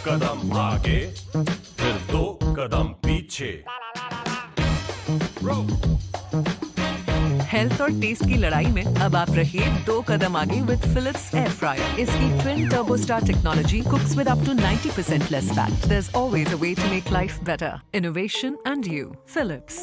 कदम आगे फिर दो कदम पीछे। हेल्थ और टेस्ट की लड़ाई में अब आप रहिए 2 कदम आगे विद फिलिप्स एयर फ्रायर। इसकी twin turbo star technology cooks with up to 90% less fat. There's always a way to make life better. Innovation and you. Philips.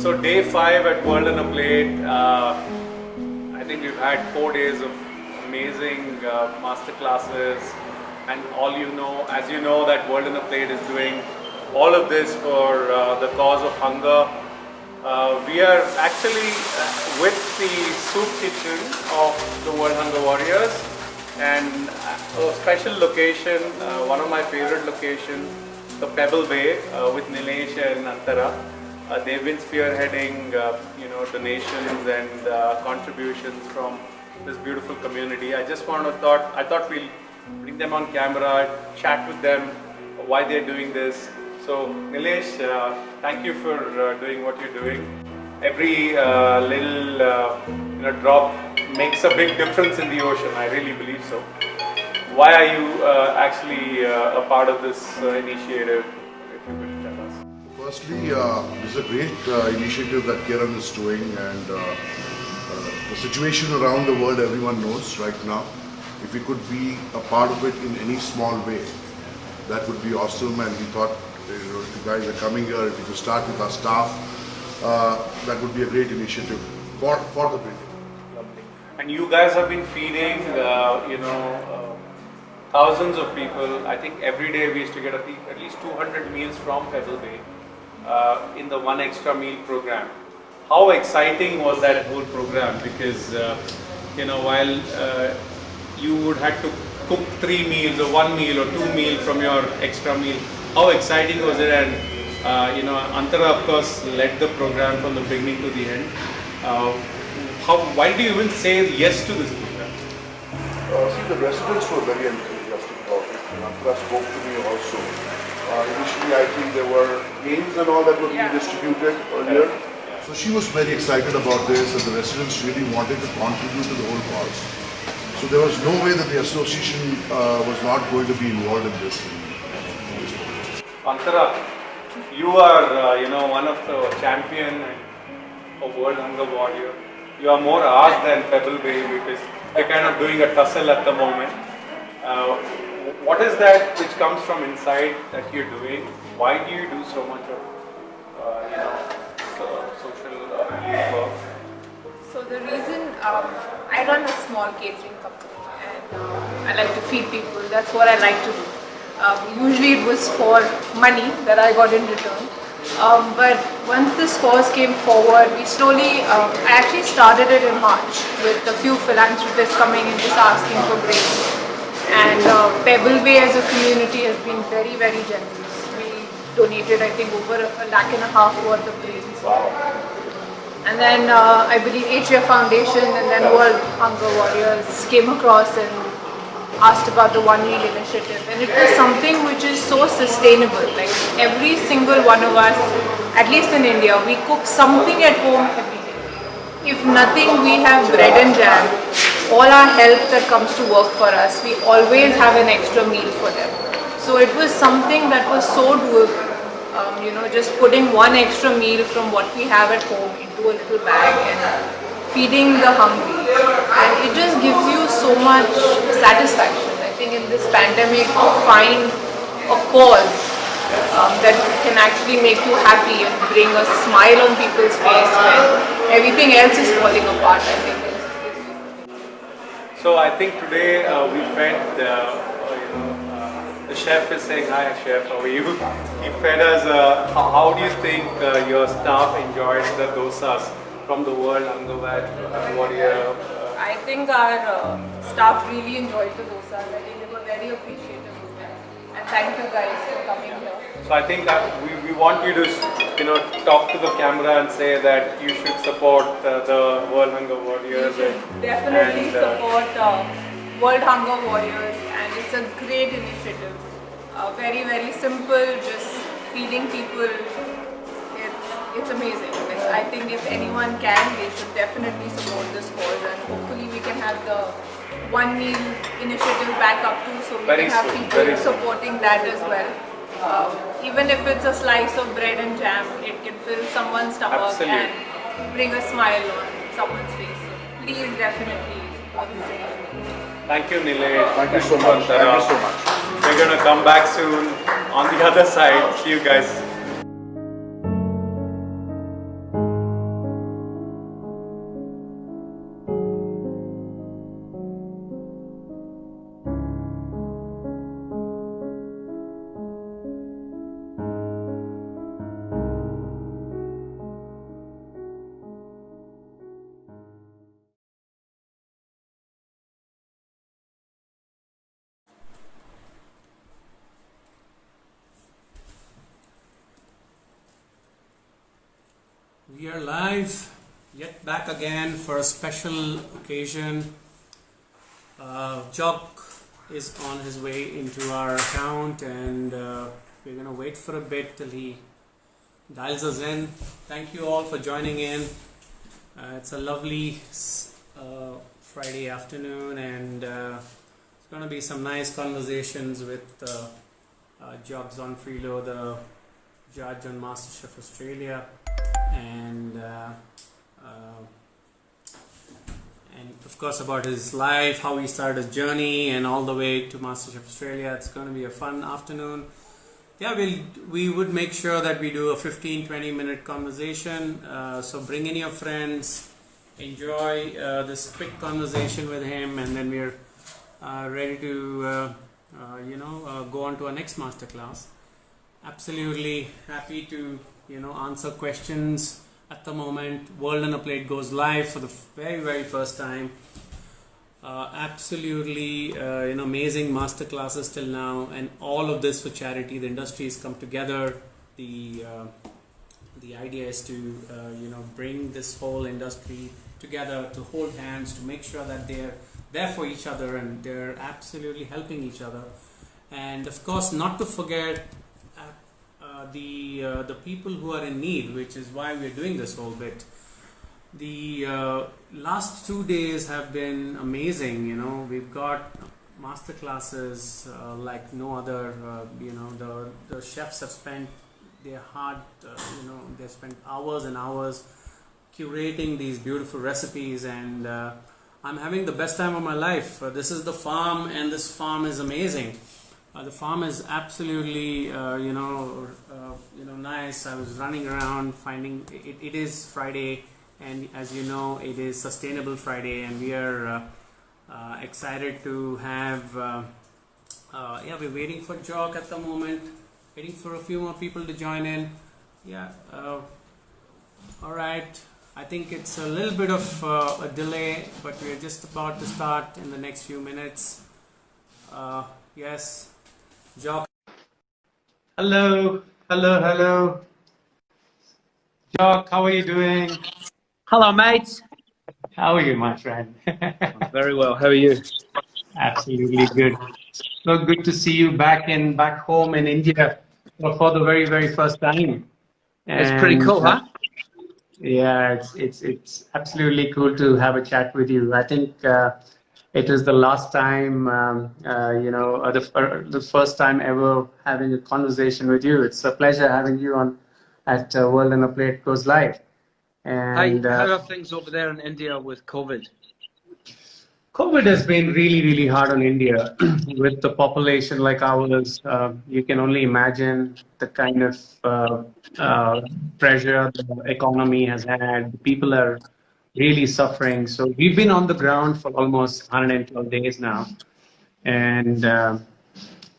So day 5 at World on a Plate, I think we've had 4 days of amazing master classes, and as you know that World on a Plate is doing all of this for the cause of hunger. We are actually with the soup kitchen of the World Hunger Warriors, and a special location, one of my favorite locations, the Pebble Bay with Nilesh and Antara. They've been spearheading, donations and contributions from this beautiful community. I thought we'll bring them on camera, chat with them, why they're doing this. So Nilesh, thank you for doing what you're doing. Every little drop makes a big difference in the ocean. I really believe so. Why are you actually a part of this initiative? If you could tell us. Firstly, this is a great initiative that Kiran is doing, and the situation around the world everyone knows right now. If we could be a part of it in any small way, that would be awesome. And we thought, if you guys are coming here, if we could start with our staff, that would be a great initiative for the building. Lovely. And you guys have been feeding, thousands of people. I think every day we used to get at least 200 meals from Pebble Bay in the One Extra Meal program. How exciting was that whole program? Because while you would have to cook 3 meals or 1 meal or 2 meals from your extra meal, how exciting was it? And Antara, of course, led the program from the beginning to the end. Why did you even say yes to this program? See, the residents were very enthusiastic about it. Antara spoke to me also. Initially, I think there were games and all that were being distributed earlier. So she was very excited about this, and the residents really wanted to contribute to the whole cause. So So there was no way that the association was not going to be involved in this. Ankara, you are, one of the champion of World Hunger Warrior. You are more asked than Pebble Bay because you're kind of doing a tussle at the moment. What is that which comes from inside that you're doing? Why do you do so much of, social relief work? So the reason I run a small catering company and I like to feed people. That's what I like to do. Usually it was for money that I got in return. But once this cause came forward, we slowly, I actually started it in March with a few philanthropists coming and just asking for grains. And Pebble Bay as a community has been very, very generous. We donated, I think, over $1.5 lakh worth of grains. Wow. And then I believe HF Foundation and then World Hunger Warriors came across and asked about the One Meal initiative, and it was something which is so sustainable. Like every single one of us, at least in India, we cook something at home every day. If nothing, we have bread and jam. All our help that comes to work for us, we always have an extra meal for them. So it was something that was so doable. Just putting one extra meal from what we have at home into a little bag and feeding the hungry, and it just gives you so much satisfaction. I think in this pandemic to find a cause that can actually make you happy and bring a smile on people's face when everything else is falling apart, I think So I think today we fed the chef is saying, hi chef, how are you? He fed us, how do you think your staff enjoyed the dosas from the World Hunger Warrior? I think our staff really enjoyed the dosas. I think they were very appreciative of them. And thank you guys for coming here. So I think we want you to talk to the camera and say that you should support the World Hunger Warriors. Definitely support World Hunger Warriors, and it's a great initiative. Very, very simple, just feeding people. It's amazing. I think if anyone can, they should definitely support this cause, and hopefully we can have the One Meal initiative back up too, so we can have people supporting that as well. Even if it's a slice of bread and jam, it can fill someone's stomach and bring a smile on someone's face. So please definitely support this initiative. Thank you, Nilesh. Thank you so much. Thank you so much. We're going to come back soon on the other side. See you guys. We are live, yet back again for a special occasion. Jock is on his way into our account, and we're going to wait for a bit till he dials us in. Thank you all for joining in. It's a lovely Friday afternoon, and it's going to be some nice conversations with Jock Zonfrilo, the judge on MasterChef Australia. And of course about his life, how he started his journey and all the way to MasterChef Australia. It's going to be a fun afternoon. Yeah, we would make sure that we do a 15-20 minute conversation, so bring in your friends, enjoy this quick conversation with him, and then we're ready to go on to our next masterclass. Absolutely happy to answer questions at the moment. World on a Plate goes live for the very, very first time. Absolutely amazing masterclasses till now, and all of this for charity. The industry has come together. The idea is to bring this whole industry together, to hold hands, to make sure that they're there for each other and they're absolutely helping each other. And of course, not to forget the people who are in need, which is why we're doing this whole bit. The last 2 days have been amazing. You know, we've got master classes like no other. You know, the chefs have spent their hard. You know, they spent hours and hours curating these beautiful recipes, and I'm having the best time of my life. This is the farm, and this farm is amazing. The farm is absolutely, nice. I was running around finding. It is Friday, and as you know, it is Sustainable Friday, and we are excited to have. We're waiting for Jock at the moment. Waiting for a few more people to join in. Yeah. All right. I think it's a little bit of a delay, but we're just about to start in the next few minutes. Yes. Jock. Hello. Jock, how are you doing? Hello, mates. How are you, my friend? I'm very well. How are you? Absolutely good. So good to see you back home in India for the very, very first time. It's pretty cool, huh? Yeah, it's absolutely cool to have a chat with you. I think it was the last time, the first time ever having a conversation with you. It's a pleasure having you on at World on a Plate Goes Live. And Hey, how are things over there in India with COVID? COVID has been really, really hard on India. With the population like ours, you can only imagine the kind of pressure the economy has had. People are really suffering. So we've been on the ground for almost 112 days now. And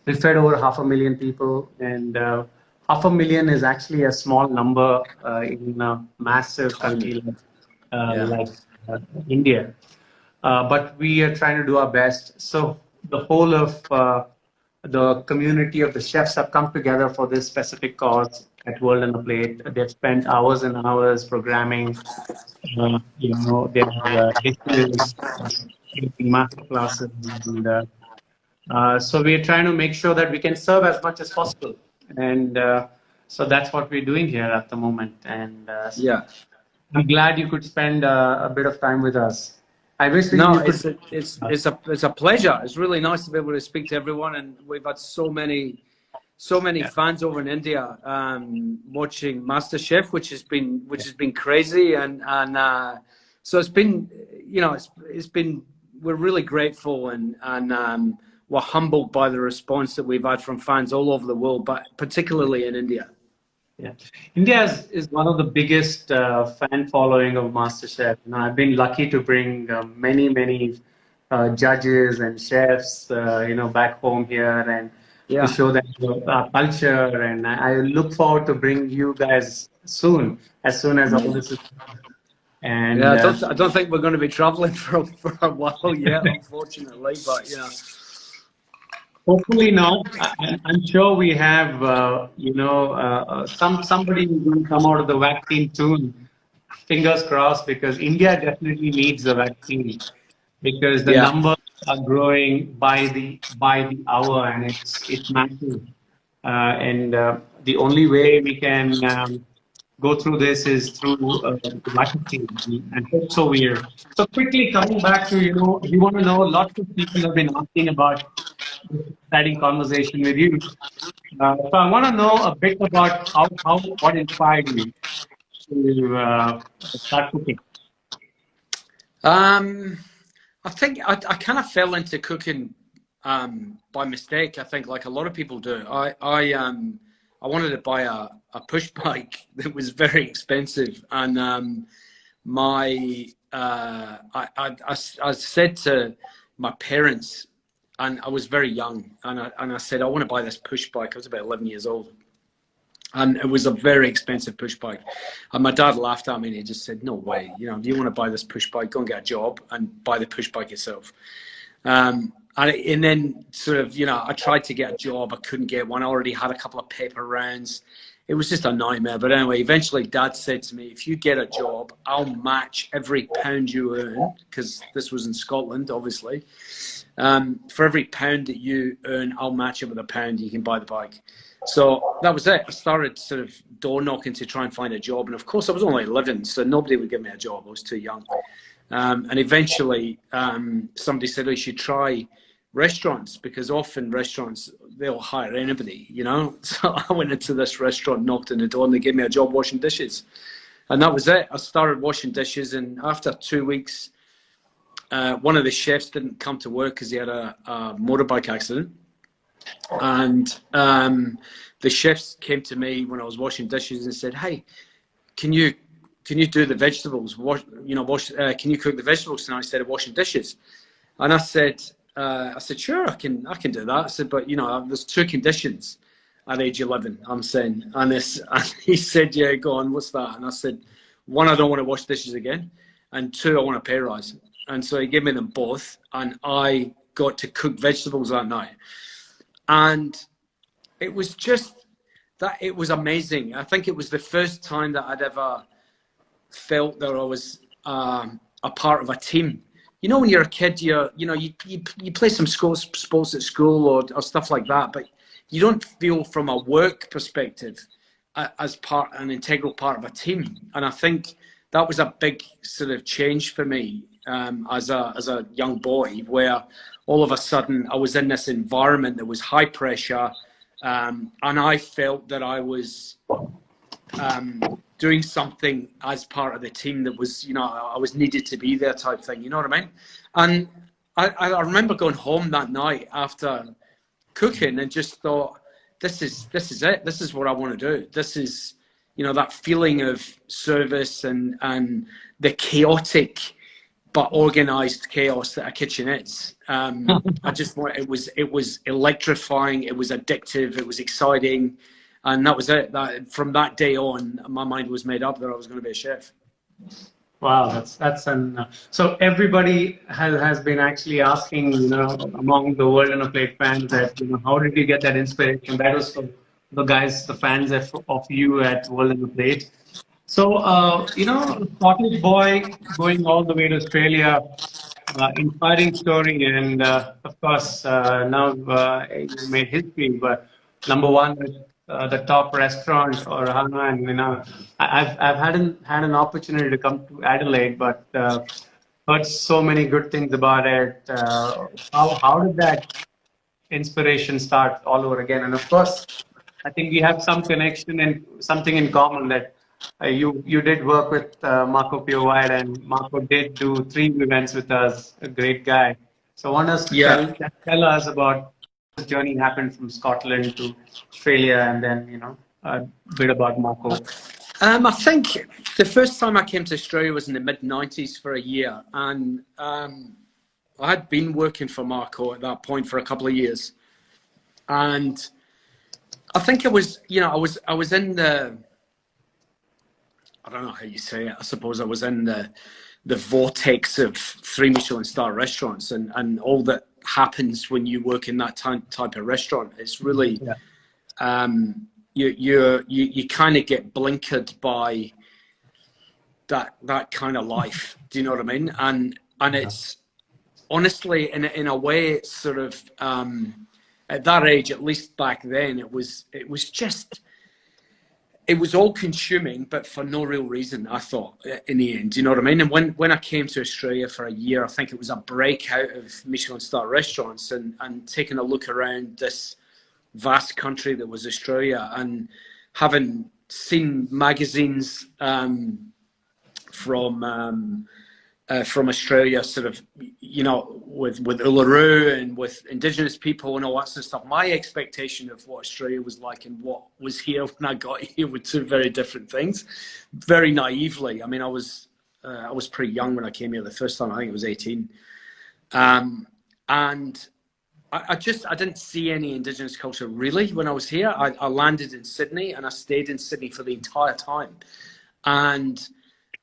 we fed over 500,000 people. And 500,000 is actually a small number in a massive country like India. But we are trying to do our best. So the whole of the community of the chefs have come together for this specific cause at World on a Plate. They've spent hours and hours programming, their dishes, master classes. And so we're trying to make sure that we can serve as much as possible. And so that's what we're doing here at the moment. And I'm glad you could spend a bit of time with us. I wish it's a pleasure. It's really nice to be able to speak to everyone, and we've had so many fans over in India watching MasterChef, which has been crazy, and so it's been, it's been, we're really grateful, and we're humbled by the response that we've had from fans all over the world, but particularly in India. Yeah, India is one of the biggest fan following of MasterChef. I've been lucky to bring many judges and chefs, back home here, and to show them our culture. And I look forward to bring you guys soon as all this is. And I don't think we're going to be traveling for a while yet, unfortunately. But hopefully not. I'm sure we have, somebody will come out of the vaccine soon. Fingers crossed, because India definitely needs the vaccine, because the numbers are growing by the hour, and it's massive. And the only way we can go through this is through the vaccine. And so we're quickly coming back to, we want to know, lots of people have been asking about exciting conversation with you. So I want to know a bit about what inspired you to start cooking. I think I kind of fell into cooking by mistake. I think, like a lot of people do. I wanted to buy a push bike that was very expensive, and I said to my parents, and I was very young, and I said, I want to buy this push bike. I was about 11 years old, and it was a very expensive push bike. And my dad laughed at me, and he just said, no way, do you want to buy this push bike? Go and get a job and buy the push bike yourself. And then sort of, I tried to get a job. I couldn't get one. I already had a couple of paper rounds. it was just a nightmare. But anyway, eventually Dad said to me, if you get a job, I'll match every pound you earn, because this was in Scotland, obviously. For every pound that you earn, I'll match it with a pound. You can buy the bike. So that was it. I started sort of door knocking to try and find a job. And of course, I was only 11, so nobody would give me a job. I was too young. And eventually, somebody said, oh, you should try restaurants, because often restaurants, they'll hire anybody, you know. So I went into this restaurant, knocked on the door, and they gave me a job washing dishes. And that was it. I started washing dishes, and after 2 weeks, one of the chefs didn't come to work because he had a motorbike accident. And the chefs came to me when I was washing dishes and said, hey, can you do the vegetables? Can you cook the vegetables tonight instead of washing dishes? And I said, sure, I can do that. I said, but you know, there's 2 conditions at age 11, I'm saying. And he said, yeah, go on, what's that? And I said, 1, I don't want to wash dishes again. And 2, I want a pay rise. And so he gave me them both. And I got to cook vegetables that night. And it was just that, it was amazing. I think it was the first time that I'd ever felt that I was a part of a team. You know, when you're a kid, you play some sports at school or stuff like that, but you don't feel from a work perspective as an integral part of a team. And I think that was a big sort of change for me as a young boy, where all of a sudden I was in this environment that was high pressure, and I felt that I was doing something as part of the team that was, you know, I was needed to be there type thing, you know what I mean? And I remember going home that night after cooking and just thought, this is it. This is what I want to do. This is, you know, that feeling of service and the chaotic but organized chaos that a kitchen is. I just want, it was electrifying. It was addictive. It was exciting. And that was it. From that day on, my mind was made up that I was going to be a chef. Wow, so everybody has been actually asking, you know, among the World on a Plate fans that, you know, how did you get that inspiration? That was for the guys, the fans of you at World on a Plate. So, you know, Scottish boy going all the way to Australia, inspiring story, and of course now you made history. But #1 with the top restaurant or Hana, and you know, I've had an opportunity to come to Adelaide, but heard so many good things about it. How did that inspiration start all over again? And of course, I think we have some connection and something in common, that you did work with Marco Pio White, and Marco did do 3 events with us. A great guy. So I want us to tell us about this journey happened from Scotland to Australia, and then, you know, a bit about Marco. I think the first time I came to Australia was in the mid-90s for a year, and I had been working for Marco at that point for a couple of years, and I think it was, you know, I was in the, I don't know how you say it, I suppose I was in the vortex of 3 Michelin star restaurants and all that happens when you work in that type of restaurant. It's really, you kind of get blinkered by that kind of life. Do you know what I mean? And it's honestly, in a way, it's sort of at that age, at least back then, it was just, it was all consuming, but for no real reason, I thought, in the end. Do you know what I mean? And when I came to Australia for a year, I think it was a breakout of Michelin star restaurants and taking a look around this vast country that was Australia, and having seen magazines from Australia, sort of, you know, with Uluru and with Indigenous people and all that sort of stuff. My expectation of what Australia was like and what was here when I got here were 2 very different things. Very naively, I mean, I was pretty young when I came here the first time. I think it was 18, and I didn't see any Indigenous culture really when I was here. I landed in Sydney and I stayed in Sydney for the entire time, and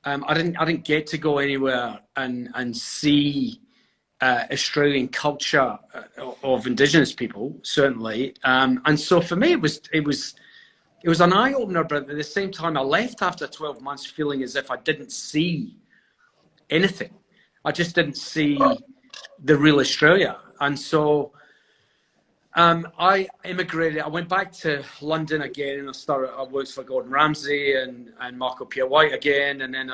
I didn't get to go anywhere and see Australian culture of Indigenous people, certainly. And so for me, it was it was an eye-opener, but at the same time, I left after 12 months feeling as if I didn't see anything. I just didn't see the real Australia. And so I immigrated. I went back to London again, and I worked for Gordon Ramsay and Marco Pierre White again. And then,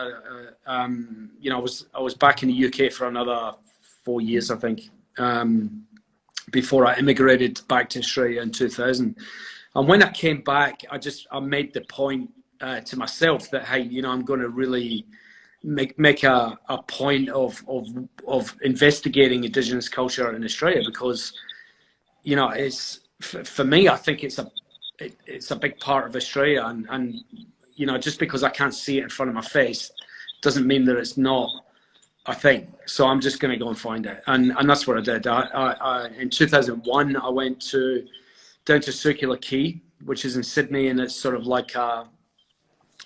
you know, I was back in the UK for another 4 years, I think, before I immigrated back to Australia in 2000. And when I came back, I made the point to myself that, hey, you know, I'm going to really make a point of investigating Indigenous culture in Australia, because, you know, it's, for me, I think it's a big part of Australia, and you know, just because I can't see it in front of my face doesn't mean that it's not a thing. So I'm just going to go and find it, and that's what I did. In 2001, I went down to Circular Quay, which is in Sydney, and it's sort of like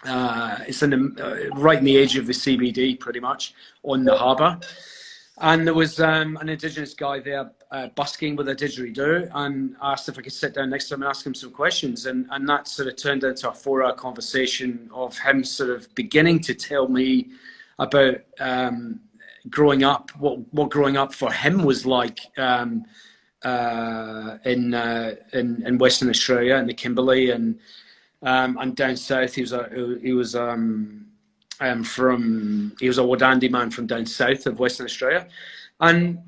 it's right in the edge of the CBD, pretty much on the harbour. And there was an Indigenous guy there busking with a didgeridoo, and I asked if I could sit down next to him and ask him some questions. And that sort of turned into a 4-hour conversation of him sort of beginning to tell me about growing up, what growing up for him was like in Western Australia, in the Kimberley, and down south. He was a Wadandi man from down south of Western Australia, and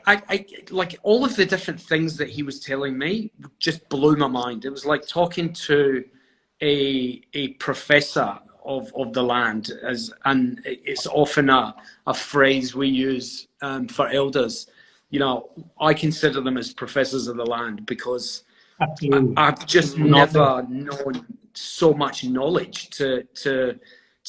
I like all of the different things that he was telling me just blew my mind. It was like talking to a professor of the land, and it's often a phrase we use for elders. You know, I consider them as professors of the land, because I've just never known so much knowledge to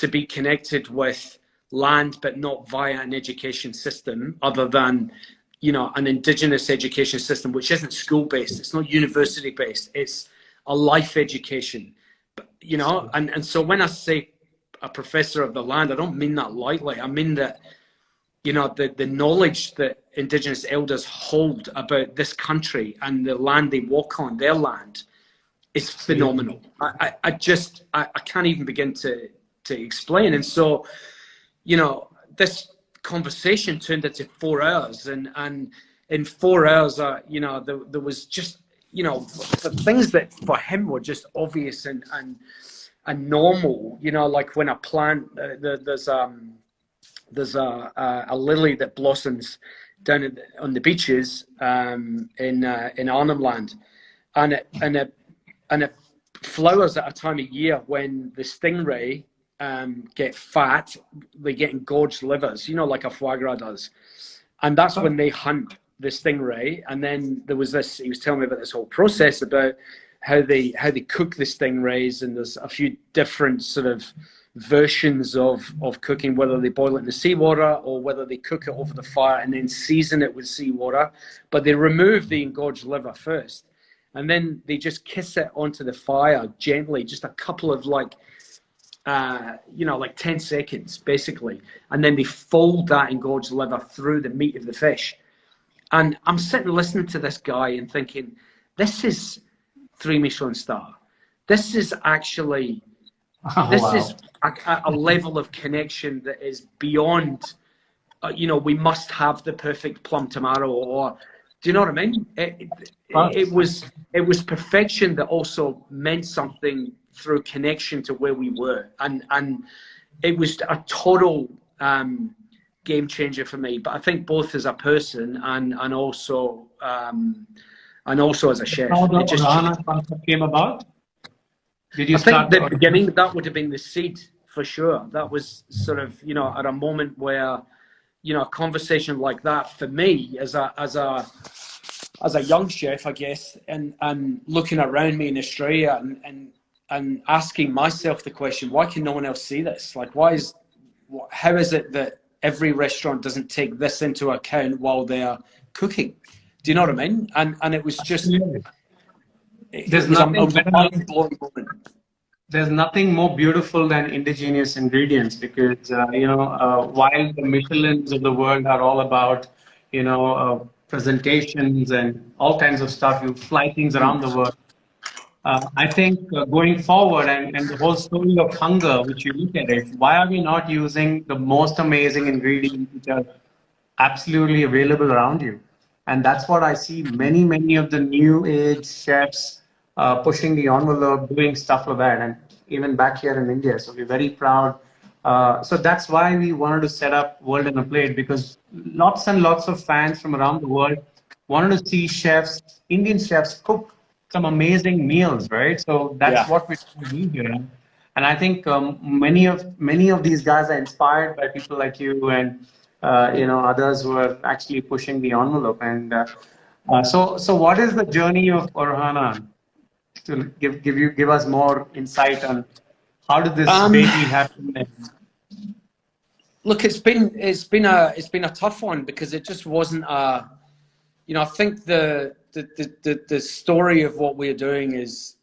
be connected with land, but not via an education system, other than, you know, an Indigenous education system, which isn't school-based, it's not university-based, it's a life education. But, you know, and so when I say a professor of the land, I don't mean that lightly. I mean that, you know, the knowledge that Indigenous elders hold about this country and the land they walk on, their land, is phenomenal. I can't even begin to explain. And so, you know, this conversation turned into 4 hours, and in 4 hours, you know, there was just, you know, the things that for him were just obvious and normal. You know, like when a plant, there's a lily that blossoms down on the beaches in Arnhem Land, and it flowers at a time of year when the stingray get fat, they get engorged livers, you know, like a foie gras does, and that's when they hunt the stingray. And then there was this, he was telling me about this whole process about how they cook the stingrays, and there's a few different sort of versions of cooking, whether they boil it in the seawater or whether they cook it over the fire and then season it with seawater. But they remove the engorged liver first, and then they just kiss it onto the fire gently, just a couple of like 10 seconds basically, and then they fold that engorged liver through the meat of the fish. And I'm sitting listening to this guy and thinking, this is 3 Michelin star. This is actually is a level of connection that is beyond, you know, we must have the perfect plum tomato, or do you know what I mean? It was perfection that also meant something through connection to where we were, and it was a total game changer for me. But I think both as a person and also as a chef. How the Ohana concept came about? Did you I think the beginning, that would have been the seed for sure. That was sort of, you know, at a moment where, you know, a conversation like that for me as a young chef, I guess, and looking around me in Australia and asking myself the question, why can no one else see this? Like, how is it that every restaurant doesn't take this into account while they're cooking? Do you know what I mean? And it was just, there's nothing more beautiful than indigenous ingredients, because while the Michelins of the world are all about, you know, presentations and all kinds of stuff, you fly things around the world. I think going forward, and the whole story of hunger, which you look at it, why are we not using the most amazing ingredients which are absolutely available around you? And that's what I see many of the new age chefs pushing the envelope, doing stuff like that, and even back here in India. So we're very proud. So that's why we wanted to set up World on a Plate, because lots and lots of fans from around the world wanted to see chefs, Indian chefs, cook some amazing meals, right? So that's what we're doing here. And I think many of these guys are inspired by people like you and others who are actually pushing the envelope. And so what is the journey of Orhana? To give us more insight on how did this baby happen? Look, it's been a tough one because it just wasn't a, I think the story of what we're doing is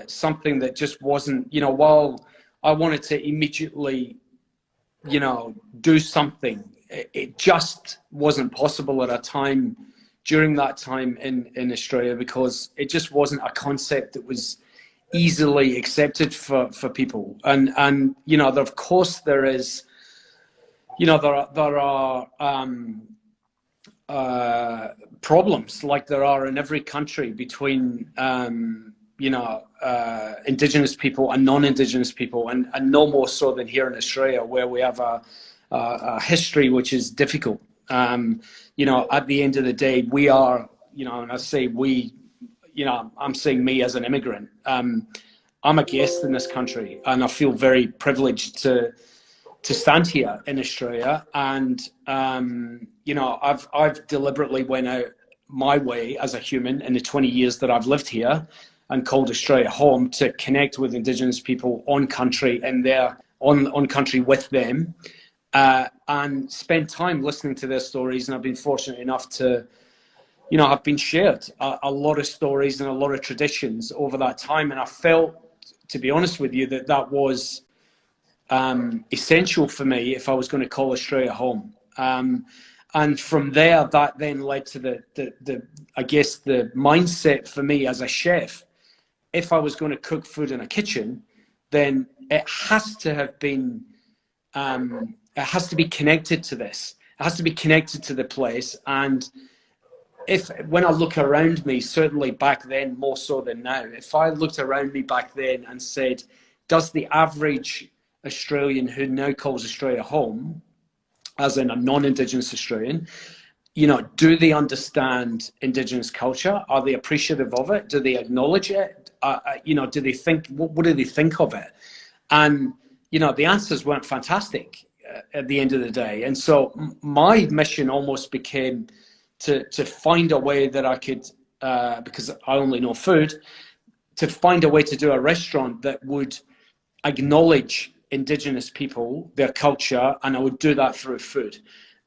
something that just wasn't, while I wanted to immediately, do something, it just wasn't possible at a time during that time in Australia, because it just wasn't a concept that was easily accepted for people. And of course there is, there are problems like there are in every country between indigenous people and non-indigenous people, and no more so than here in Australia, where we have a history which is difficult. At the end of the day, we are, and I say we, I'm saying me as an immigrant. I'm a guest in this country, and I feel very privileged to stand here in Australia. And I've deliberately went out my way as a human in the 20 years that I've lived here and called Australia home, to connect with Indigenous people on country and on country with them, and spend time listening to their stories. And I've been fortunate enough to, I've been shared a lot of stories and a lot of traditions over that time. And I felt, to be honest with you, that was essential for me if I was going to call Australia home. And from there, that then led to the I guess the mindset for me as a chef. If I was going to cook food in a kitchen, then it has to have been, it has to be connected to this. It has to be connected to the place. And when I look around me, certainly back then more so than now, if I looked around me back then and said, does the average Australian who now calls Australia home, as in a non-Indigenous Australian, do they understand Indigenous culture? Are they appreciative of it? Do they acknowledge it? Do they think, what do they think of it? And, the answers weren't fantastic at the end of the day. And so my mission almost became to find a way that I could, because I only know food, to find a way to do a restaurant that would acknowledge Indigenous people, their culture, and I would do that through food.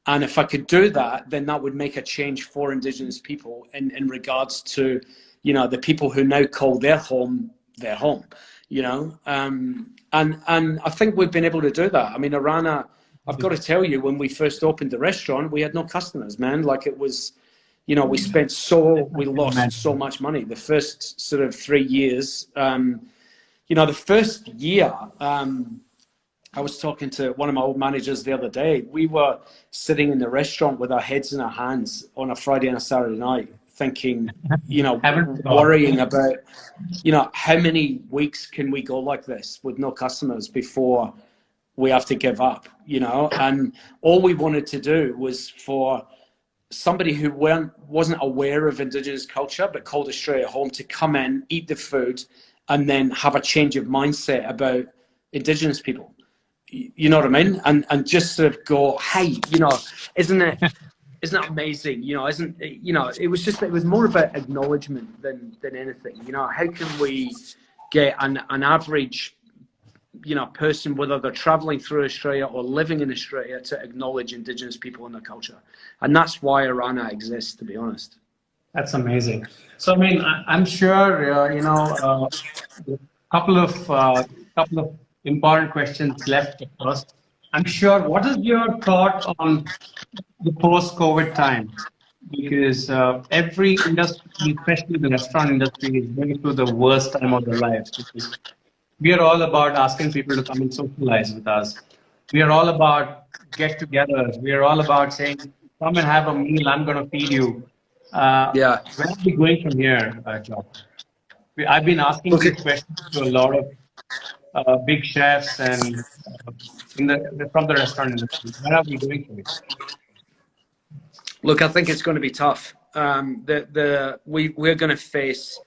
And if I could do that, then that would make a change for Indigenous people in regards to, the people who now call their home, and I think we've been able to do that. I mean, Arana, I've got to tell you, when we first opened the restaurant, we had no customers, man. Like, it was, we lost so much money. The first sort of 3 years, the first year, I was talking to one of my old managers the other day. We were sitting in the restaurant with our heads in our hands on a Friday and a Saturday night, thinking, worrying about, how many weeks can we go like this with no customers before we have to give up, and all we wanted to do was for somebody who wasn't aware of Indigenous culture but called Australia home to come in, eat the food, and then have a change of mindset about Indigenous people. You know what I mean? And just sort of go, hey, isn't that amazing? It was more about acknowledgement than anything. How can we get an average, person, whether they're traveling through Australia or living in Australia, to acknowledge Indigenous people and their culture? And that's why Arana exists, to be honest. That's amazing. So, I mean, I'm sure, a couple of important questions left of us. I'm sure, what is your thought on the post-COVID time? because every industry, especially the restaurant industry, is going through the worst time of their lives. Because we are all about asking people to come and socialize with us. We are all about get-togethers. We are all about saying, "Come and have a meal. I'm going to feed you." Yeah. Where are we going from here, John? I've been asking Look, these questions to a lot of big chefs and from the restaurant industry. Where are we going from here? look, I think it's going to be tough. We're going to face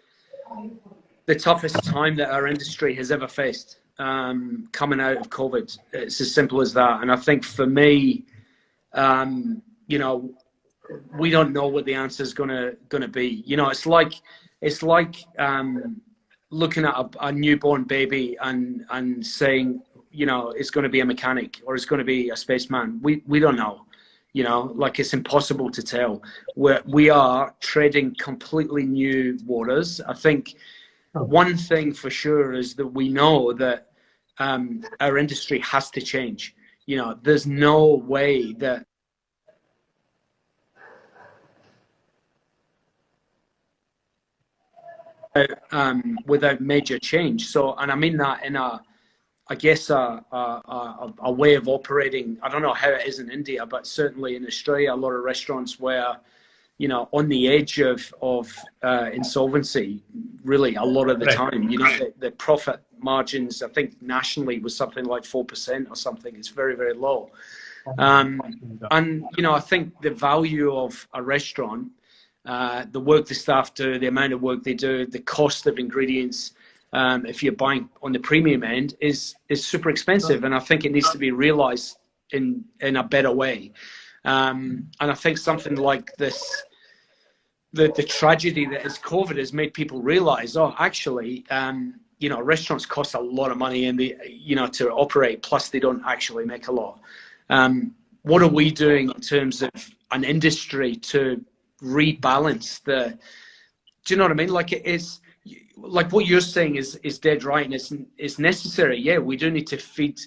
the toughest time that our industry has ever faced coming out of COVID. It's as simple as that. And I think for me, you know, we don't know what the answer is gonna be. You know, it's like looking at a newborn baby and saying, you know, it's going to be a mechanic or it's going to be a spaceman. We don't know. You know, like it's impossible to tell. We are treading completely new waters. I think one thing for sure is that we know that our industry has to change. You know, there's no way that without major change. So, and I mean that in a way of operating. I don't know how it is in India, but certainly in Australia, a lot of restaurants were, you know, on the edge of insolvency, really a lot of the time. You know, the profit margins, I think nationally was something like 4% or something. It's very, very low. And, you know, I think the value of a restaurant, the work the staff do, the amount of work they do, the cost of ingredients, if you're buying on the premium end, is super expensive. And I think it needs to be realized in a better way. And I think something like this, the tragedy that is COVID has made people realize, oh, actually, you know, restaurants cost a lot of money to operate, plus they don't actually make a lot. What are we doing in terms of an industry to rebalance do you know what I mean? Like it is, like what you're saying is dead right, and it's necessary. Yeah, we do need to feed,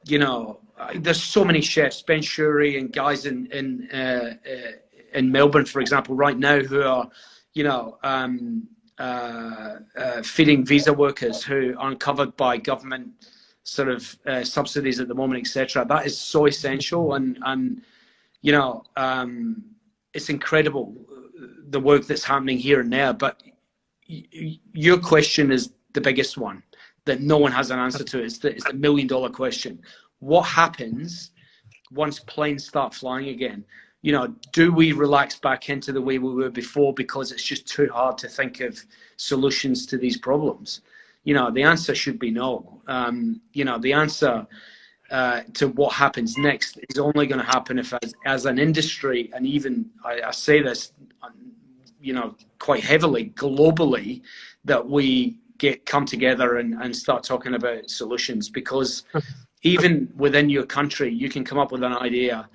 you know, there's so many chefs, Ben Shuri and guys in Melbourne, for example, right now who are, you know, feeding visa workers who aren't covered by government sort of subsidies at the moment, etc. That is so essential, and you know, it's incredible the work that's happening here and there. But your question is the biggest one that no one has an answer to. It's the $1 million question. What happens once planes start flying again? You know, do we relax back into the way we were before because it's just too hard to think of solutions to these problems? You know, the answer should be no. You know, the answer to what happens next is only going to happen if, as an industry, and even I say this, you know, quite heavily globally, that we come together and start talking about solutions. Because even within your country, you can come up with an idea.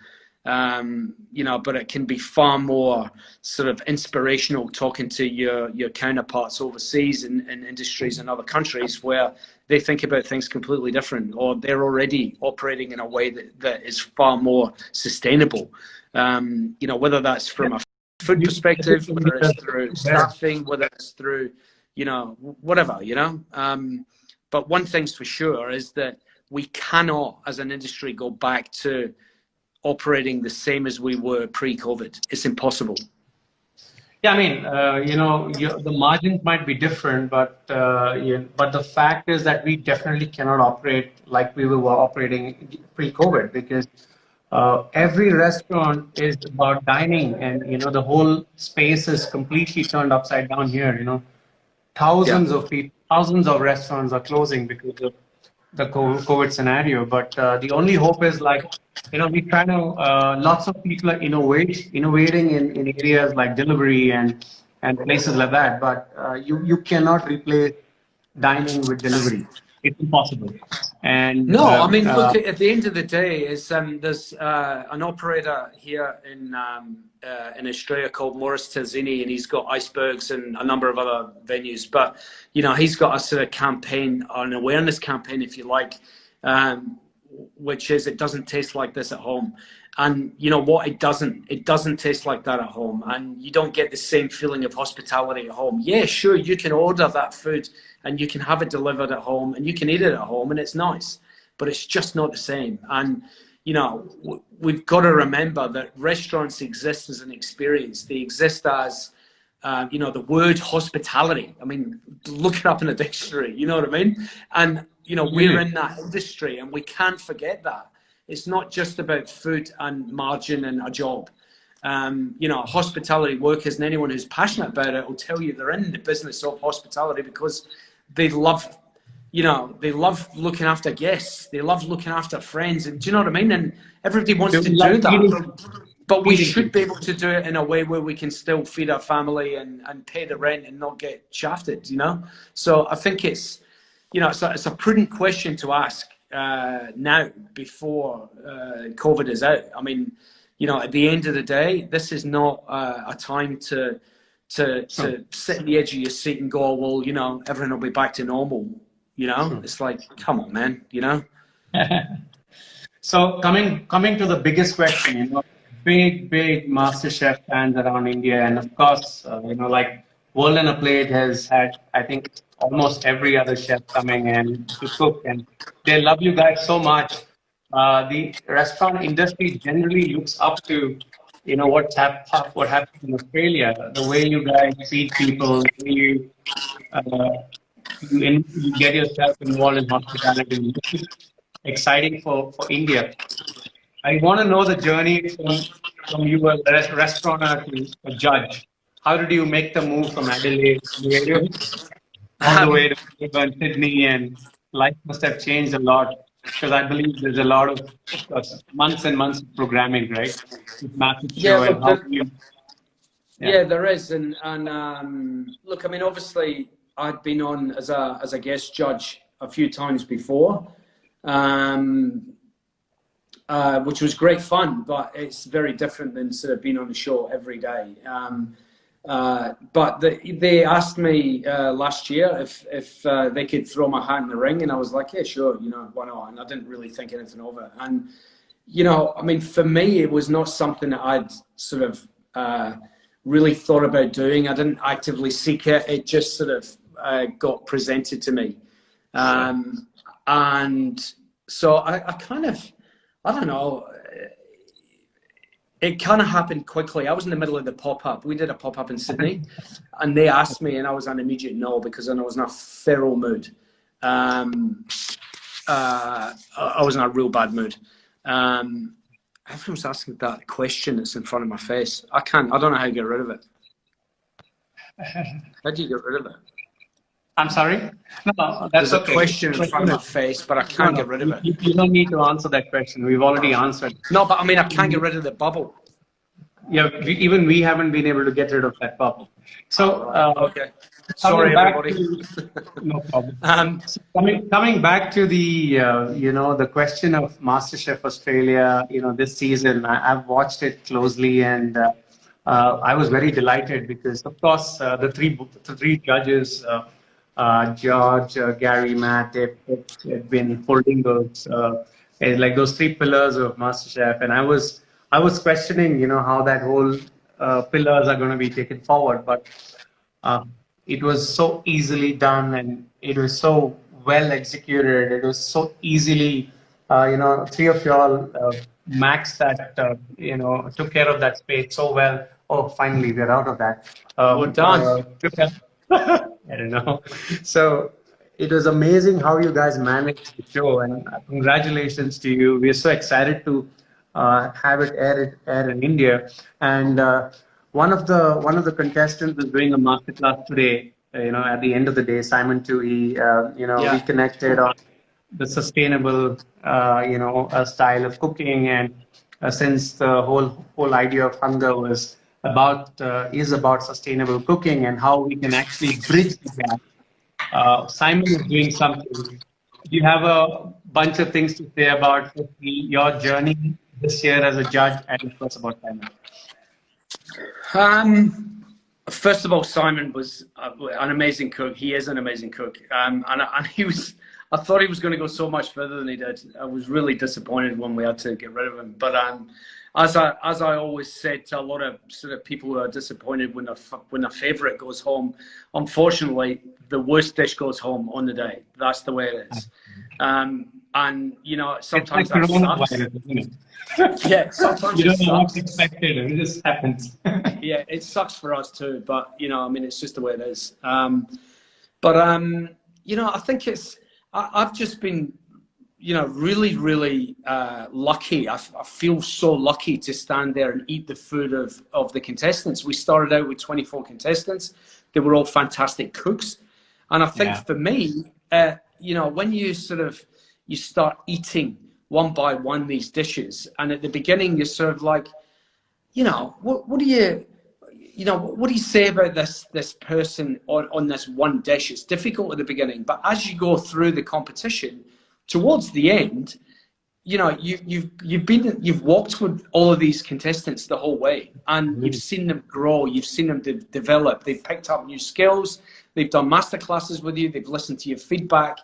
You know, but it can be far more sort of inspirational talking to your counterparts overseas in industries in other countries where they think about things completely different, or they're already operating in a way that is far more sustainable. You know, whether that's from a food perspective, whether it's through staffing, whether it's through, you know, whatever, you know. But one thing's for sure is that we cannot, as an industry, go back to operating the same as we were pre-COVID. It's impossible. Yeah, I mean, you know, the margins might be different, but but the fact is that we definitely cannot operate like we were operating pre-COVID, because every restaurant is about dining, and you know, the whole space is completely turned upside down here. You know, thousands of people, thousands of restaurants are closing because of the COVID scenario. But the only hope is, like, you know, we try to, lots of people are innovating in areas like delivery and places like that. But you cannot replace dining with delivery. It's impossible. And no, I mean, look, at the end of the day, there's an operator here in Australia called Morris Terzini, and he's got icebergs and a number of other venues. But you know, he's got a sort of campaign, an awareness campaign, if you like, which is, it doesn't taste like this at home. And you know what? It doesn't taste like that at home, and you don't get the same feeling of hospitality at home. Yeah, sure, you can order that food and you can have it delivered at home and you can eat it at home and it's nice, but it's just not the same. And you know, we've got to remember that restaurants exist as an experience. They exist as you know, the word hospitality. I mean, look it up in a dictionary. You know what I mean? And you know, we're in that industry, and we can't forget that. It's not just about food and margin and a job. You know, hospitality workers and anyone who's passionate about it will tell you they're in the business of hospitality because they love, you know, they love looking after guests. They love looking after friends. And do you know what I mean? And everybody wants to do that. But we should be able to do it in a way where we can still feed our family and pay the rent and not get shafted, you know? So I think it's, you know, it's a prudent question to ask now before COVID is out. I mean, you know, at the end of the day, this is not a time to sit on the edge of your seat and go, well, you know, everything will be back to normal. You know, it's like, come on, man, you know? So coming to the biggest question, you know, big MasterChef fans around India, and of course, you know, like World on a Plate has had, I think, almost every other chef coming in to cook, and they love you guys so much. The restaurant industry generally looks up to, you know, what happens in Australia, the way you guys feed people, the way you get yourself involved in hospitality. It's exciting for India. I want to know the journey from you as a restaurateur to a judge. How did you make the move from Adelaide all the way to Melbourne, Sydney, and life must have changed a lot because I believe there's a lot of course, months and months of programming, right? With massive show and how yeah, there is, and look, I mean, obviously, I'd been on as a guest judge a few times before. Which was great fun, but it's very different than sort of being on the show every day. But they asked me last year if they could throw my hat in the ring, and I was like, yeah, sure, you know, why not? And I didn't really think anything of it. And, you know, I mean, for me, it was not something that I'd sort of really thought about doing. I didn't actively seek it. It just sort of got presented to me. And so I kind of, I don't know, it kind of happened quickly. I was in the middle of the pop-up. We did a pop-up in Sydney, and they asked me, and I was an immediate no because I was in a feral mood. I was in a real bad mood. Everyone's asking that question that's in front of my face. I don't know how to get rid of it. How do you get rid of it? I'm sorry? No, that's There's a question in front of my face, but I can't get rid of it. You don't need to answer that question. We've already answered. No, but I mean, I can't get rid of the bubble. Yeah, even we haven't been able to get rid of that bubble. So, okay. Sorry, everybody. No problem. So coming back to the, you know, the question of MasterChef Australia, you know, this season, I've watched it closely, and I was very delighted because, of course, the three judges, George, Gary, Matt, they've been holding those like those three pillars of MasterChef, and I was questioning, you know, how that whole pillars are going to be taken forward, but it was so easily done, and it was so well executed. It was so easily, you know, three of y'all maxed that, you know, took care of that space so well. Oh, finally, we're out of that. We're done. I don't know. So it was amazing how you guys managed the show, and congratulations to you. We're so excited to have it air in India. And one of the contestants is doing a masterclass today. You know, at the end of the day, Simon too. He we connected on the sustainable style of cooking, and since the whole idea of hunger is about sustainable cooking and how we can actually bridge the gap. Simon is doing something. Do you have a bunch of things to say about your journey this year as a judge, and of course about Simon? First of all, Simon was an amazing cook. He is an amazing cook, and he was. I thought he was going to go so much further than he did. I was really disappointed when we had to get rid of him. But as I always said to a lot of sort of people who are disappointed when their favourite goes home, unfortunately, the worst dish goes home on the day. That's the way it is. And you know, sometimes it's like that sucks. coronavirus, isn't it? Yeah, sometimes You it don't know what's sucks. expected, and it just happens. Yeah, it sucks for us too, but you know, I mean, it's just the way it is. You know, I think I've just been, you know, really lucky. I feel so lucky to stand there and eat the food of the contestants. We started out with 24 contestants. They were all fantastic cooks. And I think for me, you know, when you you start eating one by one these dishes, and at the beginning you're sort of like, you know, what do you say about this person on this one dish? It's difficult at the beginning, but as you go through the competition, towards the end, you know, you've walked with all of these contestants the whole way, and you've seen them grow, you've seen them develop. They've picked up new skills. They've done masterclasses with you. They've listened to your feedback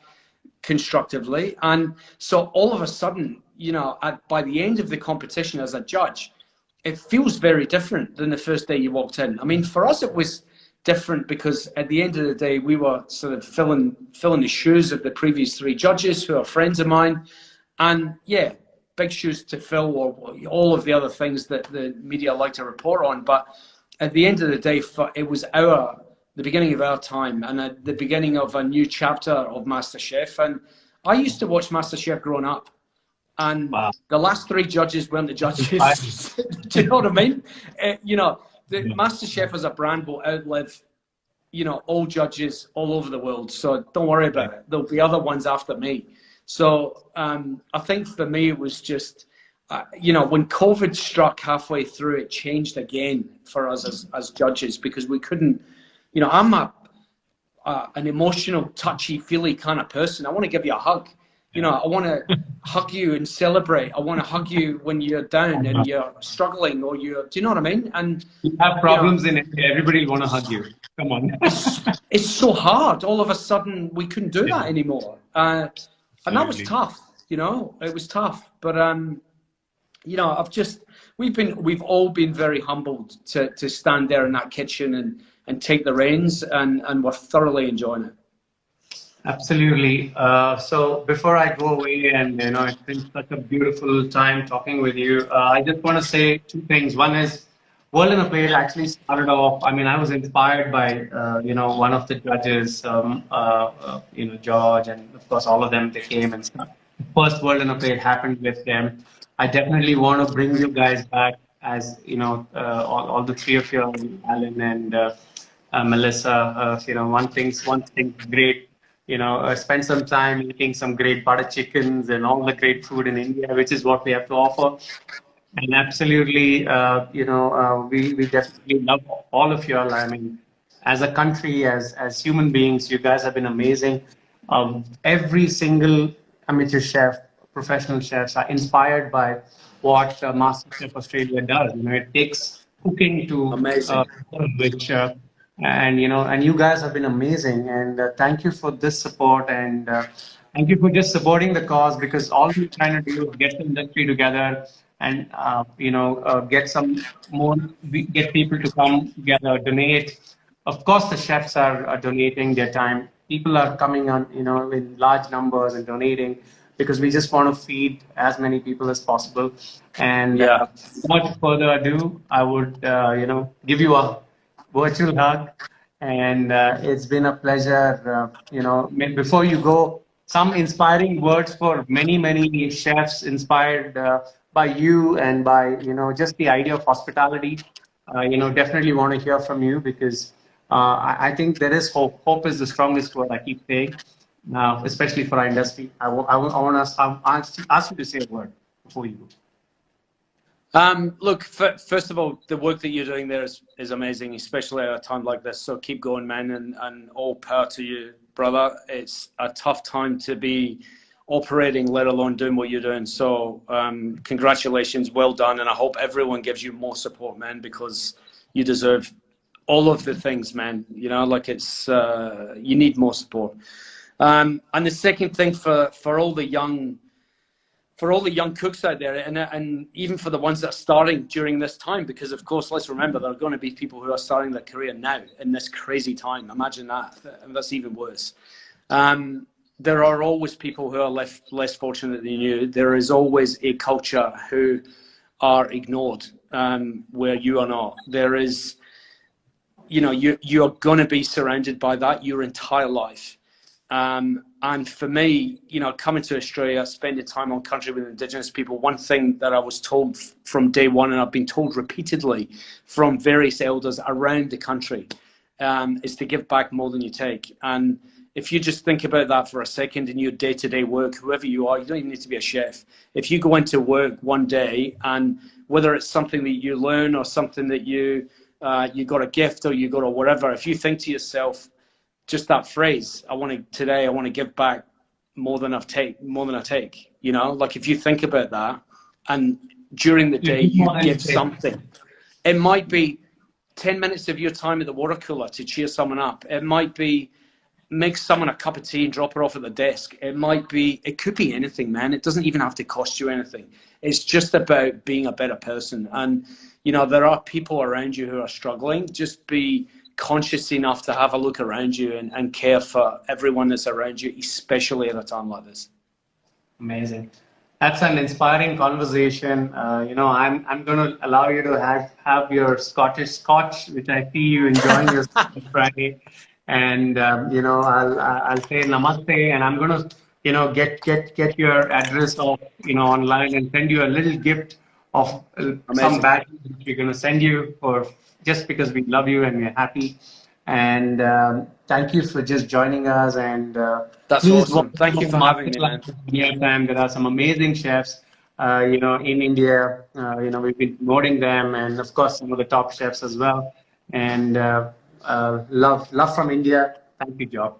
constructively, and so all of a sudden, you know, by the end of the competition as a judge, it feels very different than the first day you walked in. I mean, for us, it was different because at the end of the day, we were sort of filling the shoes of the previous three judges who are friends of mine. And yeah, big shoes to fill, or all of the other things that the media like to report on. But at the end of the day, it was the beginning of our time, and at the beginning of a new chapter of MasterChef. And I used to watch MasterChef growing up. And the last three judges weren't the judges. Do you know what I mean? You know, the MasterChef as a brand will outlive, you know, all judges all over the world. So don't worry about it. There'll be other ones after me. So I think for me, it was just, you know, when COVID struck halfway through, it changed again for us as judges, because we couldn't, you know, I'm an emotional, touchy-feely kind of person. I want to give you a hug. You know, I want to hug you and celebrate. I want to hug you when you're down and you're struggling, or do you know what I mean? And You have problems in it. Everybody will want to hug you. Come on. it's so hard. All of a sudden, we couldn't do that anymore. And that was tough, you know, it was tough. But, you know, we've all been very humbled to stand there in that kitchen and take the reins, and we're thoroughly enjoying it. Absolutely. So before I go away, and you know, it's been such a beautiful time talking with you, I just want to say two things. One is, World in a Plate actually started off, I mean, I was inspired by, you know, one of the judges, you know, George, and of course all of them, they came and stuff. The first World in a Plate happened with them. I definitely want to bring you guys back, as, you know, all the three of you, Alan and Melissa, you know, one thing great, you know, spend some time eating some great butter chickens and all the great food in India, which is what we have to offer. And absolutely, you know, we definitely love all of you all. I mean, as a country, as human beings, you guys have been amazing. Every single amateur chef, professional chefs are inspired by what MasterChef Australia does. You know, it takes cooking to which. And you know, and you guys have been amazing, and thank you for this support, and thank you for just supporting the cause, because all we're trying to do is get the industry together, and you know, get people to come together, donate. Of course, the chefs are donating their time. People are coming on, you know, in large numbers and donating, because we just want to feed as many people as possible. And without further ado, I would you know, give you a virtual hug, and it's been a pleasure. You know, before you go, some inspiring words for many chefs inspired by you and by, you know, just the idea of hospitality. You know, definitely want to hear from you, because I think there is hope. Hope is the strongest word, I keep saying, especially for our industry. I want to ask you to say a word before you go. Look, first of all, the work that you're doing there is amazing, especially at a time like this. So keep going, man, and all power to you, brother. It's a tough time to be operating, let alone doing what you're doing. So congratulations, well done. And I hope everyone gives you more support, man, because you deserve all of the things, man. You know, like it's, you need more support. And the second thing for all the young for all the young cooks out there, and even for the ones that are starting during this time, because of course, let's remember, there are going to be people who are starting their career now in this crazy time. Imagine that. That's even worse. There are always people who are less fortunate than you. There is always a culture who are ignored, where you are not. There is, you're going to be surrounded by that your entire life. And for me, coming to Australia, spending time on country with Indigenous people, one thing that I was told from day one, and I've been told repeatedly from various elders around the country, is to give back more than you take. And if you just think about that for a second in your day-to-day work, whoever you are, you don't even need to be a chef. If you go into work one day, and whether it's something that you learn or something that you got a gift or you got a whatever, if you think to yourself, just that phrase, I want to give back more than I take. Like if you think about that, and during the day you give something, it might be 10 minutes of your time at the water cooler to cheer someone up. It might be make someone a cup of tea and drop it off at the desk. It could be anything, man. It doesn't even have to cost you anything. It's just about being a better person. And, there are people around you who are struggling. Just be conscious enough to have a look around you and care for everyone that's around you, especially at a time like this. Amazing. That's an inspiring conversation. I'm going to allow you to have your Scottish scotch, which I see you enjoying your Friday. And I'll say namaste, and I'm going to get your address off online and send you a little gift of some badges which we're going to send you for just because we love you and we're happy. And thank you for just joining us. And that's awesome. Thank you for having me, man. There are some amazing chefs, in India. We've been promoting them, and of course some of the top chefs as well. And love from India. Thank you, Joe.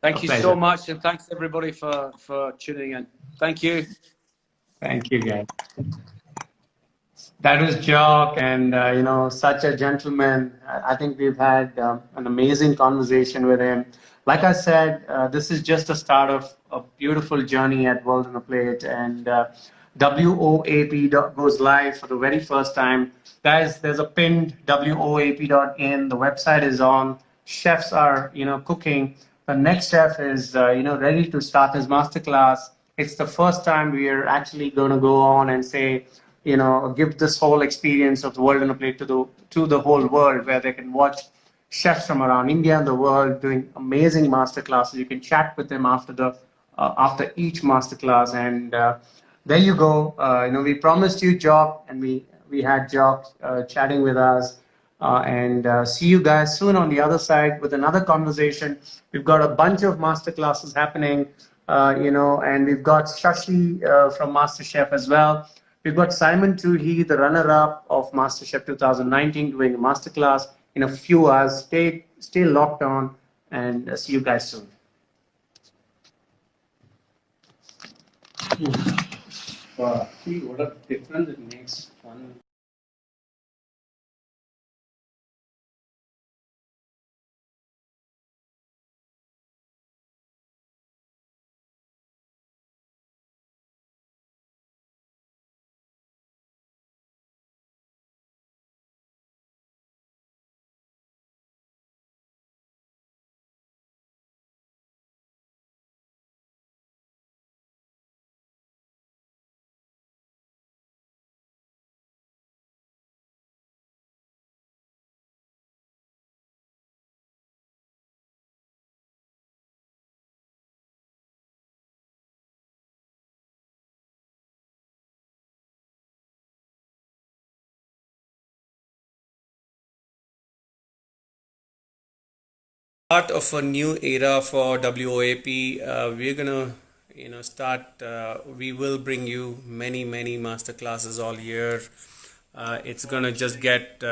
Thank you so much, and thanks everybody for tuning in. Thank you. Thank you, guys. That was Jock, and such a gentleman. I think we've had an amazing conversation with him. Like I said, this is just the start of a beautiful journey at World on a Plate, and WOAP goes live for the very first time. Guys, there's a pinned WOAP.in. The website is on. Chefs are cooking. The next chef is ready to start his masterclass. It's the first time we are actually going to go on and say, give this whole experience of the World on a Plate to the whole world, where they can watch chefs from around India and the world doing amazing masterclasses. You can chat with them after each masterclass, and there you go. We promised you Jock, and we had Jock chatting with us, and see you guys soon on the other side with another conversation. We've got a bunch of masterclasses happening, and we've got Shashi from MasterChef as well. We've got Simon Tuhi, the runner-up of MasterChef 2019, doing a masterclass in a few hours. Stay locked on, and see you guys soon. Wow, see what a difference it makes. Start of a new era for WOAP. We're gonna, start. We will bring you many masterclasses all year. It's gonna just get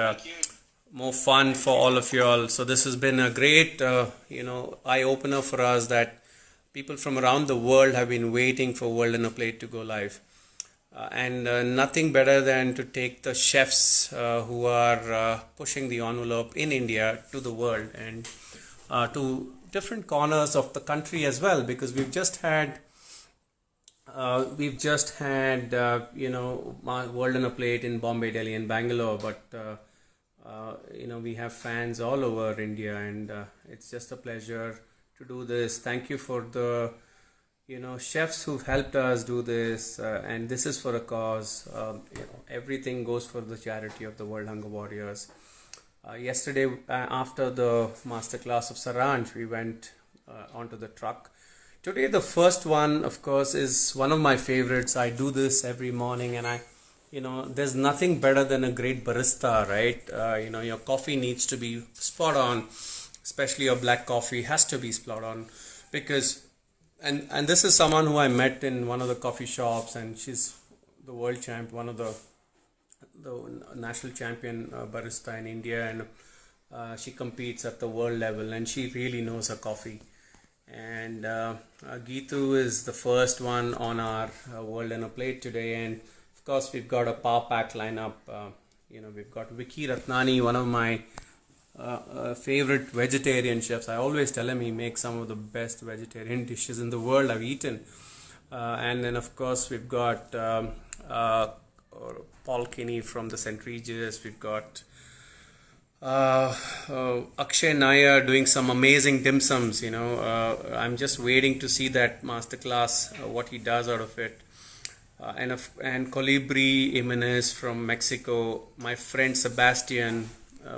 more fun for all of you all. So this has been a great, eye opener for us that people from around the world have been waiting for World on a Plate to go live. And nothing better than to take the chefs who are pushing the envelope in India to the world and to different corners of the country as well, because we've just had We've just had, World on a Plate in Bombay, Delhi, and Bangalore, but we have fans all over India, and it's just a pleasure to do this. Thank you for the, chefs who've helped us do this, and this is for a cause. Everything goes for the charity of the World Hunger Warriors. Yesterday, after the masterclass of Saranj, we went onto the truck. Today, the first one, of course, is one of my favorites. I do this every morning, and there's nothing better than a great barista, right? Your coffee needs to be spot on, especially your black coffee has to be spot on, because, and this is someone who I met in one of the coffee shops, and she's the world champ, one of the national champion barista in India, and she competes at the world level, and she really knows her coffee. And Geetu is the first one on our World on a Plate today, and of course we've got a power pack lineup. We've got Vicky Ratnani, one of my favorite vegetarian chefs. I always tell him he makes some of the best vegetarian dishes in the world I've eaten. And then of course we've got Paul Kinney from the St. Regis. We've got Akshay Nair doing some amazing dim sums. I'm just waiting to see that masterclass, what he does out of it. And Colibri Jimenez from Mexico, my friend Sebastian,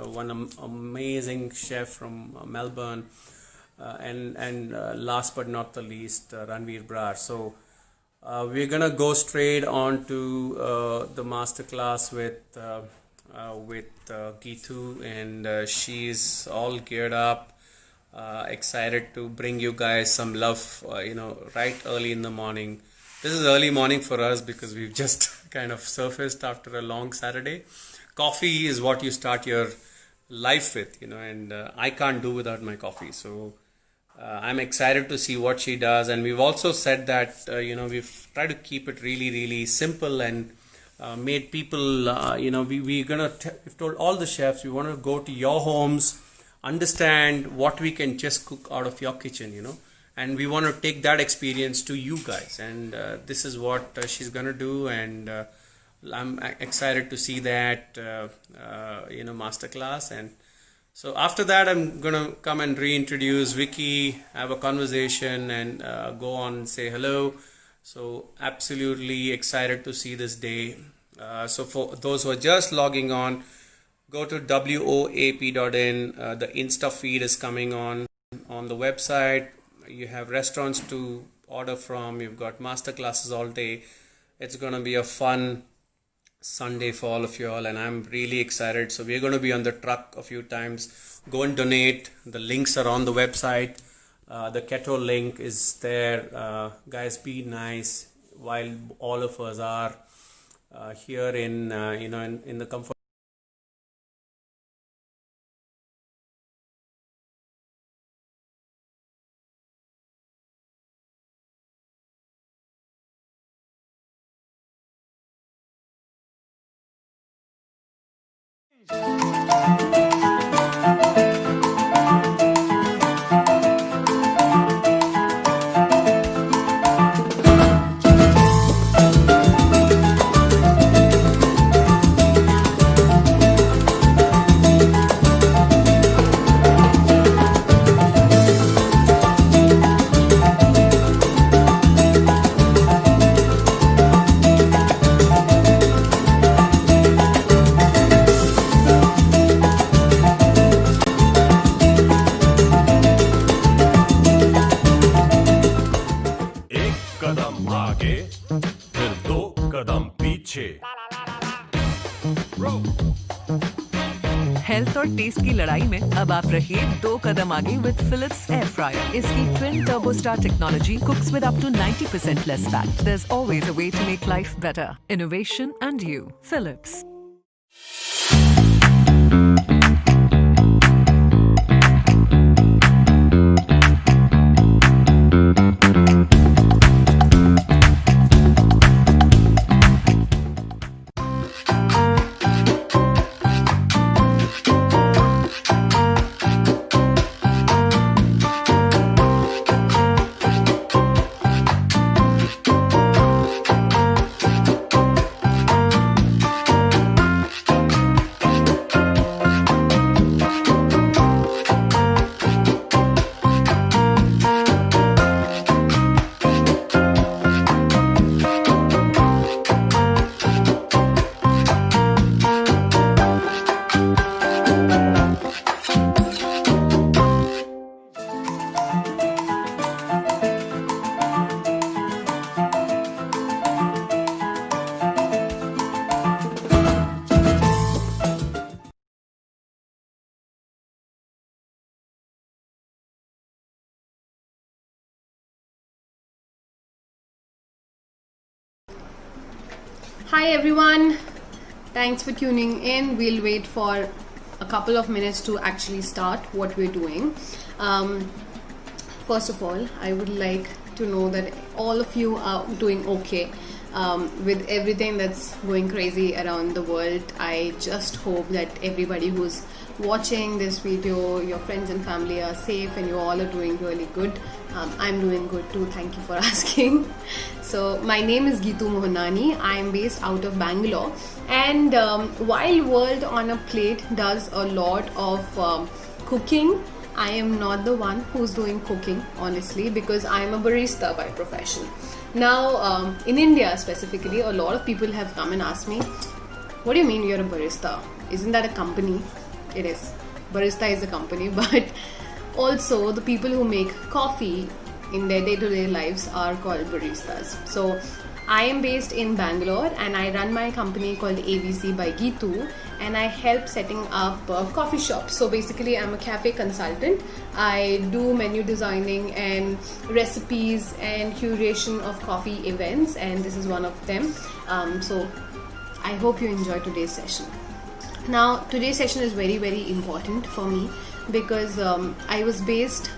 one amazing chef from Melbourne, and last but not the least, Ranveer Brar. So we're gonna go straight on to the masterclass with Geetu, and she's all geared up, excited to bring you guys some love, right early in the morning. This is early morning for us because we've just kind of surfaced after a long Saturday. Coffee is what you start your life with, and I can't do without my coffee. So I'm excited to see what she does, and we've also said that, we've tried to keep it really, really simple and made people, we've told all the chefs, we want to go to your homes, understand what we can just cook out of your kitchen, and we want to take that experience to you guys. And this is what she's going to do, and I'm excited to see that, masterclass. And so after that, I'm going to come and reintroduce Vicky, have a conversation, and go on and say hello. So absolutely excited to see this day. So for those who are just logging on, go to WOAP.in. The Insta feed is coming on the website. You have restaurants to order from. You've got masterclasses all day. It's going to be a fun Sunday for all of you all, and I'm really excited. So we're going to be on the truck a few times. Go and donate. The links are on the website. The Keto link is there. Guys, be nice while all of us are here in the comfort. कदम आगे फिर दो कदम पीछे health और test की लड़ाई में अब आप रहिए 2 कदम आगे विद फिलिप्स एयर फ्रायर। इसकी twin turbo star technology cooks with up to 90% less fat. There's always a way to make life better. Innovation and you. Philips. Hi everyone, thanks for tuning in. We'll wait for a couple of minutes to actually start what we're doing. First of all, I would like to know that all of you are doing okay with everything that's going crazy around the world. I just hope that everybody who's watching this video, your friends and family are safe and you all are doing really good. I'm doing good too, thank you for asking. So my name is Geetu Mohanani. I am based out of Bangalore, and while World on a Plate does a lot of cooking, I am not the one who's doing cooking, honestly, because I'm a barista by profession. Now in India specifically, a lot of people have come and asked me, what do you mean you're a barista? Isn't that a company? It is. Barista is a company, but also the people who make coffee in their day-to-day lives are called baristas. So I am based in Bangalore and I run my company called ABC by Geetu, and I help setting up coffee shops. So basically I'm a cafe consultant. I do menu designing and recipes and curation of coffee events, and this is one of them. So I hope you enjoy today's session. Now today's session is very, very important for me because I was based,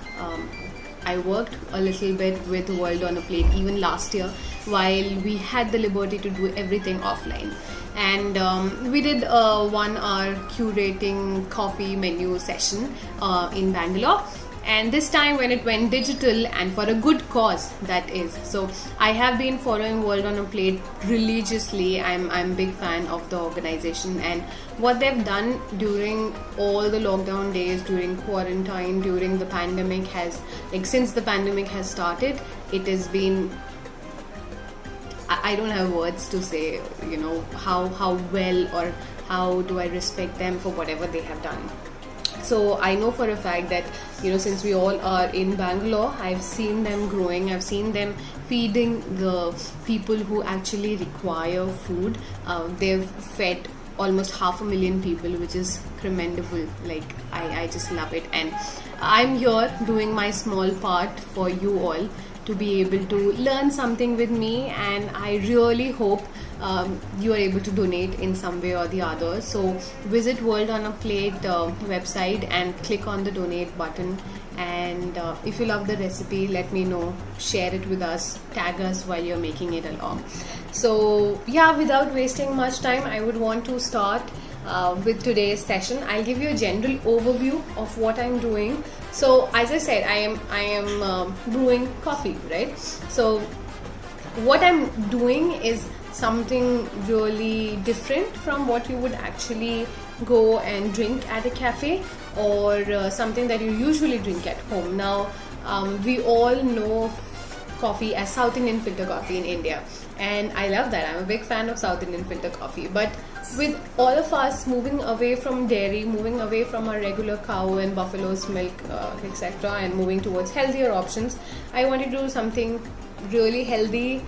I worked a little bit with World on a Plate even last year while we had the liberty to do everything offline. And we did a 1 hour curating coffee menu session in Bangalore. And this time when it went digital, and for a good cause, that is. So I have been following World on a Plate religiously. I'm a big fan of the organization, and what they've done during all the lockdown days, during quarantine, during the pandemic has, like since the pandemic has started, it has been, I don't have words to say, you know, how well or how do I respect them for whatever they have done. So I know for a fact that, you know, since we all are in Bangalore, I've seen them growing, I've seen them feeding the people who actually require food. They've fed almost 500,000 people, which is commendable. Like, I just love it. And I'm here doing my small part for you all to be able to learn something with me, and I really hope you are able to donate in some way or the other. So visit World on a Plate website and click on the donate button, and if you love the recipe, let me know, share it with us, tag us while you're making it along. So yeah, without wasting much time, I would want to start with today's session. I'll give you a general overview of what I'm doing. So as I said, I am brewing coffee, right? So what I'm doing is something really different from what you would actually go and drink at a cafe, or something that you usually drink at home. Now we all know coffee as South Indian filter coffee in India, and I love that. I'm a big fan of South Indian filter coffee, but with all of us moving away from dairy, moving away from our regular cow and buffalo's milk, etc., and moving towards healthier options, I wanted to do something really healthy,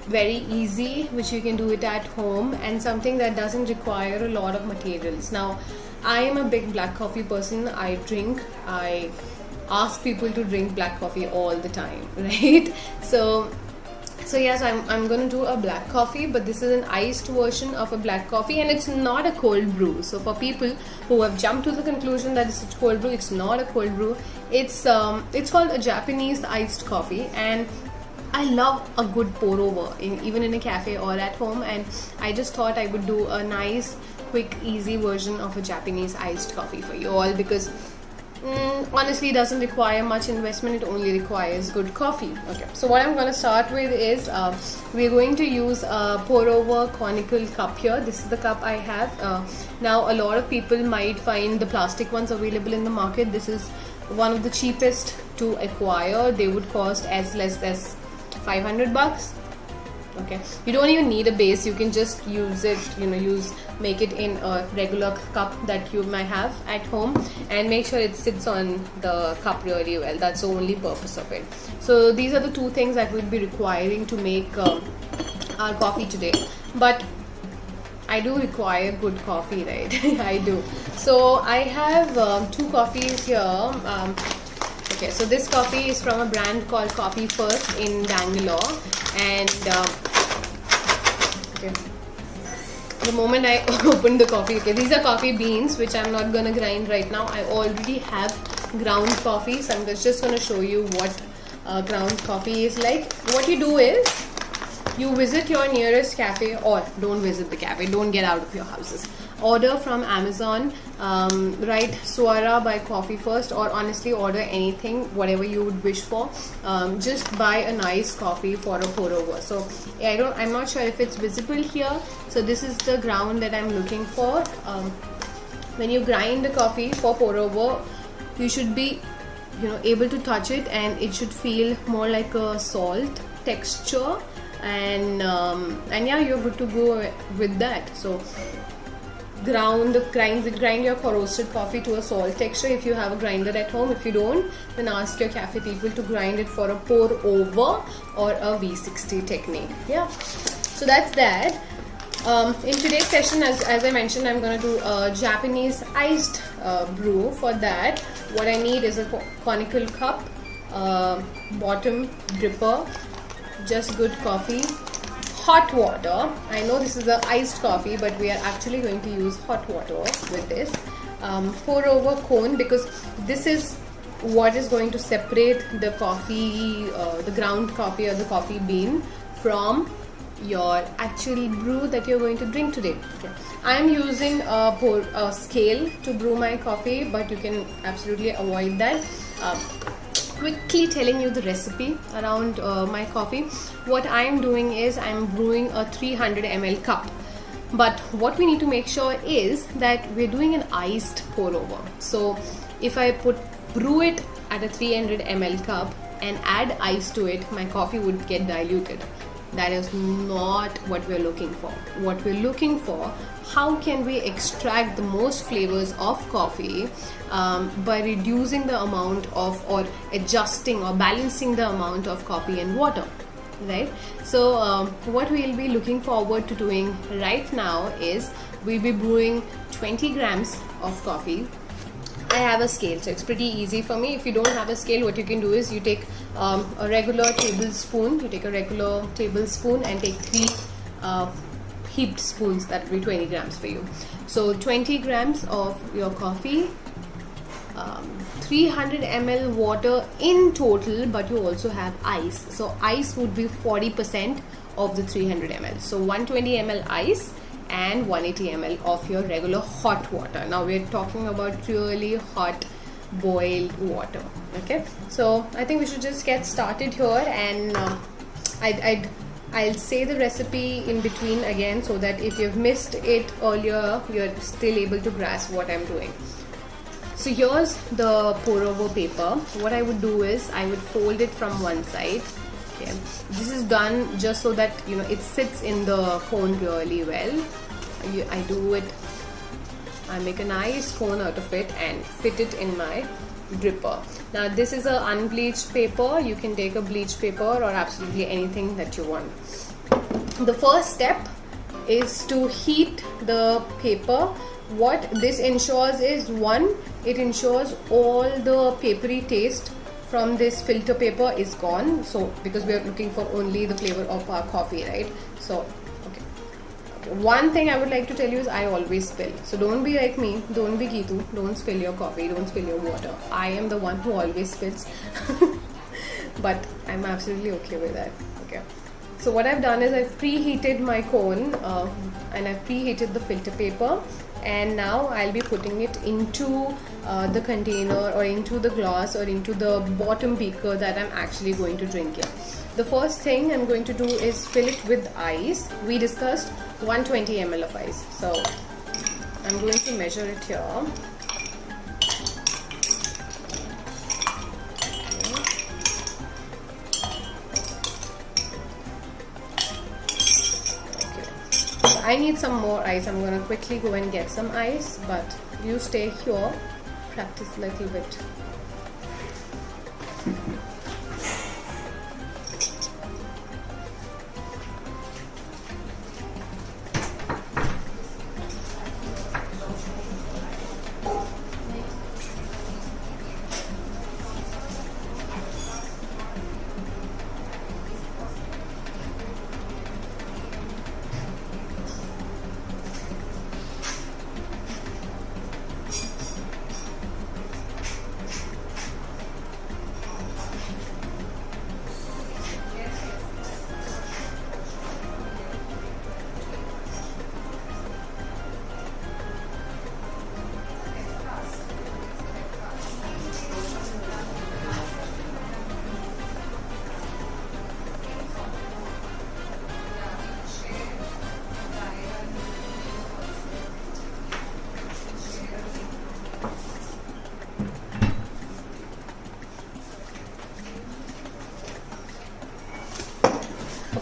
very easy, which you can do it at home, and something that doesn't require a lot of materials. Now I am a big black coffee person. I ask people to drink black coffee all the time, right? So yes, I'm going to do a black coffee, but this is an iced version of a black coffee, and it's not a cold brew. So for people who have jumped to the conclusion that it's a cold brew, it's not a cold brew. It's called a Japanese iced coffee, and I love a good pour over, even in a cafe or at home, and I just thought I would do a nice, quick, easy version of a Japanese iced coffee for you all, because honestly it doesn't require much investment, it only requires good coffee. Okay, so what I'm going to start with is we're going to use a pour over conical cup here. This is the cup I have. Now a lot of people might find the plastic ones available in the market. This is one of the cheapest to acquire. They would cost as less as $500. Okay, you don't even need a base, you can just use it, make it in a regular cup that you might have at home, and make sure it sits on the cup really well. That's the only purpose of it. So these are the two things that we'll be requiring to make our coffee today. But I do require good coffee, right? I do. So I have two coffees here. Okay, so this coffee is from a brand called Coffee First in Bangalore, and Okay. The moment I opened the coffee, okay, these are coffee beans which I'm not gonna grind right now. I already have ground coffee, so I'm just gonna show you what ground coffee is like. What you do is you visit your nearest cafe, or don't visit the cafe, don't get out of your houses. Order from Amazon, write Swara by coffee first, or honestly order anything, whatever you would wish for. Just buy a nice coffee for a pour over. So I'm not sure if it's visible here. So this is the ground that I'm looking for. When you grind the coffee for pour over, you should be able to touch it, and it should feel more like a salt texture, and yeah, you're good to go with that. So grind your roasted coffee to a salt texture if you have a grinder at home. If you don't, then ask your cafe people to grind it for a pour over or a V60 technique. Yeah, so that's that. In today's session, as I mentioned, I'm going to do a Japanese iced brew. For that, what I need is a conical cup, bottom dripper, just good coffee, hot water. I know this is a iced coffee, but we are actually going to use hot water with this. Pour over cone, because this is what is going to separate the coffee, the ground coffee or the coffee bean from your actual brew that you're going to drink today. Okay. I am using a scale to brew my coffee, but you can absolutely avoid that. Quickly telling you the recipe around my coffee. What I am doing is I'm brewing a 300 ml cup, but what we need to make sure is that we're doing an iced pour over. So if I brew it at a 300 ml cup and add ice to it, my coffee would get diluted. That is not what we're looking for. What we're looking for, how can we extract the most flavors of coffee by reducing the amount of, or adjusting or balancing the amount of coffee and water, right? So what we'll be looking forward to doing right now is we'll be brewing 20 grams of coffee. I have a scale, so it's pretty easy for me. If you don't have a scale, what you can do is you take a regular tablespoon. You take a regular tablespoon and take 3 heaped spoons. That will be 20 grams for you. So 20 grams of your coffee, 300 ml water in total, but you also have ice. So ice would be 40% of the 300 ml. So 120 ml ice and 180 ml of your regular hot water. Now we're talking about really hot boiled water. Okay, so I think we should just get started here, and I'll say the recipe in between again, so that if you've missed it earlier, you're still able to grasp what I'm doing. So here's the pour over paper. What I would do is I would fold it from one side. Okay, this is done just so that it sits in the cone really well. I make a nice cone out of it and fit it in my dripper. Now this is a unbleached paper. You can take a bleached paper or absolutely anything that you want. The first step is to heat the paper. What this ensures is, one, it ensures all the papery taste from this filter paper is gone. So because we are looking for only the flavor of our coffee, right? So one thing I would like to tell you is I always spill. So don't be like me, don't be Geetu, don't spill your coffee, don't spill your water. I am the one who always spills. But I'm absolutely okay with that. Okay. So what I've done is I've preheated my cone and I've preheated the filter paper, and now I'll be putting it into the container or into the glass or into the bottom beaker that I'm actually going to drink in. The first thing I'm going to do is fill it with ice. We discussed 120 ml of ice. So I'm going to measure it here. Okay. I need some more ice. I'm going to quickly go and get some ice, but you stay here, practice a little bit.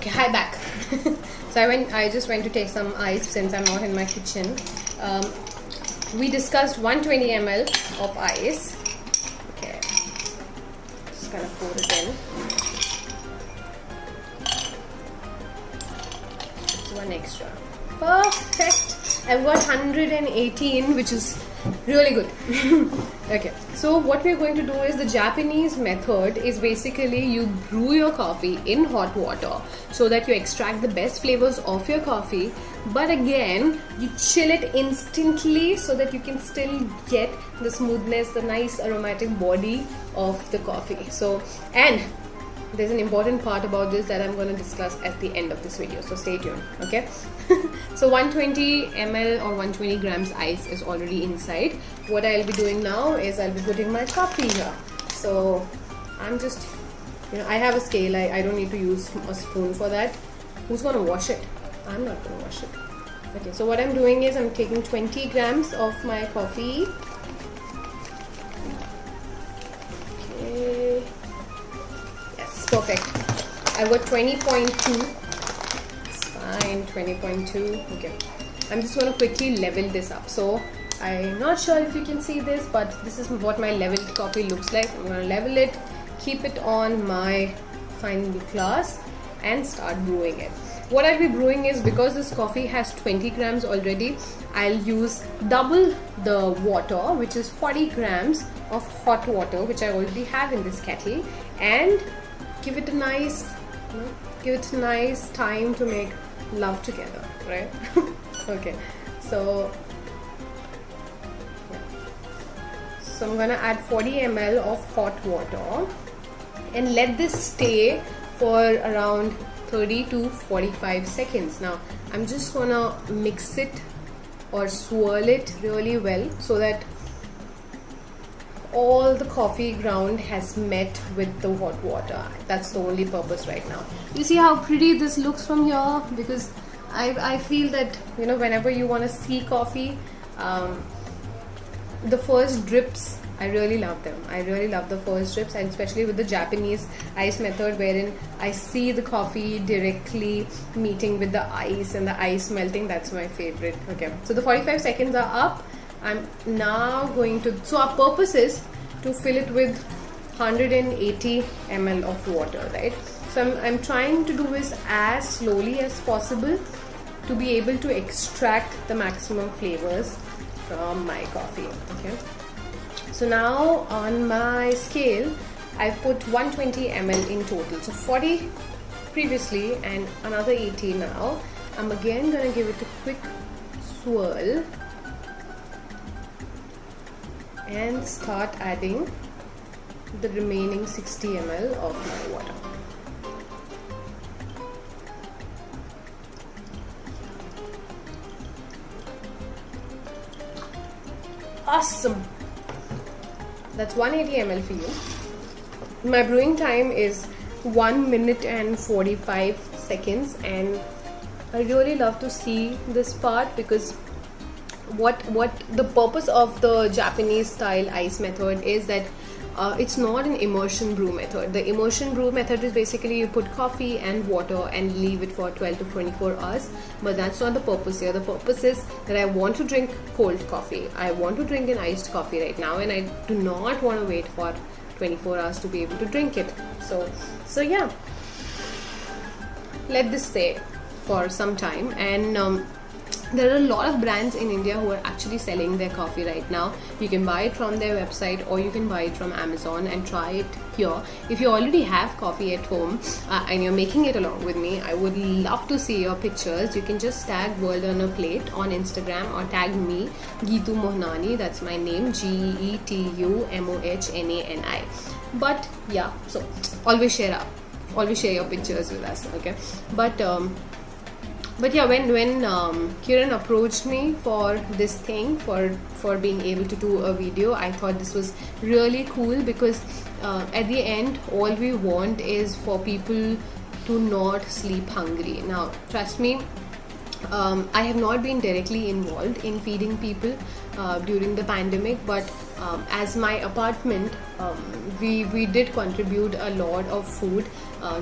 Okay, hi back. So I just went to take some ice since I'm not in my kitchen. We discussed 120 ml of ice. Okay, just gonna pour it in. It's one extra. Perfect. I've got 118, which is really good. Okay, so what we're going to do is the Japanese method is basically you brew your coffee in hot water so that you extract the best flavors of your coffee, but again you chill it instantly so that you can still get the smoothness, the nice aromatic body of the coffee. So, and there's an important part about this that I'm going to discuss at the end of this video, so stay tuned. Okay. So 120 ml or 120 grams ice is already inside. What I'll be doing now is I'll be putting my coffee here. So I'm just, I have a scale. I don't need to use a spoon for that. Who's going to wash it? I'm not going to wash it. Okay, so what I'm doing is I'm taking 20 grams of my coffee. Okay. Yes, perfect. I've got 20.2. 20.2. Okay, I'm just going to quickly level this up. So I'm not sure if you can see this, but this is what my leveled coffee looks like. I'm going to level it, keep it on my fine glass and start brewing it. What I'll be brewing is, because this coffee has 20 grams already, I'll use double the water, which is 40 grams of hot water, which I already have in this kettle, and give it a nice time to make love together, right? Okay, so I'm gonna add 40 ml of hot water and let this stay for around 30 to 45 seconds. Now I'm just gonna mix it or swirl it really well so that all the coffee ground has met with the hot water. That's the only purpose right now. You see how pretty this looks from here? Because I feel that, whenever you want to see coffee, the first drips, I really love them. I really love the first drips, and especially with the Japanese ice method, wherein I see the coffee directly meeting with the ice and the ice melting. That's my favorite. Okay, so the 45 seconds are up. I'm now going to, so our purpose is to fill it with 180 ml of water, right? So I'm trying to do this as slowly as possible to be able to extract the maximum flavors from my coffee. Okay, so now on my scale I put 120 ml in total, so 40 previously and another 80 now. I'm again gonna give it a quick swirl and start adding the remaining 60 ml of my water. Awesome! That's 180 ml for you. My brewing time is 1 minute and 45 seconds, and I really love to see this part because what the purpose of the Japanese style ice method is that it's not an immersion brew method. The immersion brew method is basically you put coffee and water and leave it for 12 to 24 hours, but that's not the purpose here. The purpose is that I want to drink cold coffee. I want to drink an iced coffee right now, and I do not want to wait for 24 hours to be able to drink it. So yeah, let this stay for some time. And there are a lot of brands in India who are actually selling their coffee right now. You can buy it from their website or you can buy it from Amazon and try it here. If you already have coffee at home and you're making it along with me, I would love to see your pictures. You can just tag World on a Plate on Instagram or tag me, Geetu Mohnani. That's my name, GEETUMOHNANI. But yeah, so always share your pictures with us, okay? But yeah, when Kiran approached me for this thing, for being able to do a video, I thought this was really cool because at the end, all we want is for people to not sleep hungry. Now, trust me, I have not been directly involved in feeding people during the pandemic, but as my apartment, we did contribute a lot of food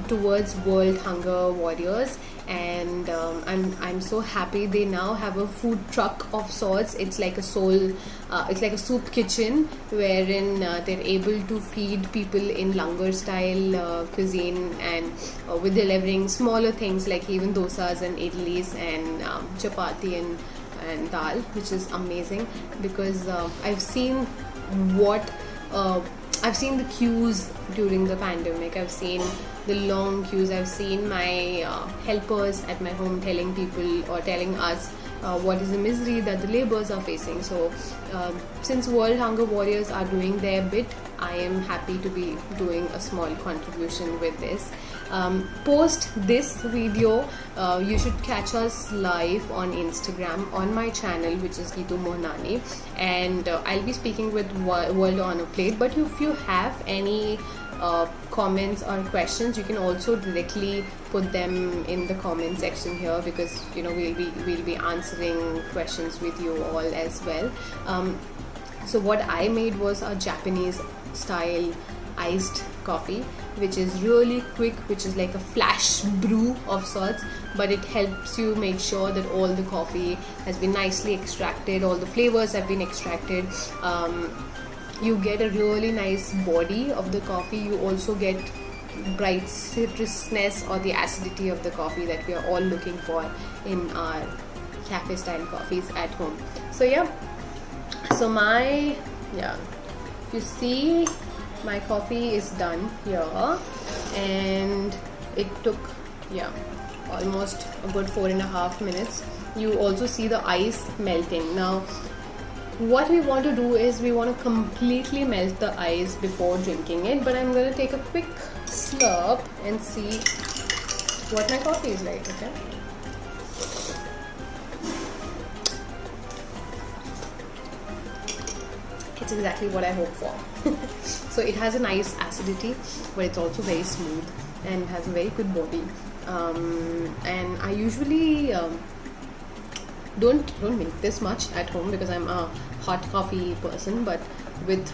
towards World Hunger Warriors, and I'm so happy they now have a food truck of sorts. It's like a it's like a soup kitchen wherein they're able to feed people in langar style cuisine, and with delivering smaller things like even dosas and idlis and chapati and dal, which is amazing because I've seen I've seen the queues during the pandemic. I've seen the long queues. I've seen my helpers at my home telling people or telling us what is the misery that the laborers are facing. So since World Hunger Warriors are doing their bit, I am happy to be doing a small contribution with this. Post this video, you should catch us live on Instagram on my channel, which is Geetu Mohnani, and I'll be speaking with World on a Plate. But if you have any comments or questions, you can also directly put them in the comment section here, because we'll be answering questions with you all as well. So what I made was a Japanese style iced coffee, which is really quick, which is like a flash brew of sorts, but it helps you make sure that all the coffee has been nicely extracted, all the flavors have been extracted. You get a really nice body of the coffee. You also get bright citrusness or the acidity of the coffee that we are all looking for in our cafe style coffees at home. So if you see, my coffee is done here, and it took almost a good 4.5 minutes. You also see the ice melting. Now what we want to do is we want to completely melt the ice before drinking it, but I'm going to take a quick slurp and see what my coffee is like. Okay, it's exactly what I hope for. So it has a nice acidity, but it's also very smooth and has a very good body. And I usually don't make this much at home because I'm a hot coffee person, but with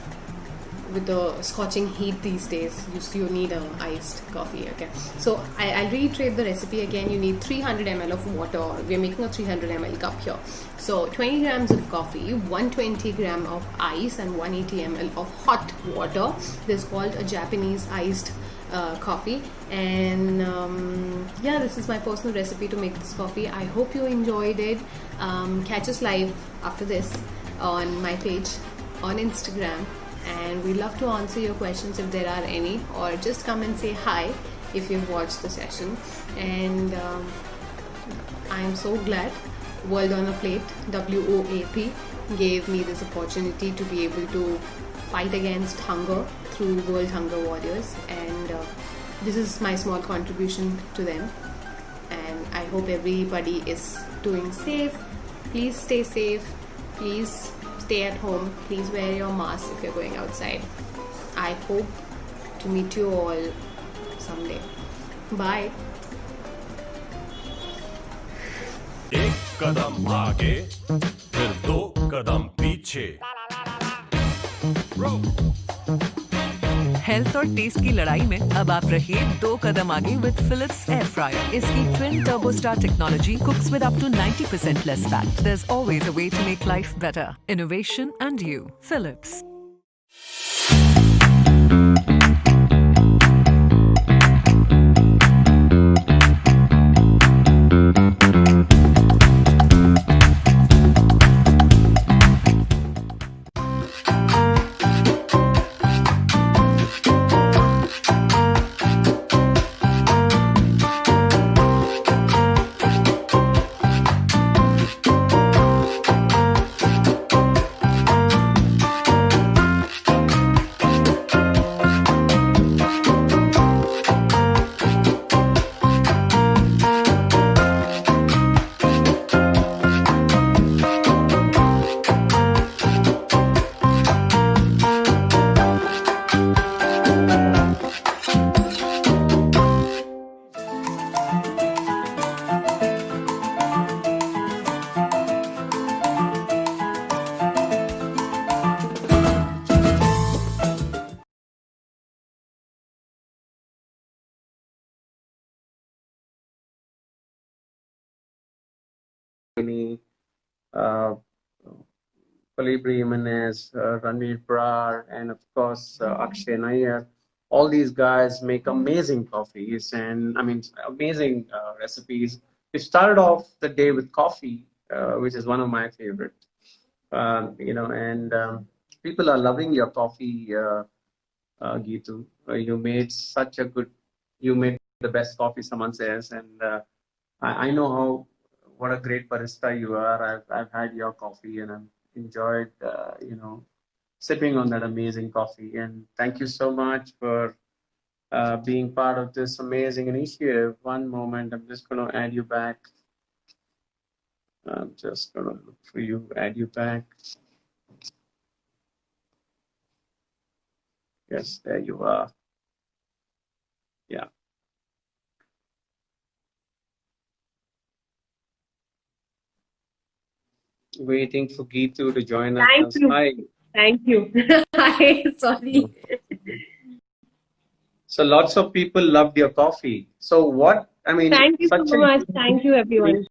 the scorching heat these days, you need a iced coffee. Okay, so I'll reiterate the recipe again. You need 300 ml of water. We're making a 300 ml cup here. So 20 grams of coffee, 120 gram of ice, and 180 ml of hot water. This is called a Japanese iced coffee, and this is my personal recipe to make this coffee. I hope you enjoyed it. Catch us live after this on my page on Instagram, and we love to answer your questions if there are any, or just come and say hi if you've watched the session. And I'm so glad World on a Plate, WOAP, gave me this opportunity to be able to fight against hunger through World Hunger Warriors, and this is my small contribution to them. And I hope everybody is doing safe. Please stay safe. Please stay at home. Please wear your mask if you're going outside. I hope to meet you all someday. Bye. एक कदम आगे फिर 2 कदम पीछे। Health और test की लड़ाई में अब आप रहिए 2 कदम आगे विद फिलिप्स एयर फ्रायर। इसकी twin turbo star technology cooks with up to 90% less fat. There's always a way to make life better. Innovation and you. Philips. uh, Calibri Jimenez, Ranveer Brar, and of course Akshay Nair. All these guys make amazing coffees and amazing recipes. We started off the day with coffee, which is one of my favorite. And people are loving your coffee, Gitu. You made the best coffee, someone says, and I know what a great barista you are. I've had your coffee and I've enjoyed, sipping on that amazing coffee. And thank you so much for being part of this amazing initiative. One moment, I'm just going to add you back. I'm just going to look for you, add you back. Yes, there you are. Yeah. Waiting for Geetu to join us. Thank you. Hi. Thank you. Hi, sorry. So lots of people loved your coffee. So Thank you so much. Thank you, everyone.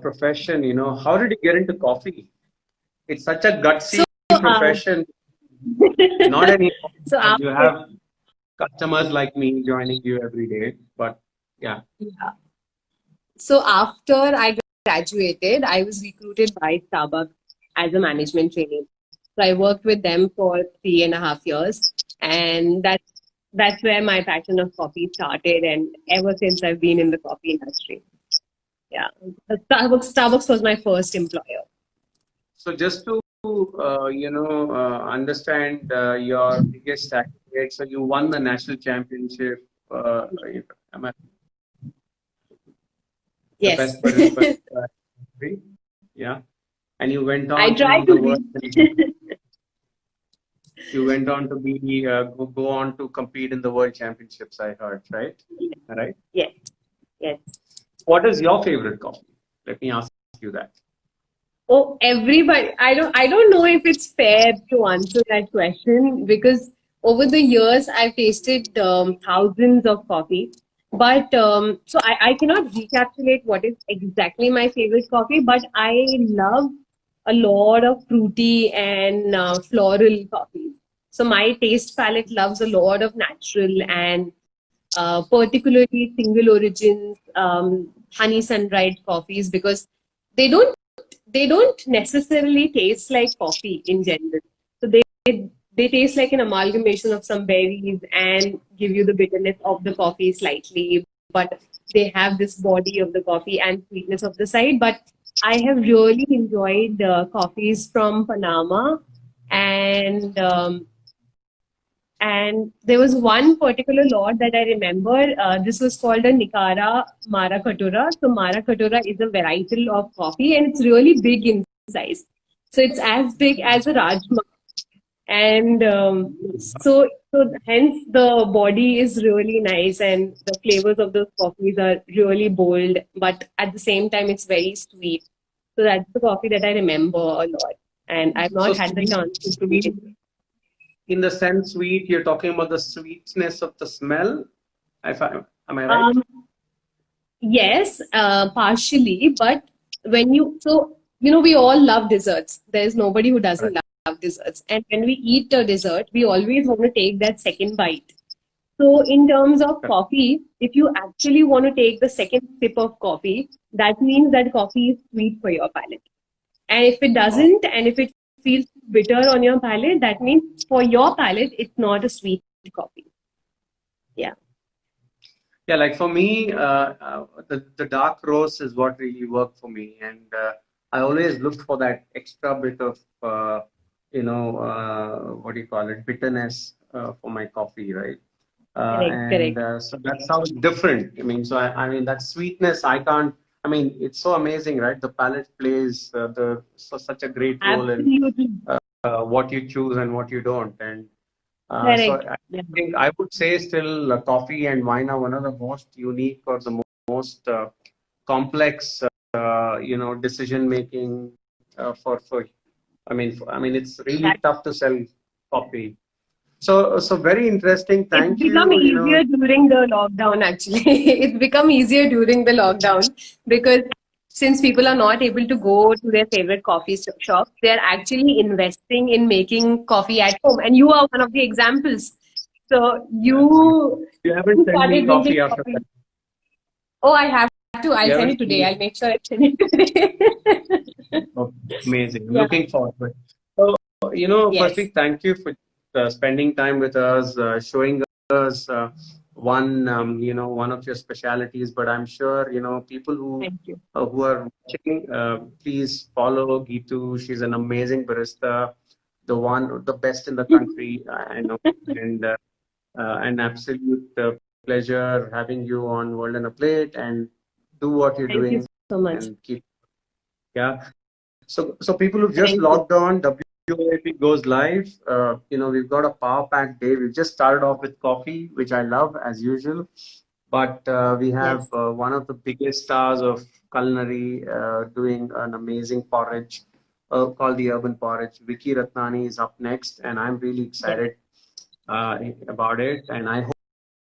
Profession, how did you get into coffee? It's such a gutsy profession. Not any. You have customers like me joining you every day, but yeah. So after I graduated, I was recruited by Starbucks as a management trainee. So I worked with them for 3.5 years, and that's where my passion of coffee started. And ever since, I've been in the coffee industry. Yeah, Starbucks was my first employer. So just to understand your biggest accolade. So you won the national championship. Yes. The best barista. Yeah, and you went on. I tried to world. You went on to be go on to compete in the world championships. I heard, right? Right. Yes. Yes. What is your favorite coffee? Let me ask you that. Oh, everybody. I don't know if it's fair to answer that question because over the years I've tasted thousands of coffee. But so I cannot recapitulate what is exactly my favorite coffee, but I love a lot of fruity and floral coffees. So my taste palette loves a lot of natural and particularly single origins, honey sun-dried coffees because they don't necessarily taste like coffee in general. So they taste like an amalgamation of some berries and give you the bitterness of the coffee slightly, but they have this body of the coffee and sweetness of the side. But I have really enjoyed coffees from Panama, and there was one particular lot that I remember. This was called a Nicara Mara Katura. So Mara Katura is a varietal of coffee and it's really big in size. So it's as big as a Rajma. And so hence the body is really nice and the flavors of those coffees are really bold, but at the same time it's very sweet. So that's the coffee that I remember a lot. And I've not had the chance to read it. In the sense sweet, you're talking about the sweetness of the smell? Am I right? Yes, partially. But we all love desserts. There's nobody who doesn't love desserts. And when we eat a dessert, we always want to take that second bite. So in terms of coffee, if you actually want to take the second sip of coffee, that means that coffee is sweet for your palate. And if it doesn't, and if it feels bitter on your palate, that means for your palate, it's not a sweet coffee. Yeah. Yeah, like for me, the dark roast is what really worked for me. And I always look for that extra bit of, bitterness for my coffee, right? Correct. So that's how it's different. That sweetness, it's so amazing, right? The palate plays such a great role in what you choose and what you don't. And so I think I would say still coffee and wine are one of the most unique or the most complex, decision making it's really tough to sell coffee. So very interesting. Thank you. It's become easier during the lockdown, actually. It's become easier during the lockdown because since people are not able to go to their favorite coffee shop, they're actually investing in making coffee at home. And you are one of the examples. So You haven't sent me started drinking coffee after coffee. that. Oh, I have to. I'll You send haven't it sent today. me. I'll make sure I send it today. Oh, amazing. I'm Yeah. looking forward to it. So, Yes. firstly, thank you for spending time with us, showing us one of your specialities. But I'm sure, people Thank you. who are watching, please follow Geetu. She's an amazing barista, the best in the country, I know. And an absolute pleasure having you on World on a Plate, and do what you're Thank you doing so much. and keep, yeah. So people who've just Thank you. logged on, WOAP goes live. We've got a power pack day. We've just started off with coffee, which I love as usual. But we have Yes. one of the biggest stars of culinary doing an amazing porridge called the Urban Porridge. Vicky Ratnani is up next, and I'm really Yes. excited about it. And I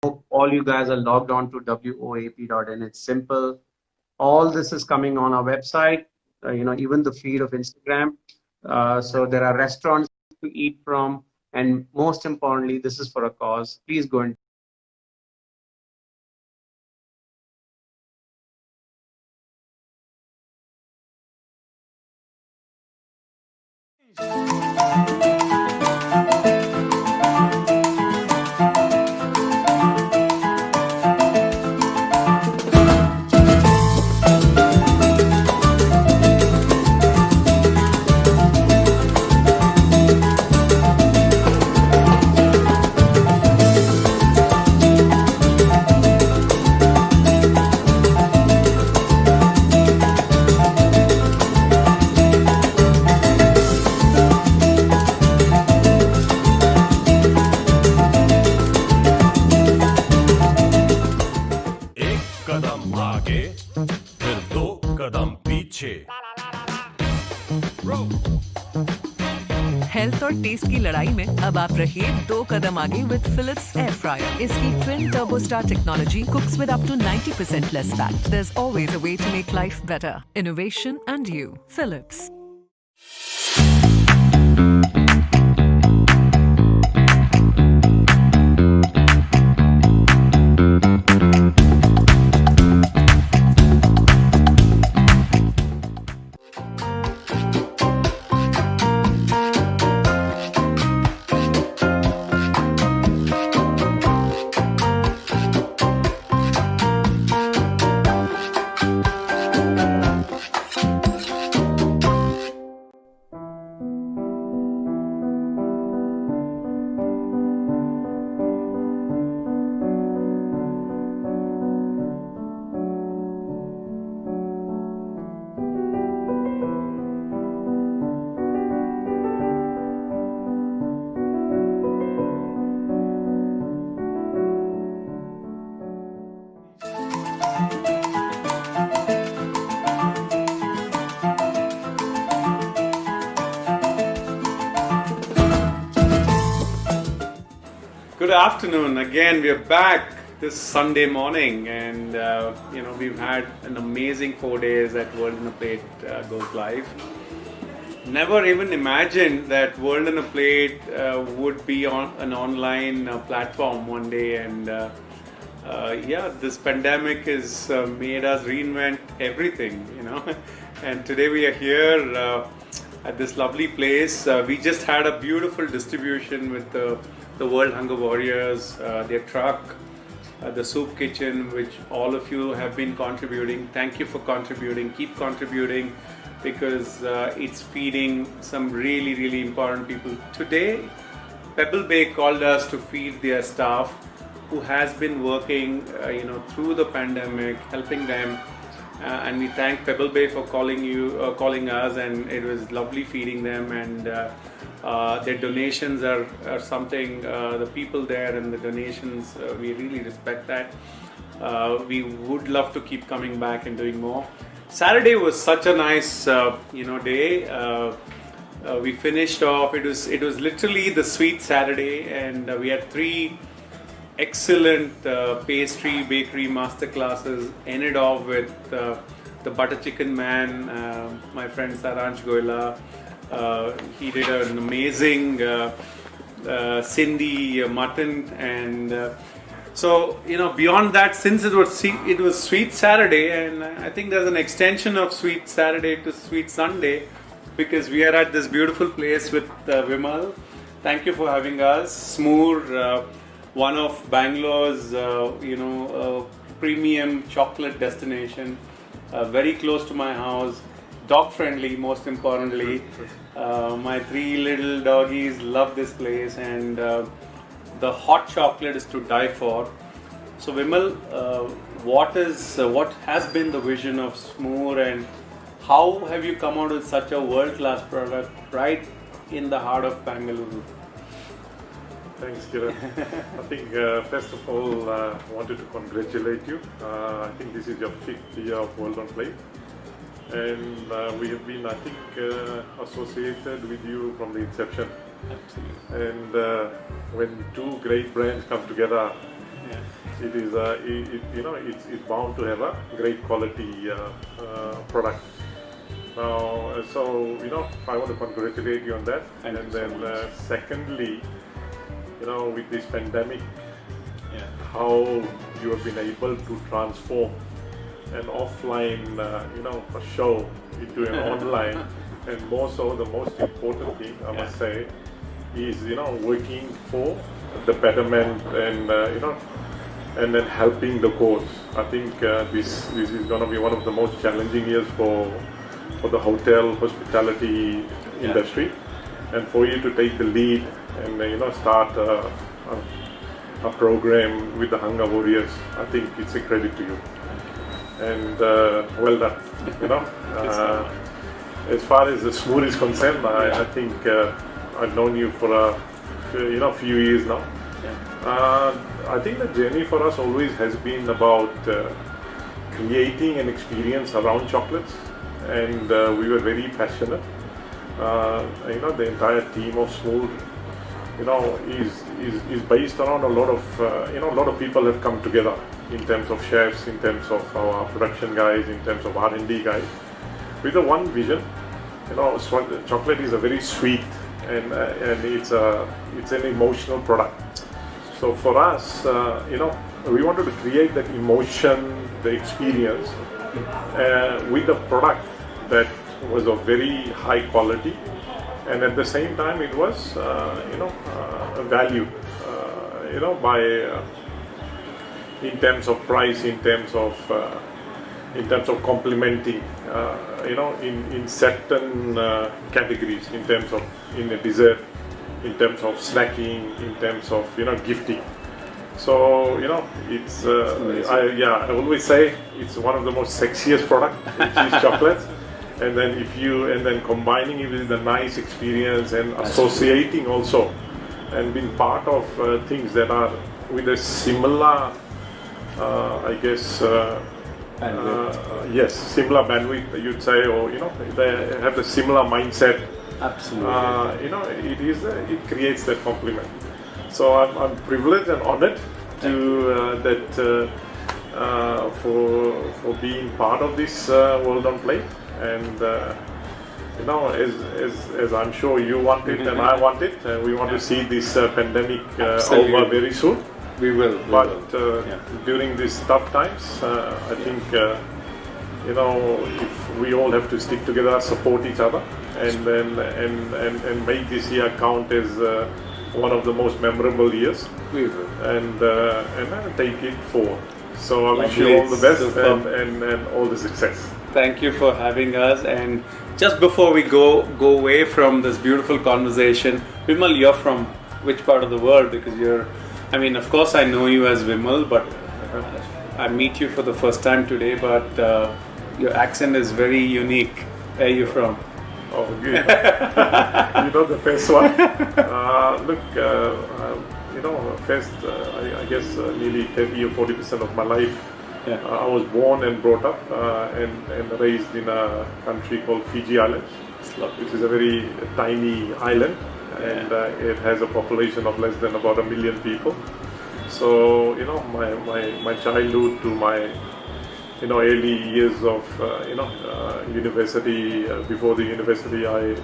hope all you guys are logged on to WOAP.in. It's simple. All this is coming on our website, even the feed of Instagram. So there are restaurants to eat from. And most importantly, this is for a cause. Please go and एक कदम आगे फिर दो कदम पीछे health और test की लड़ाई में अब आप रहिए 2 कदम आगे विद फिलिप्स एयर फ्रायर। इसकी twin turbo star technology cooks with up to 90% less fat. There is always a way to make life better. Innovation and you, Philips. Good afternoon. Again, we are back this Sunday morning, and we've had an amazing 4 days at World on a Plate goes live. Never even imagined that World on a Plate would be on an online platform one day, and this pandemic has made us reinvent everything, And today we are here at this lovely place. We just had a beautiful distribution with the World Hunger Warriors, their truck, the soup kitchen, which all of you have been contributing. Thank you for contributing. Keep contributing, because it's feeding some really, really important people. Today, Pebble Bay called us to feed their staff, who has been working, through the pandemic, helping them. And we thank Pebble Bay for calling us, and it was lovely feeding them. And their donations are something, the people there and the donations, we really respect that. We would love to keep coming back and doing more. Saturday was such a nice day. We finished off, it was literally the sweet Saturday, and we had 3 excellent pastry bakery master classes. Ended off with the butter chicken man, my friend Saransh Goyla. He did an amazing Sindhi mutton, and so beyond that, since it was Sweet Saturday, and I think there's an extension of Sweet Saturday to Sweet Sunday, because we are at this beautiful place with Vimal. Thank you for having us. Smoor, one of Bangalore's premium chocolate destination, very close to my house, dog friendly most importantly. My 3 little doggies love this place, and the hot chocolate is to die for. So Vimal, what has been the vision of Smoor, and how have you come out with such a world-class product right in the heart of Bangalore? Thanks, Kiran. I think first of all, I wanted to congratulate you. I think this is your 5th year of World on Plate, and we have been, I think, associated with you from the inception. Absolutely. And when 2 great brands come together, it is it's bound to have a great quality product. Now, so I want to congratulate you on that. Thank and you then so much. secondly, with this pandemic, how you have been able to transform an offline, a show into an online, and more so, the most important thing I must say is, working for the betterment and and then helping the cause. I think this is going to be one of the most challenging years for the hotel hospitality industry, and for you to take the lead and start a program with the Hunger Warriors, I think it's a credit to you. And well done. As far as the Smoor is concerned, I think I've known you for a few years now. I think the journey for us always has been about creating an experience around chocolates, and we were very passionate. The entire team of Smoor, is based around a lot of people have come together in terms of chefs, in terms of our production guys, in terms of R&D guys, with the one vision. Chocolate is a very sweet and it's an emotional product. So for us, we wanted to create that emotion, the experience, with a product that was of very high quality, and at the same time it was, a value, by in terms of price, in terms of complementing, in certain categories, in a dessert, in terms of snacking, in terms of gifting. So it's I always say it's one of the most sexiest products, which is chocolates. And then combining it with the nice experience and associating also, and being part of things that are with a similar, similar bandwidth, you'd say, or they have the similar mindset. Absolutely. It creates that complement. So I'm privileged and honored to for being part of this World on Plate. And as I'm sure you want it and I want it, we want to see this pandemic over very soon. We will. But during these tough times, I think if we all have to stick together, support each other, and then and make this year count as one of the most memorable years. We will. And take it forward. So I wish you all the best and all the success. Thank you for having us. And just before we go away from this beautiful conversation, Vimal, you're from which part of the world? Because of course I know you as Vimal, but I meet you for the first time today, but your accent is very unique. Where are you from? Oh, good. The first one. First, I guess nearly 30 or 40% of my life, I was born and brought up and raised in a country called Fiji Islands, which is a very tiny island, and it has a population of less than about 1 million people. So, my childhood to my early years of university. Before the university, I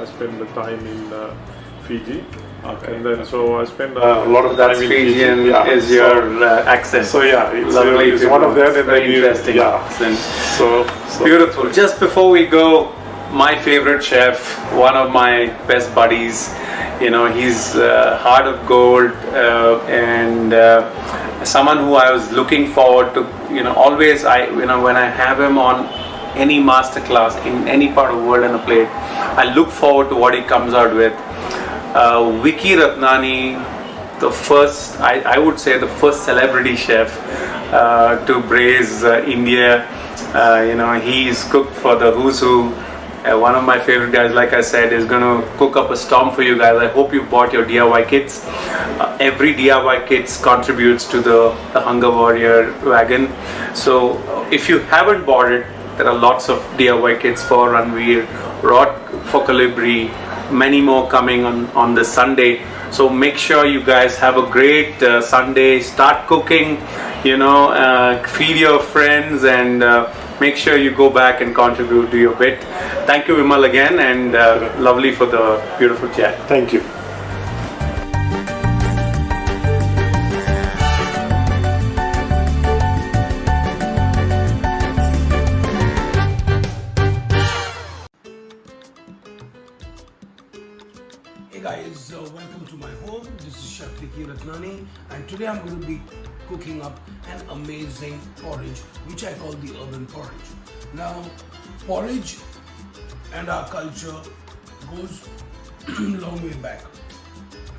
spent the time in Fiji. Okay. And then so I spent a lot of That's time in Fijian Fiji. Yeah. is your accent. So yeah, it's, Lovely it's to one know. of them. It's And very then you, interesting yeah. accent. So Beautiful. Just before we go, my favorite chef, one of my best buddies, he's heart of gold and someone who I was looking forward to, always when I have him on any masterclass in any part of the world on a plate, I look forward to what he comes out with. Vicky Ratnani, the first, I would say the first celebrity chef to braise India. He's cooked for the who's who. One of my favorite guys, like I said, is going to cook up a storm for you guys. I hope you bought your DIY kits. Every DIY kits contributes to the Hunger Warrior wagon. So if you haven't bought it, there are lots of DIY kits for Ranveer, Rod for Calibri, many more coming on this Sunday. So make sure you guys have a great Sunday. Start cooking, feed your friends, and make sure you go back and contribute to your bit. Thank you, Vimal, again, and lovely for the beautiful chat. thank you. Hey guys, welcome to my home. This is Chef Vicky Ratnani, and today I'm going to be cooking up an amazing porridge, which I call the urban porridge. Now, porridge and our culture goes long way back.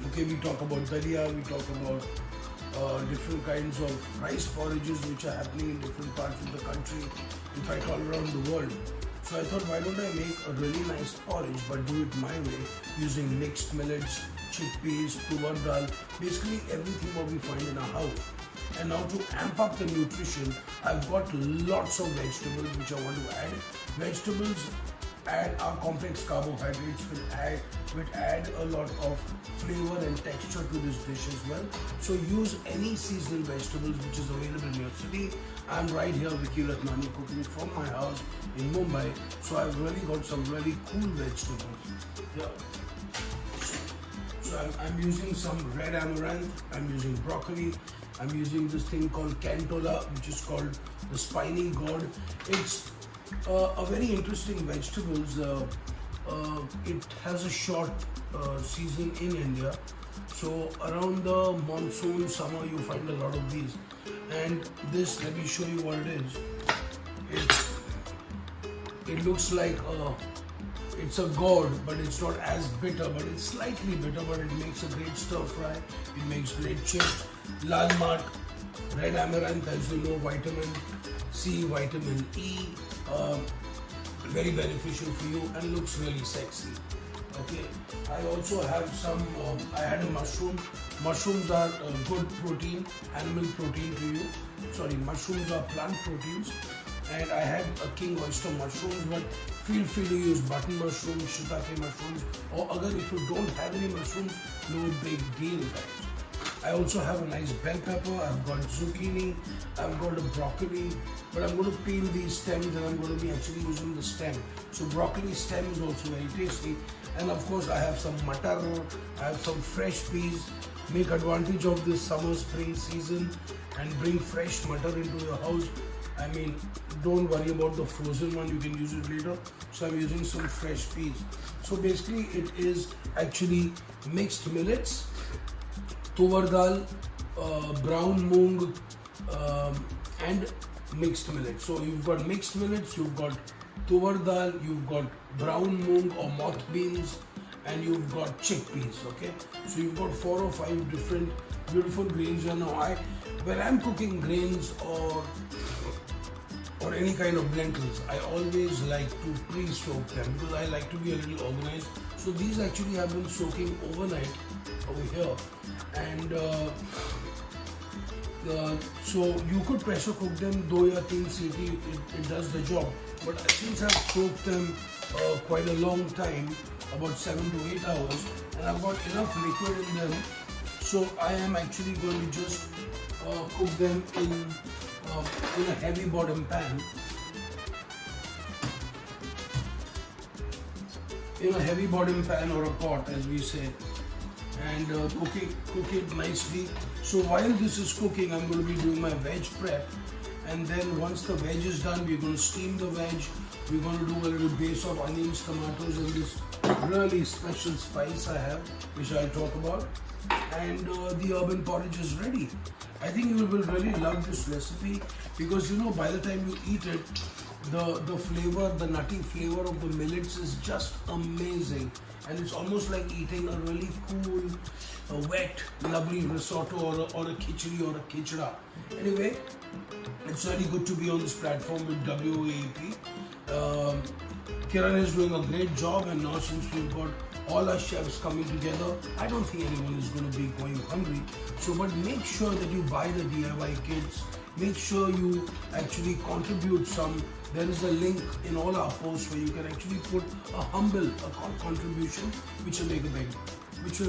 Okay, we talk about dalia, we talk about different kinds of rice porridges which are happening in different parts of the country, in fact all around the world. So I thought, why don't I make a really nice porridge but do it my way, using mixed millets, chickpeas, tuvar dal, basically everything what we find in our house. And now to amp up the nutrition, I've got lots of vegetables which I want to add. Vegetables add our complex carbohydrates, which add a lot of flavor and texture to this dish as well. So use any seasonal vegetables which is available in your city. I'm right here, Vicky Ratnani, cooking from my house in Mumbai. So I've really got some really cool vegetables. Yeah. So I'm using some red amaranth, I'm using broccoli, I'm using this thing called cantola, which is called the spiny gourd. It's a very interesting vegetables. It has a short season in India. So around the monsoon, summer, you find a lot of these. And this, let me show you what it is. It looks like it's a gourd, but it's not as bitter, but it's slightly bitter, but it makes a great stir fry. It makes great chips. Lal mat, red amaranth, as you know, vitamin C, vitamin E, very beneficial for you and looks really sexy. Okay, I also have some, I had a mushroom. Mushrooms are good protein, animal protein to you. Sorry, mushrooms are plant proteins. And I had a king oyster mushrooms, but feel free to use button mushrooms, shiitake mushrooms, or if you don't have any mushrooms, no big deal, guys. I also have a nice bell pepper, I've got zucchini, I've got a broccoli, but I'm going to peel these stems and I'm going to be actually using the stem. So broccoli stem is also very tasty. And of course I have some matar, I have some fresh peas. Make advantage of this summer spring season and bring fresh matar into your house. I mean, don't worry about the frozen one, you can use it later. So I'm using some fresh peas. So basically it is actually mixed millets, tuvar dal, brown moong, and mixed millets. So you've got mixed millets, you've got tuvar dal, you've got brown moong or moth beans, and you've got chickpeas. Okay, so you've got 4 or 5 different beautiful grains. You know, when I'm cooking grains or any kind of lentils, I always like to pre-soak them because I like to be a little organized. So these actually have been soaking overnight over here, and so you could pressure cook them, though your teen city it does the job. But since I've soaked them quite a long time, about 7 to 8 hours, and I've got enough liquid in them, so I am actually going to just cook them in in a heavy bottom pan. In a heavy bottom pan or a pot, as we say, and cook it nicely. So while this is cooking, I'm going to be doing my veg prep, and then once the veg is done, we're going to steam the veg. We're going to do a little base of onions, tomatoes, and this really special spice I have, which I'll talk about. And the urban porridge is ready. I think you will really love this recipe because, you know, by the time you eat it, the flavor, the nutty flavor of the millets is just amazing, and it's almost like eating a really cool, wet, lovely risotto or a khichdi or a khichda. Anyway, it's really good to be on this platform with WOAP. Kiran is doing a great job, and now since we've got all our chefs coming together, I don't think anyone is going to be going hungry. So, but make sure that you buy the DIY kits. Make sure you actually contribute some. There is a link in all our posts where you can actually put a humble contribution, which will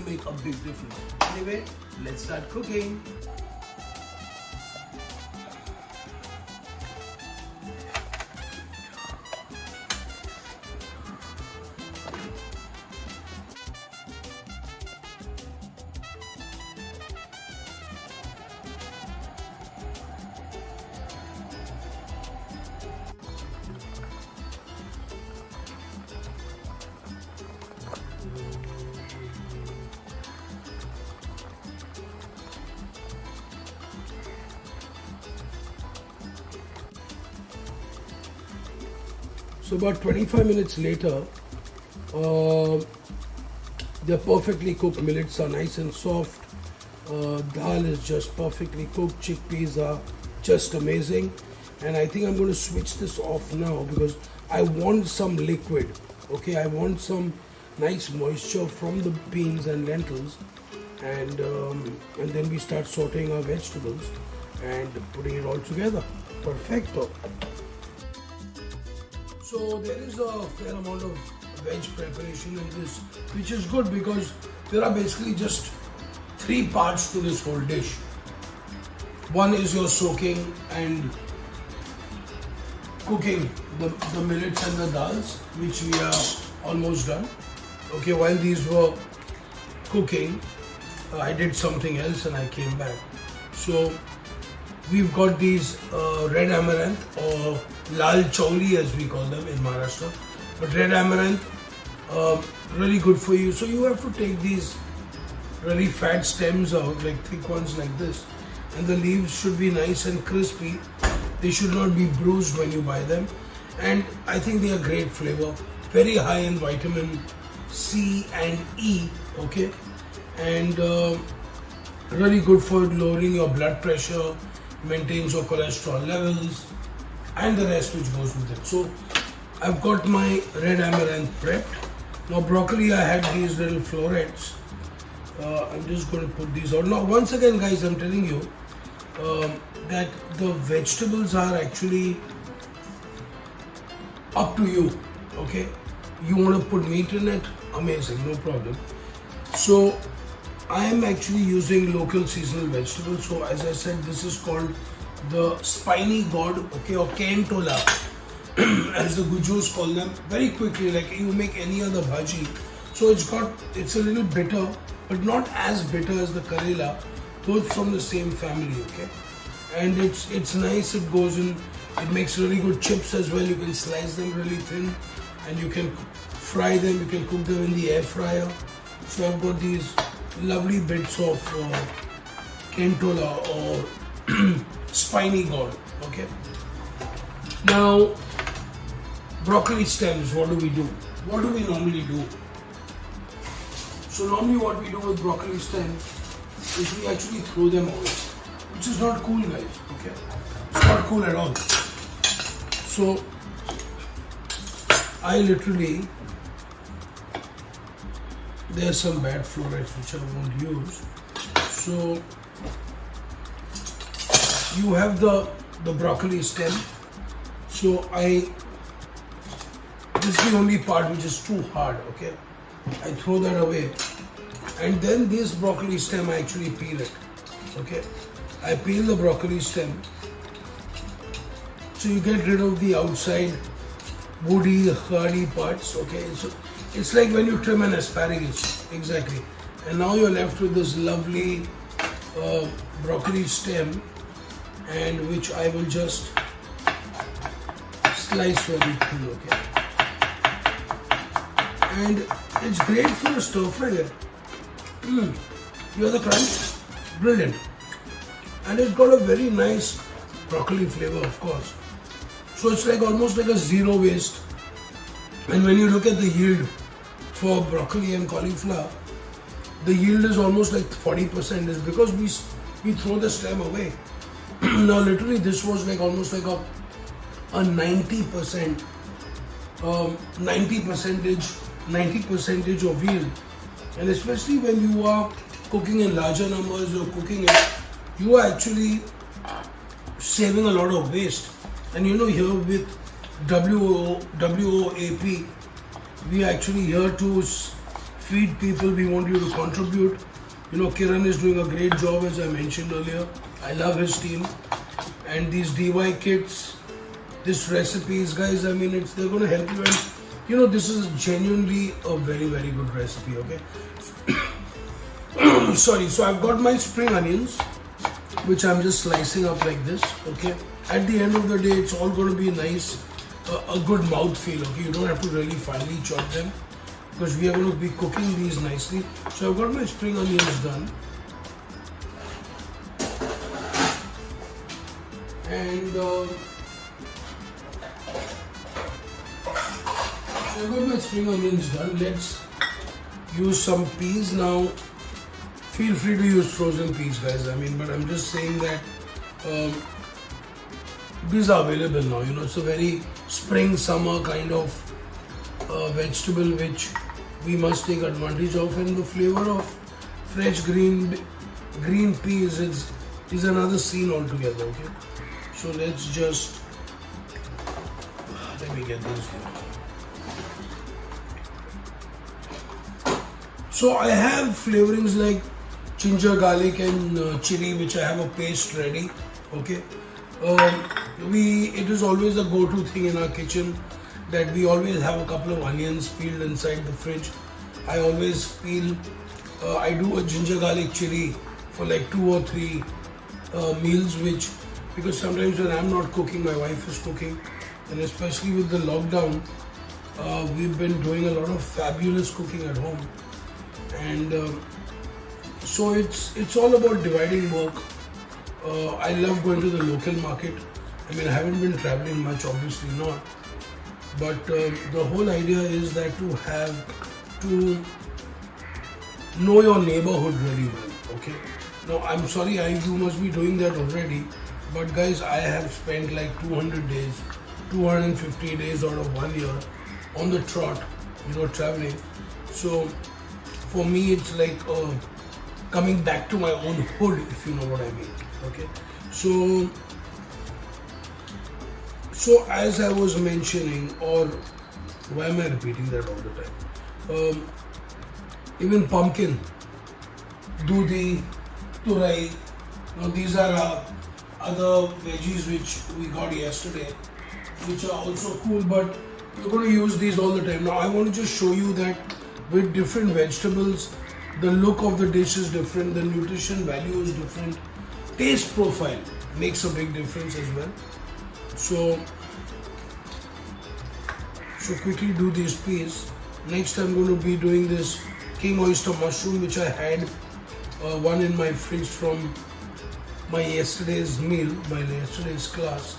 make a big difference. Anyway, let's start cooking. So about 25 minutes later, they're perfectly cooked. Millets are nice and soft. Dal is just perfectly cooked. Chickpeas are just amazing. And I think I'm going to switch this off now because I want some liquid. Okay, I want some nice moisture from the beans and lentils. And then we start sauteing our vegetables and putting it all together. Perfecto. So there is a fair amount of veg preparation in this, which is good because there are basically just 3 parts to this whole dish. One is your soaking and cooking the millets and the dals, which we are almost done. Okay, while these were cooking, I did something else and I came back. So we've got these red amaranth or lal chauli as we call them in Maharashtra. But red amaranth, really good for you. So you have to take these really fat stems out, like thick ones like this. And the leaves should be nice and crispy. They should not be bruised when you buy them. And I think they are great flavor. Very high in vitamin C and E, okay? And really good for lowering your blood pressure, maintains your cholesterol levels, and the rest which goes with it. So I've got my red amaranth prepped. Now broccoli, I had these little florets. I'm just going to put these out. Now once again guys, I'm telling you that the vegetables are actually up to you, okay? You want to put meat in it, amazing, no problem. So I am actually using local seasonal vegetables. So as I said, this is called the spiny gourd, okay, or kentola, as the Gujus call them. Very quickly, like you make any other bhaji. So it's a little bitter, but not as bitter as the karela. Both from the same family, okay. And it's nice. It goes in. It makes really good chips as well. You can slice them really thin, and you can fry them. You can cook them in the air fryer. So I've got these lovely bits of kentola or spiny gourd, okay. Now broccoli stems, what do we do? What do we normally do? So normally what we do with broccoli stems is we actually throw them away, which is not cool guys, okay. It's not cool at all. So I literally, there's some bad florets which I won't use. So you have the broccoli stem. So this is the only part which is too hard, okay. I throw that away. And then this broccoli stem, I actually peel it, okay. I peel the broccoli stem So you get rid of the outside woody, hardy parts. Okay, so it's like when you trim an asparagus, exactly. And now you're left with this lovely broccoli stem, and which I will just slice very thin. Okay, and it's great for a stir fry. You hear the crunch? Brilliant. And it's got a very nice broccoli flavor, of course. So it's like almost like a zero waste. And when you look at the yield for broccoli and cauliflower, the yield is almost like 40%. Is because we throw the stem away. Now literally this was like almost like a 90% of yield. And especially when you are cooking in larger numbers, you are actually saving a lot of waste. And you know, here with WOAP, we are actually here to feed people. We want you to contribute. You know, Kiran is doing a great job, as I mentioned earlier. I love his team. And these DY kits, these recipes, guys, I mean, they're going to help you. And you know, this is genuinely a very, very good recipe, okay? Sorry, so I've got my spring onions, which I'm just slicing up like this, okay? At the end of the day, it's all going to be nice, a good mouthfeel, okay? You don't have to really finely chop them, because we are going to be cooking these nicely. So I've got my spring onions done. And I've got my spring onions done. Let's use some peas now. Feel free to use frozen peas, guys. I mean, but I'm just saying that these are available now. You know, it's a very spring, summer kind of vegetable which we must take advantage of. And the flavor of fresh green peas is another scene altogether. Okay, so let's just let me get this here. So I have flavorings like ginger, garlic and chili, which I have a paste ready. Okay, it is always a go-to thing in our kitchen that we always have a couple of onions peeled inside the fridge. I always peel. I do a ginger, garlic, chili for like 2 or 3 meals, because sometimes when I'm not cooking, my wife is cooking, and especially with the lockdown, we've been doing a lot of fabulous cooking at home. And so it's all about dividing work. I love going to the local market. I mean, I haven't been traveling much, obviously not. But the whole idea is that to know your neighborhood really well. Okay. Now I'm sorry, you must be doing that already. But guys, I have spent like 250 days out of 1 year on the trot, you know, traveling. So for me, it's like coming back to my own hood, if you know what I mean. Okay, so as I was mentioning, or why am I repeating that all the time? Even pumpkin, dudi, turai. Now these are other veggies which we got yesterday, which are also cool. But we're going to use these all the time. Now I want to just show you that with different vegetables, the look of the dish is different, the nutrition value is different, taste profile makes a big difference as well. So quickly do these peas. Next I'm going to be doing this king oyster mushroom, which I had one in my fridge from my yesterday's meal, my yesterday's class.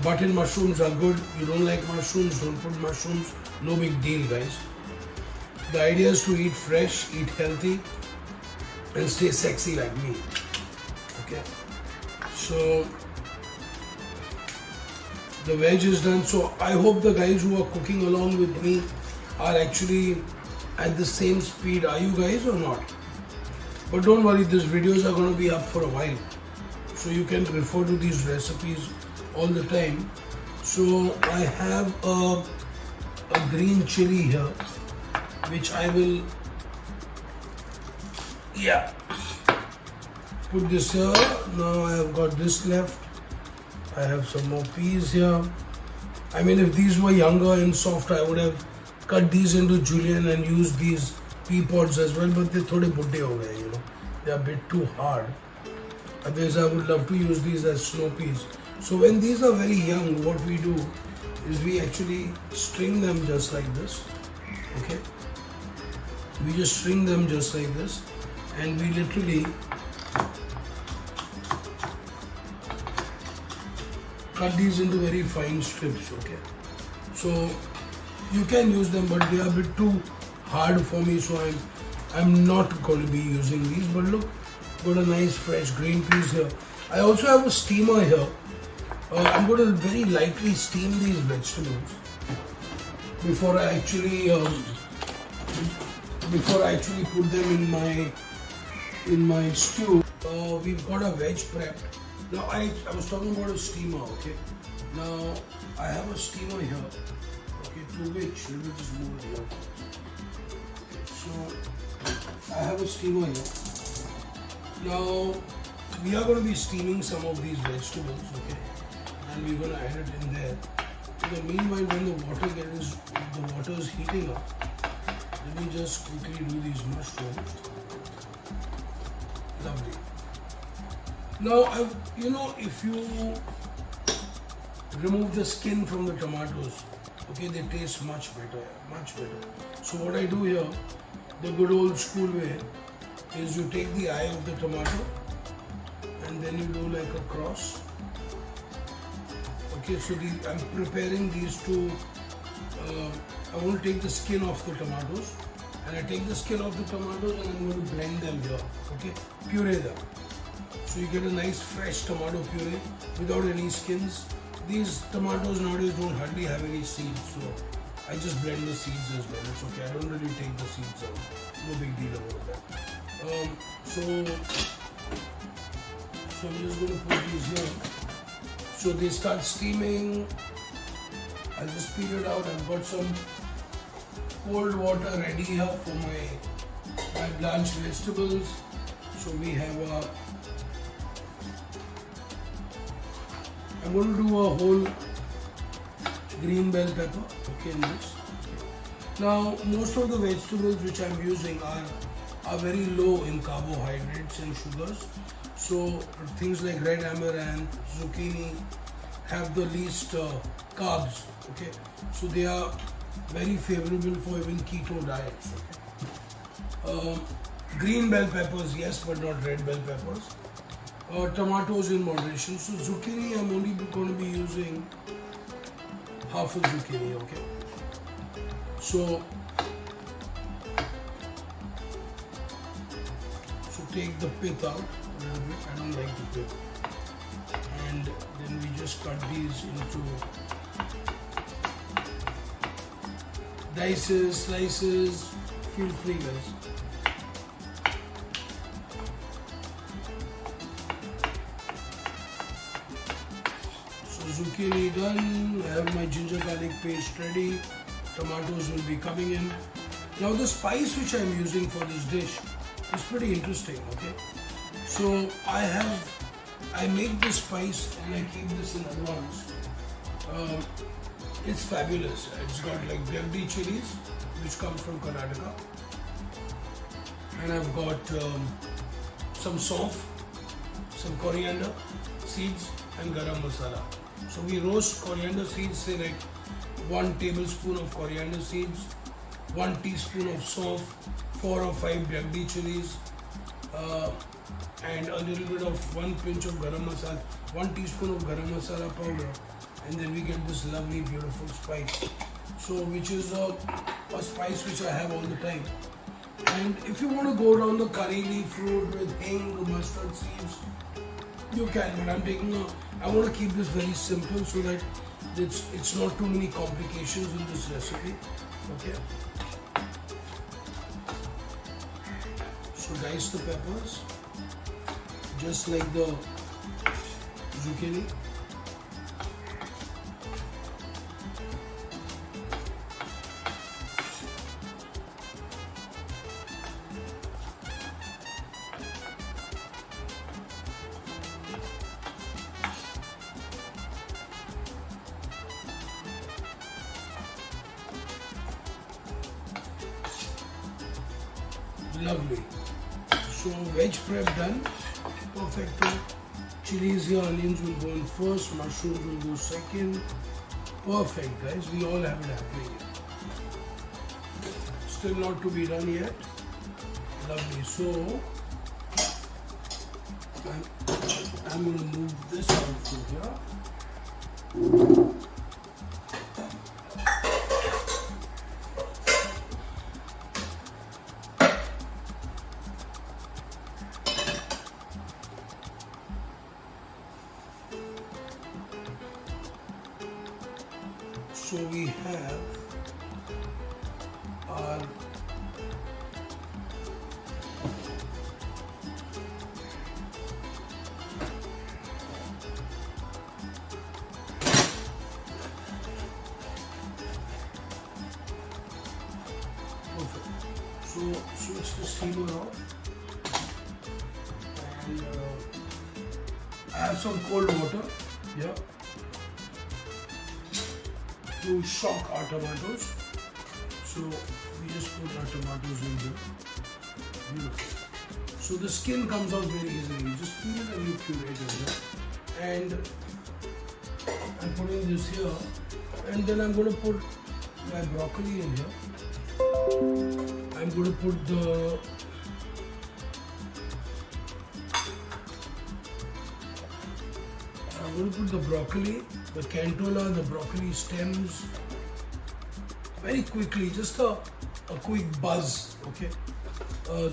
Button mushrooms are good. You don't like mushrooms, don't put mushrooms, no big deal, guys. The idea is to eat fresh, eat healthy, and stay sexy like me. Okay. So the veg is done. So I hope the guys who are cooking along with me are actually at the same speed. Are you guys or not? But don't worry, these videos are going to be up for a while, so you can refer to these recipes all the time. So I have a green chili here, which I will put this here. Now I have got this left. I have some more peas here. I mean, if these were younger and soft, I would have cut these into julienne and used these pea pods as well, but they're thode budde ho gaye, you know. They're a bit too hard. Otherwise, I would love to use these as snow peas. So when these are very young, what we do is we actually string them just like this. Okay? We just string them just like this, and we literally cut these into very fine strips. Okay? So you can use them, but they are a bit too hard for me, so I'm not going to be using these. But look, got a nice fresh green peas here. I also have a steamer here. I'm going to very lightly steam these vegetables before I actually put them in my stew. We've got a veg prep. Now I was talking about a steamer. Okay. Now I have a steamer here. Okay, to which let me just move it here. So I have a steamer here. Now we are going to be steaming some of these vegetables. Okay. And we're going to add it in there. In the meanwhile, when the water is heating up, let me just quickly do these mushrooms. Lovely. Now, if you remove the skin from the tomatoes, okay, they taste much better, much better. So what I do here, the good old school way, is you take the eye of the tomato and then you do like a cross. Okay, so I'm preparing these two. I want to take the skin off the tomatoes, and I take the skin off the tomatoes and I'm going to blend them here. Okay, puree them. So you get a nice fresh tomato puree without any skins. These tomatoes nowadays don't hardly have any seeds, so I just blend the seeds as well. It's okay. I don't really take the seeds out. No big deal about that. So I'm just going to put these here. So they start steaming. I'll just peel it out. I've got some cold water ready here for my blanched vegetables. So we have I'm going to do a whole green bell pepper. Okay, in this. Now most of the vegetables which I'm using are very low in carbohydrates and sugars. So things like red amaranth, zucchini have the least carbs. Okay, so they are very favorable for even keto diets. Okay? Green bell peppers, yes, but not red bell peppers. Tomatoes in moderation. So zucchini, I'm only going to be using half a zucchini. Okay, so take the pith out a little bit. I don't like the pith. And then we just cut these into dices, slices. Feel free, guys. So zucchini done. I have my ginger garlic paste ready. Tomatoes will be coming in. Now the spice which I am using for this dish is pretty interesting. Okay, so I make this spice and I keep this in advance. It's fabulous. It's got like black chilies which come from Karnataka, and I've got some saunf, some coriander seeds and garam masala. So we roast coriander seeds, say like 1 tablespoon of coriander seeds, 1 teaspoon of saunf, 4 or 5 black chilies, and a little bit of 1 pinch of garam masala, 1 teaspoon of garam masala powder, and then we get this lovely beautiful spice. So which is a spice which I have all the time. And if you want to go down the curry leaf route with hing, mustard seeds, you can, but I want to keep this very simple so that it's not too many complications in this recipe. Okay. So dice the peppers, just like the zucchini. Lovely. So veg prep done. Perfecto. Chilies here, onions will go in first, mushrooms will go second. Perfect, guys. We all have it happening here. Still not to be done yet. Lovely. So I'm going to move this out from here. So we have our perfect. So switch the steamer off, and I have some cold water. Yeah. To shock our tomatoes. So we just put our tomatoes in here. Beautiful. So the skin comes out very easily. You just peel it and you puree it here. And I'm putting this here. And then I'm going to put my broccoli in here. I'm going to put the broccoli, the cantola, the broccoli stems very quickly, just a quick buzz, okay?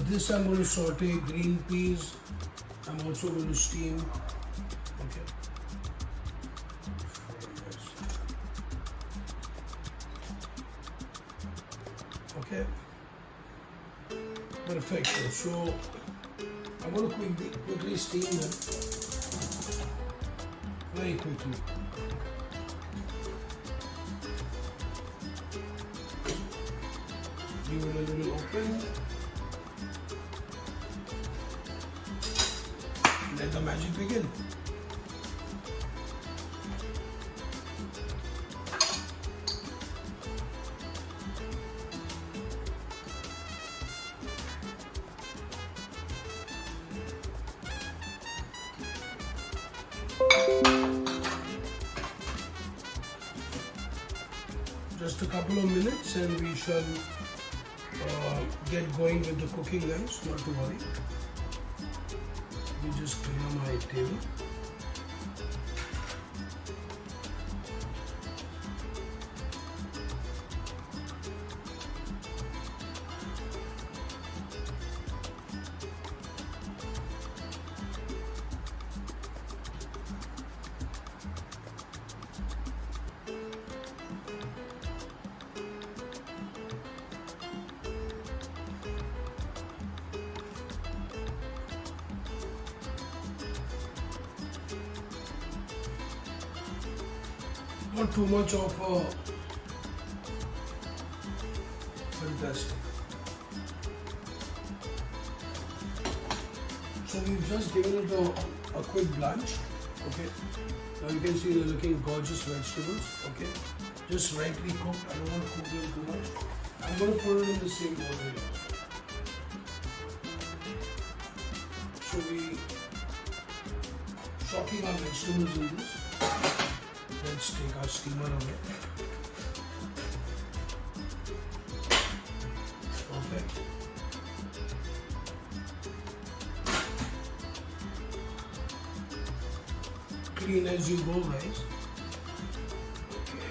This I'm going to saute, green peas, I'm also going to steam, okay? Okay, perfect. So I'm going to quickly steam them. Very quickly. Leave it a little open. Let the magic begin. Just a couple of minutes and we shall get going with the cooking, guys. Not to worry. We just clear my table. Not too much of a fantastic. So we've just given it a quick blanch. Okay. Now you can see they're looking gorgeous vegetables. Okay. Just rightly cooked. I don't want to cook them too much. I'm going to put it in the same bowl here. So we shocking our vegetables in this. Let's take our steamer away. Perfect. Clean as you go, guys. Okay.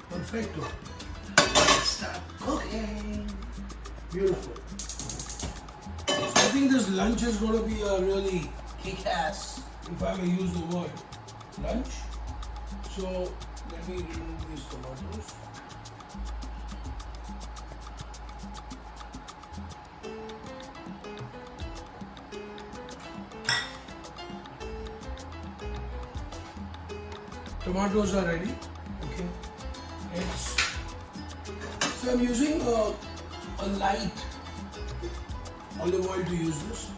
Perfecto. Let's start cooking. Beautiful. So I think this lunch is going to be a really kick-ass, if I may use the word, lunch. So let me remove these tomatoes. Tomatoes are ready. Okay. So I'm using a light olive oil to use this.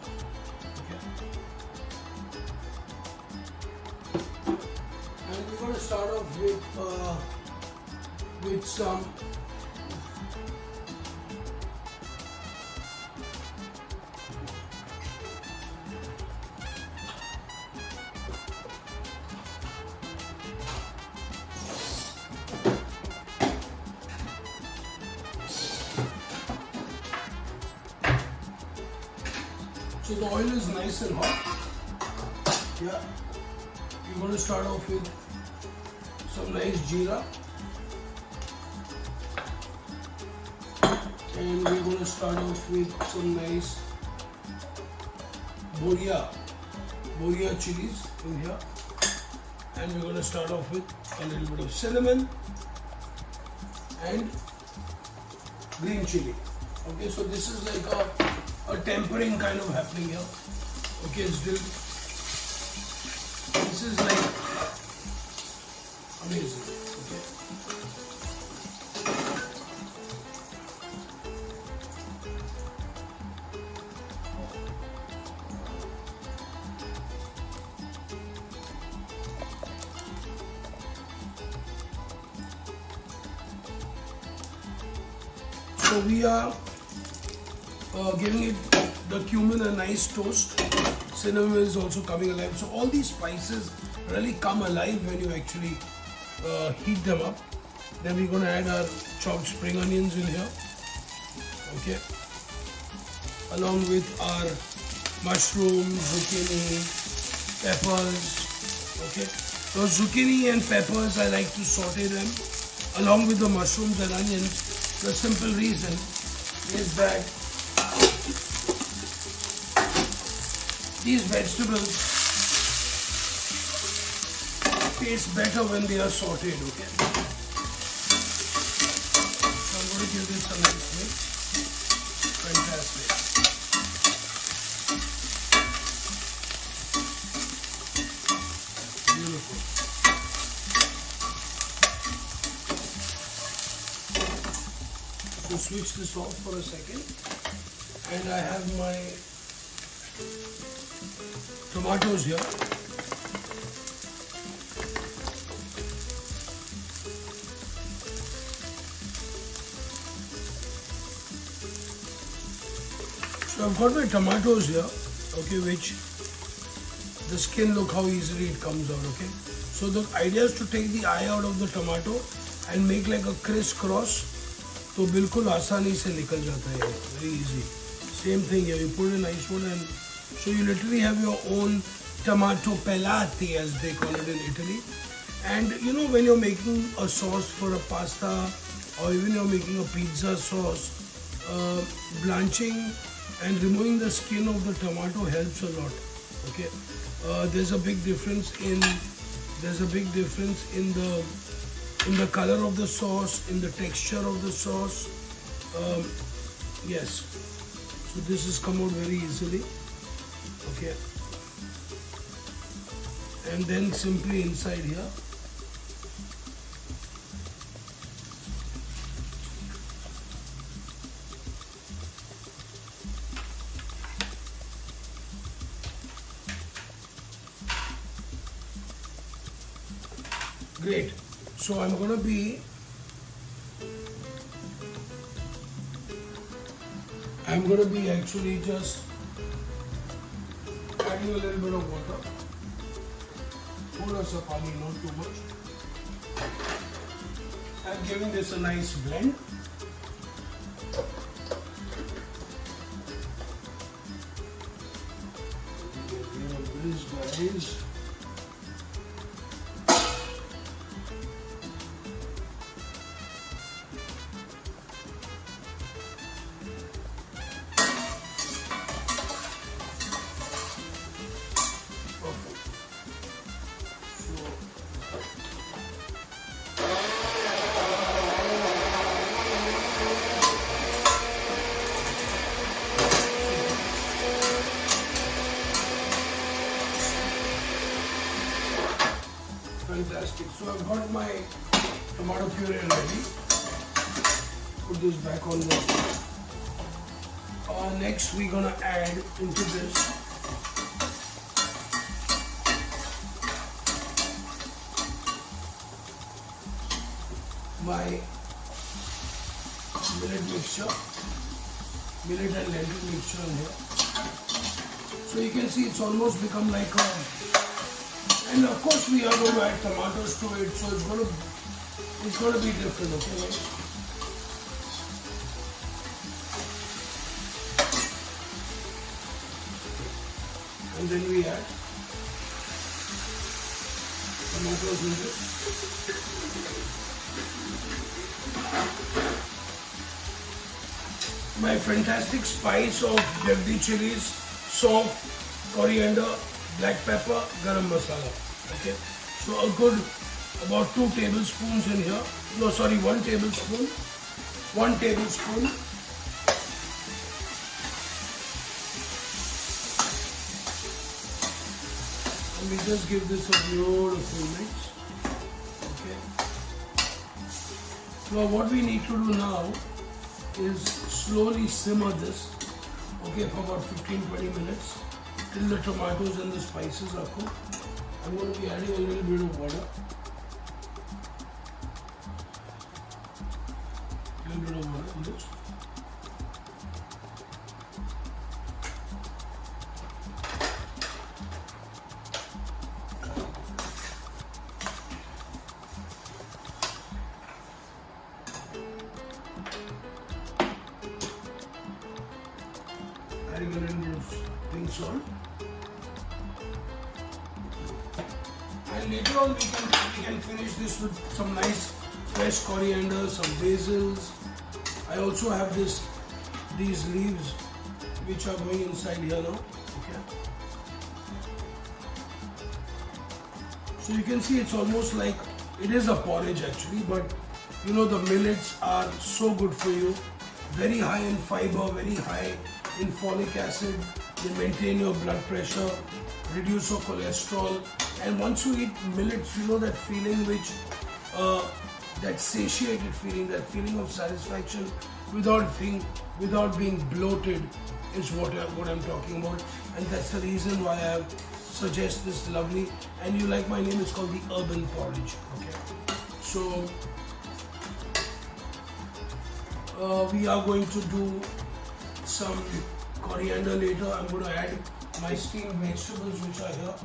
We're going to start off with some So the oil is nice and hot. Yeah. We're going to start off with some nice jeera. And we're going to start off with some nice boria chilies in here. And we're going to start off with a little bit of cinnamon and green chili. Okay, so this is like a tempering kind of happening here. Okay, this is like amazing. Okay. So we are giving it the cumin a nice toast. Cinnamon is also coming alive. So all these spices really come alive when you actually heat them up. Then we're going to add our chopped spring onions in here. Okay. Along with our mushrooms, zucchini, peppers. Okay. So zucchini and peppers, I like to saute them along with the mushrooms and onions. The simple reason is that these vegetables taste better when they are sauteed, okay? So I'm going to give this a nice mix. Fantastic. Beautiful. So switch this off for a second. And I have my tomatoes here. So I've got my tomatoes here, okay, which the skin, look how easily it comes out, okay. So the idea is to take the eye out of the tomato and make like a crisscross. तो बिल्कुल आसानी से निकल जाता है, very easy. Same thing here, you put a nice one and so you literally have your own tomato pelati as they call it in Italy. And you know when you're making a sauce for a pasta or even you're making a pizza sauce, blanching and removing the skin of the tomato helps a lot. Okay, there's a big difference in the color of the sauce, in the texture of the sauce. Yes, so this has come out very easily. Okay, and then simply inside here great. So I'm going to be actually just adding a little bit of water. Thoda sa pani, not too much. I'm giving this a nice blend. Guys. Fantastic. So I've got my tomato puree ready. Put this back on the. Next we're gonna add into this my millet mixture, millet and lentil mixture in here. So you can see it's almost become like a. And of course we are going to add tomatoes to it, so it's going to be different, okay guys? and then we add tomatoes in this. My fantastic spice of Jagdi chilies, soft, coriander, black pepper, garam masala. Okay, so a good about 2 tablespoons in here. No, sorry, 1 tablespoon. 1 tablespoon. And we just give this a beautiful mix. Okay. Now what we need to do now is slowly simmer this, okay, for about 15-20 minutes till the tomatoes and the spices are cooked. I'm going to be adding a little bit of water. A little bit of water in this. Adding a little bit of pink salt. And later on we can finish this with some nice fresh coriander, some basils. I also have these leaves which are going inside here now. Okay. So you can see it's almost like it is a porridge actually, but you know the millets are so good for you. Very high in fiber, very high in folic acid. They maintain your blood pressure, reduce your cholesterol. And once you eat millets, you know that feeling which, that satiated feeling, that feeling of satisfaction without being bloated is what I'm talking about. And that's the reason why I suggest this lovely, and you like my name, it's called the Urban Porridge. Okay. So, we are going to do some coriander later. I'm going to add my steamed vegetables which are here.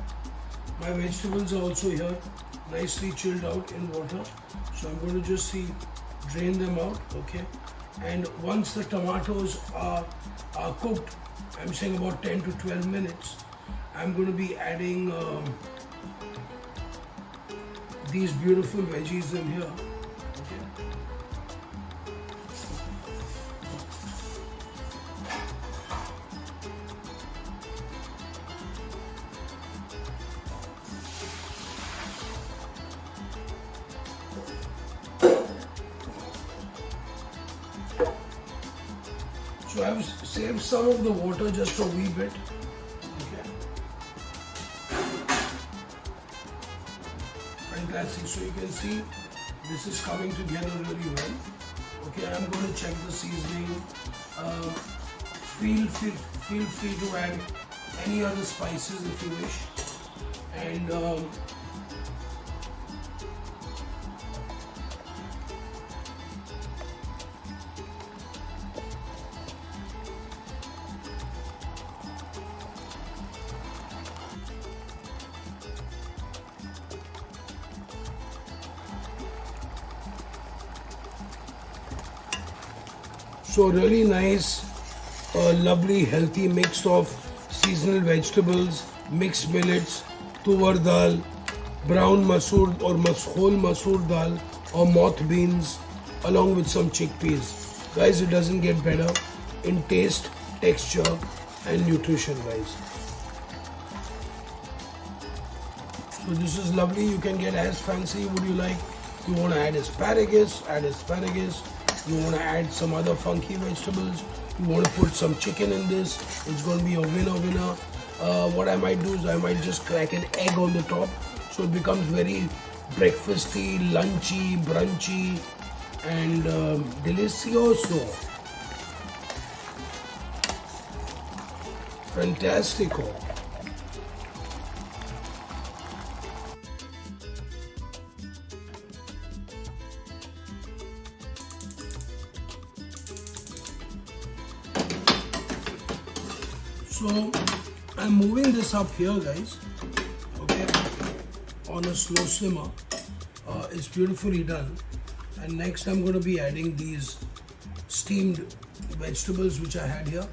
My vegetables are also here, nicely chilled out in water. So I'm going to just drain them out, okay? And once the tomatoes are cooked, I'm saying about 10 to 12 minutes, I'm going to be adding these beautiful veggies in here, okay? So I've saved some of the water, just a wee bit. Okay. Fantastic. So you can see this is coming together really well. Okay, I'm going to check the seasoning. Feel free to add any other spices if you wish. And so really nice, lovely, healthy mix of seasonal vegetables, mixed millets, tuvar dal, brown masoor or whole masoor dal or moth beans, along with some chickpeas. Guys, it doesn't get better in taste, texture and nutrition wise. So this is lovely. You can get as fancy would you like. You want to add asparagus, add asparagus. You want to add some other funky vegetables. You want to put some chicken in this. It's going to be a winner. What I might do is I might just crack an egg on the top, so it becomes very breakfasty, lunchy, brunchy, and delicioso. Fantastico. So I'm moving this up here, guys, okay, on a slow simmer. It's beautifully done. And next I'm going to be adding these steamed vegetables which I had here.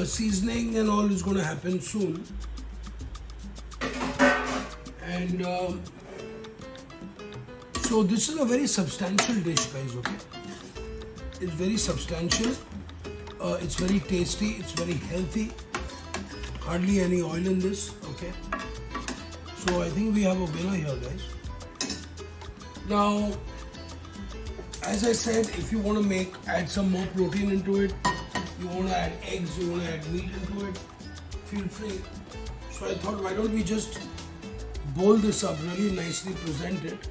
Seasoning and all is going to happen soon. And so this is a very substantial dish, guys. Okay, it's very substantial. It's very tasty. It's very healthy. Hardly any oil in this. Okay, so I think we have a winner here, guys. Now, as I said, if you want to add some more protein into it, you want to add eggs, you want to add meat into it, feel free. So I thought, why don't we just boil this up really nicely, present it,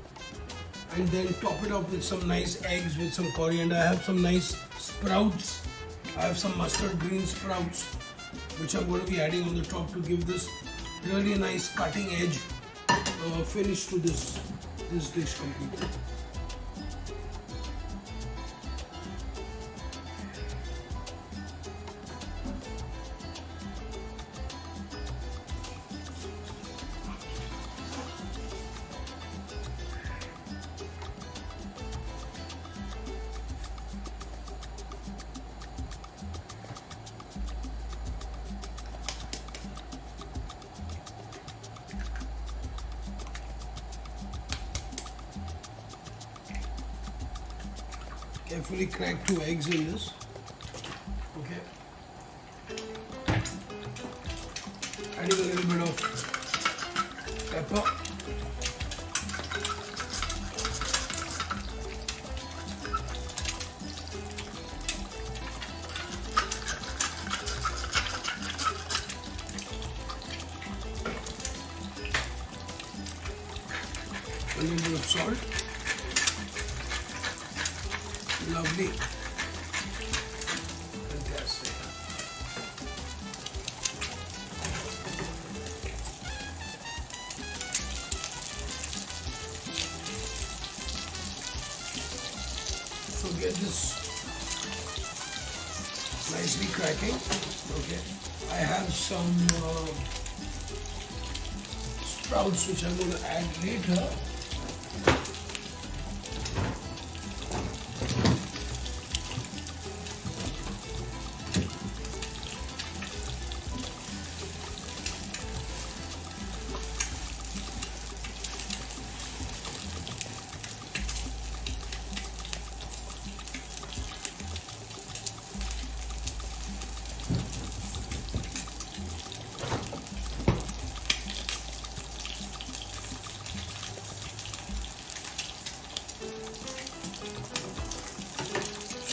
and then top it up with some nice eggs, with some coriander. I have some nice sprouts. I have some mustard green sprouts, which I'm going to be adding on the top to give this really nice cutting edge finish to this dish completely. Carefully crack 2 eggs in this. Okay. Adding a little bit of pepper. A little bit of salt. Lovely. Fantastic. So get this nicely cracking. Okay. I have some sprouts which I'm going to add later.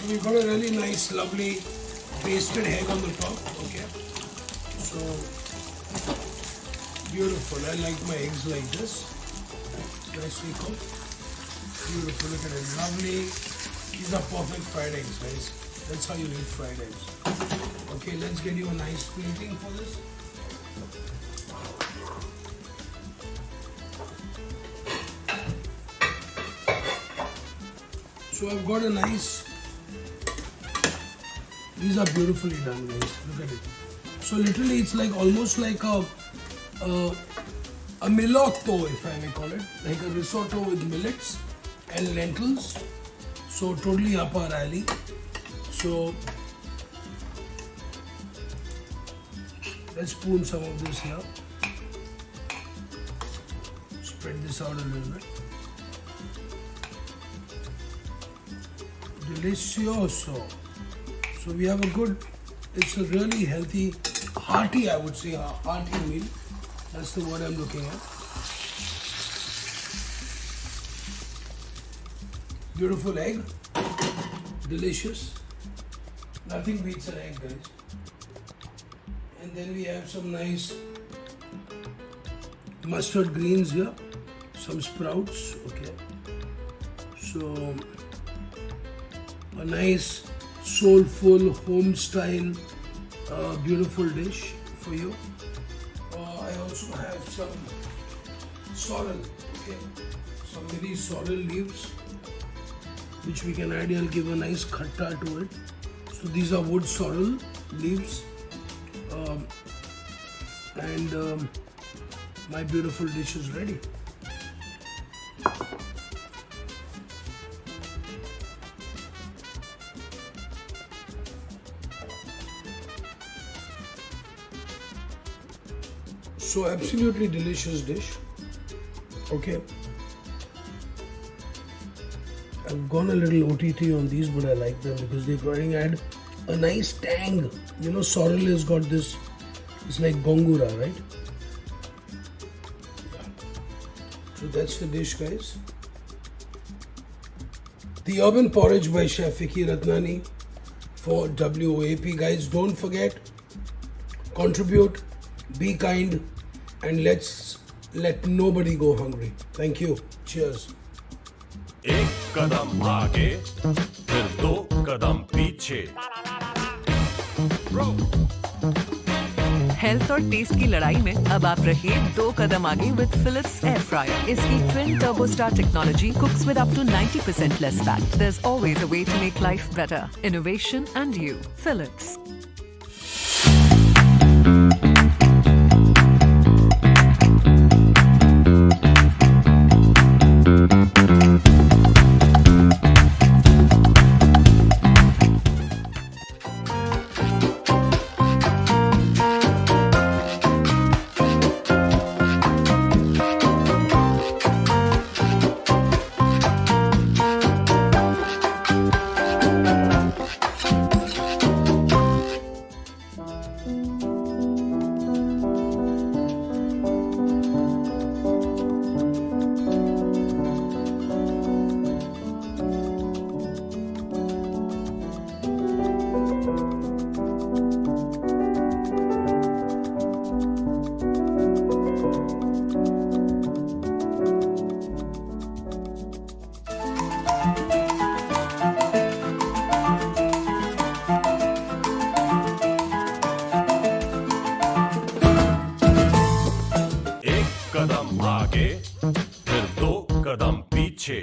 We've got a really nice, lovely pasted egg on the top. Okay, so beautiful. I like my eggs like this, nicely cooked. Beautiful. Look at it, lovely. These are perfect fried eggs, guys. That's how you eat fried eggs. Okay, let's get you a nice plating for this. So I've got a nice. These are beautifully done, guys. Look at it. So literally, it's like almost like a milotto, if I may call it, like a risotto with millets and lentils. So totally up our alley. So let's spoon some of this here. Spread this out a little bit. Delicioso. So we have a good, it's a really healthy, hearty, I would say, a hearty meal. That's the word I'm looking at. Beautiful egg, delicious. Nothing beats an egg, guys. And then we have some nice mustard greens here, some sprouts, okay. So a nice soulful home style beautiful dish for you. I also have some sorrel, okay, some mini sorrel leaves which we can add. I'll give a nice khatta to it. So these are wood sorrel leaves, and my beautiful dish is ready. So absolutely delicious dish. Okay. I've gone a little OTT on these, but I like them because they're going to add a nice tang. You know, sorrel has got this, it's like gongura, right? So that's the dish, guys. The Urban Porridge by Chef Vicky Ratnani for WOAP. Guys, don't forget, contribute, be kind, and let's let nobody go hungry. Thank you. Cheers. एक कदम आगे फिर दो कदम पीछे health और test की लड़ाई में अब आप रहिए 2 कदम आगे विद फिलिप्स एयर फ्रायर। इसकी twin turbo star technology cooks with up to 90% less fat. There is always a way to make life better. Innovation and you, Philips. कदम आगे फिर 2 कदम पीछे।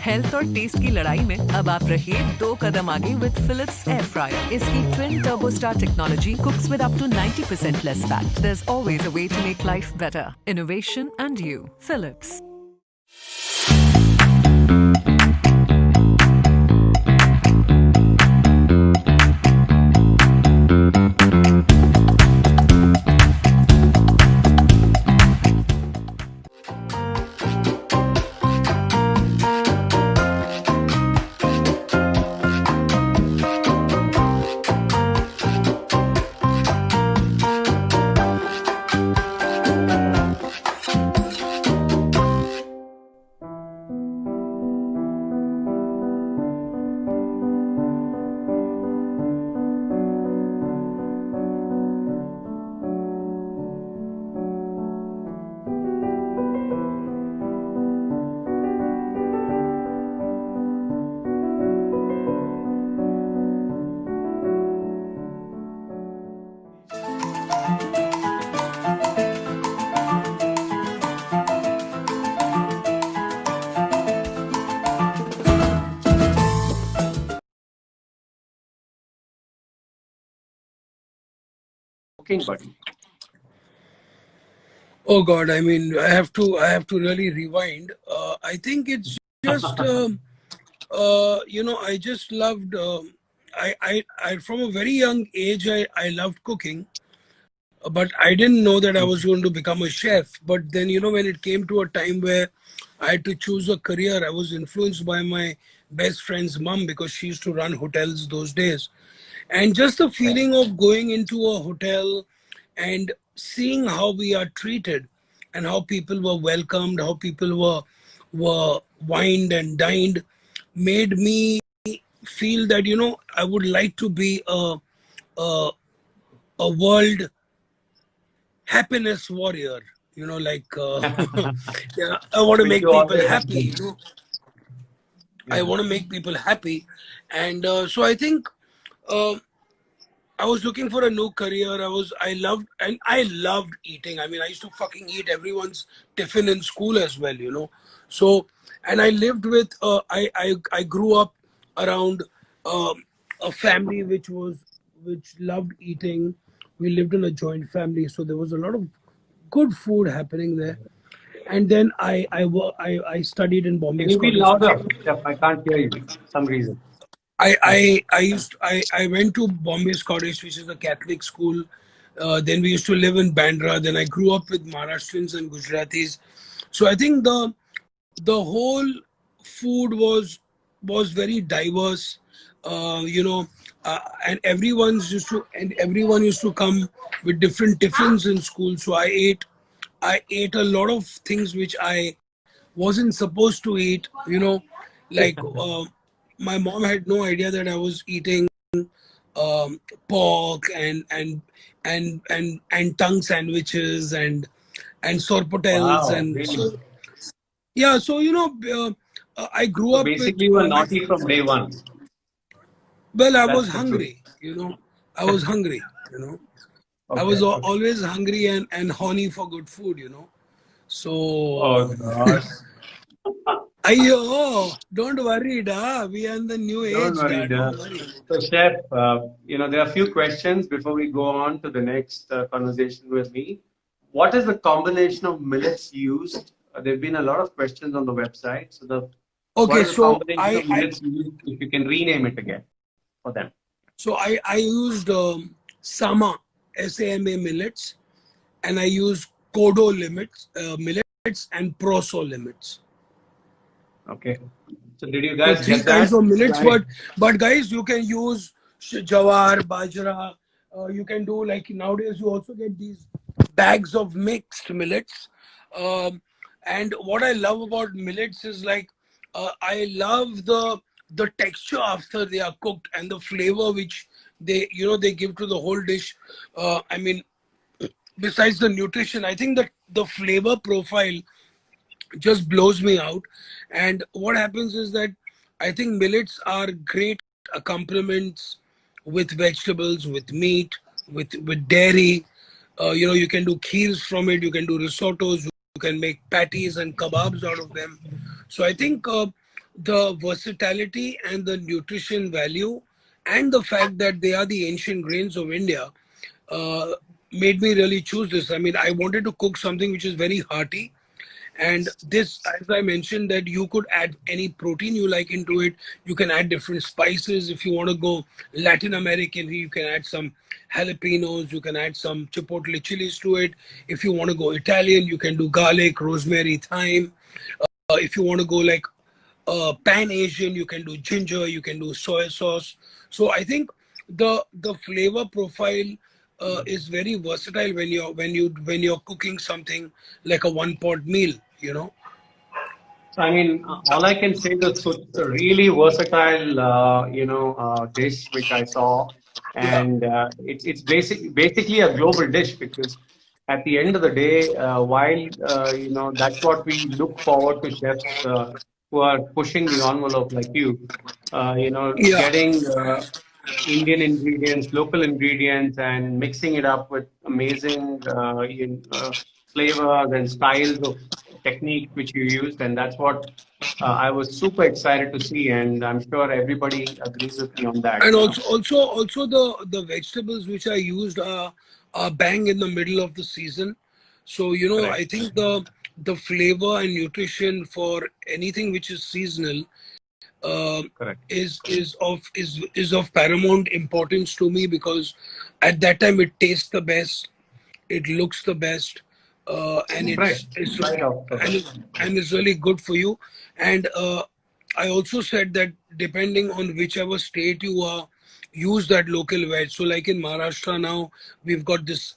हेल्थ और टेस्ट की लड़ाई में अब आप रहिए 2 कदम आगे विद फिलिप्स एयर फ्रायर। इसकी twin turbo star technology cooks with up to 90% less fat. There is always a way to make life better. Innovation and you, Philips. Cooking buddy. Oh God, I mean, I have to really rewind. I think it's just, I just loved, I from a very young age, I loved cooking, but I didn't know that I was going to become a chef. But then, when it came to a time where I had to choose a career, I was influenced by my best friend's mom because she used to run hotels those days. And just the feeling of going into a hotel and seeing how we are treated and how people were welcomed, how people were wined and dined, made me feel that I would like to be a world happiness warrior. Yeah, I want to make people happy. I want to make people happy, and so I think. I was looking for a new career. I loved eating. I mean, I used to fucking eat everyone's tiffin in school as well, So, and I lived with, I grew up around a family which loved eating. We lived in a joint family, so there was a lot of good food happening there. And then I studied in Bombay. Can you be louder, Chef? I can't hear you for some reason. I went to Bombay Scottish, which is a Catholic school, Then we used to live in Bandra. Then I grew up with Maharashtrians and Gujaratis. So I think the whole food was very diverse, and everyone used to come with different tiffins in school. So I ate a lot of things which I wasn't supposed to eat. Like my mom had no idea that I was eating pork and tongue sandwiches and sorpotels, Wow, and really? so yeah. So I grew So up with basically, you were my naughty from day one. well, I was That's the truth. hungry. I was hungry. I was Okay, okay. always hungry and horny for good food. Oh So gosh. Ayo, don't worry, da. We are in the new Don't age, worry, da. Dad. Don't worry. So, Chef, there are a few questions before we go on to the next conversation with me. What is the combination of millets used? There have been a lot of questions on the website. So, what Okay, is the so combination of millets used? If you can rename it again for them. I used Sama SAMA millets, and I used Kodo millets and Proso millets. Okay. So, did you So guys three get kinds that? of millets, Right. but guys, you can use jawar, bajra. You can do, like, nowadays you also get these bags of mixed millets. Um, and what I love about millets is, like, I love the texture after they are cooked and the flavor which they give to the whole dish. I mean, besides the nutrition, I think that the flavor profile just blows me out. And what happens is that I think millets are great accompaniments with vegetables, with meat, with dairy. You can do kheers from it. You can do risottos. You can make patties and kebabs out of them. So I think the versatility and the nutrition value, and the fact that they are the ancient grains of India, uh, made me really choose this. I mean, I wanted to cook something which is very hearty, and this, as I mentioned, that you could add any protein you like into it. You can add different spices. If you want to go Latin American, you can add some jalapenos. You can add some chipotle chilies to it. If you want to go Italian, you can do garlic, rosemary, thyme. If you want to go like pan Asian, you can do ginger. You can do soy sauce. So I think the flavor profile is very versatile when you're cooking something like a one pot meal. So, I mean, all I can say is so it's a really versatile, dish which I saw, Yeah. and it's basically a global dish because at the end of the day, while that's what we look forward to chefs who are pushing the envelope like you, Yeah. getting Indian ingredients, local ingredients, and mixing it up with amazing flavors and styles of technique which you used, and that's what I was super excited to see, and I'm sure everybody agrees with me on that. And also the vegetables which I used are bang in the middle of the season. So Correct. I think the flavor and nutrition for anything which is seasonal Correct. is of paramount importance to me, because at that time it tastes the best, it looks the best, and Right. it's Right off the and it's really good for you. And I also said that depending on whichever state you are, use that local veg. So like in Maharashtra now, we've got this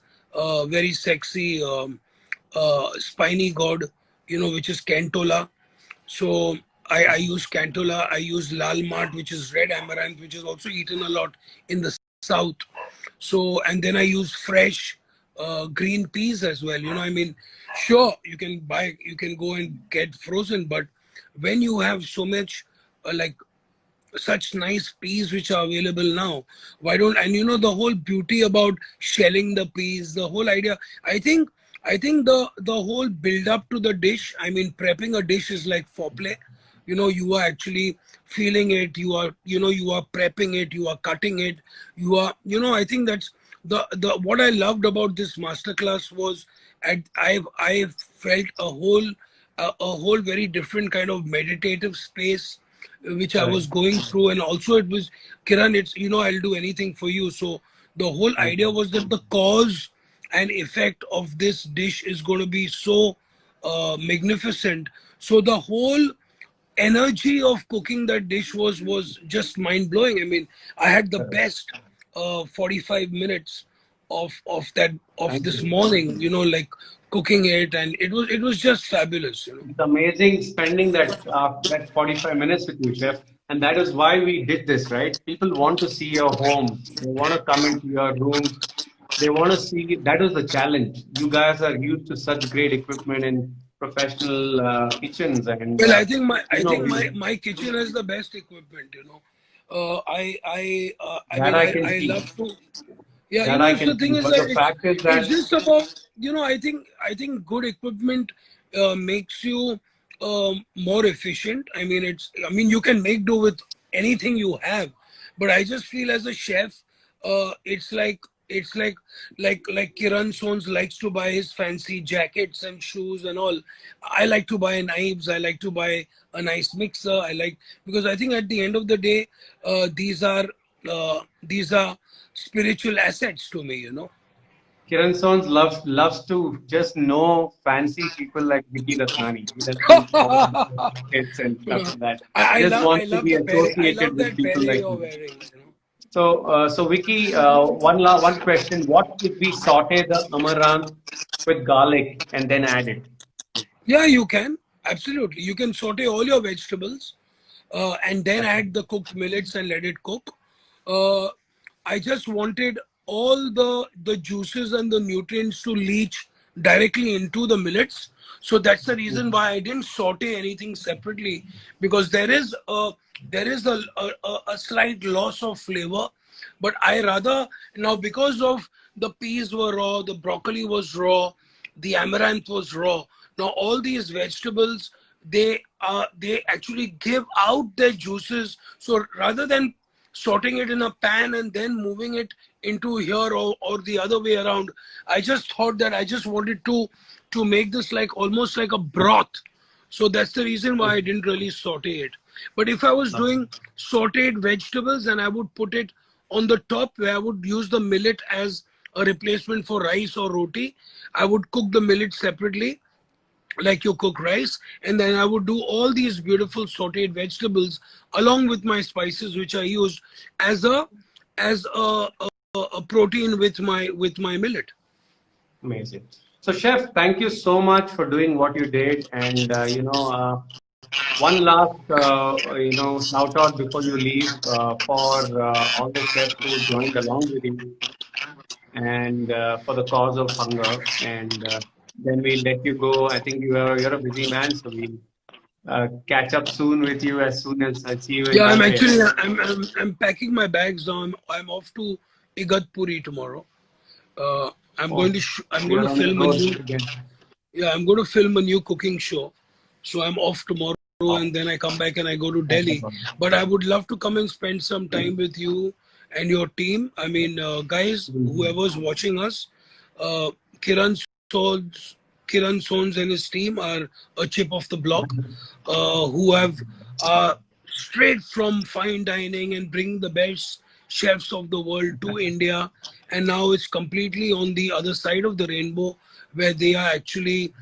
very sexy spiny gourd, which is Cantola. So I use Cantola, I use Lal Mat, which is red amaranth, which is also eaten a lot in the south. So, and then I use fresh green peas as well. I mean, sure, you can go and get frozen, but when you have so much, like, such nice peas which are available now, why don't, and the whole beauty about shelling the peas, the whole idea, I think the whole build up to the dish, I mean, prepping a dish is like foreplay. You are actually feeling it, you are prepping it, you are cutting it, I think that's the what I loved about this masterclass was, I've felt a whole very different kind of meditative space which I Correct. was going through. And also it was, Kiran, it's, I'll do anything for you. So The whole idea was that the cause and effect of this dish is going to be so magnificent. So the whole energy of cooking that dish was just mind blowing. I mean, I had the best 45 minutes of Thank this you. morning. Like cooking it, and it was just fabulous. It's amazing spending that 45 minutes with you, chef. And that is why we did this, right? People want to see your homes. They want to come into your rooms. They want to see. That is the challenge. You guys are used to such great equipment in professional kitchens, and Well, I think my I you know think my we, my kitchen has the best equipment. I that mean, I I can I see. love to. Yeah, That I so the can thing see. is But that the it's fact is it's that just about, I think good equipment makes you more efficient. I mean you can make do with anything you have, but I just feel as a chef, it's like Kiran Sons likes to buy his fancy jackets and shoes and all. I like to buy knives. I like to buy a nice mixer. Because I think at the end of the day, these are spiritual assets to me. Kiran Sons loves to just know fancy people like Vicky Ratnani. He doesn't bother about jackets and stuff like that. I He just love I wants to love be the beret. I love associated with that people beret like you're you. wearing. So Vicky, one question: what if we saute the amaranth with garlic and then add it? Yeah, you can. Absolutely. You can saute all your vegetables and then Okay. add the cooked millets and let it cook. Uh, I just wanted all the juices and the nutrients to leach directly into the millets. So that's the reason why I didn't saute anything separately, because there is a slight loss of flavor. But I rather now, because of the peas were raw, the broccoli was raw, the amaranth was raw. Now all these vegetables, they actually give out their juices. So rather than sorting it in a pan and then moving it into here, or the other way around, I just thought that I just wanted to make this like almost like a broth. So that's the reason why I didn't really saute it. But if I was doing sauteed vegetables, and I would put it on the top, where I would use the millet as a replacement for rice or roti. I would cook the millet separately, like you cook rice, and then I would do all these beautiful sauteed vegetables along with my spices, which I used as a protein with my millet. Amazing. So, Chef, thank you so much for doing what you did. And, one last, shout out before you leave for all the chefs who joined along with you and for the cause of hunger. And then we'll let you go. I think you're a busy man, so we'll catch up soon with you as soon as I see you in Yeah, I'm Bombay. actually I'm packing my bags now. I'm off to Igatpuri tomorrow. I'm Oh, going to I'm going you're to on the film a road new again. yeah I'm going to film a new cooking show. So I'm off tomorrow, Oh, and then I come back and I go to that's Delhi. But I would love to come and spend some time with you and your team. I mean, guys, whoever's watching us, uh, Kiran Sons, Kiran Sons and his team are a chip of the block, who have straight from fine dining and bring the best chefs of the world to India. And now it's completely on the other side of the rainbow, where they are actually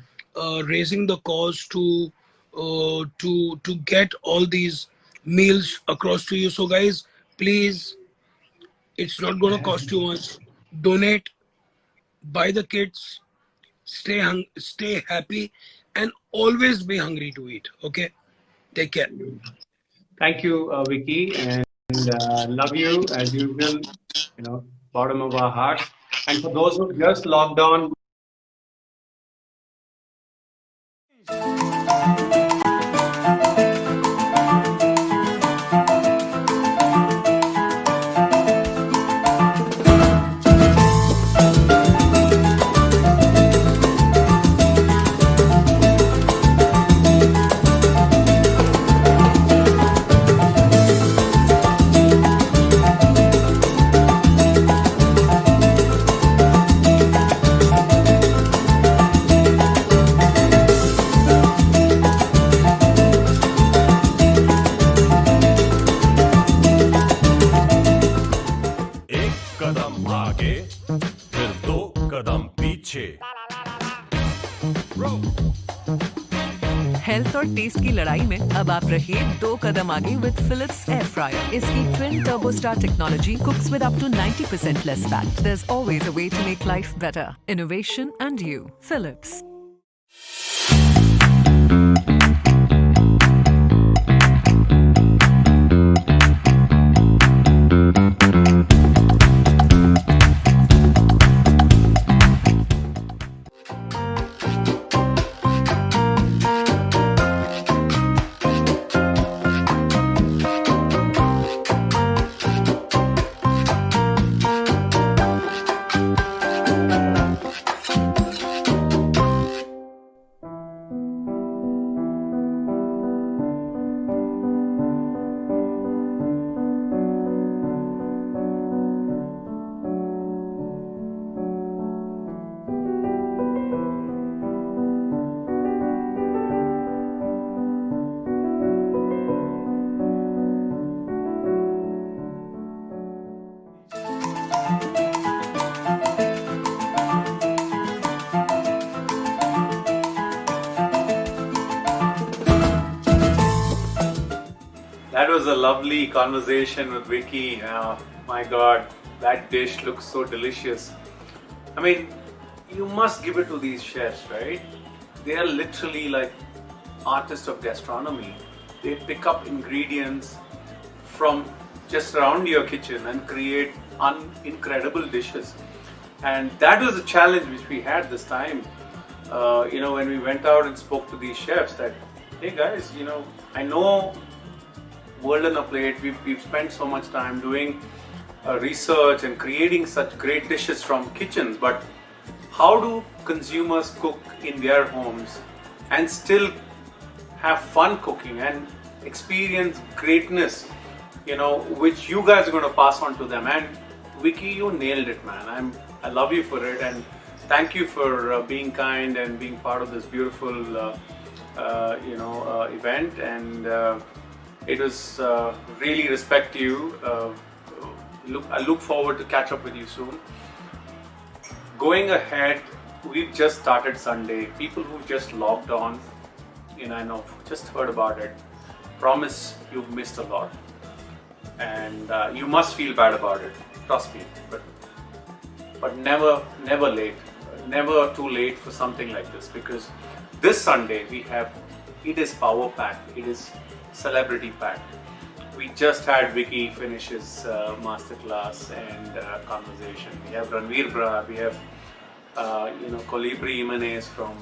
raising the cause to get all these meals across to you. So guys, please, it's not going to cost you much. Donate, buy the kits, stay happy, and always be hungry to eat. Okay, take care. Thank you, Vicky, and love you as usual, bottom of our hearts. And for those who just logged on, कदम पीछे। Health और test की लड़ाई में अब आप रहिए 2 कदम आगे विद फिलिप्स एयर फ्रायर। इसकी twin turbo star technology cooks with up to 90% less fat. There is always a way to make life better. Innovation and you, Philips. That was a lovely conversation with Vicky. My God, that dish looks so delicious. I mean, you must give it to these chefs, right? They are literally like artists of gastronomy. They pick up ingredients from just around your kitchen and create incredible dishes. And that was a challenge which we had this time. When we went out and spoke to these chefs, that, hey guys, I know World on a Plate, we've spent so much time doing research and creating such great dishes from kitchens, but how do consumers cook in their homes and still have fun cooking and experience greatness, which you guys are going to pass on to them? And Vicky, you nailed it, man. I love you for it, and thank you for being kind and being part of this beautiful event. And it was really respect to you. I look forward to catch up with you soon. Going ahead, we've just started Sunday. People who just logged on, I know, just heard about it. Promise you've missed a lot, and you must feel bad about it. Trust me. But never late. Never too late for something like this, because this Sunday it is power packed. It is celebrity packed. We just had Vicky finish his masterclass and conversation. We have Ranveer Bra, we have Colibri Jimenez from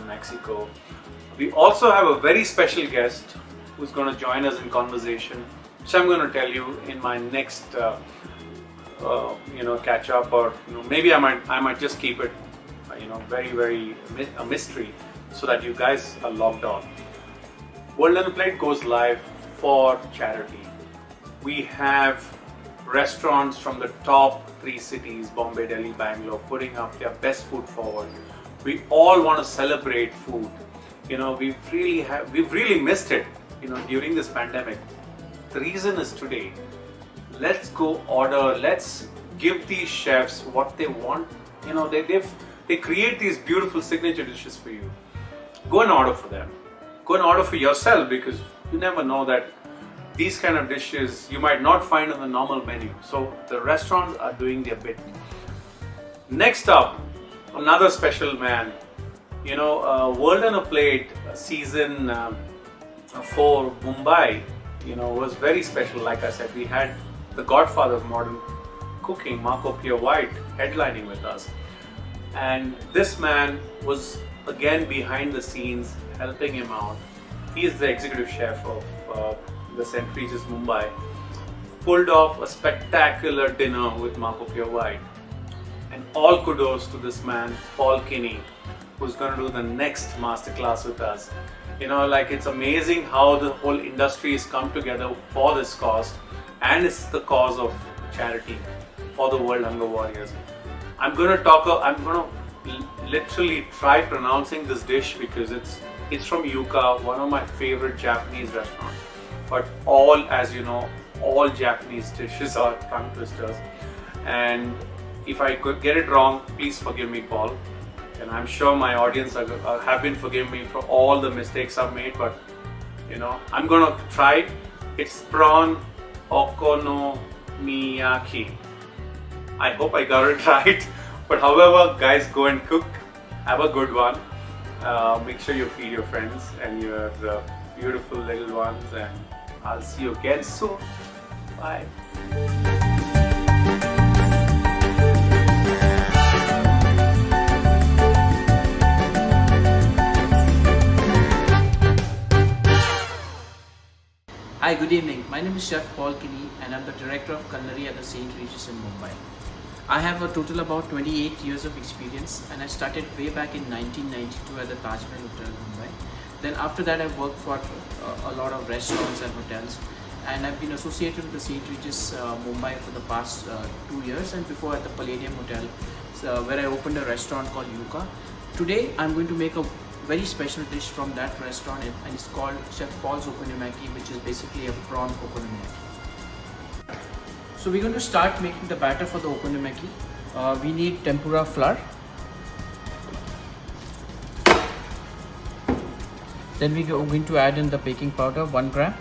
Mexico. We also have a very special guest who's going to join us in conversation, which I'm going to tell you in my next catch up, or maybe I might just keep it very a mystery, so that you guys are logged on. World on a Plate goes live for charity. We have restaurants from the top 3 cities, Bombay, Delhi, Bangalore, putting up their best food forward. We all want to celebrate food. We've really missed it, during this pandemic. The reason is today. Let's go order. Let's give these chefs what they want. They create these beautiful signature dishes for you. Go and order for them. Go and order for yourself, because you never know that these kind of dishes you might not find on the normal menu. So the restaurants are doing their bit. Next up, another special man. World on a Plate season 4 Mumbai, was very special. Like I said, we had the godfather of modern cooking, Marco Pierre White, headlining with us. And this man was again behind the scenes, helping him out. He is the executive chef of the St. Regis Mumbai. Pulled off a spectacular dinner with Marco Pierre White. And all kudos to this man, Paul Kinney, who's going to do the next masterclass with us. It's amazing how the whole industry has come together for this cause, and it's the cause of charity for the World Hunger Warriors. I'm going to literally try pronouncing this dish, because it's from Yuka, one of my favorite Japanese restaurants. But all Japanese dishes are tongue twisters. And if I could get it wrong, please forgive me, Paul. And I'm sure my audience have been forgiving me for all the mistakes I've made, but I'm gonna try. It's prawn okonomiyaki. I hope I got it right. But however, guys, go and cook. Have a good one. Make sure you feed your friends and your beautiful little ones, and I'll see you again soon. Bye. Hi, good evening. My name is Chef Paul Kinney and I'm the Director of Culinary at the St. Regis in Mumbai. I have a total about 28 years of experience, and I started way back in 1992 at the Taj Mahal Hotel in Mumbai. Then after that I worked for a lot of restaurants and hotels, and I've been associated with the St. Regis Mumbai for the past 2 years, and before at the Palladium Hotel where I opened a restaurant called Yuka. Today I'm going to make a very special dish from that restaurant, and it's called Chef Paul's Okonomiyaki, which is basically a prawn okonomiyaki. So we're going to start making the batter for the okonomiyaki. We need tempura flour. Then we're going to add in the baking powder, 1 gram.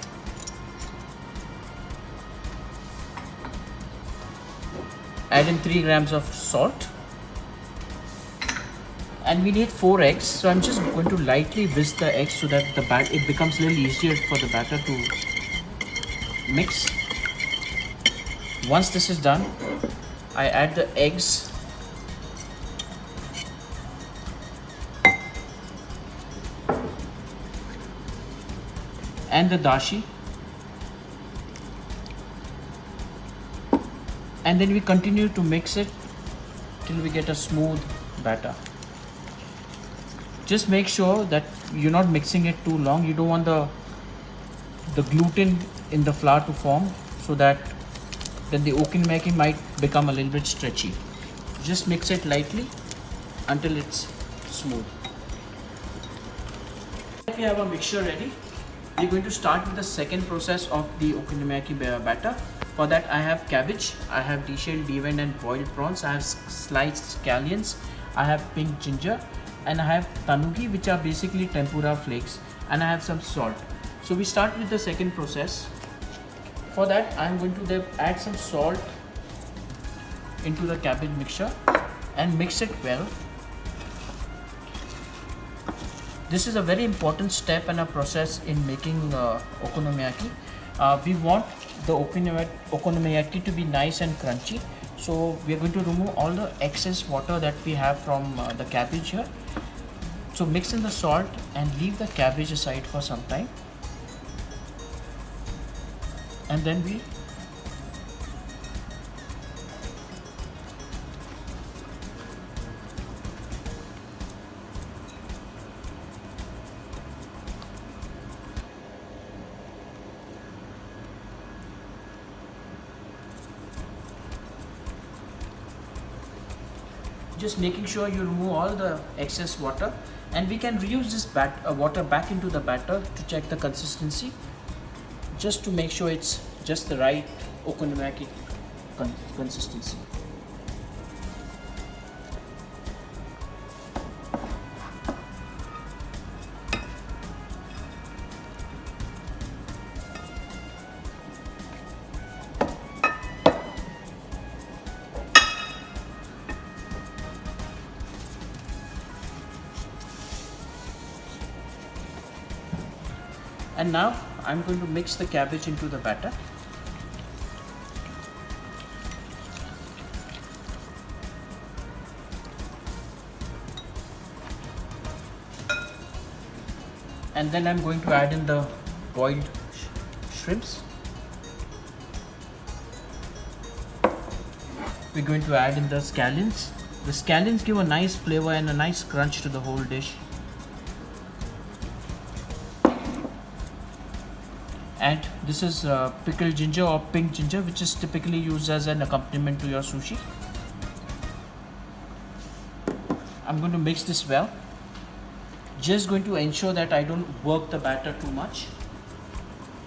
Add in 3 grams of salt. And we need 4 eggs, so I'm just going to lightly whisk the eggs so that it becomes a little easier for the batter to mix. Once this is done, I add the eggs and the dashi, and then we continue to mix it till we get a smooth batter. Just make sure that you're not mixing it too long. You don't want the gluten in the flour to form, so that then the okonomiyaki might become a little bit stretchy. Just mix it lightly until it's smooth. We have a mixture ready. We're going to start with the second process of the okonomiyaki batter. For that I have cabbage, I have deshelled, deveined and boiled prawns, I have sliced scallions, I have pink ginger, and I have tanuki, which are basically tempura flakes, and I have some salt. So we start with the second process. For that I am going to add some salt into the cabbage mixture and mix it well. This is a very important step and a process in making okonomiyaki. We want the okonomiyaki to be nice and crunchy. So we are going to remove all the excess water that we have from the cabbage here. So mix in the salt and leave the cabbage aside for some time. And then we just making sure you remove all the excess water, and we can reuse this water back into the batter to check the consistency, just to make sure it's just the right okonomiyaki consistency. And now I'm going to mix the cabbage into the batter. And then I'm going to add in the boiled shrimps. We're going to add in the scallions. The scallions give a nice flavor and a nice crunch to the whole dish. And this is pickled ginger or pink ginger, which is typically used as an accompaniment to your sushi. I'm going to mix this well. Just going to ensure that I don't work the batter too much.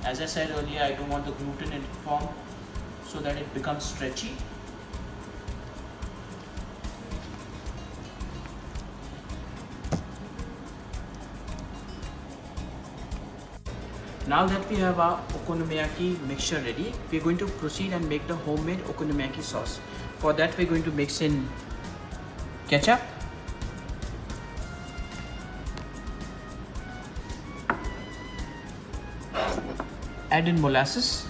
As I said earlier, I don't want the gluten in form, so that it becomes stretchy. Now that we have our okonomiyaki mixture ready, we are going to proceed and make the homemade okonomiyaki sauce. For that we are going to mix in ketchup, add in molasses,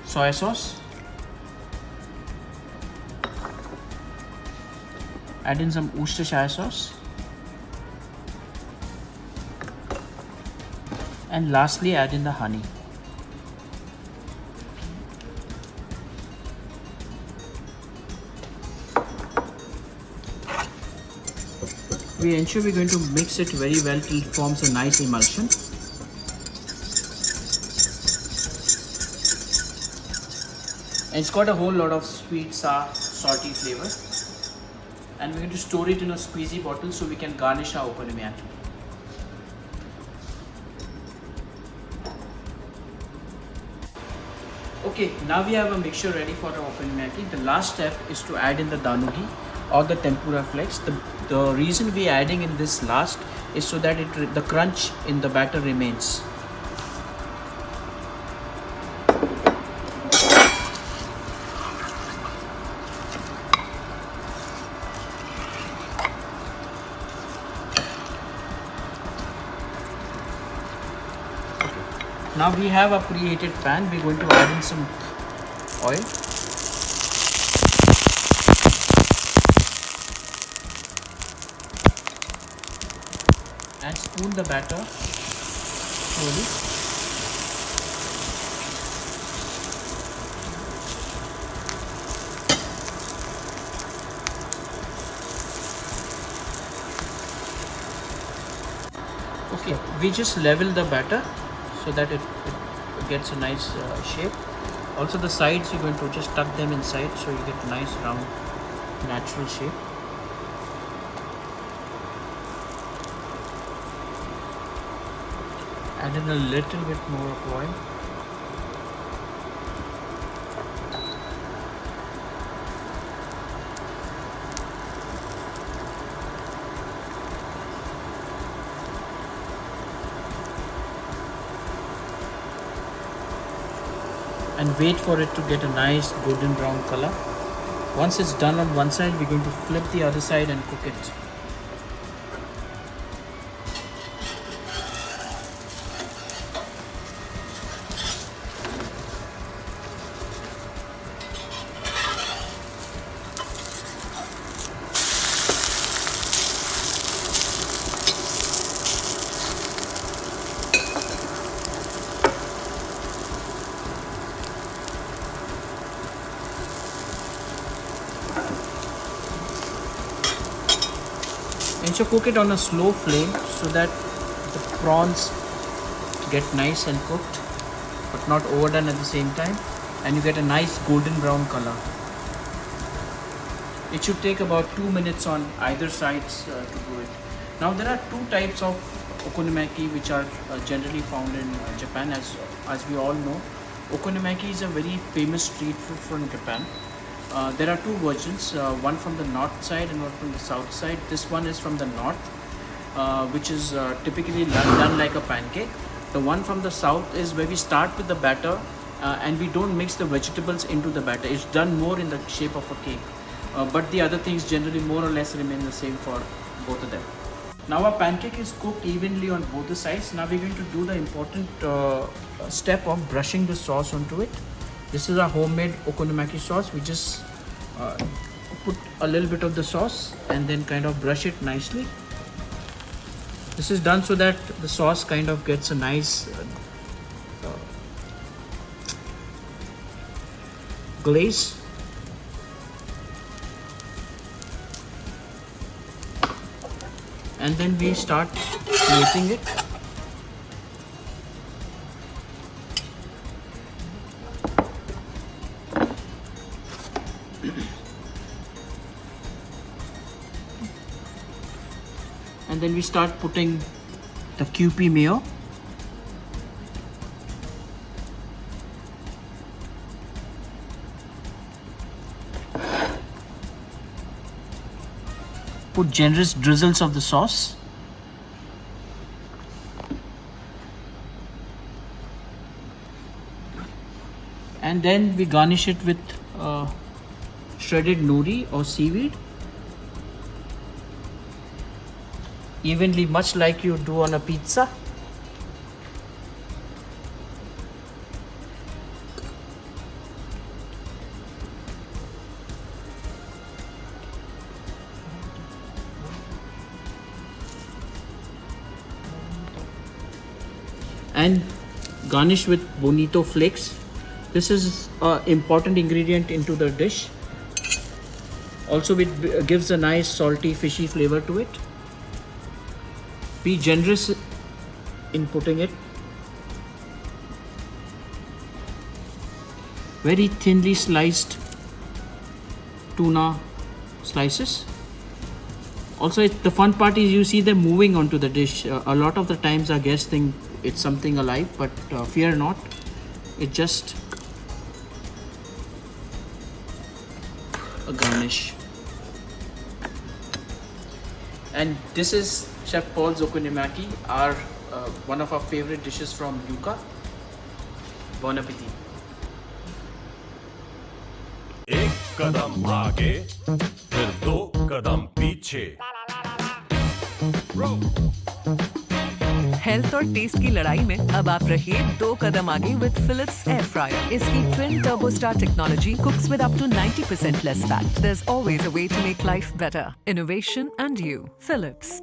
soy sauce, add in some Worcestershire sauce, and lastly add in the honey. We ensure we're going to mix it very well till it forms a nice emulsion. And it's got a whole lot of sweet, sour, salty flavor. And we're going to store it in a squeezy bottle so we can garnish our okonomiyaki. Okay, now we have a mixture ready for our okonomiyaki. The last step is to add in the danugi or the tempura flakes. The reason we are adding in this last is so that the crunch in the batter remains. Now we have a preheated pan. We're going to add in some oil. And spoon the batter slowly. Okay, we just level the batter so that it gets a nice shape. Also the sides you're going to just tuck them inside so you get a nice round natural shape. Add in a little bit more of oil. And wait for it to get a nice golden brown color. Once it's done on one side, we're going to flip the other side and cook it. And so cook it on a slow flame so that the prawns get nice and cooked but not overdone at the same time, and you get a nice golden brown color. It should take about 2 minutes on either sides to do it. Now there are two types of okonomiyaki which are generally found in Japan. As we all know, okonomiyaki is a very famous street food from Japan. There are two versions, one from the north side and one from the south side. This one is from the north, which is typically done like a pancake. The one from the south is where we start with the batter and we don't mix the vegetables into the batter. It's done more in the shape of a cake. But the other things generally more or less remain the same for both of them. Now our pancake is cooked evenly on both the sides. Now we're going to do the important step of brushing the sauce onto it. This is our homemade okonomiyaki sauce. We just put a little bit of the sauce and then kind of brush it nicely. This is done so that the sauce kind of gets a nice glaze. And then we start plating it. And then we start putting the QP mayo. put generous drizzles of the sauce. And then we garnish it with shredded nori or seaweed. Evenly, much like you do on a pizza. And garnish with bonito flakes. This is an important ingredient into the dish. Also, it gives a nice salty, fishy flavor to it. Be generous in putting it. Very thinly sliced tuna slices. Also, the fun part is you see them moving onto the dish. A lot of the times our guests think it's something alive, but fear not. It's just a garnish. And this is Chef Paul's okonomiyaki, one of our favorite dishes from Yuka. Bon appetit. एक कदम आगे फिर दो कदम पीछे. Health और test की लड़ाई में अब आप रहिए 2 कदम आगे विद फिलिप्स एयर फ्रायर. इसकी twin turbo star technology cooks with up to 90% less fat. There's always a way to make life better. Innovation and you. Philips.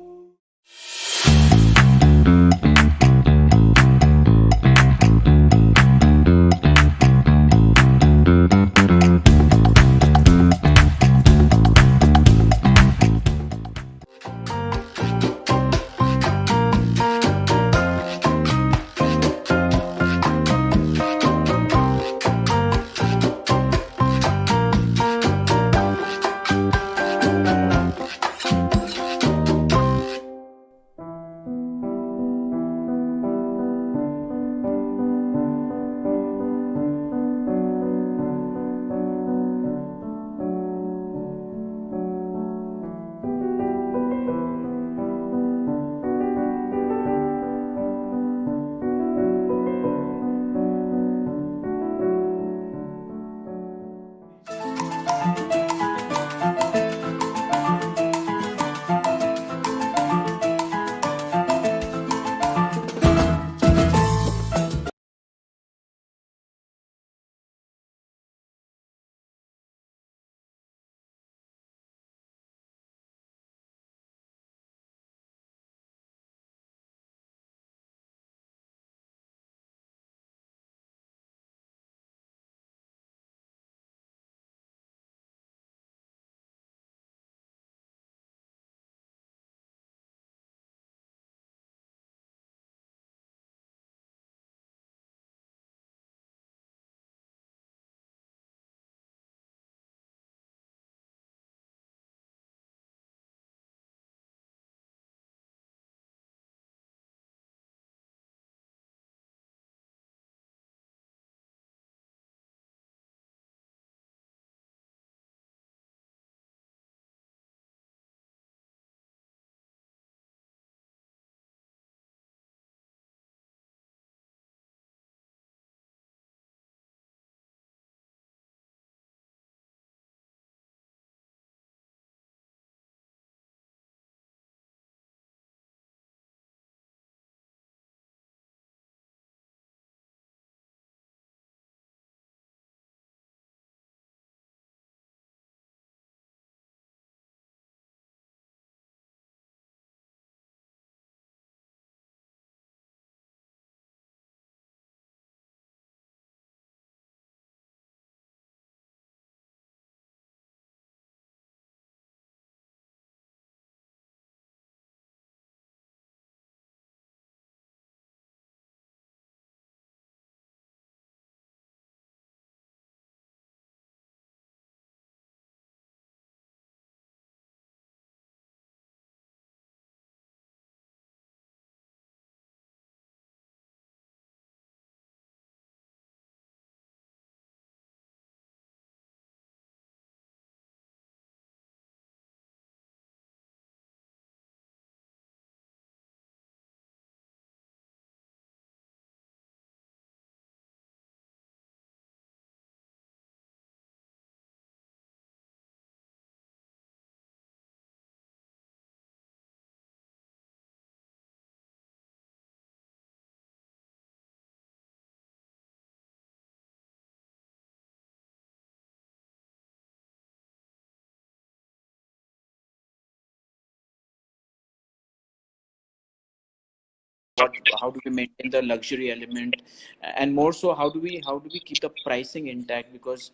how do we maintain the luxury element, and more so how do we keep the pricing intact, because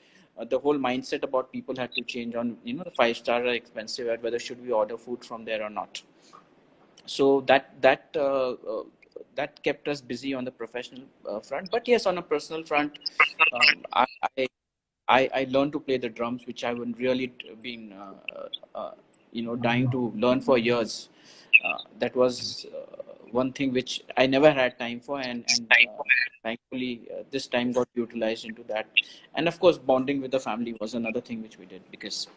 the whole mindset about people had to change on, you know, the 5 star are expensive, and whether should we order food from there or not. So that kept us busy on the professional front. But yes, on a personal front, I I learned to play the drums, which I would really been dying to learn for years. That was one thing which I never had time for, and thankfully this time got utilized into that. And of course, bonding with the family was another thing which we did, because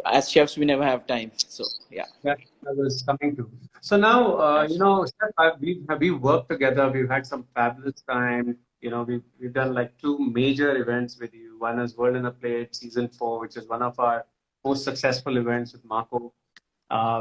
as chefs we never have time. So yeah. That I was coming to. So now, Chef, we've worked together. We've had some fabulous time. We've done like 2 major events with you. One is World in a Plate Season 4, which is one of our most successful events with Marco.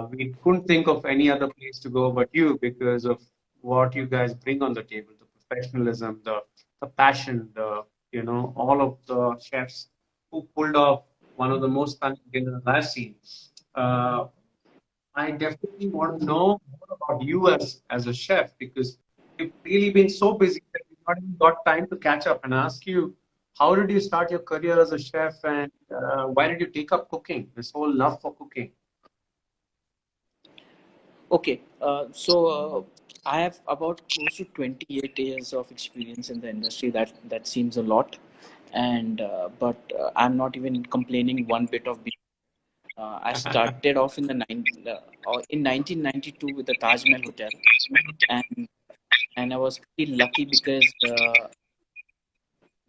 We couldn't think of any other place to go but you, because of what you guys bring on the table, the professionalism, the passion, all of the chefs who pulled off one of the most stunning dinners I've seen. Uh, I definitely want to know more about you as a chef, because you've really been so busy that you've not even got time to catch up and ask you, how did you start your career as a chef, and why did you take up cooking, this whole love for cooking? Okay, so I have about close to 28 years of experience in the industry. That seems a lot, and but I'm not even complaining one bit of being. I started off in in 1992 with the Taj Mahal Hotel, and I was pretty lucky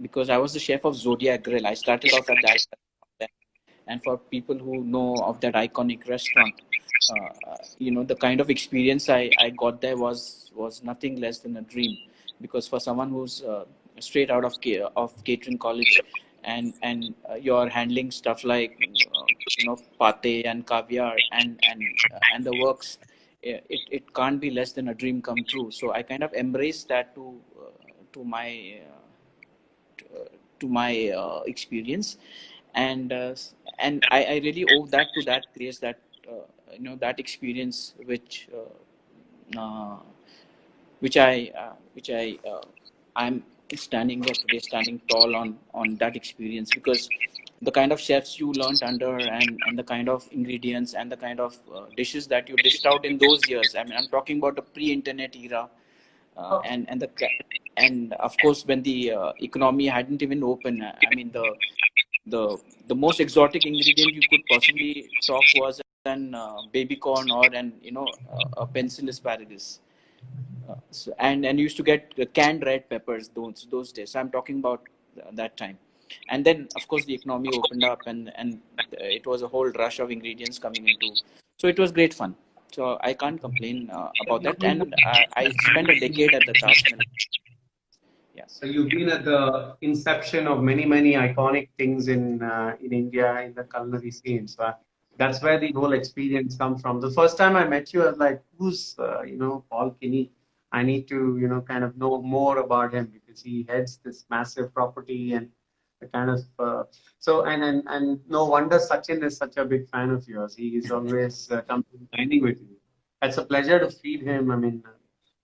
because I was the chef of Zodiac Grill. I started off at that, and for people who know of that iconic restaurant, the kind of experience I got there was nothing less than a dream, because for someone who's straight out of catering college, and you're handling stuff like pate and caviar and the works, it can't be less than a dream come true. So I kind of embraced that to my to my experience, and I really owe that to that place, that that experience uh, which I'm standing here today, standing tall on that experience, because the kind of chefs you learned under, and the kind of ingredients and the kind of dishes that you dished out in those years. I mean, I'm talking about the pre-internet era, and of course when the economy hadn't even opened. I mean, the most exotic ingredient you could possibly talk was an baby corn, or a pencil asparagus. And used to get canned red peppers those days. So I'm talking about that time. And then of course the economy opened up, and it was a whole rush of ingredients coming into. So it was great fun. So I can't complain about that. And I spent a decade at the Taj Mahal. Yeah. So you've been at the inception of many, many iconic things in India, in the culinary scene. So that's where the whole experience comes from. The first time I met you, I was like, "Who's Paul Kinney? I need to kind of know more about him, because he heads this massive property and the kind of and no wonder Sachin is such a big fan of yours. He is always coming dining with you. It's a pleasure to feed him. I mean,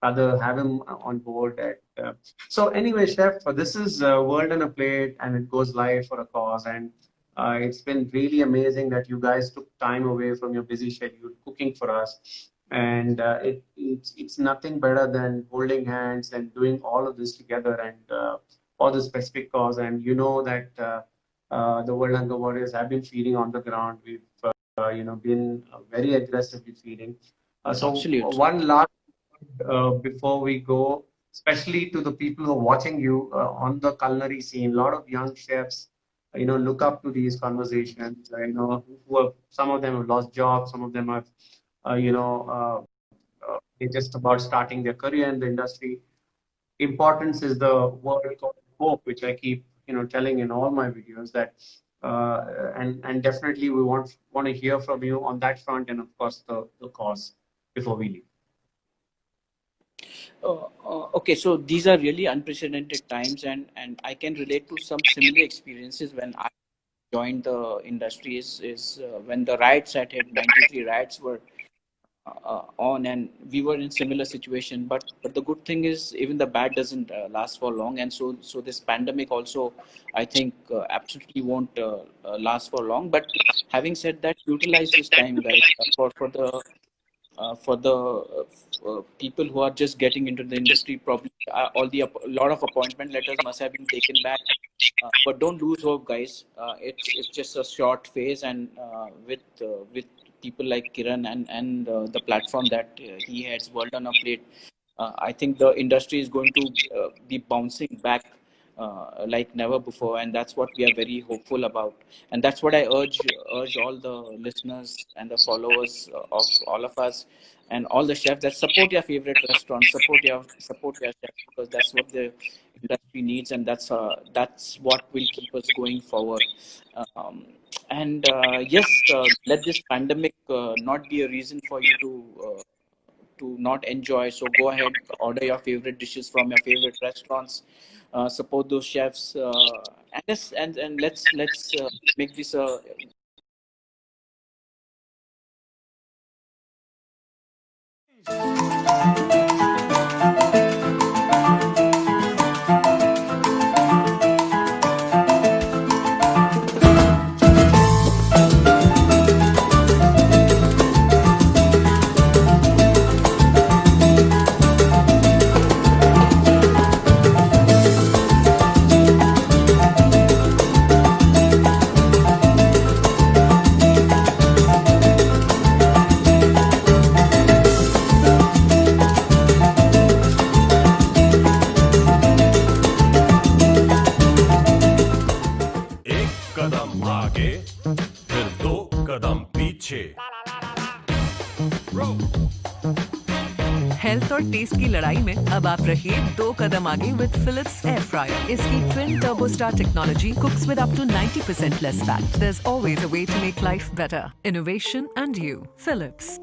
rather have him on board at so anyway, chef, this is World on a Plate, and it goes live for a cause. And it's been really amazing that you guys took time away from your busy schedule cooking for us. And it's nothing better than holding hands and doing all of this together, and for the specific cause. And you know that the World Hunger Warriors have been feeding on the ground. We've been very aggressively feeding. So Absolutely. one last before we go, especially to the people who are watching you on the culinary scene. A lot of young chefs, look up to these conversations. Some of them have lost jobs, some of them have, they're just about starting their career in the industry. Importance is the word called hope, which I keep, telling in all my videos, that and definitely we want to hear from you on that front, and of course the cause before we leave. Okay, so these are really unprecedented times, and I can relate to some similar experiences when I joined the industry. Is when the riots had hit, 93 riots were on, and we were in similar situation. But the good thing is even the bad doesn't last for long, and so this pandemic also, I think, absolutely won't last for long. But having said that, utilize this time, guys, for the people who are just getting into the industry. Probably a lot of appointment letters must have been taken back, but don't lose hope, guys. It's just a short phase, and with people like Kiran and the platform that he heads, World on a Plate, I think the industry is going to be bouncing back like never before, and that's what we are very hopeful about. And that's what I urge all the listeners and the followers of all of us and all the chefs, that support your favorite restaurants, support your chefs, because that's what the industry needs, and that's what will keep us going forward. And yes, let this pandemic not be a reason for you to not enjoy. So go ahead, order your favorite dishes from your favorite restaurants, support those chefs, and let's make this a एक कदम आगे फिर दो कदम पीछे. Health और test की लड़ाई में अब आप रहिए 2 कदम आगे विद फिलिप्स एयर फ्रायर. इसकी twin turbo star technology cooks with up to 90% less fat. There's always a way to make life better. Innovation and you. Philips.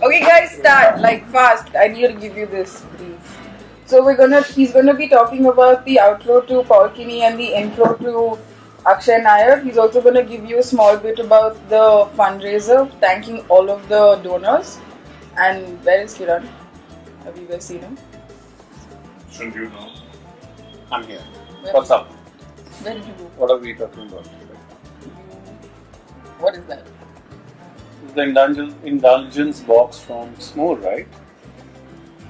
Okay, guys, start like fast. I need to give you this brief. So he's gonna be talking about the outro to Paul Kinney and the intro to Akshay Nair. He's also gonna give you a small bit about the fundraiser, thanking all of the donors. And where is Kiran? Have you guys seen him? Shouldn't you know? I'm here. What's up? Where did you go? What are we talking about? What is that? This is the indulgence box from Smooth, right?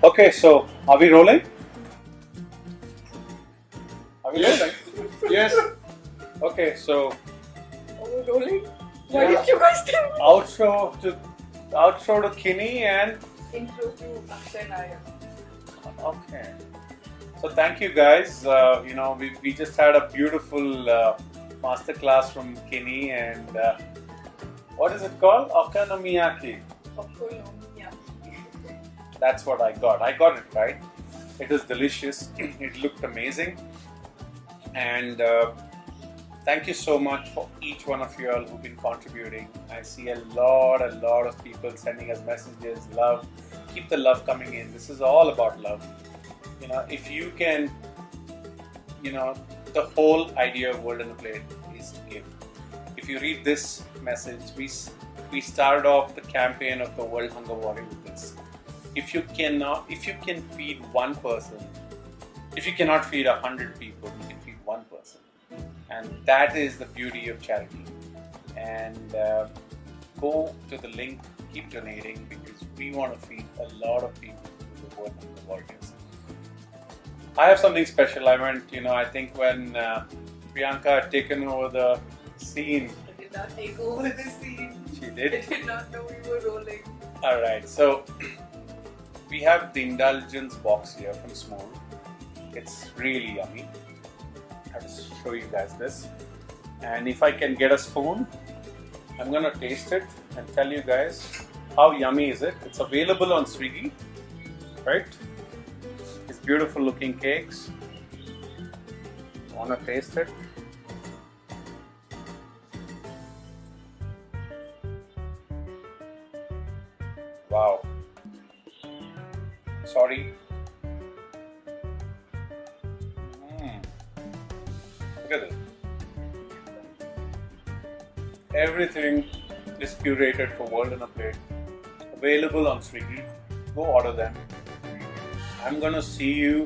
Okay, so are we rolling? Are we rolling? Yes. Okay, so. Are we rolling? Why did you guys tell me? Outro to Kinney and Intro to Akshay Nair. Okay. So thank you guys. We just had a beautiful masterclass from Kinney and what is it called? Okonomiyaki. That's what I got. I got it right. It is delicious. It looked amazing. And thank you so much for each one of you all who've been contributing. I see a lot of people sending us messages, love. Keep the love coming in. This is all about love. If you can, the whole idea of World on a Plate is to give. If you read this message, we started off the campaign of the World Hunger Warrior with this. If you can feed one person, if you cannot feed 100 people, you can feed one person. And that is the beauty of charity. and go to the link, keep donating, because we want to feed a lot of people through the World Hunger Warriors. I have something special. I went, I think when Priyanka had taken over the scene. I did not take over the scene. She did? I did not know we were rolling. Alright, so we have the indulgence box here from Small. It's really yummy. I'll just show you guys this. And if I can get a spoon, I'm gonna taste it and tell you guys how yummy is it. It's available on Swiggy, right? These beautiful looking cakes. Wanna taste it? Wow. Sorry. Look at this. Everything is curated for World on a Plate. Available on Swiggy. Go order them. I'm gonna see you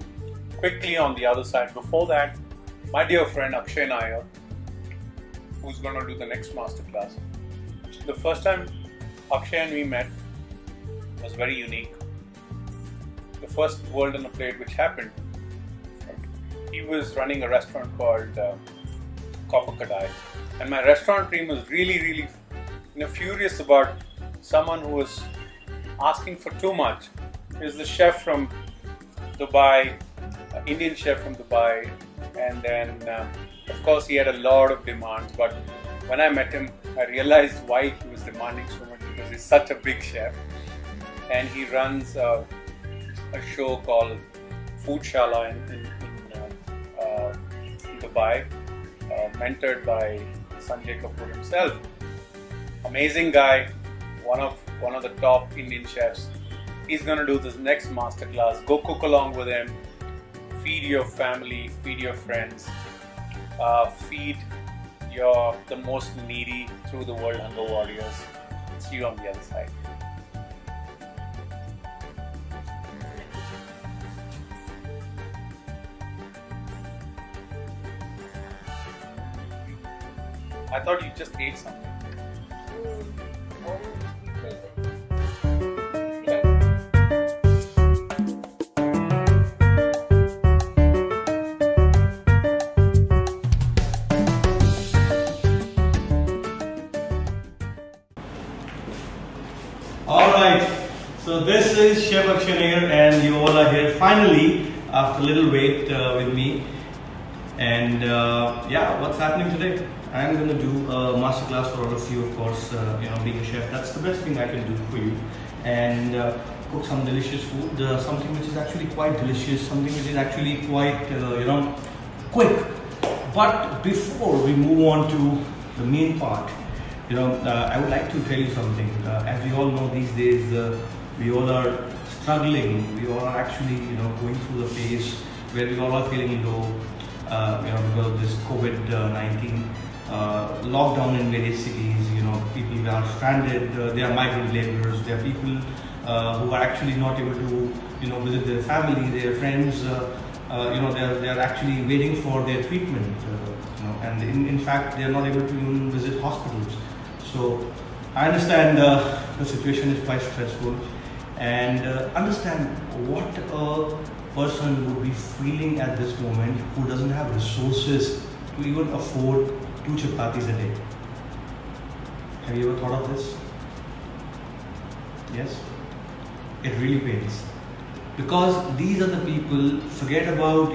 quickly on the other side. Before that, my dear friend Akshay Nair, who's gonna do the next masterclass. The first time Akshay and me met was very unique. The first World on a Plate which happened, he was running a restaurant called Copper Kadai, and my restaurant team was really furious about someone who was asking for too much. He was the chef from Dubai, Indian chef from Dubai, and then of course he had a lot of demands, but when I met him I realized why he was demanding so much, because he's such a big chef and he runs a show called Food Shala in Dubai, mentored by Sanjay Kapoor himself. Amazing guy, one of the top Indian chefs. He's gonna do this next masterclass. Go cook along with him. Feed your family, feed your friends, feed the most needy through the World Hunger Warriors. See you on the other side. I thought you just ate something. Alright, so this is Chef Akshay Nair and you all are here finally after a little wait with me. And yeah, what's happening today? I'm going to do a masterclass for all of you, of course. Being a chef, that's the best thing I can do for you. And cook some delicious food, something which is actually quite delicious, something which is actually quite, quick. But before we move on to the main part, I would like to tell you something. As we all know these days, we all are struggling. We all are actually, going through the phase where we all are feeling low, because of this COVID-19 lockdown in various cities. People are stranded. There are migrant laborers. There are people who are actually not able to, visit their family, their friends. They are actually waiting for their treatment. And in fact, they are not able to even visit hospitals. So I understand the situation is quite stressful, and understand what a person would be feeling at this moment who doesn't have resources to even afford 2 chapatis a day. Have you ever thought of this? Yes? It really pains. Because these are the people, forget about,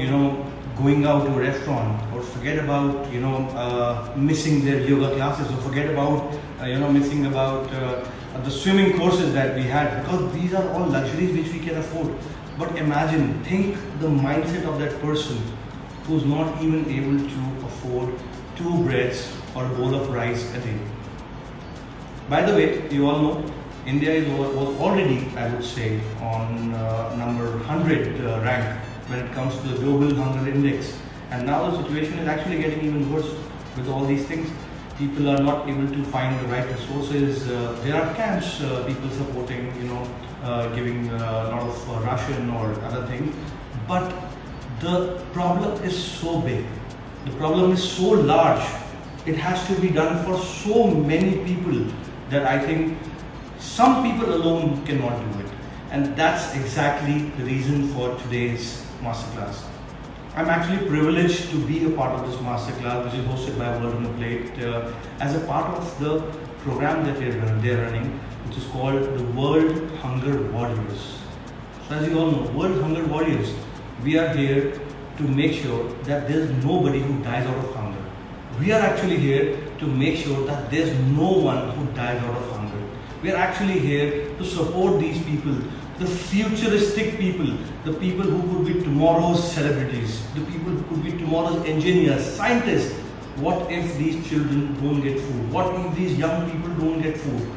going out to a restaurant, or forget about, missing their yoga classes, or forget about, missing about the swimming courses that we had, because these are all luxuries which we can afford. But imagine, think the mindset of that person who's not even able to afford 2 breads or a bowl of rice a day. By the way, you all know, India was already, I would say, on number 100 rank when it comes to the global hunger index. And now the situation is actually getting even worse with all these things. People are not able to find the right resources. There are camps, people supporting, giving a lot of ration or other things. But the problem is so big. The problem is so large It has to be done for so many people that I think some people alone cannot do it. And that's exactly the reason for today's masterclass. I'm actually privileged to be a part of this masterclass, which is hosted by World on a Plate, as a part of the program that they're running, which is called the World Hunger Warriors. So as you all know, World Hunger Warriors, we are here to make sure that there's nobody who dies out of hunger. We are actually here to make sure that there's no one who dies out of hunger. We are actually here to support these people, the futuristic people, the people who could be tomorrow's celebrities, the people who could be tomorrow's engineers, scientists. What if these children don't get food? What if these young people don't get food?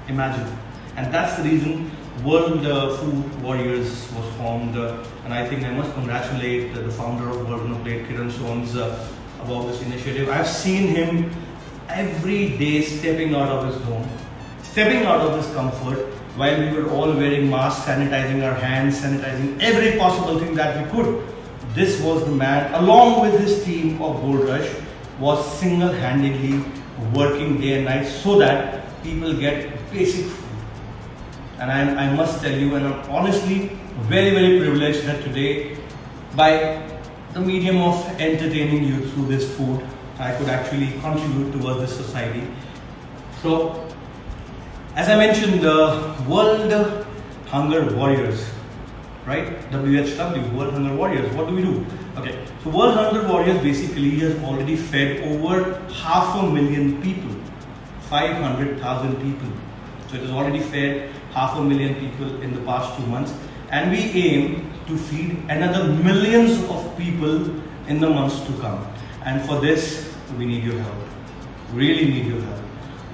Imagine. And that's the reason World Food Warriors was formed, and I think I must congratulate the founder of World on a Plate, Kiran Sohns, about this initiative. I've seen him every day stepping out of his home, stepping out of his comfort, while we were all wearing masks, sanitizing our hands, sanitizing every possible thing that we could. This was the man, along with his team of Gold Rush, was single-handedly working day and night so that people get basic food. And I must tell you, and I'm honestly very, very privileged that today, by the medium of entertaining you through this food, I could actually contribute towards this society. So, as I mentioned, the World Hunger Warriors, right? WHW, World Hunger Warriors. What do we do? Okay, so World Hunger Warriors basically has already fed over 500,000 people, 500,000 people. So it has already fed 500,000 people in the past 2 months, and we aim to feed another millions of people in the months to come. And for this, we need your help. Really need your help.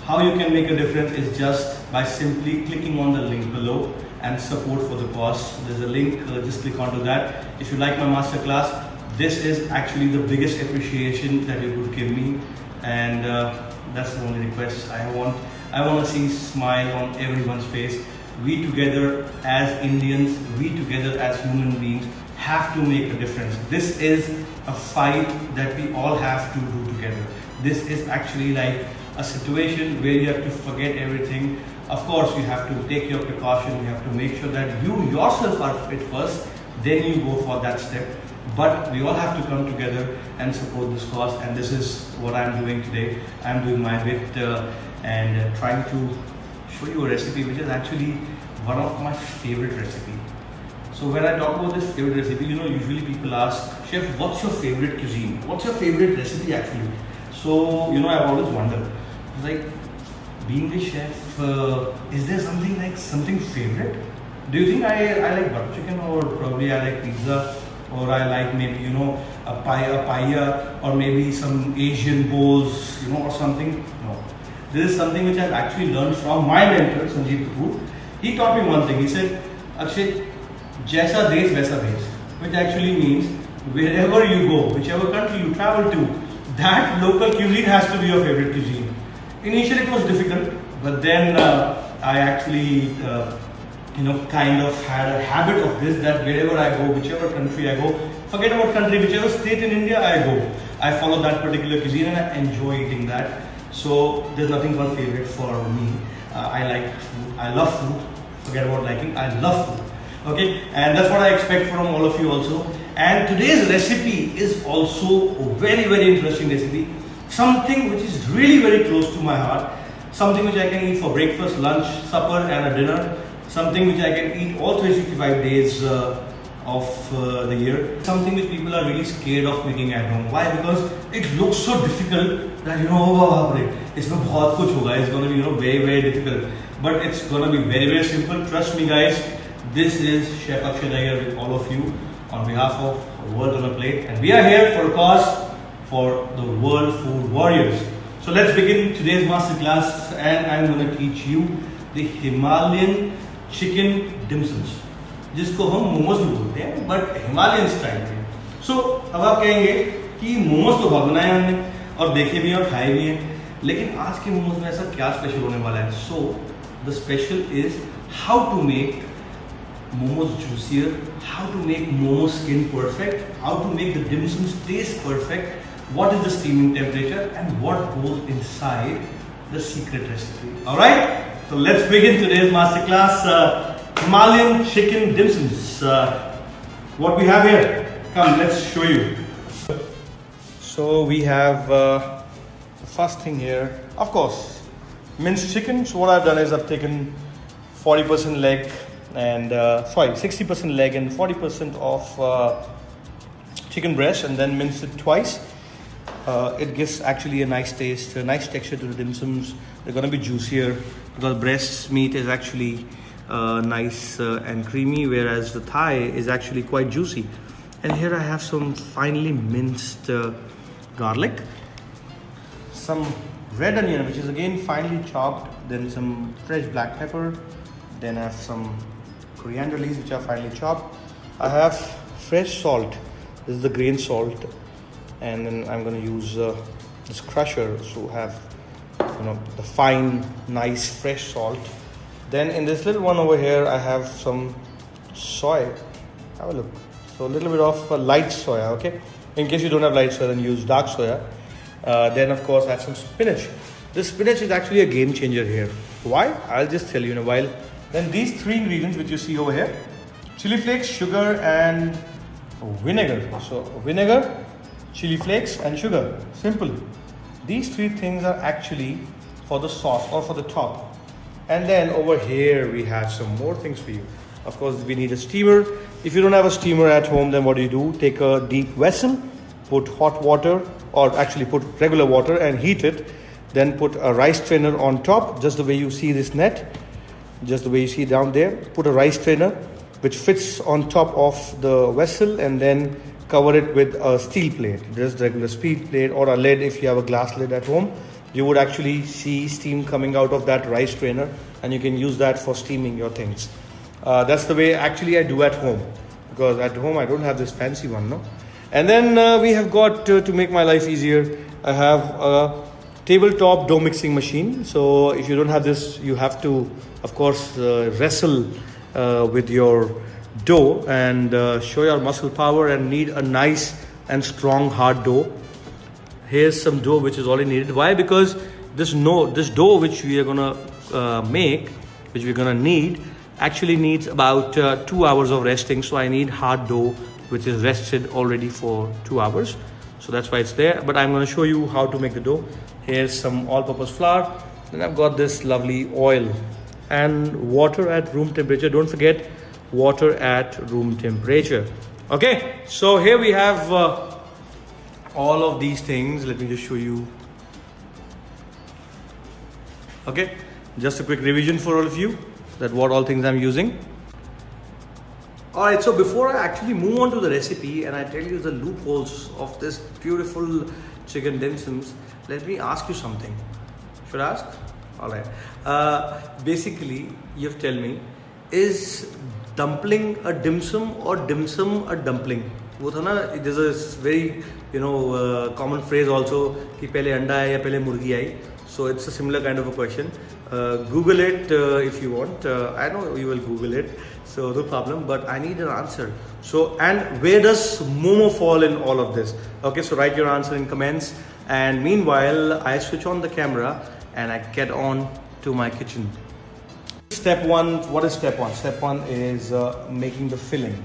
How you can make a difference is just by simply clicking on the link below and support for the cause. There's a link, just click onto that. If you like my masterclass, this is actually the biggest appreciation that you could give me, and that's the only request I want. I want to see a smile on everyone's face. We together as Indians, we together as human beings have to make a difference. This is a fight that we all have to do together. This is actually like a situation where you have to forget everything. Of course, you have to take your precaution. You have to make sure that you yourself are fit first, then you go for that step. But we all have to come together and support this cause, and this is what I'm doing today. I'm doing my bit and trying to show you a recipe which is actually one of my favorite recipes. So when I talk about this favorite recipe, usually people ask, Chef, what's your favorite cuisine? What's your favorite recipe actually? So, I've always wondered, like, being a chef, is there something favorite? Do you think I like butter chicken, or probably I like pizza, or I like maybe, a paella, or maybe some Asian bowls, or something? No. This is something which I've actually learned from my mentor, Sanjeev Kapoor. He taught me one thing. He said, Akshay, jaisa desh vaisa bhesh, which actually means wherever you go, whichever country you travel to, that local cuisine has to be your favorite cuisine. Initially it was difficult, but then I actually, kind of had a habit of this, that wherever I go, whichever country I go, forget about country, whichever state in India I go, I follow that particular cuisine and I enjoy eating that. So there's nothing called favorite for me. I like food. I love food. Forget about liking. I love food. Okay, and that's what I expect from all of you also. And today's recipe is also a very, very interesting recipe. Something which is really very close to my heart. Something which I can eat for breakfast, lunch, supper and a dinner. Something which I can eat all 365 days of the year. Something which people are really scared of making at home. Why? Because it looks so difficult that it's going to be very, very difficult. But it's going to be very, very simple. Trust me guys, this is Chef Akshay here with all of you on behalf of World on a Plate, and we are here for a cause for the World Food Warriors. So let's begin today's masterclass, and I'm going to teach you the Himalayan chicken dim sums, जिसको हम मोमोज भी बोलते हैं, but Himalayan style में. सो अब आप कहेंगे कि मोमोज तो बहुत बनाए हमने और देखे भी हैं और खाए भी हैं, लेकिन आज के मोमोज में ऐसा क्या स्पेशल होने वाला है? So the special is how to make momos juicier, how to make momo skin perfect, how to make the dim sums taste perfect, what is the steaming temperature, and what goes inside the secret recipe. Alright, so let's begin today's masterclass. Himalayan chicken dim sums. What we have here, come, let's show you. So we have the first thing here, of course, minced chicken. So what I've done is I've taken 40% leg and 60% leg and 40% of chicken breast, and then minced it twice. It gives actually a nice taste, a nice texture to the dim sums. They're going to be juicier because breast meat is actually nice and creamy, whereas the thigh is actually quite juicy. And here I have some finely minced garlic, some red onion, which is again finely chopped, then some fresh black pepper, then I have some coriander leaves which are finely chopped. I have fresh salt, this is the grain salt, and then I'm going to use this crusher to have the fine nice fresh salt. Then in this little one over here I have some soy. Have a look. So a little bit of light soya, okay? In case you don't have light soya, then use dark soya. Then of course I have some spinach. This spinach is actually a game changer here. Why? I'll just tell you in a while. Then these three ingredients which you see over here: chili flakes, sugar and vinegar. So vinegar, chili flakes and sugar. Simple. These three things are actually for the sauce or for the top. And then over here we have some more things for you. Of course we need a steamer. If you don't have a steamer at home, then what do? Take a deep vessel, put hot water, or actually put regular water and heat it. Then put a rice strainer on top, just the way you see this net, just the way you see down there. Put a rice strainer which fits on top of the vessel, and then cover it with a steel plate, just regular steel plate or a lid. If you have a glass lid at home, you would actually see steam coming out of that rice strainer, and you can use that for steaming your things. That's the way actually I do at home, because at home I don't have this fancy one, no? And then we have got to make my life easier, I have a tabletop dough mixing machine. So if you don't have this, you have to of course wrestle with your dough and show your muscle power and need a nice and strong hard dough. Here's some dough which is already needed. Why? Because this dough which we are gonna make, which we're gonna need, actually needs about 2 hours of resting. So I need hard dough which is rested already for 2 hours. So that's why it's there. But I'm gonna show you how to make the dough. Here's some all-purpose flour. Then I've got this lovely oil and water at room temperature. Don't forget, water at room temperature. Okay, so here we have all of these things. Let me just show you. Okay, just a quick revision for all of you that what all things I'm using. Alright, so before I actually move on to the recipe and I tell you the loopholes of this beautiful chicken dim sums, let me ask you something. Should I ask? Alright. Basically, you have to tell me, is dumpling a dim sum or dim sum a dumpling? There's a very common phrase also कि पहले अंडा है या पहले मुर्गी आई. So it's a similar kind of a question. Google it if you want. I know you will Google it, so no problem. But I need an answer. So, and where does Momo fall in all of this? Okay, so write your answer in comments. And meanwhile, I switch on the camera and I get on to my kitchen. Step one. What is step one? Step one is making the filling.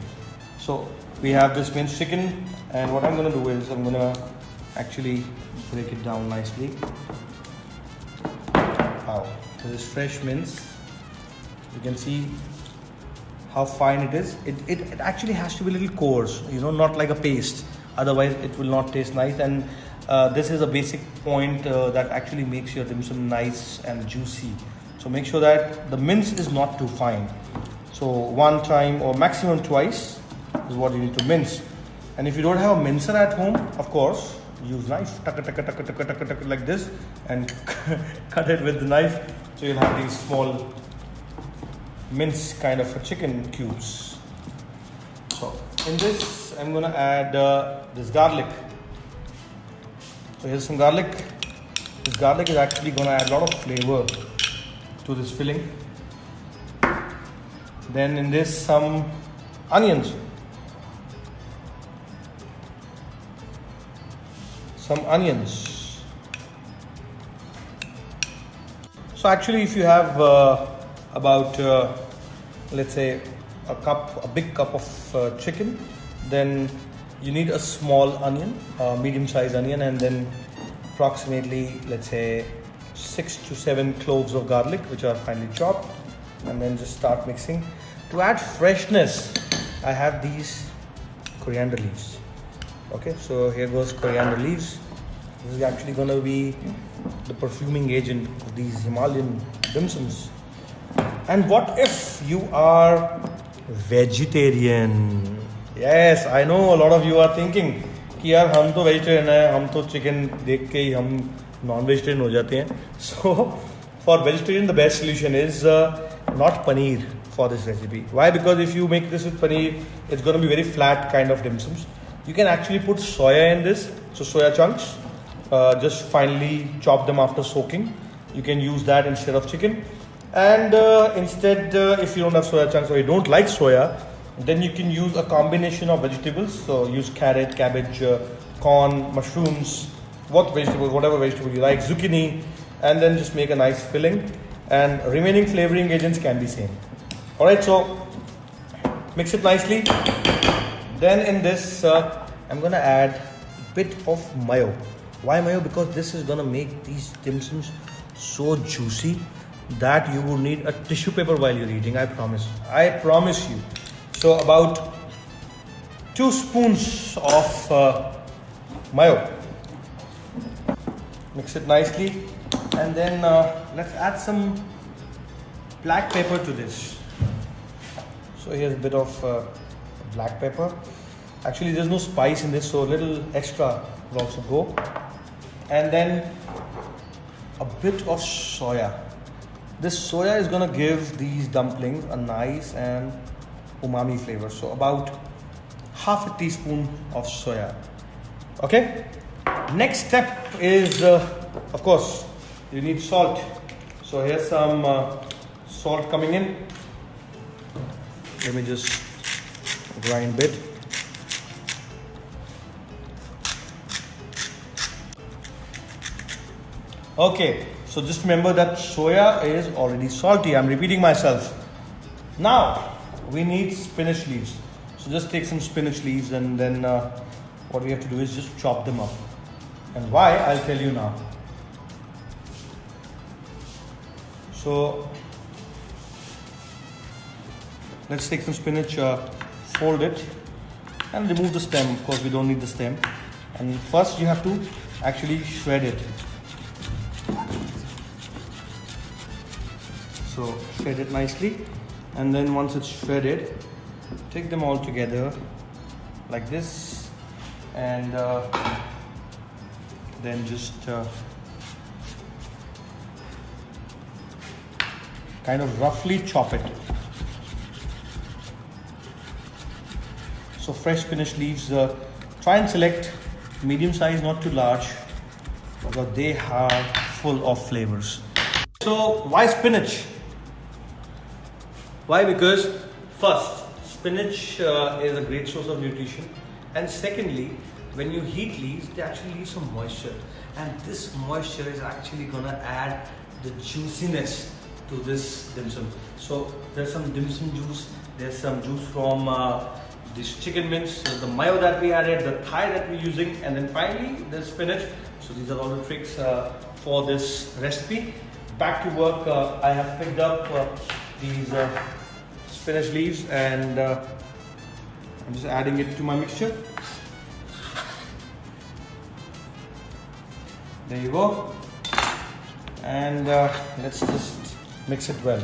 So we have this minced chicken, and what I'm going to do is I'm going to actually break it down nicely. Wow, this is fresh mince. You can see how fine it is. It actually has to be a little coarse, not like a paste. Otherwise, it will not taste nice. And this is a basic point that actually makes your dim sum nice and juicy. So make sure that the mince is not too fine. So one time or maximum twice is what you need to mince. And if you don't have a mincer at home, of course, use knife, like this, and cut it with the knife. So you'll have these small mince kind of chicken cubes. So in this, I'm gonna add this garlic. So here's some garlic. This garlic is actually gonna add a lot of flavor to this filling. Then in this, some onions. some onions. So actually, if you have about let's say a big cup of chicken, then you need a small onion, medium-sized onion, and then approximately, let's say, 6 to 7 cloves of garlic, which are finely chopped, and then just start mixing. To add freshness, I have these coriander leaves. Okay, so here goes coriander leaves. This is actually going to be the perfuming agent of these Himalayan dim sums. And what if you are vegetarian? Yes, I know a lot of you are thinking कि यार हम तो vegetarian हैं, हम तो chicken देख के ही हम non-vegetarian हो जाते हैं. So for vegetarian, the best solution is not paneer for this recipe. Why? Because if you make this with paneer, it's going to be very flat kind of dim sums. You can actually put soya in this, so soya chunks, just finely chop them after soaking. You can use that instead of chicken. And instead, if you don't have soya chunks or you don't like soya, then you can use a combination of vegetables. So use carrot, cabbage, corn, mushrooms, whatever vegetable you like, zucchini, and then just make a nice filling. And remaining flavoring agents can be same. Alright, so mix it nicely. Then in this, I'm gonna add a bit of mayo. Why mayo? Because this is gonna make these dim sums so juicy that you will need a tissue paper while you're eating. I promise. I promise you. So about 2 spoons of mayo. Mix it nicely, and then let's add some black pepper to this. So here's a bit of black pepper. Actually, there's no spice in this, so a little extra will also go. And then a bit of soya. This soya is gonna give these dumplings a nice and umami flavor. So about half a teaspoon of soya. Okay. Next step is, of course, you need salt. So here's some salt coming in. Let me just grind a bit. Okay, so just remember that soya is already salty. I'm repeating myself. Now we need spinach leaves. So just take some spinach leaves, and then what we have to do is just chop them up. And why, I'll tell you now. So let's take some spinach, fold it, and remove the stem. Of course, we don't need the stem. And first you have to actually shred it. So shred it nicely, and then once it's shredded, take them all together like this, and then just kind of roughly chop it. So fresh spinach leaves, try and select medium size, not too large, because they are full of flavors. So why spinach? Why? Because first, spinach is a great source of nutrition, and secondly, when you heat leaves, they actually leave some moisture, and this moisture is actually gonna add the juiciness to this dim sum. So there's some dim sum juice, there's some juice from this chicken mince, the mayo that we added, the thigh that we're using, and then finally the spinach. So these are all the tricks for this recipe. Back to work. I have picked up these spinach leaves, and I'm just adding it to my mixture. There you go. And let's just mix it well.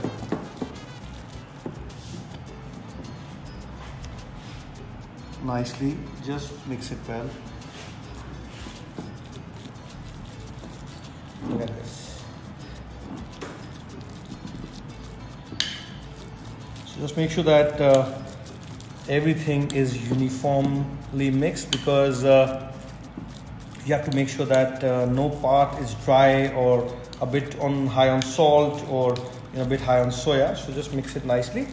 Nicely, just mix it well. Look at this. So just make sure that everything is uniformly mixed, because you have to make sure that no part is dry or a bit high on salt, or a bit high on soya. So just mix it nicely.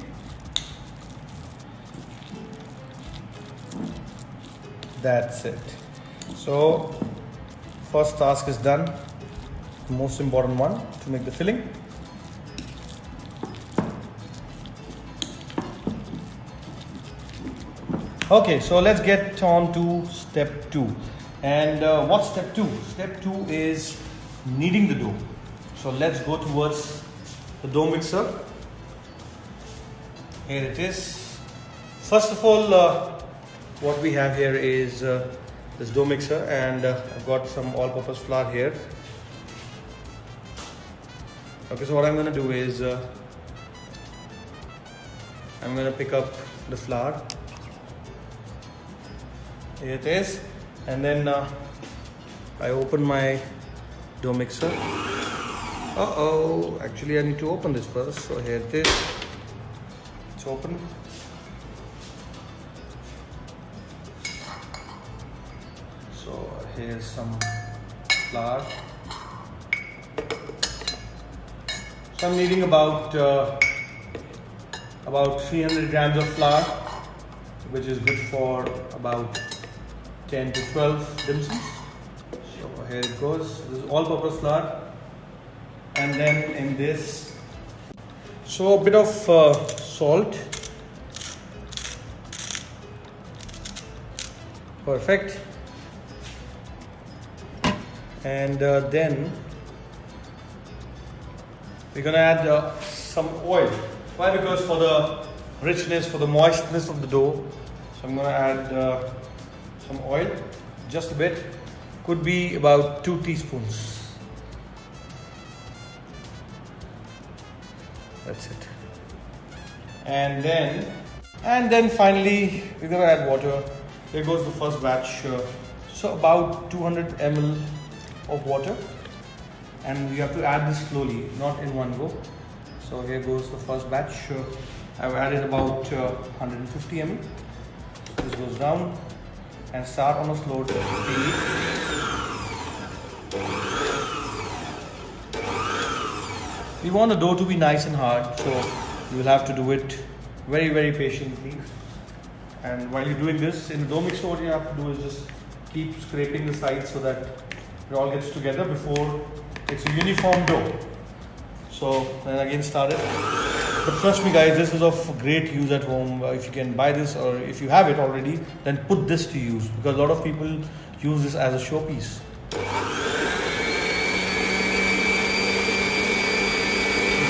That's it. So First task is done. The most important one, to make the filling. Okay, so let's get on to step 2. And what's step 2? Step 2 is kneading the dough. So let's go towards the dough mixer. Here it is. First of all, what we have here is this dough mixer, and I've got some all-purpose flour here. Okay, so what I'm going to do is I'm going to pick up the flour. Here it is, and then I open my dough mixer. Actually I need to open this first. So here it is. It's open. So here's some flour. So I'm needing about 300 grams of flour, which is good for about 10 to 12 dim sums. So here it goes. This is all-purpose flour, and then in this, so a bit of salt. Perfect. And then we're gonna add some oil. Why? Because for the richness, for the moistness of the dough. So I'm gonna add some oil, just a bit. Could be about 2 teaspoons. That's it. And then finally we're gonna add water. Here goes the first batch. So about 200 ml of water, and we have to add this slowly, not in one go. So here goes the first batch. I've added about 150 ml. This goes down and start on a slow speed. We want the dough to be nice and hard, so you will have to do it very, very patiently. And while you're doing this, in the dough mixer, what you have to do is just keep scraping the sides so that it all gets together before it's a uniform dough. So then again start it. But trust me guys, this is of great use at home. If you can buy this, or if you have it already, then put this to use, because a lot of people use this as a showpiece.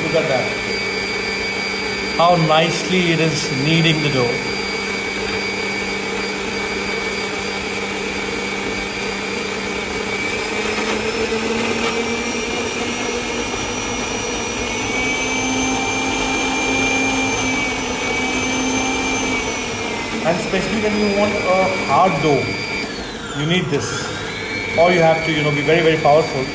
Look at that. How nicely it is kneading the dough. And especially when you want a hard dough, you need this. Or you have to, be very, very powerful.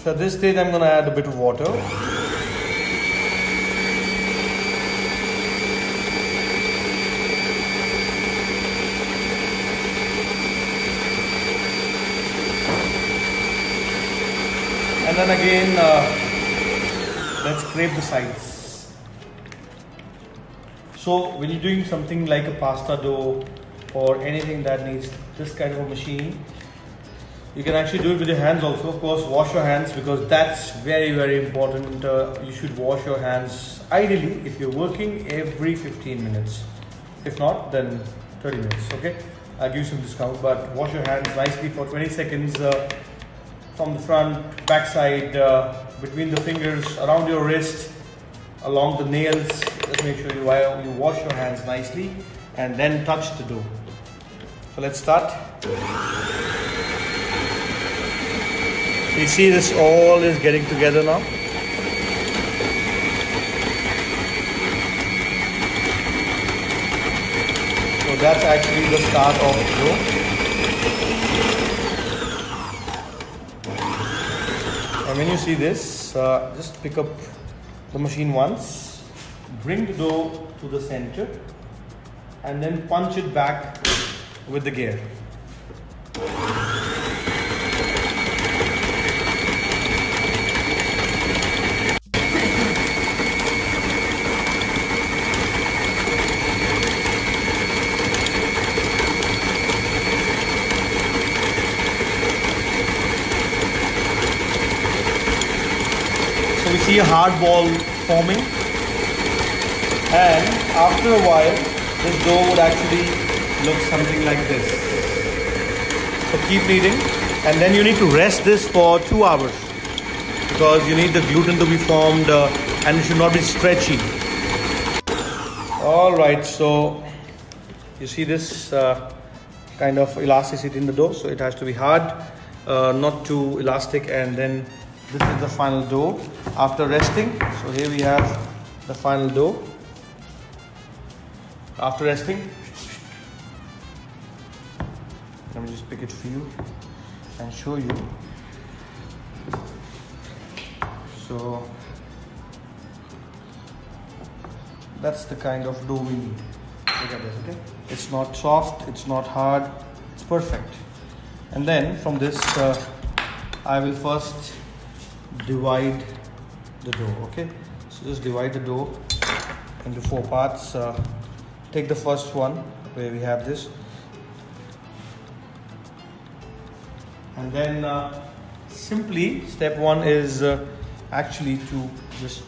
So at this stage, I'm going to add a bit of water. And then again, let's scrape the sides. So when you're doing something like a pasta dough or anything that needs this kind of a machine, you can actually do it with your hands also. Of course, wash your hands, because that's very, very important. You should wash your hands, ideally, if you're working, every 15 minutes. If not, then 30 minutes, okay? I'll give you some discount, but wash your hands nicely for 20 seconds. From the front, back side, between the fingers, around your wrist, along the nails. Just make sure you wash your hands nicely and then touch the dough. So let's start. You see, this all is getting together now. So that's actually the start of the dough. And when you see this, just pick up the machine once, bring the dough to the center, and then punch it back with the gear. So we see a hard ball forming, and after a while this dough would actually look something like this. So keep kneading, and then you need to rest this for 2 hours because you need the gluten to be formed and it should not be stretchy. Alright, so you see this kind of elasticity in the dough, so it has to be hard, not too elastic, and then this is the final dough after resting. So here we have the final dough after resting. Let me just pick it for you and show you. So that's the kind of dough we need. Look at this, okay? It's not soft, it's not hard, it's perfect. And then from this, I will first divide the dough, okay? So just divide the dough into 4 parts. Take the first one where we have this, and then simply step 1 is actually to just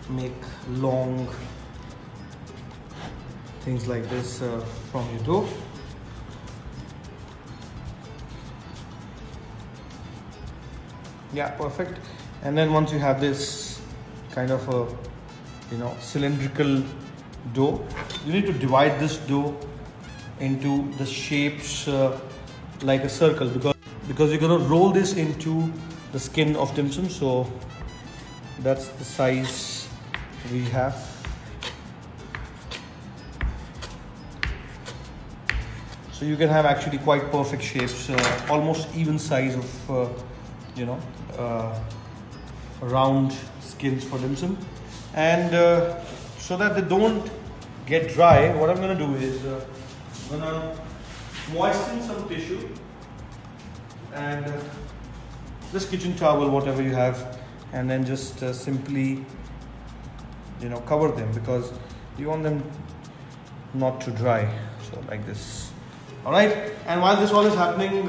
make long things like this from your dough. Yeah, perfect. And then once you have this kind of a cylindrical dough, you need to divide this dough into the shapes like a circle, because you're going to roll this into the skin of dim sum. So that's the size we have. So you can have actually quite perfect shapes, almost even size of round skins for dim sum. And so that they don't get dry, what I'm going to do is I'm going to moisten some tissue and this kitchen towel, whatever you have, and then just simply cover them, because you want them not to dry. So like this. Alright, and while this all is happening,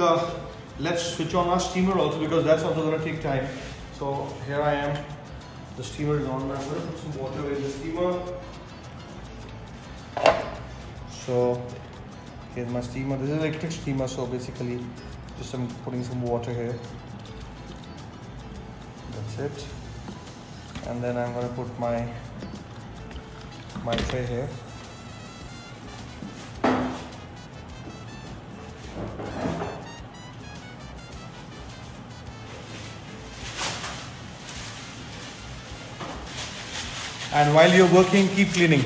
let's switch on our steamer also, because that's also going to take time. So here I am, the steamer is on. I'm going to put some water in the steamer. So here's my steamer. This is an electric steamer, so basically just I'm putting some water here. That's it. And then I'm going to put my tray here. And while you're working, keep cleaning.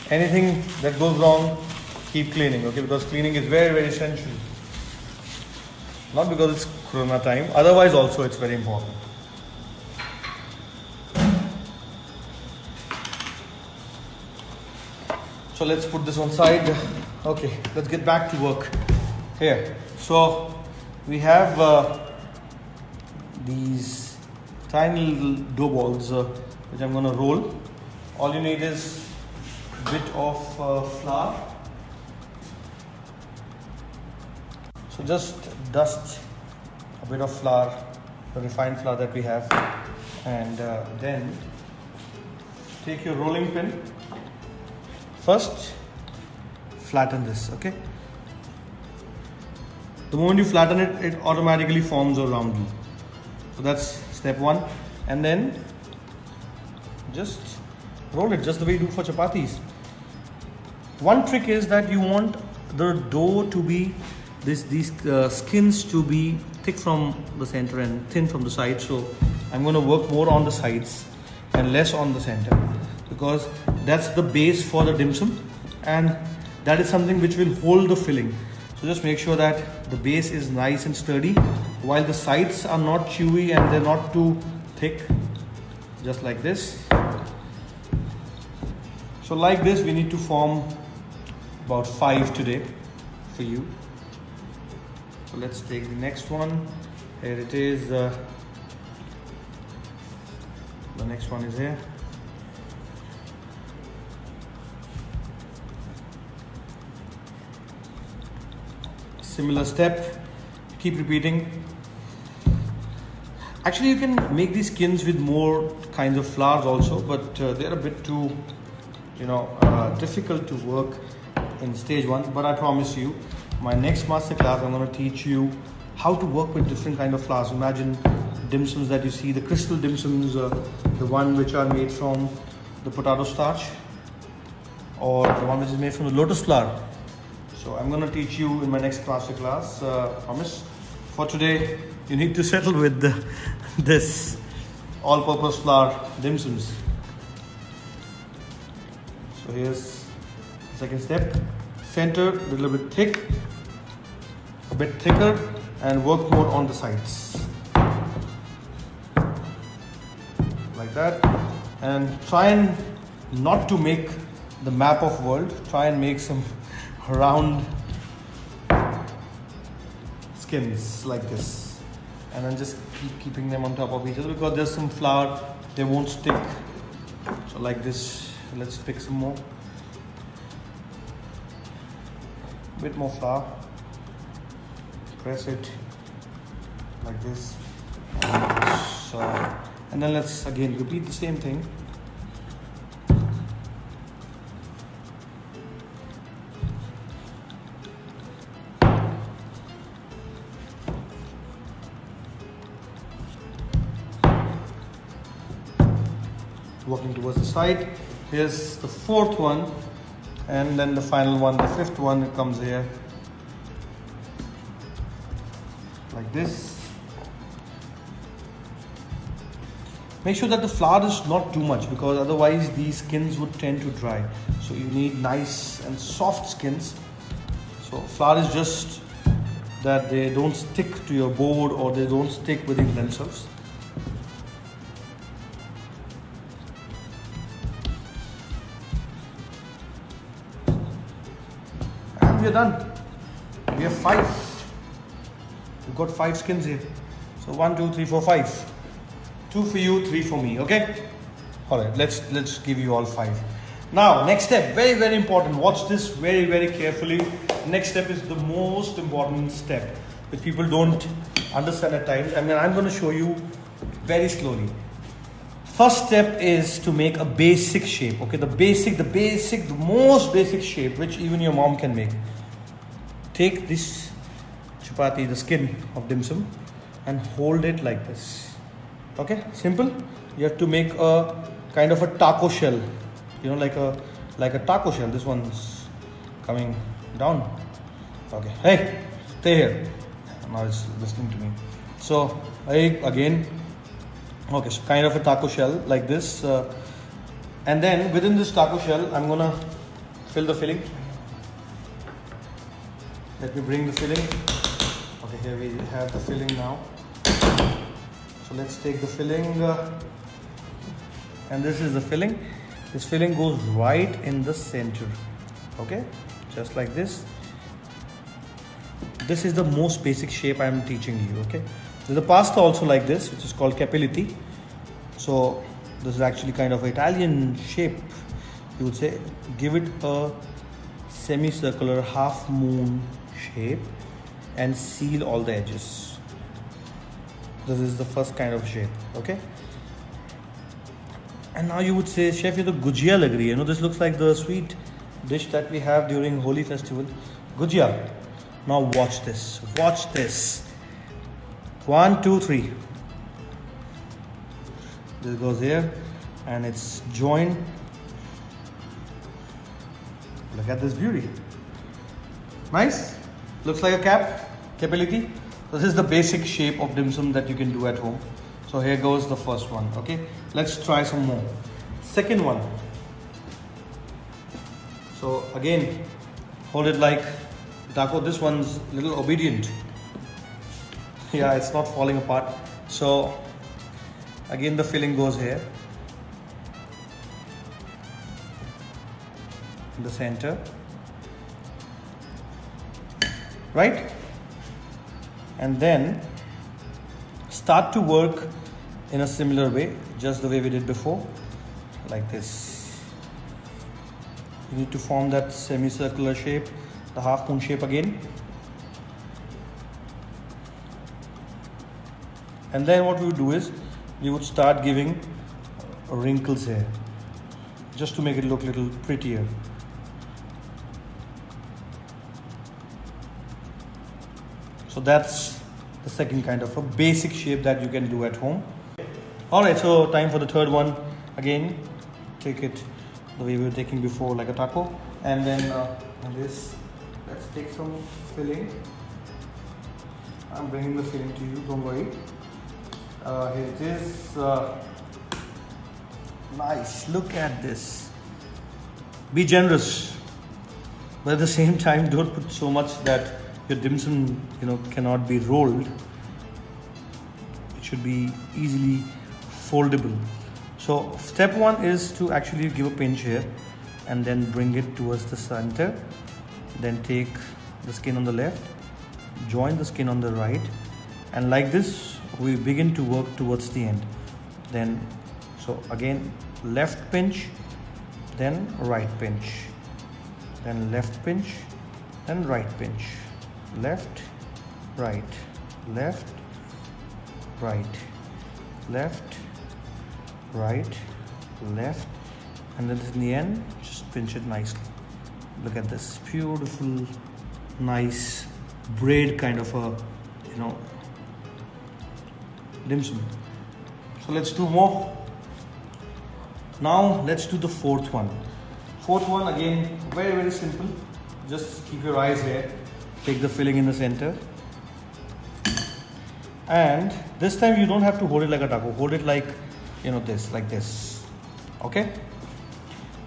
Anything that goes wrong, keep cleaning, okay? Because cleaning is very, very essential. Not because it's Corona time, otherwise also it's very important. So let's put this on side. Okay, let's get back to work. Here, so we have these tiny little dough balls which I'm going to roll. All you need is a bit of flour. So just dust a bit of flour, the refined flour that we have, and then take your rolling pin. First, flatten this, okay? The moment you flatten it, it automatically forms a round ball. So that's step 1. And then just roll it just the way you do for chapatis. One trick is that you want the dough to be, these skins to be thick from the center and thin from the side. So I'm going to work more on the sides and less on the center, because that's the base for the dim sum, and that is something which will hold the filling. So just make sure that the base is nice and sturdy, while the sides are not chewy and they're not too thick, just like this. So like this, we need to form about 5 today for you. So let's take the next one. Here it is. The next one is here. Similar step, keep repeating. Actually, you can make these skins with more kinds of flowers also, but they're a bit too, difficult to work in stage 1. But I promise you, my next masterclass, I'm going to teach you how to work with different kind of flowers. Imagine dim sums that you see, the crystal dim sums, the one which are made from the potato starch, or the one which is made from the lotus flower. So I'm going to teach you in my next masterclass, promise. For today, you need to settle with this all-purpose flour dim sums. So here's the second step. Center, a little bit thick, a bit thicker, and work more on the sides. Like that. And try and not to make the map of world. Try and make some round skins like this, and then just keeping them on top of each other, because there's some flour, they won't stick. So like this, let's pick some more, a bit more flour, press it like this, and then let's again repeat the same thing. Working towards the side. Here's the 4th one, and then the final one, the 5th one, it comes here like this. Make sure that the flour is not too much, because otherwise these skins would tend to dry. So you need nice and soft skins. So flour is just that they don't stick to your board, or they don't stick within themselves. We are done. We have 5. We've got 5 skins here. So 1, 2, 3, 4, 5. 2 for you, 3 for me. Okay. All right. Let's give you all 5. Now, next step, very, very important. Watch this very, very carefully. Next step is the most important step, which people don't understand at times. I mean, I'm going to show you very slowly. First step is to make a basic shape. Okay, the most basic shape, which even your mom can make. Take this chapati, the skin of dim sum, and hold it like this. Okay, simple. You have to make a kind of a taco shell. Like a taco shell. This one's coming down. Okay, hey, stay here. Now it's listening to me. So, again. Okay, so kind of a taco shell like this, and then within this taco shell, I'm gonna fill the filling. Let me bring the filling. Okay, here we have the filling now. So let's take the filling, and this is the filling. This filling goes right in the center. Okay, just like this. This is the most basic shape I am teaching you. Okay. There's a pasta also like this, which is called capelliti. So this is actually kind of an Italian shape, you would say. Give it a semicircular half moon shape and seal all the edges. This is the first kind of shape. Okay. And now you would say, Chef, ये तो गुजिया लग रही है. This looks like the sweet dish that we have during Holi festival. Gujia. Now watch this. Watch this. 1, 2, 3. This goes here, and it's joined. Look at this beauty. Nice. Looks like a cap. Capability. This is the basic shape of dim sum that you can do at home. So here goes the first one. Okay. Let's try some more. Second one. So again, hold it like taco. This one's a little obedient. Yeah, it's not falling apart. So again, the filling goes here. in the center, right? And then start to work in a similar way, just the way we did before, like this. You need to form that semicircular shape, the half moon shape again. And then what we would do is, we would start giving wrinkles here, just to make it look a little prettier. So that's the second kind of a basic shape that you can do at home. Alright, so time for the third one. Again, take it the way we were taking before, like a taco. And then this, let's take some filling. I'm bringing the filling to you, don't worry. Here it is. Nice, look at this. Be generous, but at the same time don't put so much that your dim sum, cannot be rolled. It should be easily foldable. So step one is to actually give a pinch here and then bring it towards the center. Then take the skin on the left, join the skin on the right, and like this we begin to work towards the end. Then, so again, left pinch, then right pinch, then left pinch, then right pinch, left, right, left, right, left, right, left, and then in the end, just pinch it nicely. Look at this beautiful, nice braid kind of a, dim sum. So let's do more. Now let's do the fourth one. Fourth one, again, very, very simple. Just keep your eyes here. Take the filling in the center. And this time you don't have to hold it like a taco. Hold it like, this, like this. Okay?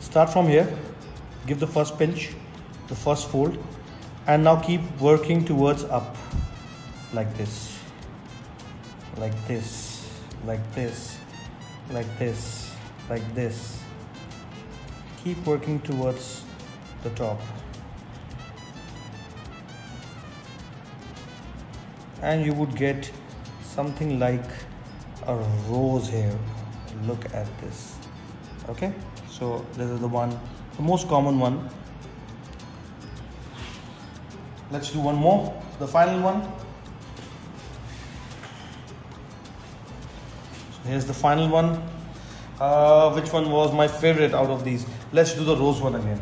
Start from here. Give the first pinch, the first fold. And now keep working towards up. Like this. Like this. Like this. Like this. Like this. Keep working towards the top. And you would get something like a rose here. Look at this. Okay, so this is the one, the most common one. Let's do one more, the final one. So here's the final one. Which one was my favorite out of these? Let's do the rose one again,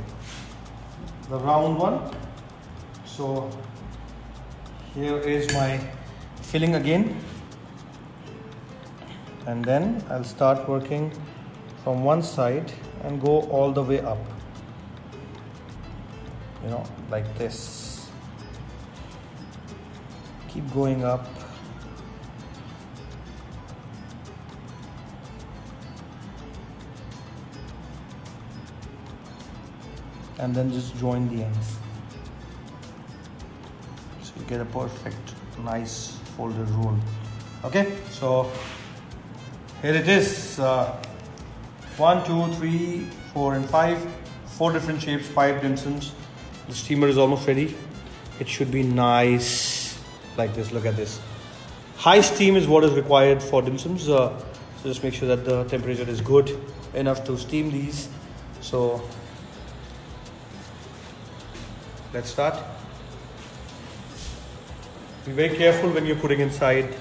the round one. So here is my filling again, and then I'll start working from one side and go all the way up, like this. Keep going up. And then just join the ends. So you get a perfect, nice folded roll. Okay, so here it is. 1, 2, 3, 4, and 5. 4 different shapes, 5 dim sums. The steamer is almost ready. It should be nice like this. Look at this. High steam is what is required for dim sums. So just make sure that the temperature is good enough to steam these. So let's start. Be very careful when you're putting inside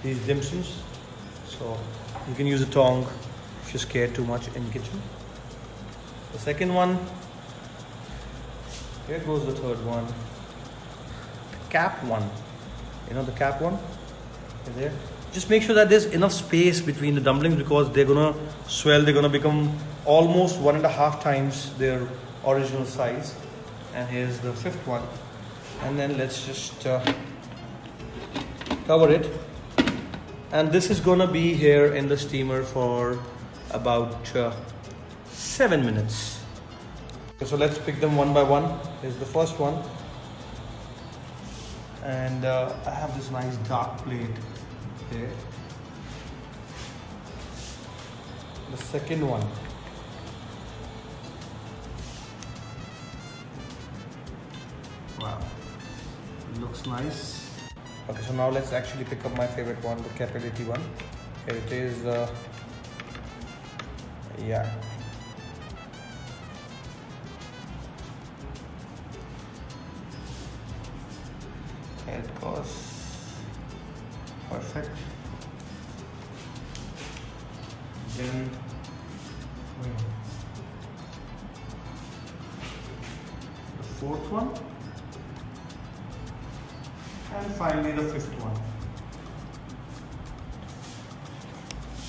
these dim sums. So you can use a tongs if you're scared too much in the kitchen. The second one. Here goes the third one. The cap one. The cap one is there. Just make sure that there's enough space between the dumplings because they're gonna swell. They're gonna become almost 1.5 times their original size. And here's the fifth one. And then let's just cover it. And this is gonna be here in the steamer for about 7 minutes. So let's pick them one by one. Here's the first one. And I have this nice dark plate here. The second one. nice. Okay, so now let's actually pick up my favorite one, the capability one. Here it is. Yeah. Here it goes. Perfect. Then the fourth one, and finally the fifth one.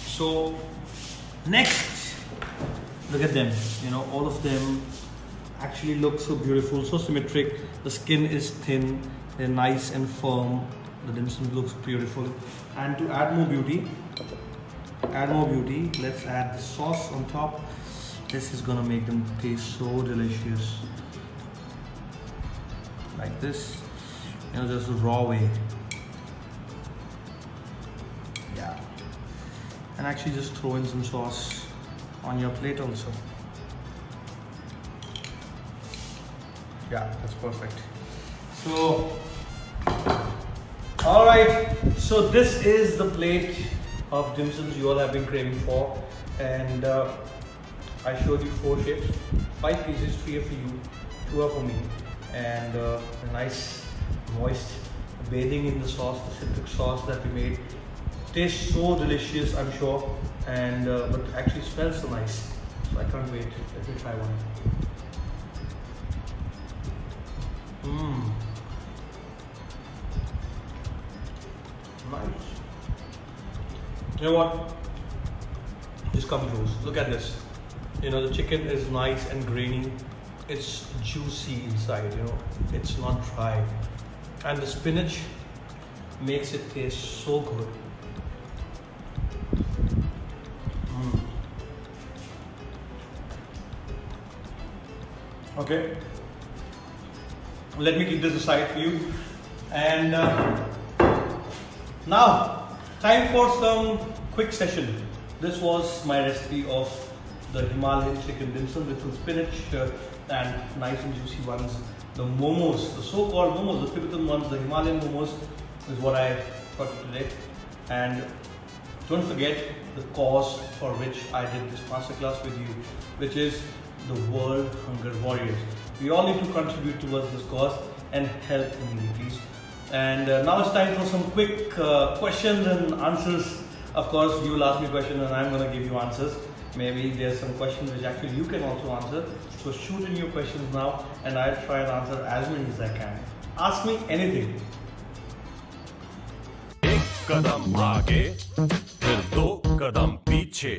So next, look at them. You know, all of them actually look so beautiful, so symmetric. The skin is thin, they're nice and firm. The dim sum looks beautiful. And to add more beauty, let's add the sauce on top. This is gonna make them taste so delicious. Like this, you know, just the raw way. Yeah. And actually just throw in some sauce on your plate also. Yeah, that's perfect. So, alright, so this is the plate of dim sums you all have been craving for, and I showed you 4 shapes, 5 pieces, 3 are for you, 2 are for me, and a nice moist bathing in the sauce, the citric sauce that we made. Tastes so delicious, I'm sure, and but actually smells so nice, so I can't wait. Let me try one. Nice. You know what? Just come close. Look at this. You know, the chicken is nice and grainy. It's juicy inside, you know. It's not dry. And the spinach makes it taste so good. Okay. Let me keep this aside for you. And now, time for some quick session. This was my recipe of the Himalayan chicken dim sum with some spinach and nice and juicy ones. The momos, the so-called momos, the Tibetan ones, the Himalayan momos is what I got today. And don't forget the cause for which I did this masterclass with you, which is the World Hunger Warriors. We all need to contribute towards this cause and help communities. And now it's time for some quick questions and answers. Of course, you will ask me questions and I'm going to give you answers. Maybe there's some questions which actually you can also answer. So shoot in your questions now and I'll try and answer as many as I can. Ask me anything. एक कदम आगे फिर 2 कदम पीछे.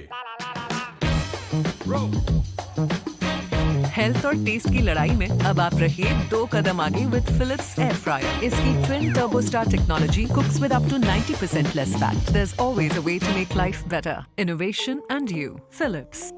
Health और test की लड़ाई में अब आप रहिए 2 कदम आगे विद फिलिप्स एयर फ्रायर. इसकी twin turbo star technology cooks with up to 90% less fat. There's always a way to make life better. Innovation and you. Philips.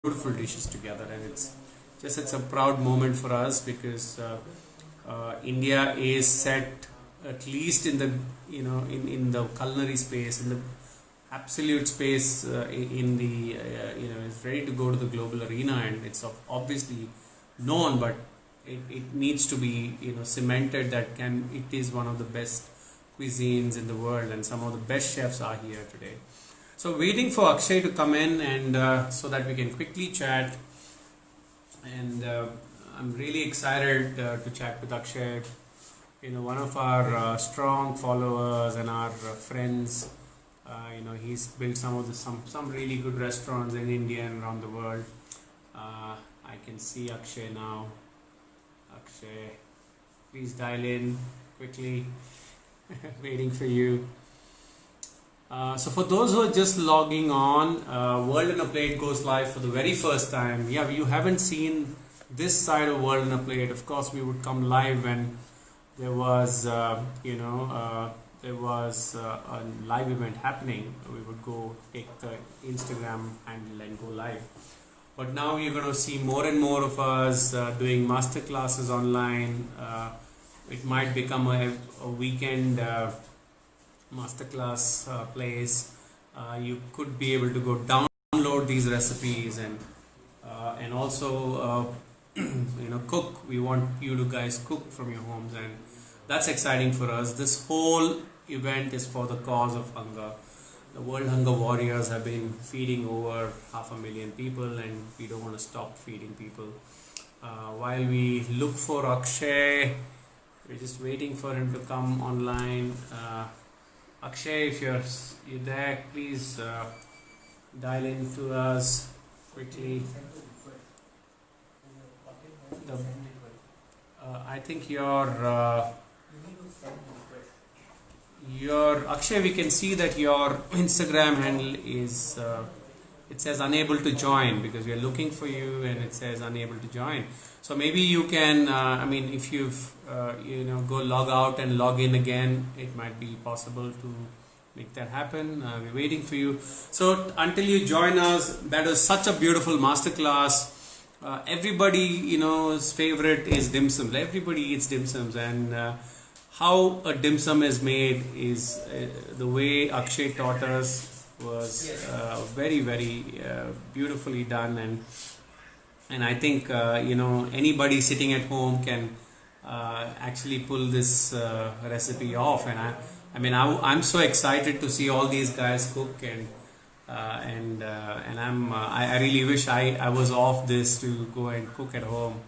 Beautiful dishes together, and it's a proud moment for us because India is set at least in the in the culinary space, in the absolute space in the is ready to go to the global arena, and it's obviously known, but it needs to be cemented that it is one of the best cuisines in the world, and some of the best chefs are here today. So waiting for Akshay to come in, and so that we can quickly chat. And I'm really excited to chat with Akshay. One of our strong followers and our friends. He's built some really good restaurants in India and around the world. I can see Akshay now. Akshay, please dial in quickly. Waiting for you. So for those who are just logging on, World on a Plate goes live for the very first time. Yeah, you haven't seen this side of World on a Plate. Of course, we would come live when there was, a live event happening. We would go take the Instagram handle and go live. But now you're going to see more and more of us doing master classes online. It might become a weekend masterclass place. You could be able to go download these recipes and also cook. We want you to guys cook from your homes, and that's exciting for us. This whole event is for the cause of hunger. The World Hunger Warriors have been feeding over 500,000 people, and we don't want to stop feeding people. While we look for Akshay, we're just waiting for him to come online. Akshay, if you're there, please dial in to us quickly. I think your Akshay, we can see that your Instagram handle is it says unable to join, because we are looking for you and it says unable to join. So maybe you can, if you've go log out and log in again, it might be possible to make that happen. We're waiting for you. So until you join us, that was such a beautiful masterclass. Everybody's favorite is dim sum. Everybody eats dim sums, and how a dim sum is made is the way Akshay taught us was very, very beautifully done, and I think anybody sitting at home can actually pull this recipe off. And I'm so excited to see all these guys cook, and I really wish I was off this to go and cook at home.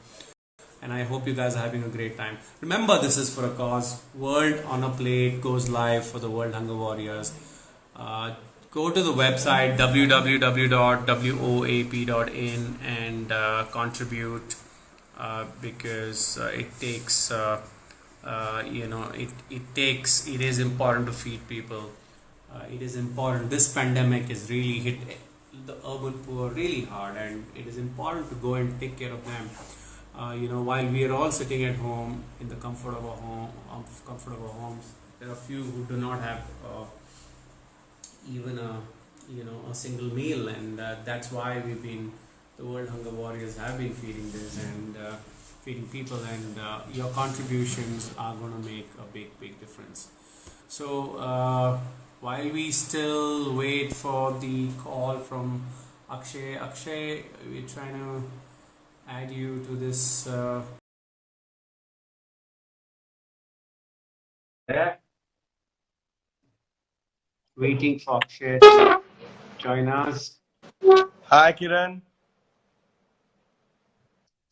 And I hope you guys are having a great time. Remember, this is for a cause. World on a Plate goes live for the World Hunger Warriors. Go to the website www.woap.in and contribute, because it is important to feed people. It is important. This pandemic has really hit the urban poor really hard, and it is important to go and take care of them. While we are all sitting at home in the comfort of our homes, there are few who do not have even a single meal, and that's why the World Hunger Warriors have been feeding this and feeding people, and your contributions are going to make a big difference. So while we still wait for the call from Akshay, we're trying to add you to this. Waiting for Akshay to join us. Hi, Kiran.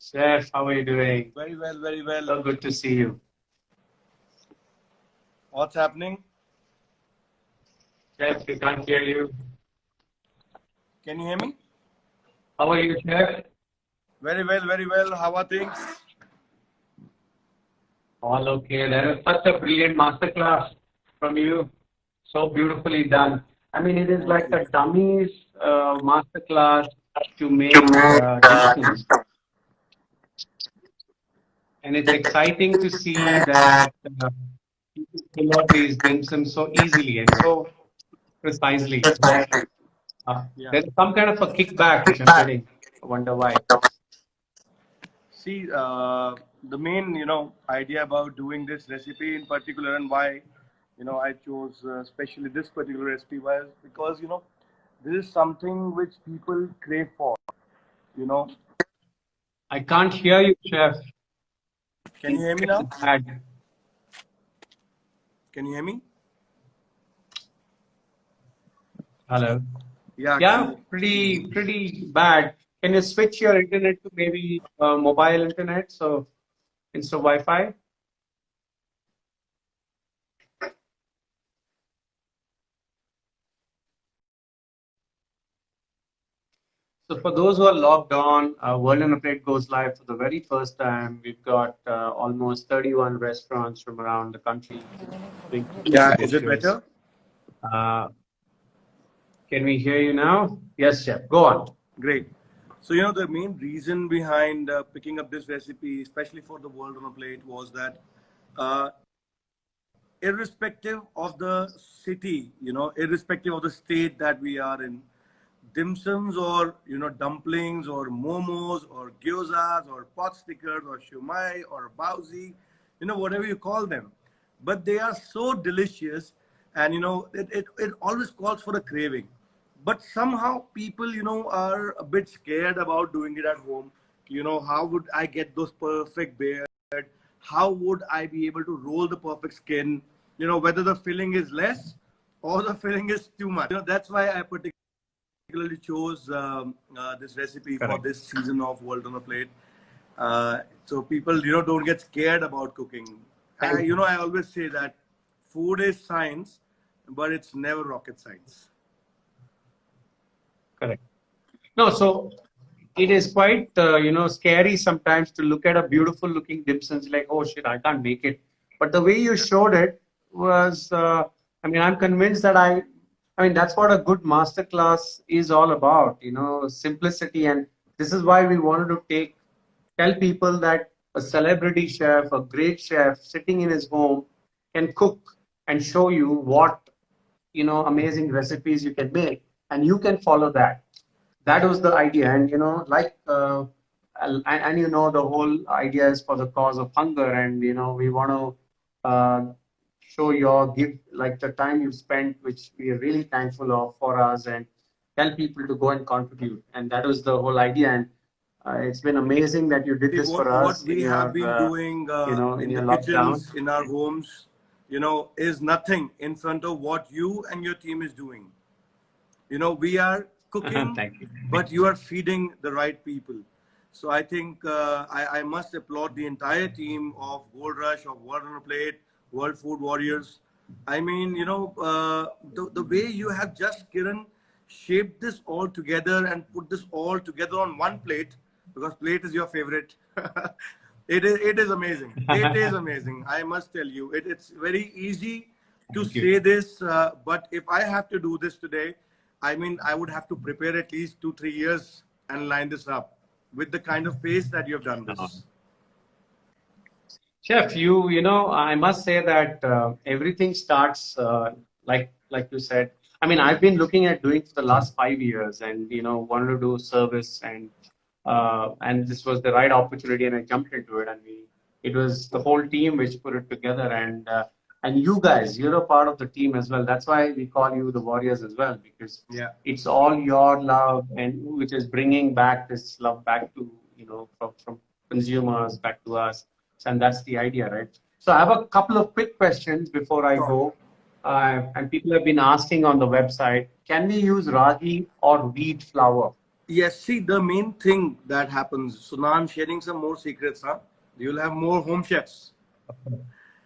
Chef, how are you doing? Very well, very well. So good to see you. What's happening? Chef, we can't hear you. Can you hear me? How are you, Chef? Very well, very well. How are things? All okay. That is such a brilliant masterclass from you. So beautifully done. It is like a dummies masterclass to make dishes. And it's exciting to see that people pull out these dim sums so easily and so precisely. There's some kind of a kickback which I'm getting. I wonder why. See, the main, idea about doing this recipe in particular, and why, I chose especially this particular recipe, was because, this is something which people crave for, I can't hear you, Chef. Can you hear me now? Bad. Can you hear me? Hello. Yeah. Yeah, pretty bad. Can you switch your internet to maybe mobile internet, so instead of Wi-Fi? So for those who are logged on, World on a Plate goes live for the very first time. We've got almost 31 restaurants from around the country doing Yeah. signature Is it dishes. better? Can we hear you now? Yes, chef. Go on. Great. So, the main reason behind picking up this recipe, especially for the World on a Plate, was that uh, irrespective of the city, irrespective of the state that we are in, dim sums or, dumplings or momos or gyozas or pot stickers or shumai or bauzi, whatever you call them. But they are so delicious and, it always calls for a craving. But somehow people, are a bit scared about doing it at home. How would I get those perfect beard? How would I be able to roll the perfect skin? Whether the filling is less or the filling is too much. That's why I particularly chose this recipe for this season of World on a Plate. So people, don't get scared about cooking. I always say that food is science, but it's never rocket science. Correct. No, so it is quite scary sometimes to look at a beautiful looking dim sum like, oh shit, I can't make it. But the way you showed it was, I'm convinced that that's what a good masterclass is all about, simplicity. And this is why we wanted to tell people that a celebrity chef, a great chef sitting in his home can cook and show you what, amazing recipes you can make, and you can follow that. That was the idea. And the whole idea is for the cause of hunger. And we want to show your give, like the time you've spent, which we are really thankful of for us, and tell people to go and contribute. And that was the whole idea. And it's been amazing that you did this for What us we have been doing in in the your lockdown. kitchens, in our homes, is nothing in front of what you and your team is doing. We are cooking, Thank you. but you are feeding the right people. So I think I must applaud the entire team of Gold Rush, of World on a Plate, World Food Warriors. I mean, the way you have just, Kiran, shaped this all together and put this all together on one plate, because plate is your favorite. It is amazing. It is amazing. I must tell you, it's very easy to say this, but if I have to do this today, I would have to prepare at least 2-3 years and line this up with the kind of pace that you have done this. Chef, I must say that everything starts like you said. I've been looking at doing for the last 5 years, and wanted to do service, and this was the right opportunity, and I jumped into it. And it was the whole team which put it together, and you guys, you're a part of the team as well. That's why we call you the Warriors as well, because it's all your love, and which is bringing back this love back to from consumers back to us. And that's the idea, right? So I have a couple of quick questions before I go. And people have been asking on the website, can we use ragi or wheat flour? Yes, see, the main thing that happens, so now I'm sharing some more secrets, huh? You'll have more home chefs.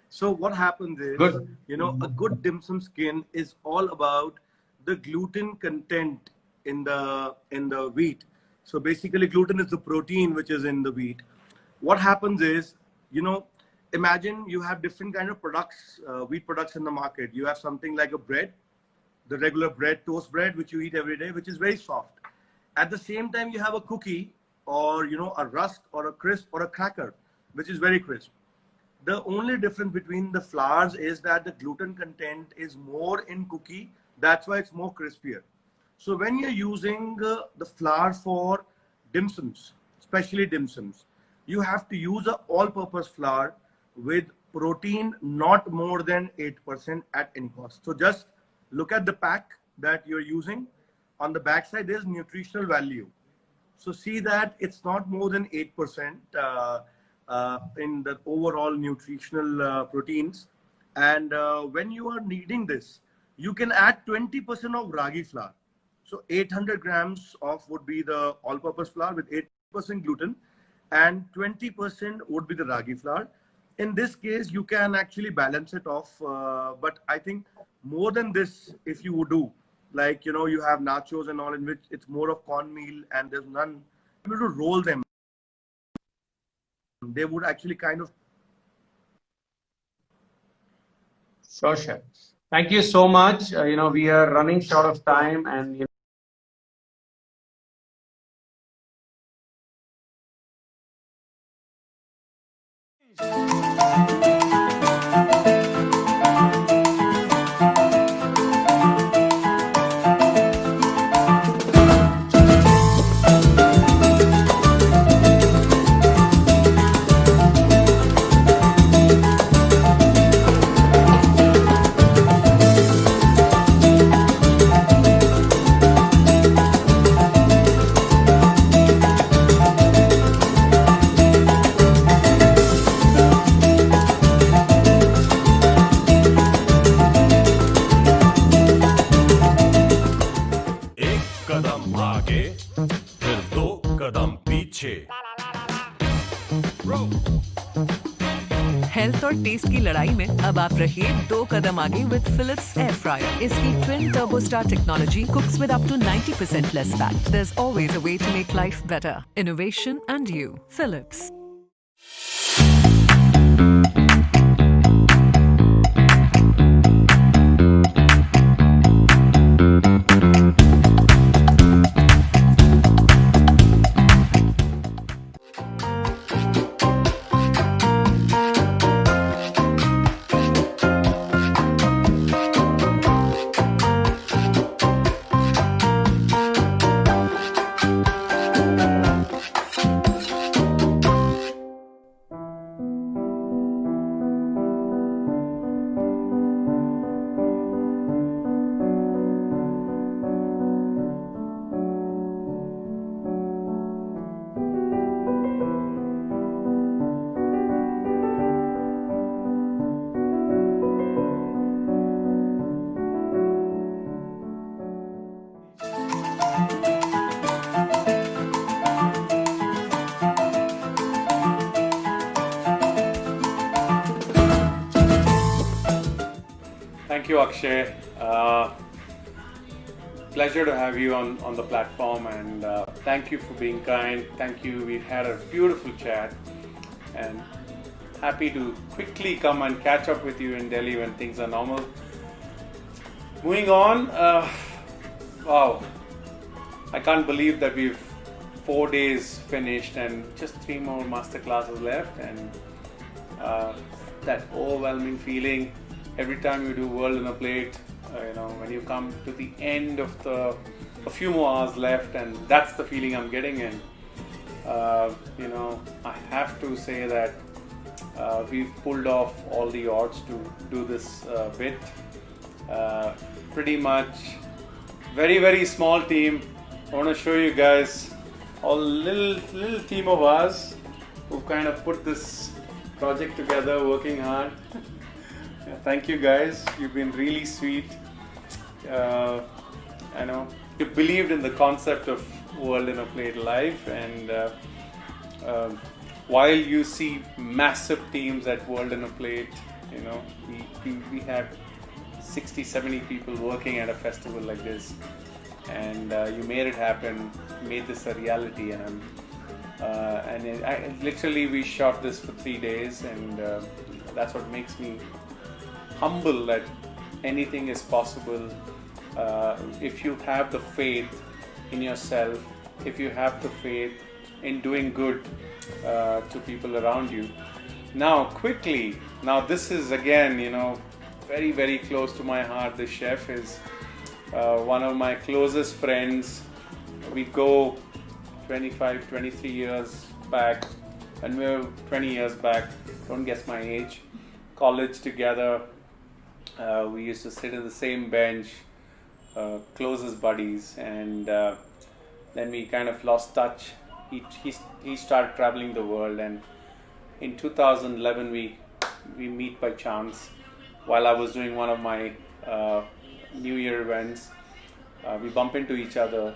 So what happens is, a good dim sum skin is all about the gluten content in the wheat. So basically gluten is the protein which is in the wheat. What happens is, imagine you have different kind of products, wheat products in the market. You have something like a bread, the regular bread, toast bread, which you eat every day, which is very soft. At the same time, you have a cookie or, a rusk or a crisp or a cracker, which is very crisp. The only difference between the flours is that the gluten content is more in cookie. That's why it's more crispier. So when you're using the flour for dim sums, especially dim sums, you have to use an all-purpose flour with protein not more than 8% at any cost. So just look at the pack that you're using. On the back side, there's nutritional value. So see that it's not more than 8% in the overall nutritional proteins. And when you are needing this, you can add 20% of ragi flour. So 800 grams of would be the all-purpose flour with 8% gluten, and 20% would be the ragi flour. In this case, you can actually balance it off. But I think more than this, if you would do, like, you know, you have nachos and all, in which it's more of cornmeal and there's none able to roll them. They would actually kind of. So, Chef, thank you so much. You know, we are running short of time, and you एक कदम आगे फिर दो कदम पीछे health और test की लड़ाई में अब आप रहिए 2 कदम आगे विद फिलिप्स एयर फ्रायर। इसकी twin turbo star technology cooks with up to 90% less fat. There's always a way to make life better. Innovation and you. Philips. Thank you, Akshay. Pleasure to have you on the platform, and thank you for being kind. Thank you. We've had a beautiful chat, and happy to quickly come and catch up with you in Delhi when things are normal. Moving on, wow, I can't believe that we've 4 days finished and just 3 more master classes left, and that overwhelming feeling every time you do World in a Plate, you know, when you come to the end of a few more hours left, and that's the feeling I'm getting in. You know, I have to say that we've pulled off all the odds to do this bit. Pretty much very, very small team. I want to show you guys a little team of us who kind of put this project together, working hard. Thank you guys, you've been really sweet. I know you believed in the concept of World in a Plate live, and while you see massive teams at World in a Plate, you know, we have 60-70 people working at a festival like this, and you made it happen, made this a reality, and literally we shot this for 3 days, and that's what makes me humble that anything is possible if you have the faith in yourself, if you have the faith in doing good to people around you. Now quickly, now this is again, you know, very, very close to my heart. This chef is one of my closest friends. We go 25, 23 years back, and we were 20 years back, don't guess my age, college together. We used to sit in the same bench, closest buddies, and then we kind of lost touch. He started traveling the world, and in 2011 we meet by chance while I was doing one of my New Year events. We bump into each other,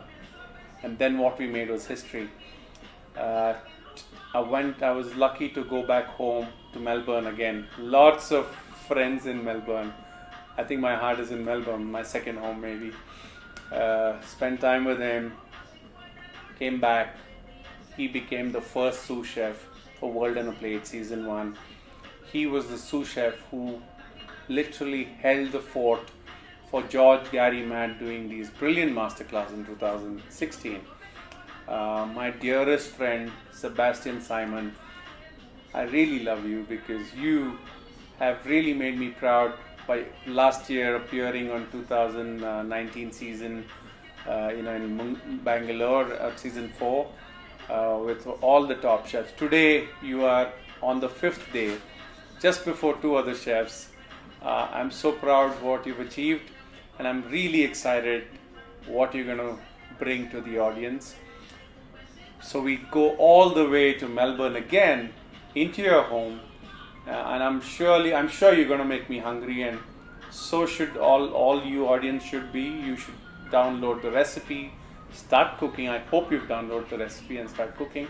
and then what we made was history. I was lucky to go back home to Melbourne again. Lots of friends in Melbourne. I think my heart is in Melbourne, my second home maybe. Spent time with him, came back. He became the first sous chef for World on a Plate Season 1. He was the sous chef who literally held the fort for George, Gary, Matt doing these brilliant masterclass in 2016. My dearest friend, Sebastian Simon, I really love you because you have really made me proud by last year appearing on 2019 season, in Bangalore, season 4, with all the top chefs. Today you are on the 5th day, just before 2 other chefs. I'm so proud of what you've achieved, and I'm really excited what you're going to bring to the audience. So we go all the way to Melbourne again, into your home, and I'm sure you're going to make me hungry, and so should all you audience should be. You should download the recipe, start cooking. I hope you've downloaded the recipe and start cooking.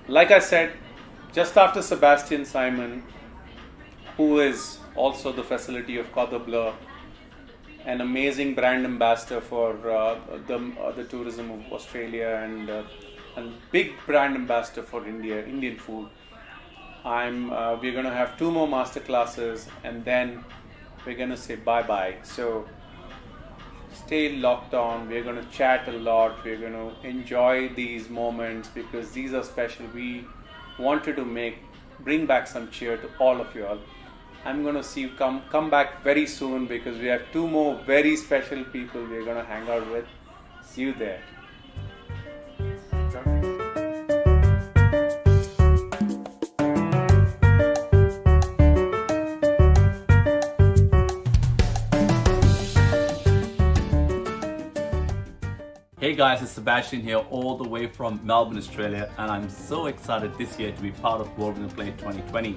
Like I said, just after Sebastian Simon, who is also the facility of Cordon Bleu, an amazing brand ambassador for the tourism of Australia, and big brand ambassador for Indian food. We're going to have 2 more master classes, and then we're going to say bye-bye. So stay locked on. We're going to chat a lot. We're going to enjoy these moments because these are special. We wanted to bring back some cheer to all of you all. I'm going to see you come back very soon because we have 2 more very special people we're going to hang out with. See you there. Hey guys, it's Sebastian here all the way from Melbourne, Australia, and I'm so excited this year to be part of World on a Plate 2020.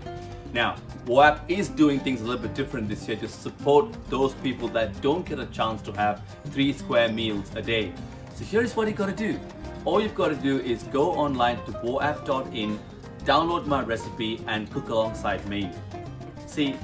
Now, WOAP is doing things a little bit different this year to support those people that don't get a chance to have 3 square meals a day. So here's what you got to do. All you've got to do is go online to woap.in, download my recipe and cook alongside me. See,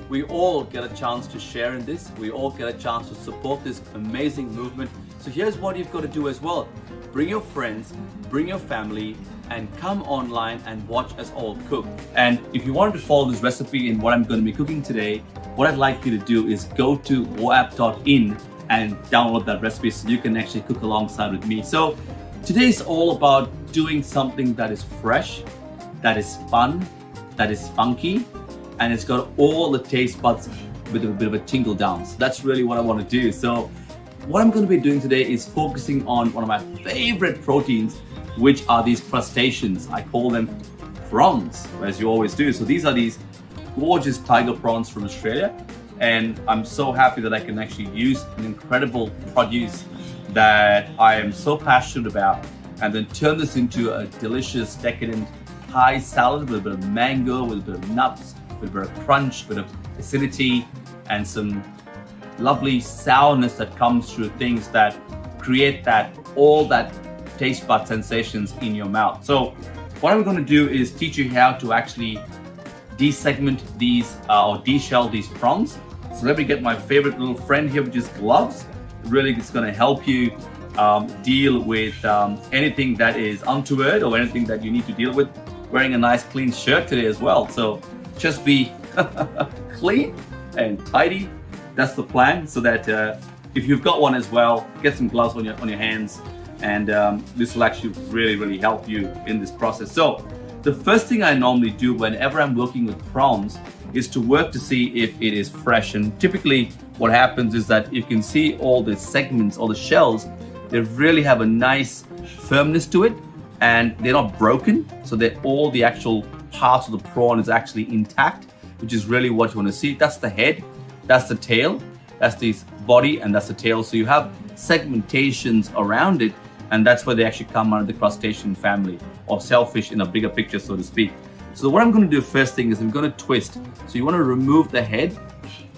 we all get a chance to share in this. We all get a chance to support this amazing movement. So here's what you've got to do as well. Bring your friends, bring your family, and come online and watch us all cook. And if you wanted to follow this recipe in what I'm going to be cooking today, what I'd like you to do is go to woap.in and download that recipe so you can actually cook alongside with me. So today's all about doing something that is fresh, that is fun, that is funky, and it's got all the taste buds with a bit of a tingle down. So that's really what I want to do. So what I'm going to be doing today is focusing on one of my favorite proteins, which are these crustaceans. I call them prawns, as you always do. So these are these gorgeous tiger prawns from Australia. And I'm so happy that I can actually use an incredible produce that I am so passionate about and then turn this into a delicious, decadent Thai salad with a bit of mango, with a bit of nuts, with a bit of crunch, with a bit of acidity, and some lovely sourness that comes through things that create all that taste bud sensations in your mouth. So what I'm going to do is teach you how to actually desegment these or deshell these prawns. So let me get my favorite little friend here, which is gloves. Really, it's going to help you deal with anything that is untoward or anything that you need to deal with. Wearing a nice clean shirt today as well. So just be clean and tidy. That's the plan, so that if you've got one as well, get some gloves on your hands, and this will actually really help you in this process. So the first thing I normally do whenever I'm working with prawns is to work to see if it is fresh. And typically what happens is that you can see all the segments, all the shells, they really have a nice firmness to it, and they're not broken, so that all the actual parts of the prawn is actually intact, which is really what you want to see. That's the head, that's the tail, that's the body, and that's the tail. So you have segmentations around it, and that's where they actually come under the crustacean family, or shellfish in a bigger picture, so to speak. So what I'm going to do first thing is I'm going to twist. So you want to remove the head.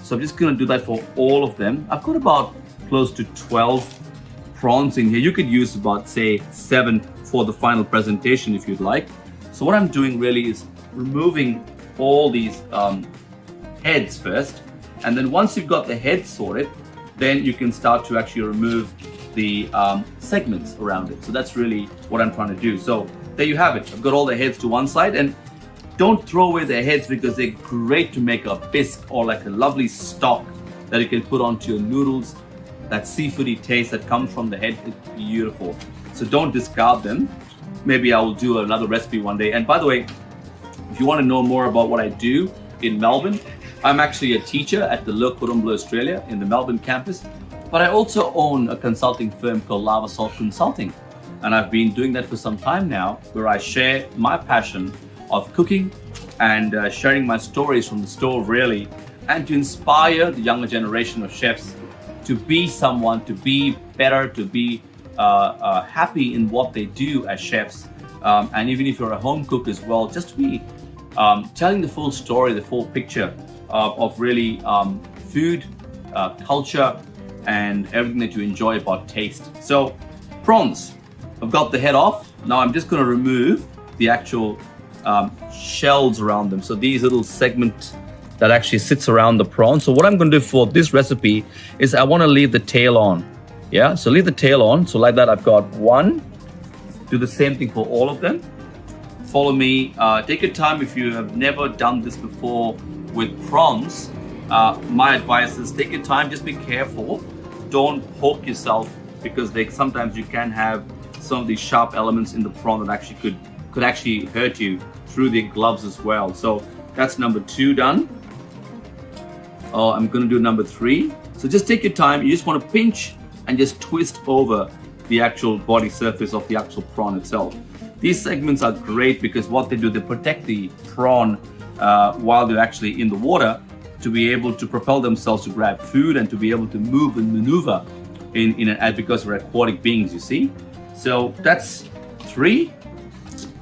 So I'm just going to do that for all of them. I've got about close to 12 prawns in here. You could use about, say, 7 for the final presentation if you'd like. So what I'm doing really is removing all these heads first. And then once you've got the head sorted, then you can start to actually remove the segments around it. So that's really what I'm trying to do. So there you have it. I've got all the heads to one side, and don't throw away the heads because they're great to make a bisque or like a lovely stock that you can put onto your noodles. That seafoody taste that comes from the head is beautiful. So don't discard them. Maybe I will do another recipe one day. And by the way, if you want to know more about what I do in Melbourne, I'm actually a teacher at the Le Cordon Bleu Australia in the Melbourne campus. But I also own a consulting firm called Lava Salt Consulting. And I've been doing that for some time now, where I share my passion of cooking and sharing my stories from the stove really, and to inspire the younger generation of chefs to be someone, to be better, to be happy in what they do as chefs. And even if you're a home cook as well, just to be telling the full story, the full picture of really food, culture, and everything that you enjoy about taste. So prawns, I've got the head off. Now I'm just going to remove the actual shells around them. So these little segments that actually sits around the prawn. So what I'm going to do for this recipe is I want to leave the tail on. Yeah, so leave the tail on. So like that, I've got one. Do the same thing for all of them. Follow me. Take your time if you have never done this before with prawns. My advice is take your time, just be careful. Don't poke yourself because sometimes you can have some of these sharp elements in the prawn that actually could actually hurt you through the gloves as well. So that's number 2 done. I'm going to do number 3. So just take your time. You just want to pinch and just twist over the actual body surface of the actual prawn itself. These segments are great because what they do, they protect the prawn while they're actually in the water to be able to propel themselves to grab food and to be able to move and maneuver because we're aquatic beings, you see. So that's 3,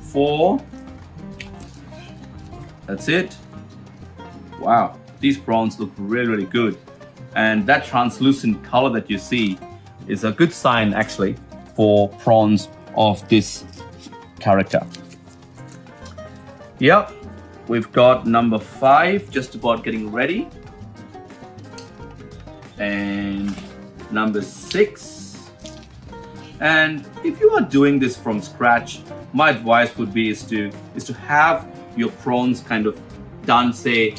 4. That's it. Wow, these prawns look really, really good. And that translucent color that you see is a good sign actually for prawns of this character. Yep, we've got number 5 just about getting ready. And number 6. And if you are doing this from scratch, my advice would be is to have your prawns kind of done, say,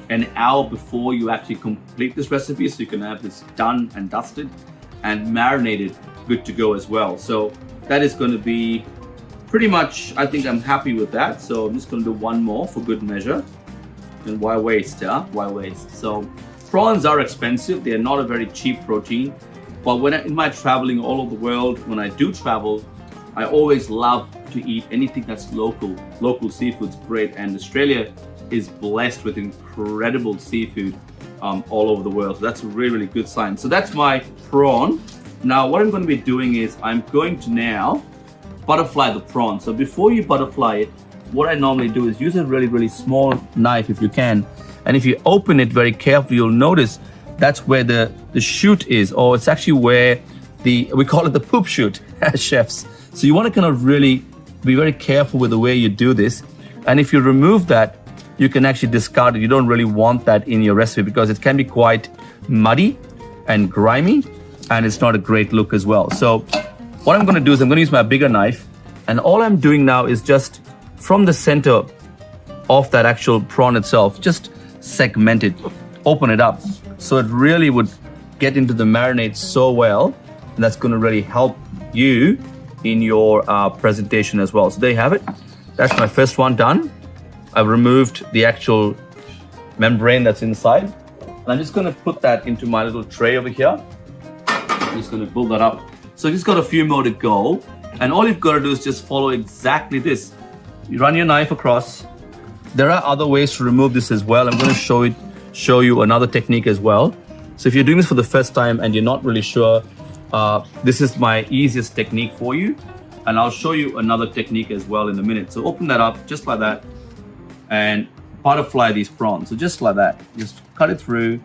an hour before you actually complete this recipe, so you can have this done and dusted and marinated, good to go as well. So that is going to be pretty much, I think I'm happy with that. So I'm just going to do one more for good measure. And why waste, huh? Why waste? So prawns are expensive. They're not a very cheap protein. But in my traveling all over the world, when I do travel, I always love to eat anything that's local. Local seafood's great, and Australia is blessed with incredible seafood all over the world. So that's a really, really good sign. So that's my prawn. Now what I'm going to be doing is I'm going to now butterfly the prawn. So before you butterfly it, what I normally do is use a really, really small knife if you can. And if you open it very carefully, you'll notice that's where the shoot is, or it's actually where we call it the poop shoot as chefs. So you want to kind of really be very careful with the way you do this. And if you remove that, you can actually discard it. You don't really want that in your recipe because it can be quite muddy and grimy, and it's not a great look as well. So what I'm going to do is I'm going to use my bigger knife, and all I'm doing now is just from the center of that actual prawn itself, just segment it, open it up. So it really would get into the marinade so well, and that's going to really help you in your presentation as well. So there you have it. That's my first one done. I've removed the actual membrane that's inside. And I'm just going to put that into my little tray over here. I'm just going to build that up. So I've just got a few more to go. And all you've got to do is just follow exactly this. You run your knife across. There are other ways to remove this as well. I'm going to show you another technique as well. So if you're doing this for the first time and you're not really sure, this is my easiest technique for you. And I'll show you another technique as well in a minute. So open that up just like that. and butterfly these prawns. So just like that, just cut it through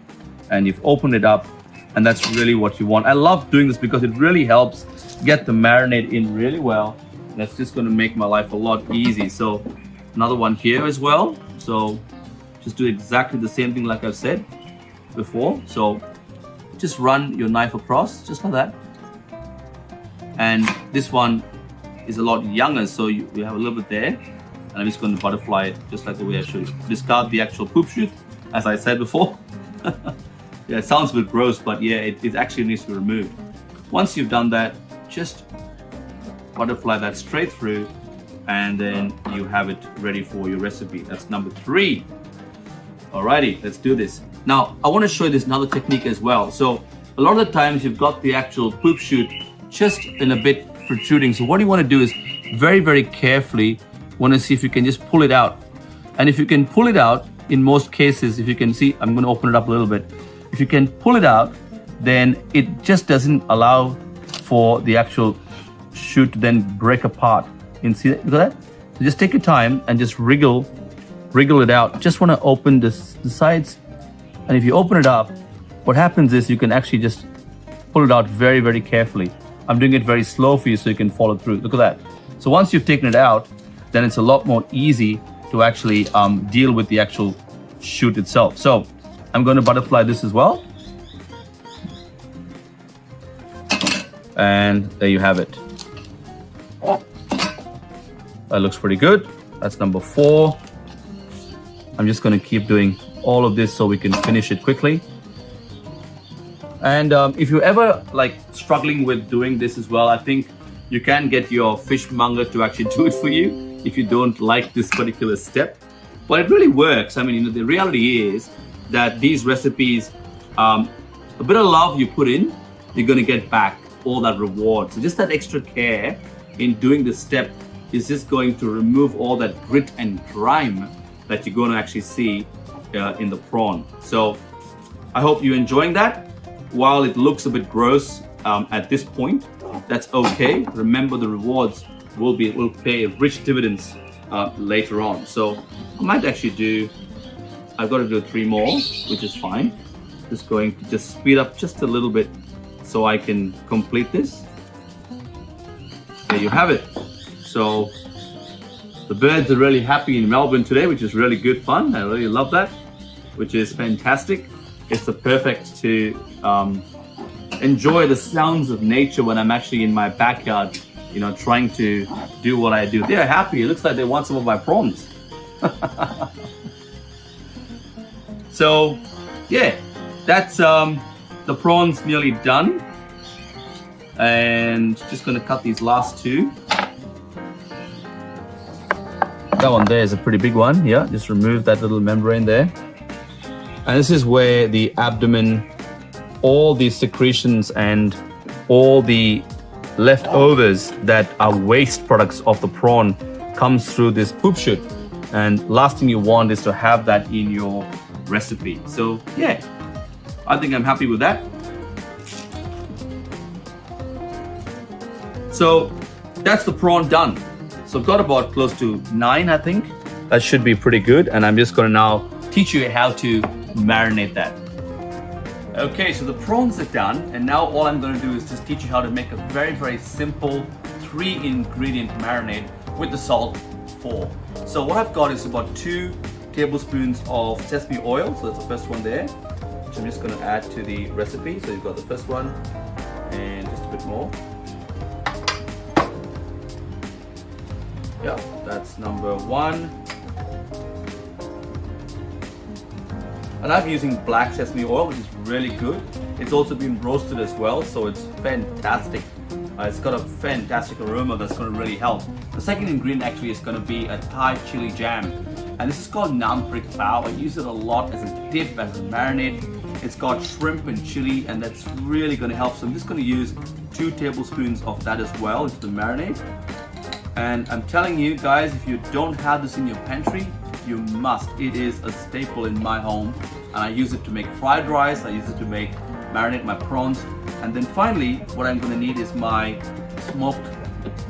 and you've opened it up, and that's really what you want. I love doing this because it really helps get the marinade in really well. That's just going to make my life a lot easy. So another one here as well. So just do exactly the same thing like I've said before. So just run your knife across just like that. And this one is a lot younger, so you have a little bit there. And I'm just going to butterfly it just like the way I showed you. Discard the actual poop shoot, as I said before. Yeah, it sounds a bit gross, but yeah, it actually needs to be removed. Once you've done that, just butterfly that straight through, and then you have it ready for your recipe. That's number 3. Alrighty, let's do this. Now, I want to show you this another technique as well. So a lot of the times you've got the actual poop shoot just in a bit protruding. So what you want to do is very, very carefully want to see if you can just pull it out. And if you can pull it out, in most cases, if you can see, I'm going to open it up a little bit. If you can pull it out, then it just doesn't allow for the actual shoot to then break apart. You can see that? Look at that? So just take your time and just wriggle it out. Just want to open the sides. And if you open it up, what happens is you can actually just pull it out very, very carefully. I'm doing it very slow for you so you can follow through. Look at that. So once you've taken it out, then it's a lot more easy to actually deal with the actual shoot itself. So I'm going to butterfly this as well. And there you have it. That looks pretty good. That's number 4. I'm just going to keep doing all of this so we can finish it quickly. And if you're ever like struggling with doing this as well, I think you can get your fishmonger to actually do it for you if you don't like this particular step. But it really works. I mean, you know, the reality is that these recipes, a bit of love you put in, you're going to get back all that reward. So just that extra care in doing this step is just going to remove all that grit and grime that you're going to actually see in the prawn. So I hope you're enjoying that. While it looks a bit gross at this point, that's okay. Remember, the rewards will pay rich dividends later on. So I might actually I've got to do 3 more, which is fine. Just going to just speed up just a little bit so I can complete this. There you have it. So the birds are really happy in Melbourne today, which is really good fun. I really love that, which is fantastic. It's the perfect to enjoy the sounds of nature when I'm actually in my backyard, you know, trying to do what I do. They're happy. It looks like they want some of my prawns. So yeah, that's the prawns nearly done. And just gonna cut these last 2. That one there is a pretty big one. Yeah, just remove that little membrane there. And this is where the abdomen, all the secretions and all the leftovers that are waste products of the prawn comes through this poop chute. And last thing you want is to have that in your recipe. So yeah, I think I'm happy with that. So that's the prawn done. So I've got about close to 9, I think. That should be pretty good. And I'm just going to now teach you how to marinate that. Okay, so the prawns are done, and now all I'm going to do is just teach you how to make a very, very simple 3-ingredient marinade with the salt 4. So what I've got is about 2 tablespoons of sesame oil. So that's the first one there, which I'm just going to add to the recipe. So you've got the first one and just a bit more. Yeah, that's number 1. And I'm using black sesame oil, which is really good. It's also been roasted as well, so it's fantastic. It's got a fantastic aroma that's going to really help. The second ingredient actually is going to be a Thai chili jam. And this is called Nam Prik Pao. I use it a lot as a dip, as a marinade. It's got shrimp and chili, and that's really going to help. So I'm just going to use 2 tablespoons of that as well into the marinade. And I'm telling you guys, if you don't have this in your pantry, you must. It is a staple in my home, and I use it to make fried rice. I use it to marinate my prawns. And then finally, what I'm going to need is my smoked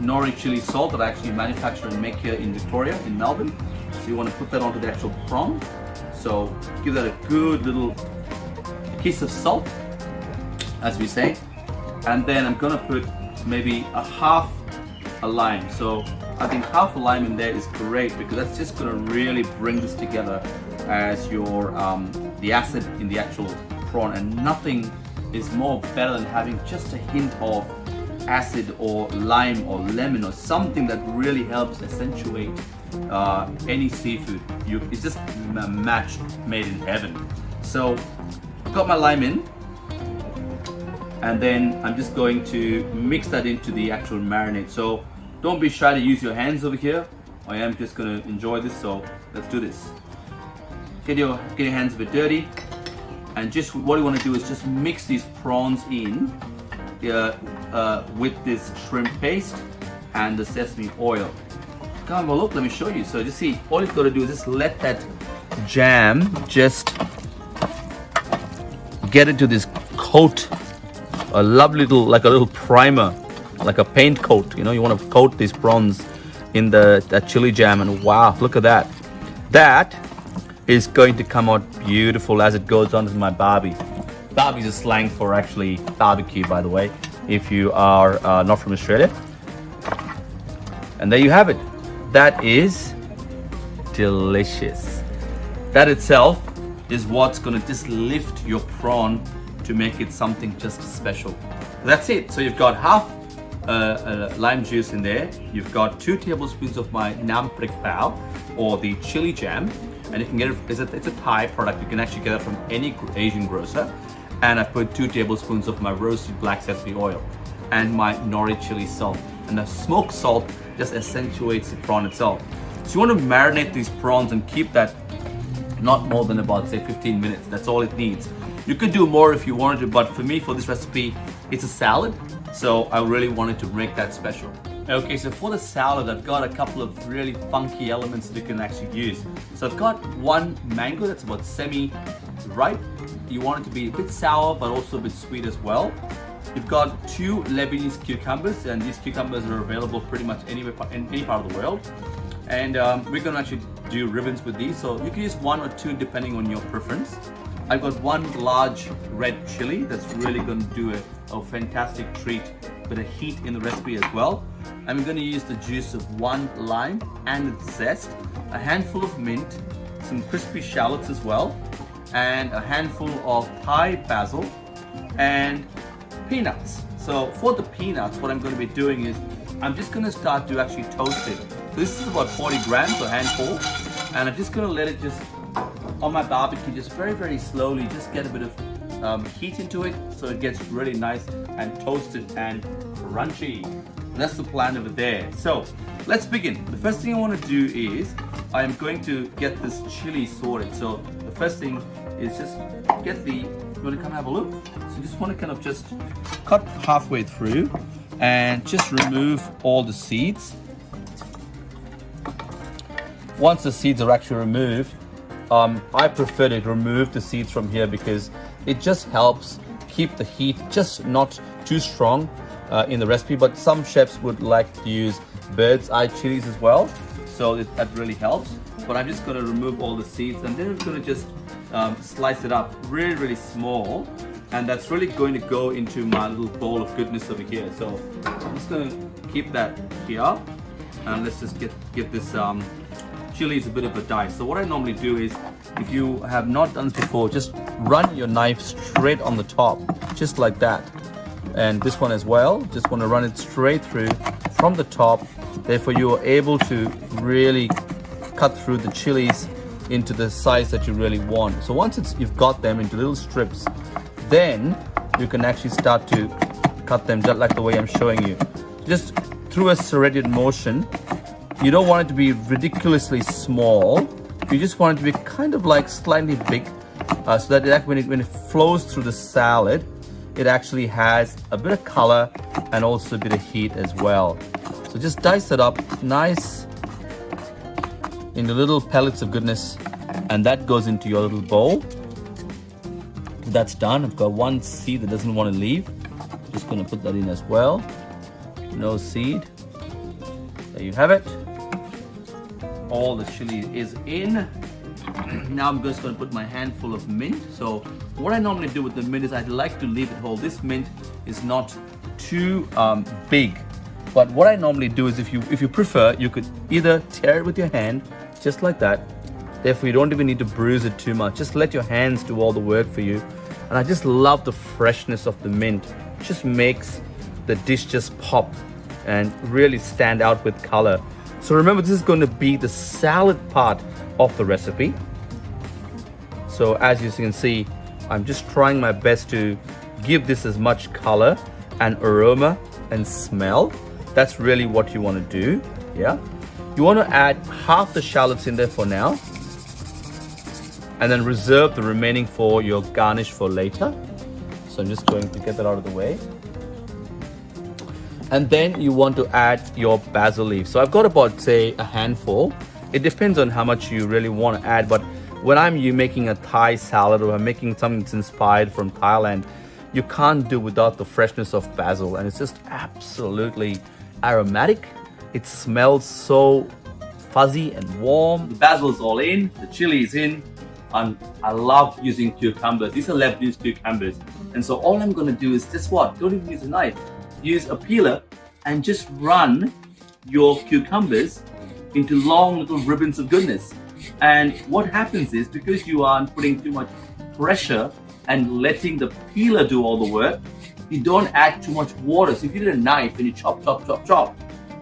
nori chili salt that I actually manufacture and make here in Victoria, in Melbourne. you want to put that onto the actual prawn. So give that a good little kiss of salt, as we say. And then I'm gonna put maybe a half a lime. So I think half a lime in there is great because that's just gonna really bring this together as your the acid in the actual prawn, and nothing is more better than having just a hint of acid or lime or lemon or something that really helps accentuate any seafood. It's just a match made in heaven. So I've got my lime in, and then I'm just going to mix that into the actual marinade. So don't be shy to use your hands over here. I am just going to enjoy this, so let's do this. Get your hands a bit dirty, and just what you want to do is just mix these prawns in with this shrimp paste and the sesame oil. Come on, look, let me show you. So just see, all you've got to do is just let that jam just get into this coat, a lovely little, like a little primer, like a paint coat. You know, you want to coat these prawns in that chili jam, and wow, look at that. That is going to come out beautiful as it goes on with my barbie. Barbie is a slang for actually barbecue, by the way, if you are not from Australia. And there you have it. That is delicious. That itself is what's going to just lift your prawn to make it something just special. That's it. So you've got half lime juice in there. You've got 2 tablespoons of my nam prik pao, or the chili jam, and you can get it. It's a Thai product. You can actually get it from any Asian grocer. And I put 2 tablespoons of my roasted black sesame oil and my nori chili salt. And the smoked salt just accentuates the prawn itself. So you want to marinate these prawns and keep that not more than about, say, 15 minutes. That's all it needs. You could do more if you wanted to, but for me, for this recipe, it's a salad. So I really wanted to make that special. Okay, so for the salad, I've got a couple of really funky elements that you can actually use. So I've got 1 mango that's about semi-ripe. You want it to be a bit sour, but also a bit sweet as well. You've got 2 Lebanese cucumbers, and these cucumbers are available pretty much anywhere in any part of the world. And we're gonna actually do ribbons with these, so you can use 1 or 2 depending on your preference. I've got 1 large red chili that's really gonna do a fantastic treat, with a heat in the recipe as well. I'm gonna use the juice of 1 lime and its zest, a handful of mint, some crispy shallots as well, and a handful of Thai basil and peanuts. So for the peanuts, what I'm going to be doing is I'm just going to start to actually toast it. So this is about 40 grams, a handful, and I'm just going to let it just on my barbecue, just very, very slowly, just get a bit of heat into it so it gets really nice and toasted and crunchy. And that's the plan over there. So let's begin. The first thing I want to do is I'm going to get this chili sorted. So the first thing is just get the, you want to come have a look? So you just want to kind of just cut halfway through and just remove all the seeds. Once the seeds are actually removed, I prefer to remove the seeds from here because it just helps keep the heat just not too strong in the recipe, but some chefs would like to use bird's eye chilies as well, so that really helps. But I'm just going to remove all the seeds, and then I'm going to just slice it up really, really small, and that's really going to go into my little bowl of goodness over here. So I'm just going to keep that here, and let's just give this chilies a bit of a dice. So what I normally do is, if you have not done this before, just run your knife straight on the top, just like that. And this one as well, just want to run it straight through from the top. Therefore you are able to really cut through the chilies into the size that you really want. So once you've got them into little strips, then you can actually start to cut them just like the way I'm showing you. Just through a serrated motion. You don't want it to be ridiculously small. You just want it to be kind of like slightly big, so that when it flows through the salad, it actually has a bit of color and also a bit of heat as well. So just dice it up nice into little pellets of goodness, and that goes into your little bowl. So that's done. I've got 1 seed that doesn't want to leave. Just going to put that in as well. No seed. There you have it. all the chili is in. Now I'm just going to put my handful of mint. So what I normally do with the mint is I like to leave it whole. This mint is not too big, but what I normally do is if you prefer, you could either tear it with your hand just like that. Therefore you don't even need to bruise it too much. Just let your hands do all the work for you. And I just love the freshness of the mint. It just makes the dish just pop and really stand out with color. So remember, this is going to be the salad part of the recipe. So as you can see, I'm just trying my best to give this as much color and aroma and smell. That's really what you want to do. Yeah, you want to add half the shallots in there for now, and then reserve the remaining for your garnish for later. So I'm just going to get that out of the way. And then you want to add your basil leaves. So I've got about, say, a handful. It depends on how much you really want to add, but when I'm making a Thai salad or I'm making something that's inspired from Thailand, you can't do without the freshness of basil, and it's just absolutely aromatic. It smells so fuzzy and warm. The basil is all in, the chili is in, and I love using cucumbers. These are Lebanese cucumbers. And so all I'm going to do is just what? Don't even use a knife. Use a peeler and just run your cucumbers into long little ribbons of goodness. And what happens is, because you aren't putting too much pressure and letting the peeler do all the work, you don't add too much water. So if you did a knife and you chop,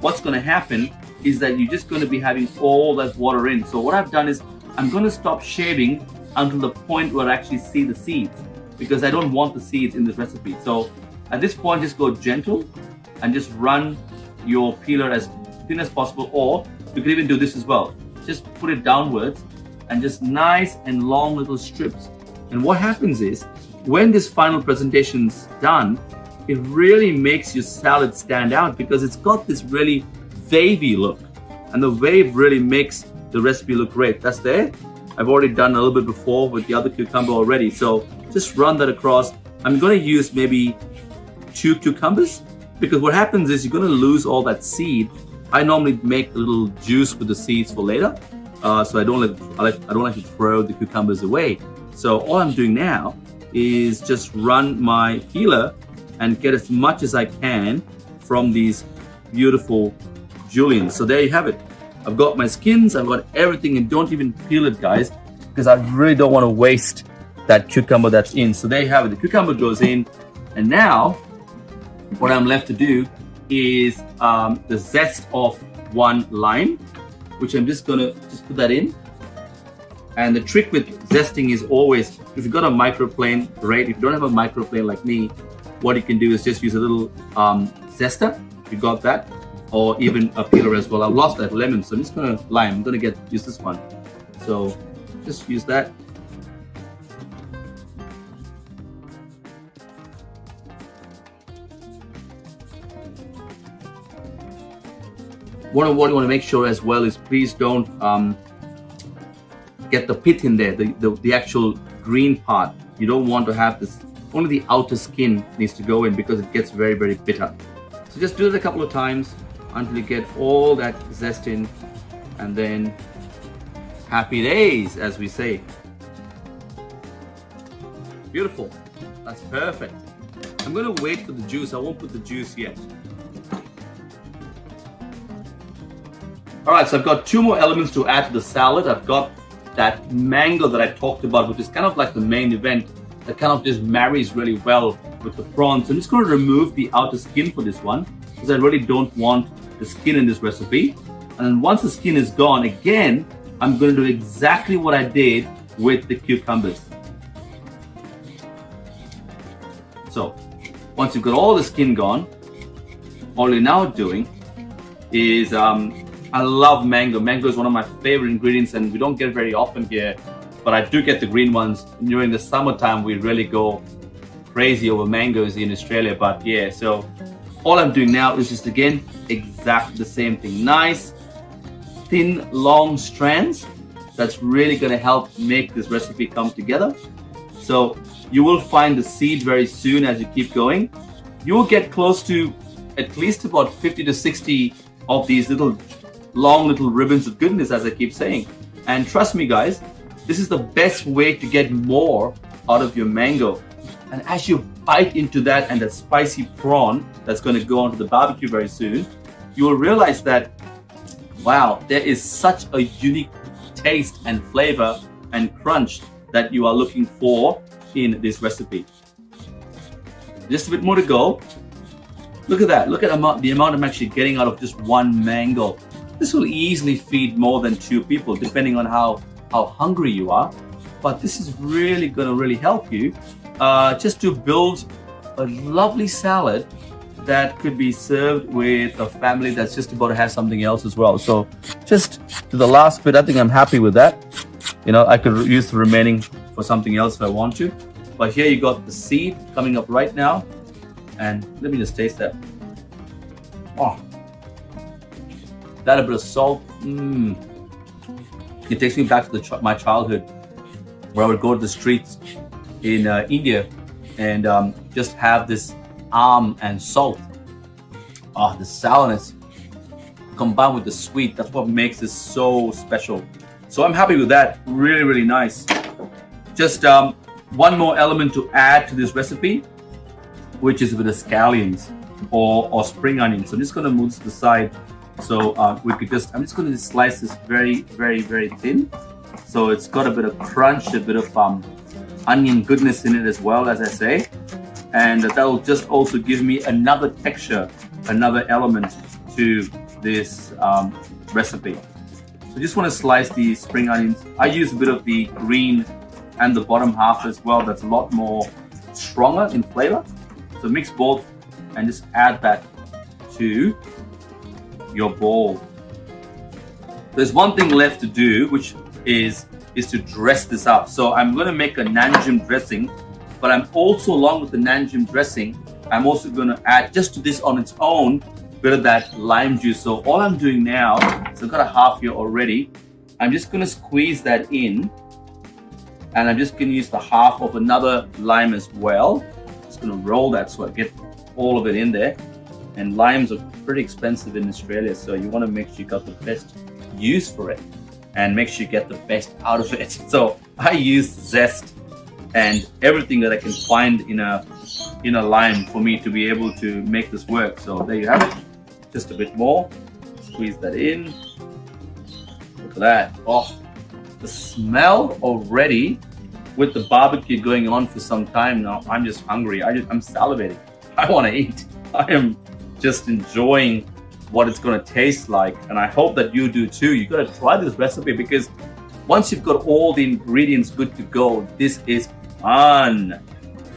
what's going to happen is that you're just going to be having all that water in. So what I've done is I'm going to stop shaving until the point where I actually see the seeds, because I don't want the seeds in this recipe. So at this point, just go gentle and just run your peeler as thin as possible, or you can even do this as well. Just put it downwards and just nice and long little strips. And what happens is, when this final presentation's done, it really makes your salad stand out because it's got this really wavy look. And the wave really makes the recipe look great. That's there. I've already done a little bit before with the other cucumber already. So just run that across. I'm going to use maybe 2 cucumbers, because what happens is you're going to lose all that seed. I normally make a little juice with the seeds for later, so I don't like to throw the cucumbers away. So all I'm doing now is just run my peeler and get as much as I can from these beautiful juliennes. So there you have it. I've got my skins, I've got everything, and don't even peel it, guys, because I really don't want to waste that cucumber that's in. So there you have it. The cucumber goes in, and now what I'm left to do is the zest of 1 lime, which I'm just gonna put that in. And the trick with zesting is always, if you've got a microplane, great. If you don't have a microplane like me, what you can do is just use a little zester, if you got that, or even a peeler as well. I've lost that lemon, so I'm just gonna I'm gonna use this one. So just use that. What you want to make sure as well is, please don't get the pit in there, the actual green part. You don't want to have this, only the outer skin needs to go in, because it gets very, very bitter. So just do it a couple of times until you get all that zest in, and then happy days, as we say. Beautiful. That's perfect. I'm going to wait for the juice. I won't put the juice yet. All right, so I've got 2 more elements to add to the salad. I've got that mango that I talked about, which is kind of like the main event that kind of just marries really well with the prawns. I'm just going to remove the outer skin for this one, because I really don't want the skin in this recipe. And then once the skin is gone, again, I'm going to do exactly what I did with the cucumbers. So once you've got all the skin gone, all you're now doing is I love mango. Mango is one of my favorite ingredients, and we don't get it very often here, but I do get the green ones. During the summertime, we really go crazy over mangoes in Australia. But yeah, so all I'm doing now is just, again, exactly the same thing. Nice, thin, long strands. That's really going to help make this recipe come together. So you will find the seed very soon as you keep going. You will get close to at least about 50 to 60 of these little long little ribbons of goodness, as I keep saying. And trust me guys, this is the best way to get more out of your mango. And as you bite into that and that spicy prawn that's going to go onto the barbecue very soon, you will realize that, wow, there is such a unique taste and flavor and crunch that you are looking for in this recipe. Just a bit more to go. Look at that. Look at the amount I'm actually getting out of just one mango. This will easily feed more than 2 people, depending on how hungry you are. But this is really going to really help you just to build a lovely salad that could be served with a family that's just about to have something else as well. So just to the last bit, I think I'm happy with that. You know, I could use the remaining for something else if I want to. But here you got the seed coming up right now. And let me just taste that. Oh, that a bit of salt. It takes me back to my childhood, where I would go to the streets in India and just have this and salt. The sourness combined with the sweet, that's what makes this so special. So I'm happy with that. Really, really nice. Just one more element to add to this recipe, which is with the scallions or spring onions. So I'm just going to move to the side. So I'm just going to slice this very, very, very thin. So it's got a bit of crunch, a bit of onion goodness in it as well, as I say. And that will just also give me another texture, another element to this recipe. So just want to slice the spring onions. I use a bit of the green and the bottom half as well. That's a lot more stronger in flavor. So mix both and just add that to your bowl. There's one thing left to do, which is to dress this up. So I'm going to make a nanjim dressing, but I'm also, along with the nanjim dressing, I'm also going to add just to this on its own bit of that lime juice. So all I'm doing now, so I've got a half here already. I'm just going to squeeze that in, and I'm just going to use the half of another lime as well. Just going to roll that so I get all of it in there. And limes are pretty expensive in Australia, so you want to make sure you got the best use for it and make sure you get the best out of it. So I use zest and everything that I can find in a lime for me to be able to make this work. So there you have it. Just a bit more. Squeeze that in. Look at that. Oh, the smell already with the barbecue going on for some time now. I'm just hungry. I'm salivating. I want to eat. I am just enjoying what it's going to taste like, and I hope that you do too. You got to try this recipe, because once you've got all the ingredients good to go, this is fun.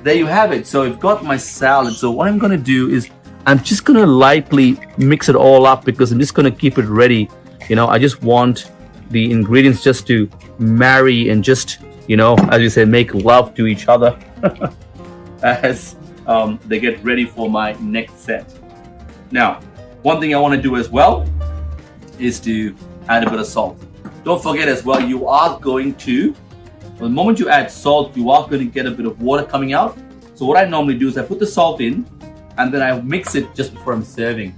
There you have it. So I've got my salad. So what I'm going to do is I'm just going to lightly mix it all up, because I'm just going to keep it ready. You know, I just want the ingredients just to marry and just, you know, as you say, make love to each other as they get ready for my next set. Now, one thing I want to do as well is to add a bit of salt. Don't forget as well, you are going to, the moment you add salt, you are going to get a bit of water coming out. So what I normally do is I put the salt in and then I mix it just before I'm serving.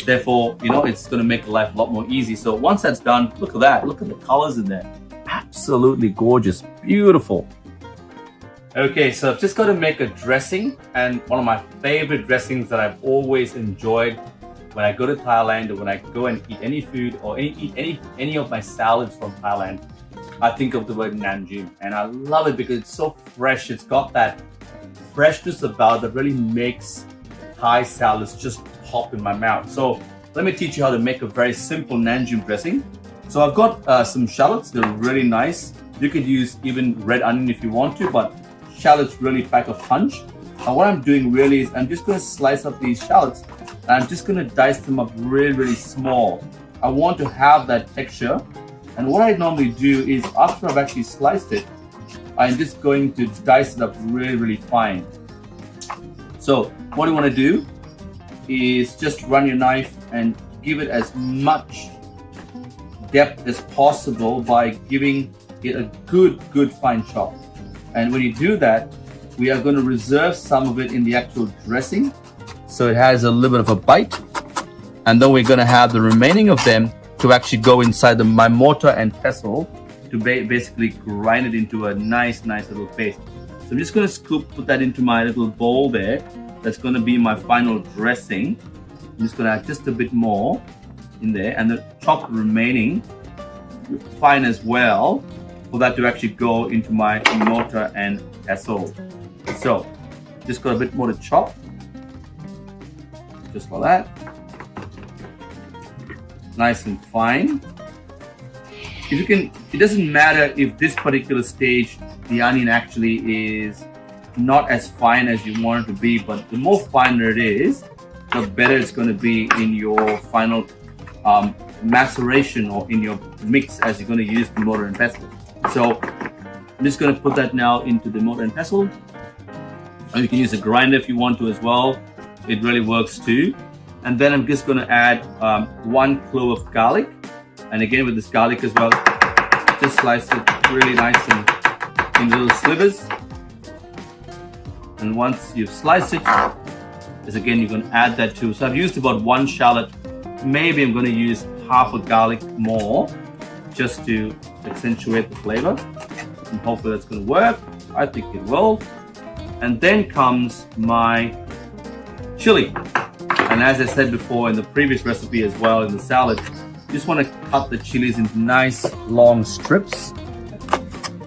Therefore, you know, it's going to make life a lot more easy. So once that's done, look at that. Look at the colors in there. Absolutely gorgeous. Beautiful. Okay, so I've just got to make a dressing, and one of my favorite dressings that I've always enjoyed when I go to Thailand, or when I go and eat any food or eat any of my salads from Thailand, I think of the word nanjim, and I love it because it's so fresh. It's got that freshness about it that really makes Thai salads just pop in my mouth. So let me teach you how to make a very simple nanjim dressing. So I've got some shallots. They're really nice. You could use even red onion if you want to, but shallots really pack a punch. And what I'm doing really is I'm just going to slice up these shallots, and I'm just going to dice them up really, really small. I want to have that texture. And what I normally do is, after I've actually sliced it, I'm just going to dice it up really, really fine. So what you want to do is just run your knife and give it as much depth as possible by giving it a good fine chop. And when you do that, we are going to reserve some of it in the actual dressing, so it has a little bit of a bite. And then we're going to have the remaining of them to actually go inside my mortar and pestle to basically grind it into a nice little paste. So I'm just going to put that into my little bowl there. That's going to be my final dressing. I'm just going to add just a bit more in there, and the chopped remaining fine as well, for that to actually go into my mortar and pestle. So just got a bit more to chop, just like that, nice and fine. If you can, it doesn't matter if this particular stage the onion actually is not as fine as you want it to be, but the more finer it is, the better it's going to be in your final maceration or in your mix as you're going to use the mortar and pestle. So I'm just going to put that now into the mortar and pestle. And you can use a grinder if you want to as well. It really works too. And then I'm just going to add 1 clove of garlic. And again with this garlic as well, just slice it really nice and in little slivers. And once you've sliced it, is again you're going to add that too. So I've used about 1 shallot. Maybe I'm going to use half a garlic more just to accentuate the flavor. And hopefully that's going to work. I think it will. And then comes my chili. And as I said before in the previous recipe as well in the salad, you just want to cut the chilies into nice long strips.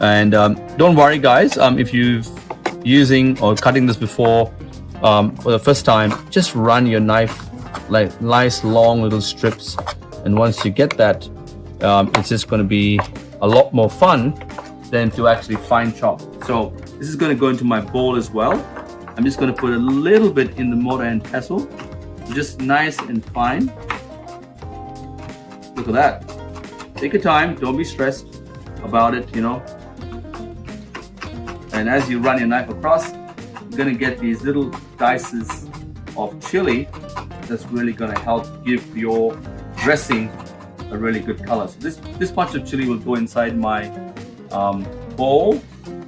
And don't worry guys, if you've using or cutting this before for the first time, just run your knife like nice long little strips, and once you get that, it's just going to be a lot more fun than to actually fine chop. So this is going to go into my bowl as well. I'm just going to put a little bit in the mortar and pestle, just nice and fine. Look at that. Take your time, don't be stressed about it, you know. And as you run your knife across, you're going to get these little dices of chili that's really going to help give your dressing a really good color. So this bunch of chili will go inside my bowl.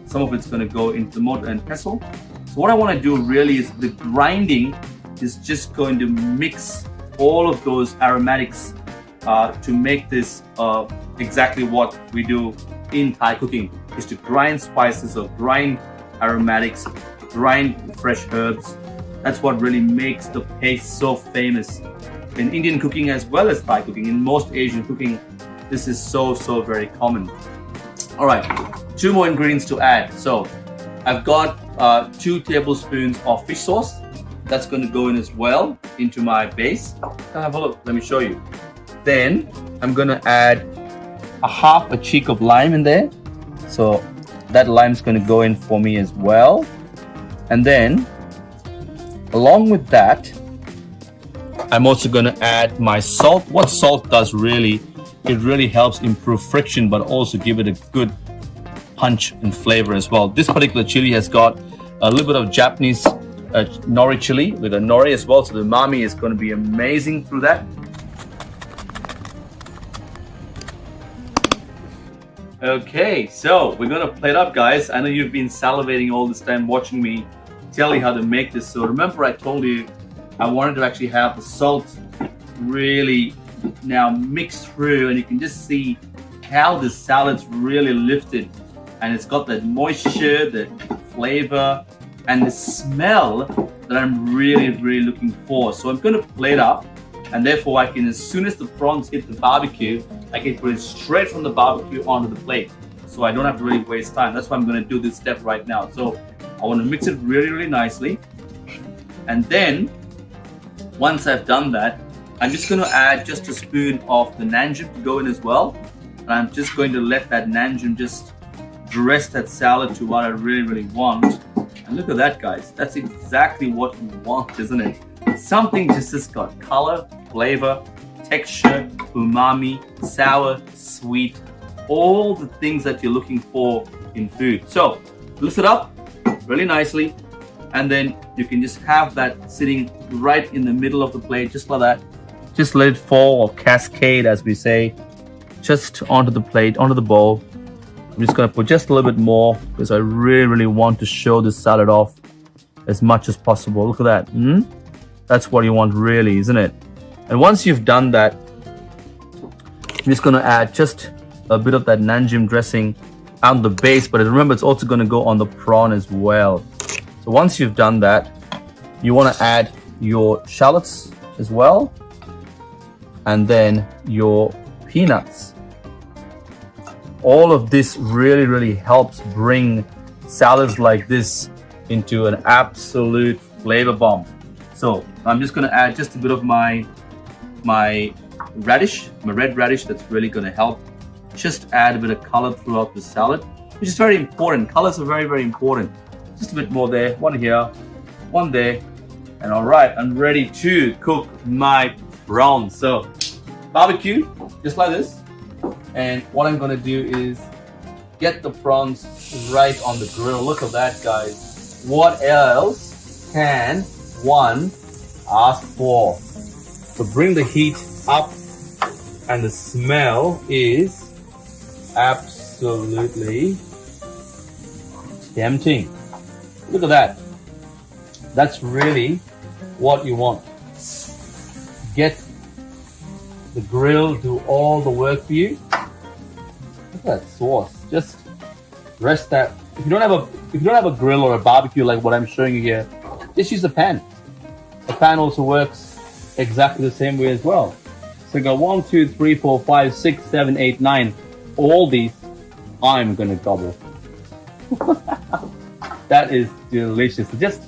Some of it's going to go into the mortar and pestle. So what I want to do really is the grinding is just going to mix all of those aromatics to make this exactly what we do in Thai cooking, is to grind spices or grind aromatics, grind fresh herbs. That's what really makes the paste so famous in Indian cooking as well as Thai cooking. In most Asian cooking, this is so very common. All right, 2 more ingredients to add. So I've got 2 tablespoons of fish sauce. That's going to go in as well into my base. Have a look, let me show you. Then I'm going to add half a cheek of lime in there. So that lime's going to go in for me as well. And then along with that, I'm also going to add my salt. What salt does really, it really helps improve friction, but also give it a good punch and flavor as well. This particular chili has got a little bit of Japanese nori chili with a nori as well. So the umami is going to be amazing through that. Okay, so we're gonna plate up, guys. I know you've been salivating all this time watching me tell you how to make this. So remember I told you I wanted to actually have the salt really now mixed through, and you can just see how the salad's really lifted, and it's got that moisture, the flavor, and the smell that I'm really looking for. So I'm gonna plate up, and therefore I can, as soon as the prawns hit the barbecue, I can put it straight from the barbecue onto the plate. So I don't have to really waste time. That's why I'm going to do this step right now. So I want to mix it really nicely. And then once I've done that, I'm just going to add just a spoon of the nanjum to go in as well. And I'm just going to let that nanjum just dress that salad to what I really want. And look at that, guys. That's exactly what you want, isn't it? Something just got color, flavor, texture, umami, sour, sweet, all the things that you're looking for in food. So lift it up really nicely, and then you can just have that sitting right in the middle of the plate, just like that. Just let it fall or cascade, as we say, just onto the plate, onto the bowl. I'm just going to put just a little bit more because I really want to show this salad off as much as possible. Look at that. That's what you want really, isn't it? And once you've done that, I'm just going to add just a bit of that Nanjim dressing on the base, but remember it's also going to go on the prawn as well. So once you've done that, you want to add your shallots as well, and then your peanuts. All of this really helps bring salads like this into an absolute flavor bomb. So I'm just going to add just a bit of my radish, my red radish. That's really going to help just add a bit of color throughout the salad, which is very important. Colors are very important. Just a bit more there, one here, one there, and all right, I'm ready to cook my prawns. So barbecue just like this, and what I'm going to do is get the prawns right on the grill. Look at that, guys. What else can one ask for? So bring the heat up, and the smell is absolutely tempting. Look at that. That's really what you want. Get the grill, do all the work for you. Look at that sauce. Just rest that. If you don't have a grill or a barbecue like what I'm showing you here, just use a pan. The pan also works exactly the same way as well. So go 1, 2, 3, 4, 5, 6, 7, 8, 9. All these I'm gonna gobble. That is delicious. So just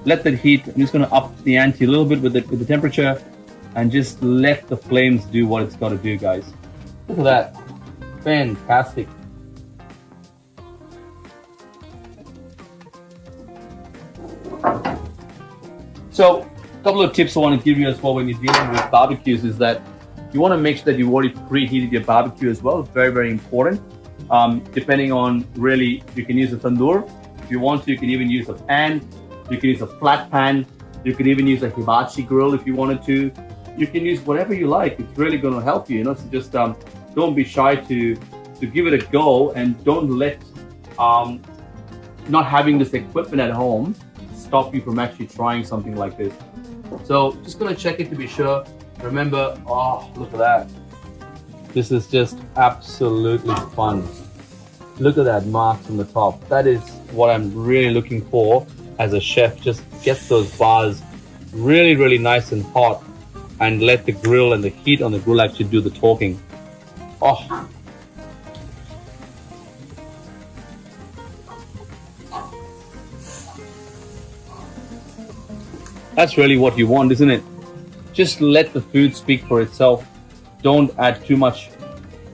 let that heat. I'm just gonna up the ante a little bit with the temperature, and just let the flames do what it's got to do, guys. Look at that. Fantastic. So a couple of tips I want to give you as well when you're dealing with barbecues is that you want to make sure that you've already preheated your barbecue as well. It's very important. Depending on, really, you can use a tandoor. If you want to, you can even use a pan. You can use a flat pan. You can even use a hibachi grill if you wanted to. You can use whatever you like. It's really going to help you. So just don't be shy to give it a go, and don't let not having this equipment at home stop you from actually trying something like this. So just going to check it to be sure. Remember, oh, look at that. This is just absolutely fun. Look at that mark from the top. That is what I'm really looking for as a chef. Just get those bars really nice and hot, and let the grill and the heat on the grill actually do the talking. Oh. That's really what you want, isn't it? Just let the food speak for itself. Don't add too much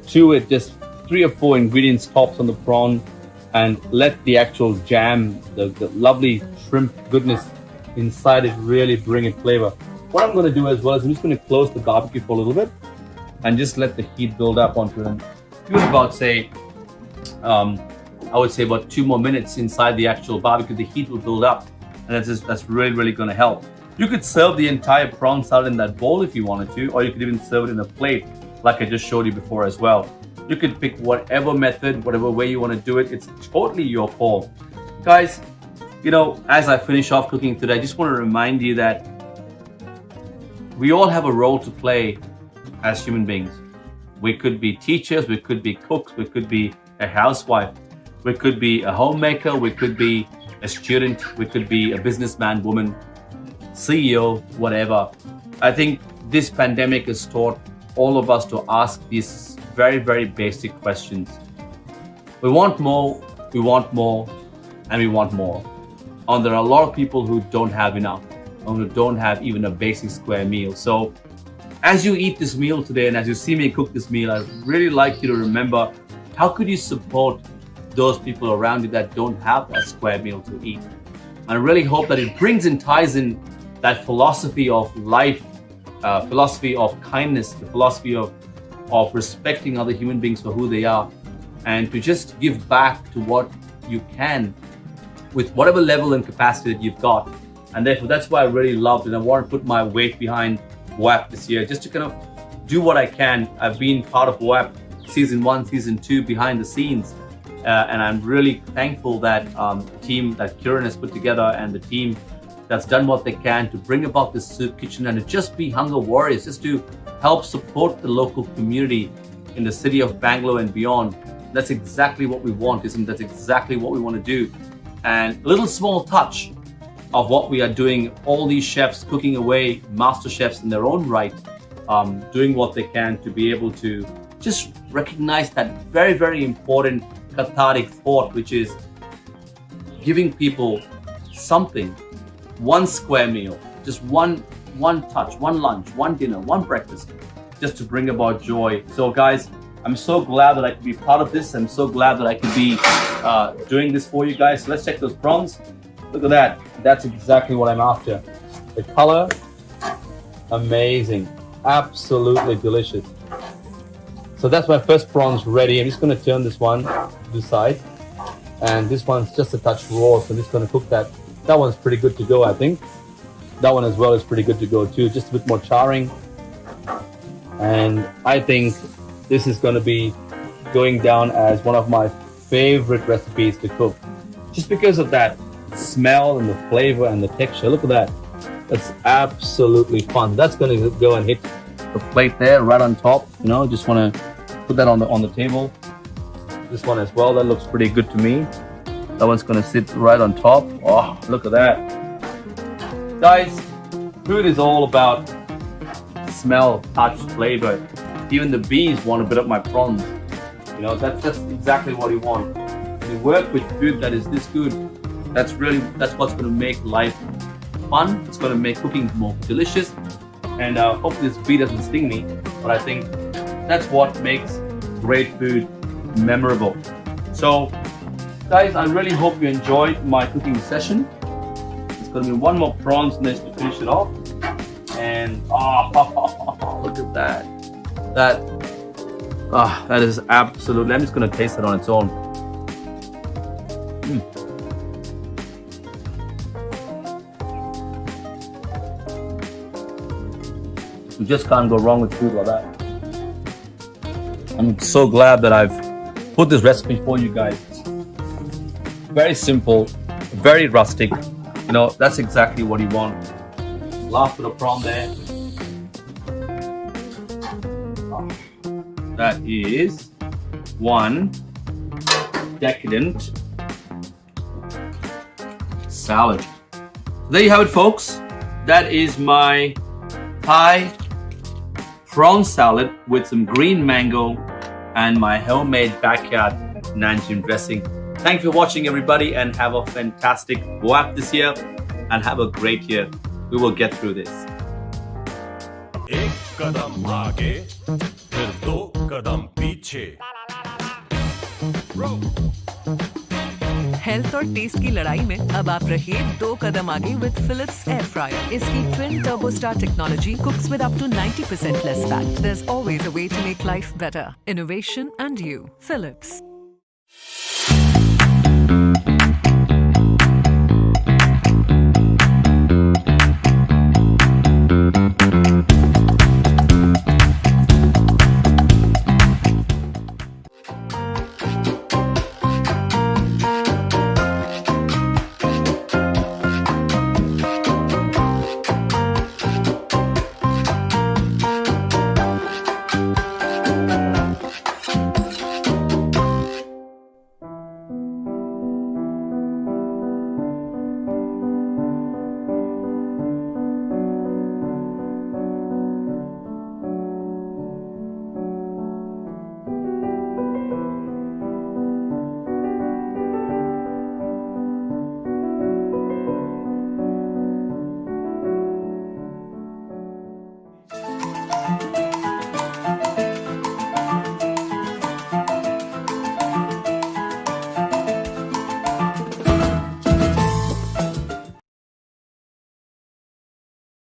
to it. Just 3 or 4 ingredients tops on the prawn, and let the actual jam, the lovely shrimp goodness inside it really bring it flavor. What I'm going to do as well is I'm just going to close the barbecue for a little bit and just let the heat build up onto it. Give it about, say, I would say about 2 more minutes inside the actual barbecue. The heat will build up, and that's really going to help. You could serve the entire prawn salad in that bowl if you wanted to, or you could even serve it in a plate like I just showed you before as well. You could pick whatever method, whatever way you want to do it. It's totally your call. Guys, as I finish off cooking today, I just want to remind you that we all have a role to play as human beings. We could be teachers, we could be cooks, we could be a housewife, we could be a homemaker, we could be a student, we could be a businessman, woman, CEO, whatever. I think this pandemic has taught all of us to ask these very basic questions. We want more, and we want more. And there are a lot of people who don't have enough, and who don't have even a basic square meal. So as you eat this meal today, and as you see me cook this meal, I'd really like you to remember, how could you support those people around you that don't have a square meal to eat? I really hope that it brings and ties in that philosophy of life, philosophy of kindness, the philosophy of respecting other human beings for who they are, and to just give back to what you can with whatever level and capacity that you've got. And therefore, that's why I really loved it. I want to put my weight behind WOAP this year, just to kind of do what I can. I've been part of WOAP season 1, season 2, behind the scenes. And I'm really thankful that the team that Kiran has put together, and the team that's done what they can to bring about this soup kitchen, and to just be hunger warriors, just to help support the local community in the city of Bangalore and beyond. That's exactly what we want, isn't it? That's exactly what we want to do. And a little small touch of what we are doing, all these chefs cooking away, master chefs in their own right, doing what they can to be able to just recognize that very, very important cathartic thought, which is giving people something, one square meal, just one touch, one lunch, one dinner, one breakfast, just to bring about joy. So guys, I'm so glad that I could be part of this. I'm so glad that I could be doing this for you guys. So let's check those prawns. Look at that. That's exactly what I'm after. The color, amazing. Absolutely delicious. So that's my first prawns ready. I'm just going to turn this one to the side. And this one's just a touch raw, so I'm just going to cook that. That one's pretty good to go, I think. That one as well is pretty good to go too. Just a bit more charring. And I think this is going to be going down as one of my favorite recipes to cook. Just because of that smell and the flavor and the texture. Look at that. That's absolutely fun. That's going to go and hit the plate there right on top. You know, just want to put that on the table. This one as well, that looks pretty good to me. That one's going to sit right on top. Oh, look at that. Guys, food is all about smell, touch, flavor. Even the bees want a bit of my prawns. You know, that's exactly what you want. When you work with food that is this good, that's what's going to make life fun. It's going to make cooking more delicious. And hopefully this bee doesn't sting me, but I think that's what makes great food memorable. So guys, I really hope you enjoyed my cooking session. There's going to be one more prawns next to finish it off. And look at that. That is absolutely, I'm just going to taste it on its own. You just can't go wrong with food like that. I'm so glad that I've put this recipe for you guys. Very simple, very rustic. You know, that's exactly what you want. Last bit of prawn there. That is one decadent salad. So there you have it, folks. That is my Thai prawn salad with some green mango and my homemade backyard Nanjing dressing. Thank you for watching, everybody, and have a fantastic WOAP this year and have a great year. We will get through this. एक कदम आगे फिर दो कदम पीछे. Health और test की लड़ाई में अब आप रहिए 2 कदम आगे विद फिलिप्स एयर फ्रायर. इसकी twin turbo star technology cooks with up to 90% less fat. There's always a way to make life better. Innovation and you. Philips.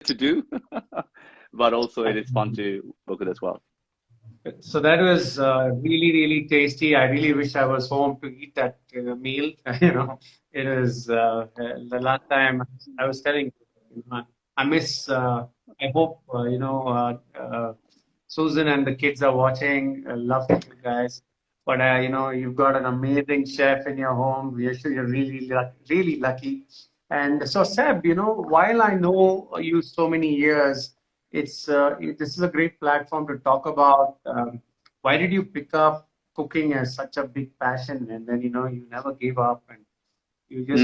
To do, but also it is fun to cook it as well. So that was really, really tasty. I really wish I was home to eat that meal. You know, it is the last time I was telling you, I miss. I hope Susan and the kids are watching. I love you guys. But you've got an amazing chef in your home. You're really lucky. And so, Seb, while I know you so many years, this is a great platform to talk about why did you pick up cooking as such a big passion, and then you never gave up and you just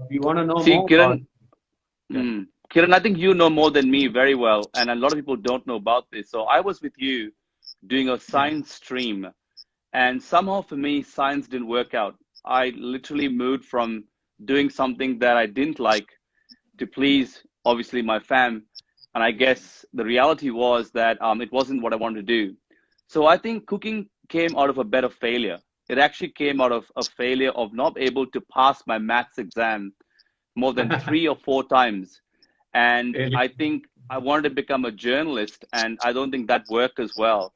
we want to know See, more about. Kiran, Kiran, I think you know more than me very well, and a lot of people don't know about this. So I was with you doing a science stream, and somehow for me, science didn't work out. I literally moved from doing something that I didn't like to please, obviously, my fam. And I guess the reality was that it wasn't what I wanted to do. So I think cooking came out of a bit of failure. It actually came out of a failure of not able to pass my maths exam more than 3 or 4 times. And I think I wanted to become a journalist, and I don't think that worked as well.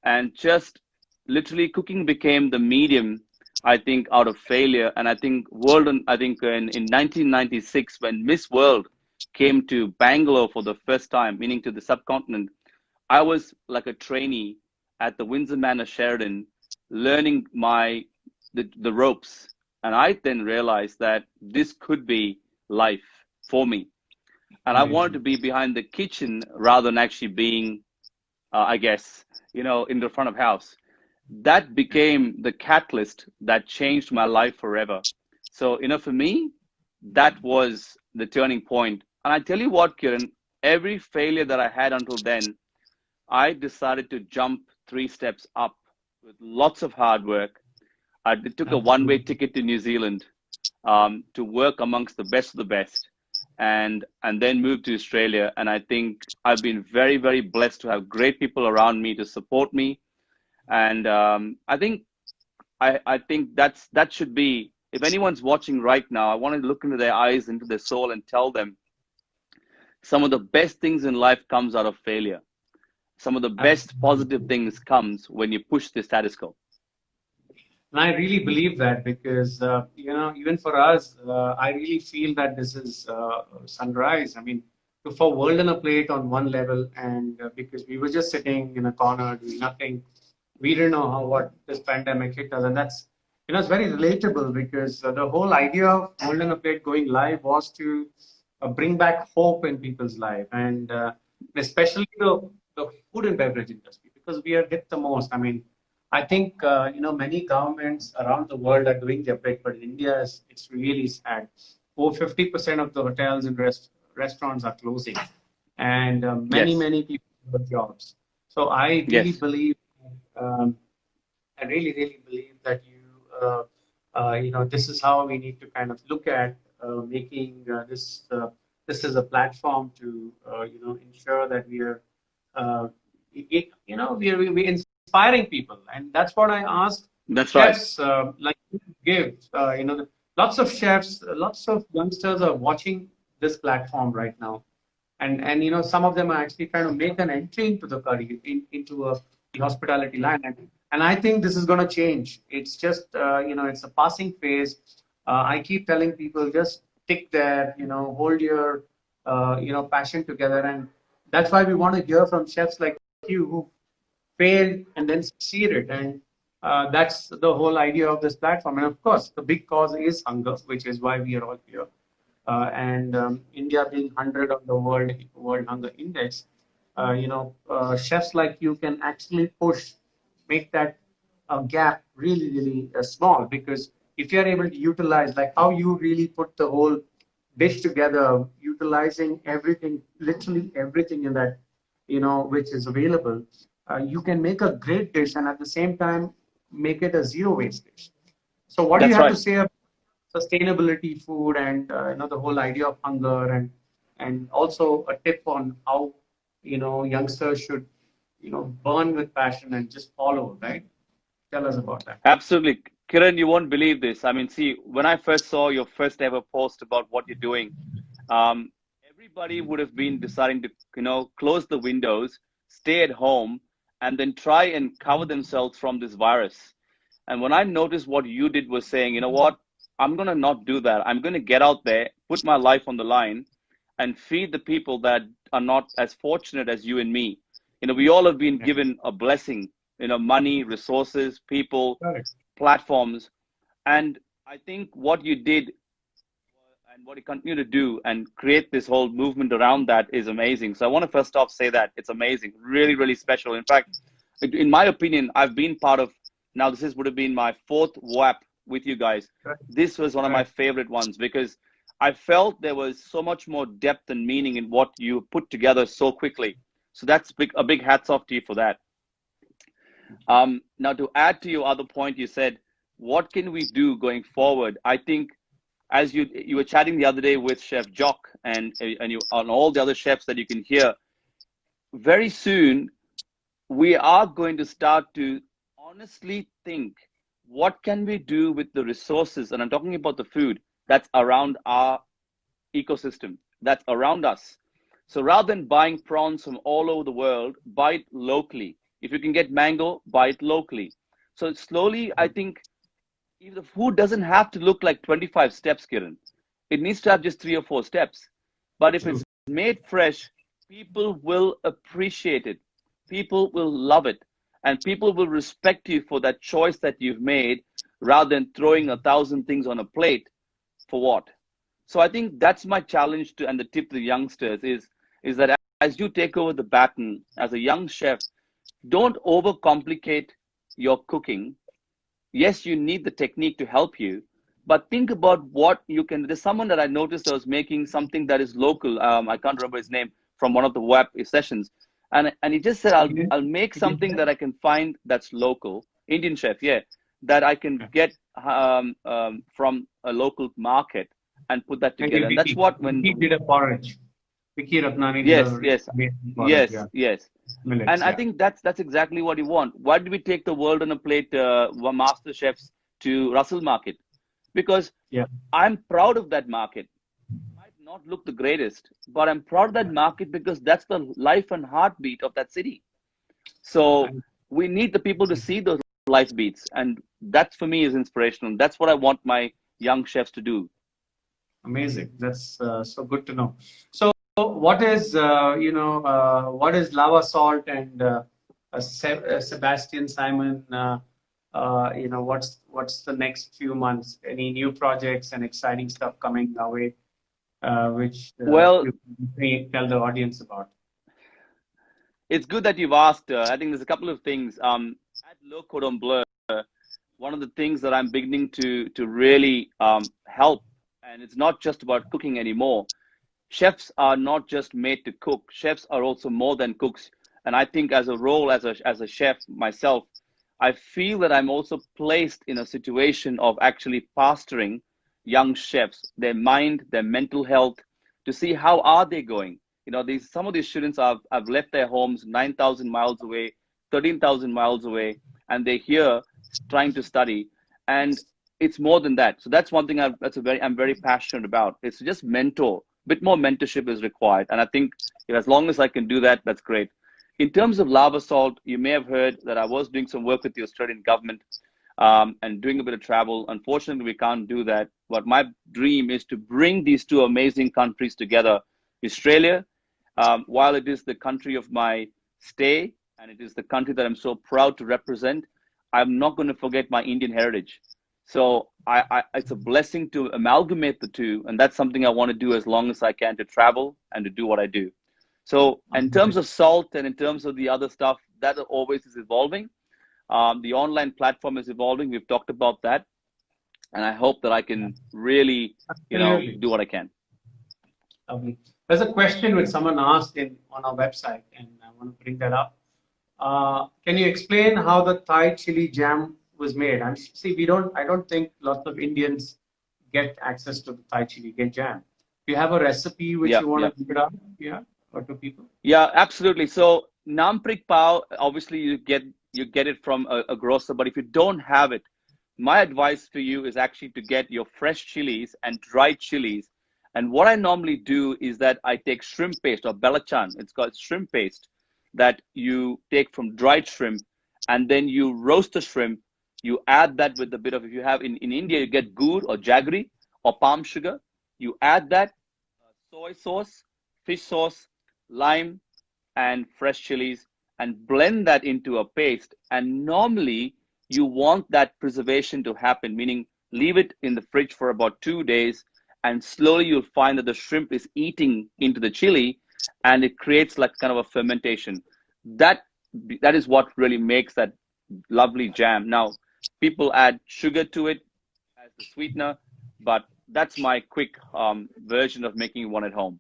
And just literally cooking became the medium, I think, out of failure. And I think in 1996, when Miss World came to Bangalore for the first time, meaning to the subcontinent, I was like a trainee at the Windsor Manor Sheraton, learning the ropes. And I then realized that this could be life for me. And I wanted to be behind the kitchen rather than actually being, I guess, in the front of house. That became the catalyst that changed my life forever. So, for me, that was the turning point. And I tell you what, Kiran, every failure that I had until then, I decided to jump 3 steps up with lots of hard work. I took a one-way ticket to New Zealand to work amongst the best of the best, and then moved to Australia. And I think I've been very, very blessed to have great people around me to support me. And I think that should be, if anyone's watching right now, I want to look into their eyes, into their soul, and tell them some of the best things in life comes out of failure. Some of the best positive things comes when you push the status quo. And I really believe that because, even for us, I really feel that this is sunrise. I mean, for World on a Plate on one level, and because we were just sitting in a corner doing nothing, we didn't know what this pandemic hit us. And that's, it's very relatable because the whole idea of World on a Plate going live was to bring back hope in people's life, and especially the food and beverage industry, because we are hit the most. I mean, I think many governments around the world are doing their bit, but in India, it's really sad. Over 50% of the hotels and restaurants are closing, and many people have jobs. So I really believe, I really believe that this is how we need to kind of look at making this is a platform to ensure that we are we're inspiring people, and that's what I ask. That's chefs, like you give. Lots of chefs, lots of youngsters are watching this platform right now, and some of them are actually trying to make an entry into the career, into the hospitality line, and I think this is going to change. It's just it's a passing phase. I keep telling people, just stick there, hold your passion together, and that's why we want to hear from chefs like you who failed and then succeeded, and that's the whole idea of this platform. And of course, the big cause is hunger, which is why we are all here. And India being 100 on the World Hunger Index, chefs like you can actually make that gap really small, because if you are able to utilize, like how you really put the whole dish together, utilizing everything, literally everything in that, which is available, you can make a great dish and at the same time make it a zero waste dish. So what do you have to say about sustainability food and the whole idea of hunger, and also a tip on how youngsters should burn with passion and just follow, right? Tell us about that. Absolutely. Kiran, you won't believe this. I mean, see, when I first saw your first ever post about what you're doing, everybody would have been deciding to, close the windows, stay at home, and then try and cover themselves from this virus. And when I noticed what you did was saying, you know what, I'm going to not do that. I'm going to get out there, put my life on the line, and feed the people that are not as fortunate as you and me. We all have been given a blessing, money, resources, people, platforms. And I think what you did, and what you continue to do and create this whole movement around that is amazing. So I want to first off say that it's amazing, really, really special. In fact, in my opinion, I've been part of, now this would have been my fourth WAP with you guys. This was one of my favorite ones because I felt there was so much more depth and meaning in what you put together so quickly. So that's a big hats off to you for that. Now to add to your other point, you said, what can we do going forward? I think as you were chatting the other day with Chef Jock and you on all the other chefs that you can hear, very soon we are going to start to honestly think, what can we do with the resources? And I'm talking about the food that's around our ecosystem, that's around us. So rather than buying prawns from all over the world, buy it locally. If you can get mango, buy it locally. So slowly, I think, if the food doesn't have to look like 25 steps, Kiran, it needs to have just 3 or 4 steps. But if it's made fresh, people will appreciate it. People will love it. And people will respect you for that choice that you've made rather than throwing 1,000 things on a plate for what? So I think that's my challenge to, and the tip to the youngsters is that as you take over the baton as a young chef, don't overcomplicate your cooking. Yes, you need the technique to help you, but think about what you can. There's someone that I noticed that was making something that is local. I can't remember his name, from one of the WAP sessions. And he just said, I'll make something that I can find that's local, Indian chef, yeah, that I can get from a local market and put that together. And that's what when he did a porridge. Vicky Ratnani yes. Millets, and I think that's exactly what you want. Why did we take the World on a Plate master chefs to Russell Market? Because I'm proud of that market. It might not look the greatest, but I'm proud of that market because that's the life and heartbeat of that city. So we need the people to see those life beats, and that for me is inspirational. That's what I want my young chefs to do. Amazing. That's so good to know. So what is what is Lava Salt and Sebastian Simon? What's the next few months? Any new projects and exciting stuff coming our way, which you can tell the audience about? It's good that you've asked. I think there's a couple of things. At Le Cordon Bleu, one of the things that I'm beginning to really help, and it's not just about cooking anymore. Chefs are not just made to cook. Chefs are also more than cooks. And I think as a role as a chef myself, I feel that I'm also placed in a situation of actually pastoring young chefs, their mind, their mental health, to see how are they going. Some of these students have left their homes 9,000 miles away, 13,000 miles away, and they're here trying to study. And it's more than that. So that's one thing I'm very passionate about. It's just mentor. A bit more mentorship is required. And I think as long as I can do that, that's great. In terms of Lava Salt, you may have heard that I was doing some work with the Australian government and doing a bit of travel. Unfortunately, we can't do that. But my dream is to bring these two amazing countries together. Australia, while it is the country of my stay, and it is the country that I'm so proud to represent, I'm not going to forget my Indian heritage. So it's a blessing to amalgamate the two. And that's something I want to do as long as I can, to travel and to do what I do. So in terms of salt and in terms of the other stuff, that always is evolving. The online platform is evolving. We've talked about that. And I hope that I can really, do what I can. There's a question which someone asked on our website, and I want to bring that up. Can you explain how the Thai chili jam was made? I don't think lots of Indians get access to the Thai chili jam. Do you have a recipe which you want to give it up? Yeah. Or to people? Yeah, absolutely. So Namprik Pao, obviously you get it from a grocer, but if you don't have it, my advice for you is actually to get your fresh chilies and dried chilies. And what I normally do is that I take shrimp paste, or belachan, it's called shrimp paste, that you take from dried shrimp, and then you roast the shrimp. You add that with a bit of, if you have in India, you get gur or jaggery or palm sugar. You add that, soy sauce, fish sauce, lime, and fresh chilies, and blend that into a paste. And normally you want that preservation to happen, meaning leave it in the fridge for about 2 days, and slowly you'll find that the shrimp is eating into the chili, and it creates like kind of a fermentation. That that is what really makes that lovely jam. Now, people add sugar to it as the sweetener, but that's my quick version of making one at home.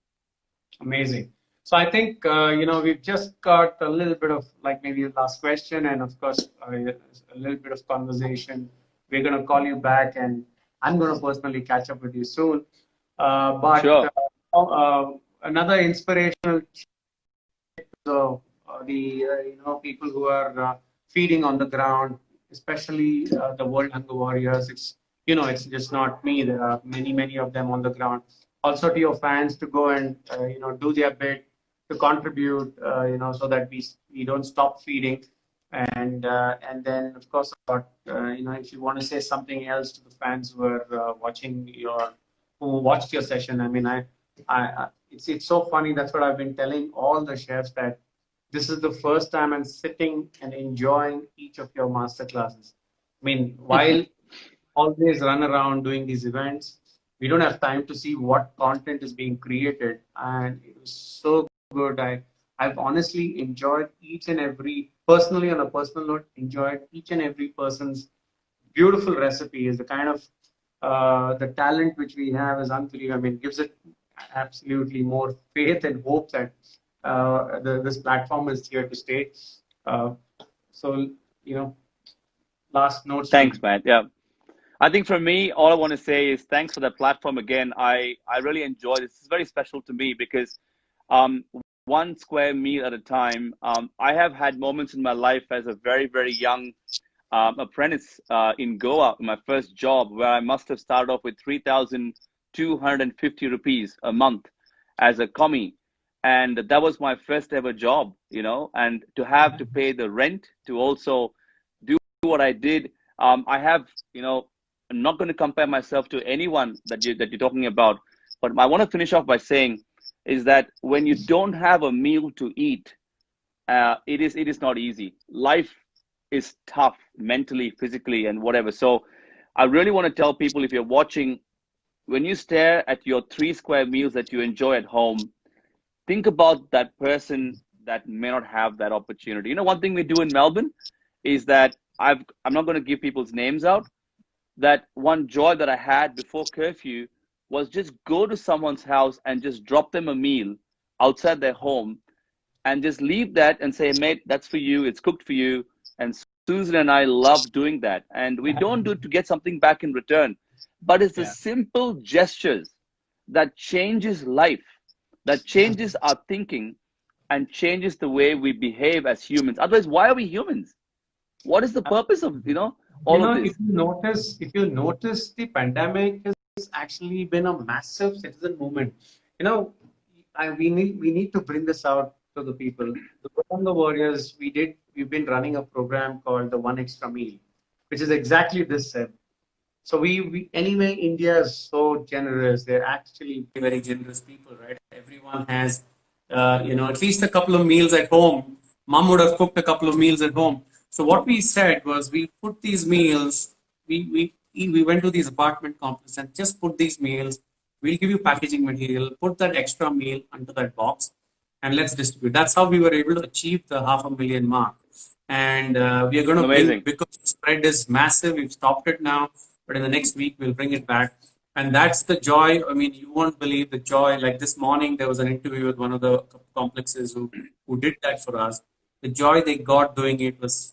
Amazing. So I think we've just got a little bit of like maybe the last question, and of course a little bit of conversation. We're going to call you back, and I'm going to personally catch up with you soon. But Sure. Another inspirational so people who are feeding on the ground, especially the World Hunger Warriors. It's just not me. There are many of them on the ground. Also to your fans to go and do their bit to contribute, so that we don't stop feeding. And then of course about if you want to say something else to the fans who are who watched your session. I mean, it's so funny. That's what I've been telling all the chefs, that this is the first time I'm sitting and enjoying each of your master classes. I mean, while always run around doing these events, we don't have time to see what content is being created, and it was so good. I've honestly enjoyed each and every, personally on a personal note, enjoyed each and every person's beautiful recipe. Is the kind of the talent which we have is unbelievable. I mean, gives it absolutely more faith and hope that this platform is here to stay. So, last notes. Thanks, man. Yeah. I think for me, all I want to say is thanks for that platform again. I really enjoy this. It's very special to me because one square meal at a time. I have had moments in my life as a very, very young apprentice in Goa, my first job, where I must have started off with 3,250 rupees a month as a commie. And that was my first ever job, and to have to pay the rent, to also do what I did. I have, I'm not going to compare myself to anyone that you're talking about, but I want to finish off by saying is that when you don't have a meal to eat, it is not easy. Life is tough mentally, physically, and whatever. So I really want to tell people, if you're watching, when you stare at your 3 square meals that you enjoy at home, think about that person that may not have that opportunity. One thing we do in Melbourne is that I'm not going to give people's names out. That one joy that I had before curfew was just go to someone's house and just drop them a meal outside their home and just leave that and say, mate, that's for you. It's cooked for you. And Susan and I love doing that. And we don't do it to get something back in return, but it's the simple gestures that changes life, that changes our thinking and changes the way we behave as humans. Otherwise, why are we humans? What is the purpose of, all of this? If you notice, the pandemic has actually been a massive citizen movement. We need to bring this out to the people. The Warriors, we've been running a program called the One Extra Meal, which is exactly this. So anyway, India is so generous. They're actually very generous people, right? Everyone has, at least a couple of meals at home. Mom would have cooked a couple of meals at home. So what we said was, we put these meals, we went to these apartment complexes and just put these meals. We'll give you packaging material, put that extra meal into that box, and let's distribute. That's how we were able to achieve the 500,000 mark. And we are going to bring, because the spread is massive, we've stopped it now, but in the next week we'll bring it back. And that's the joy. I mean, you won't believe the joy. Like this morning, there was an interview with one of the complexes who did that for us. The joy they got doing it was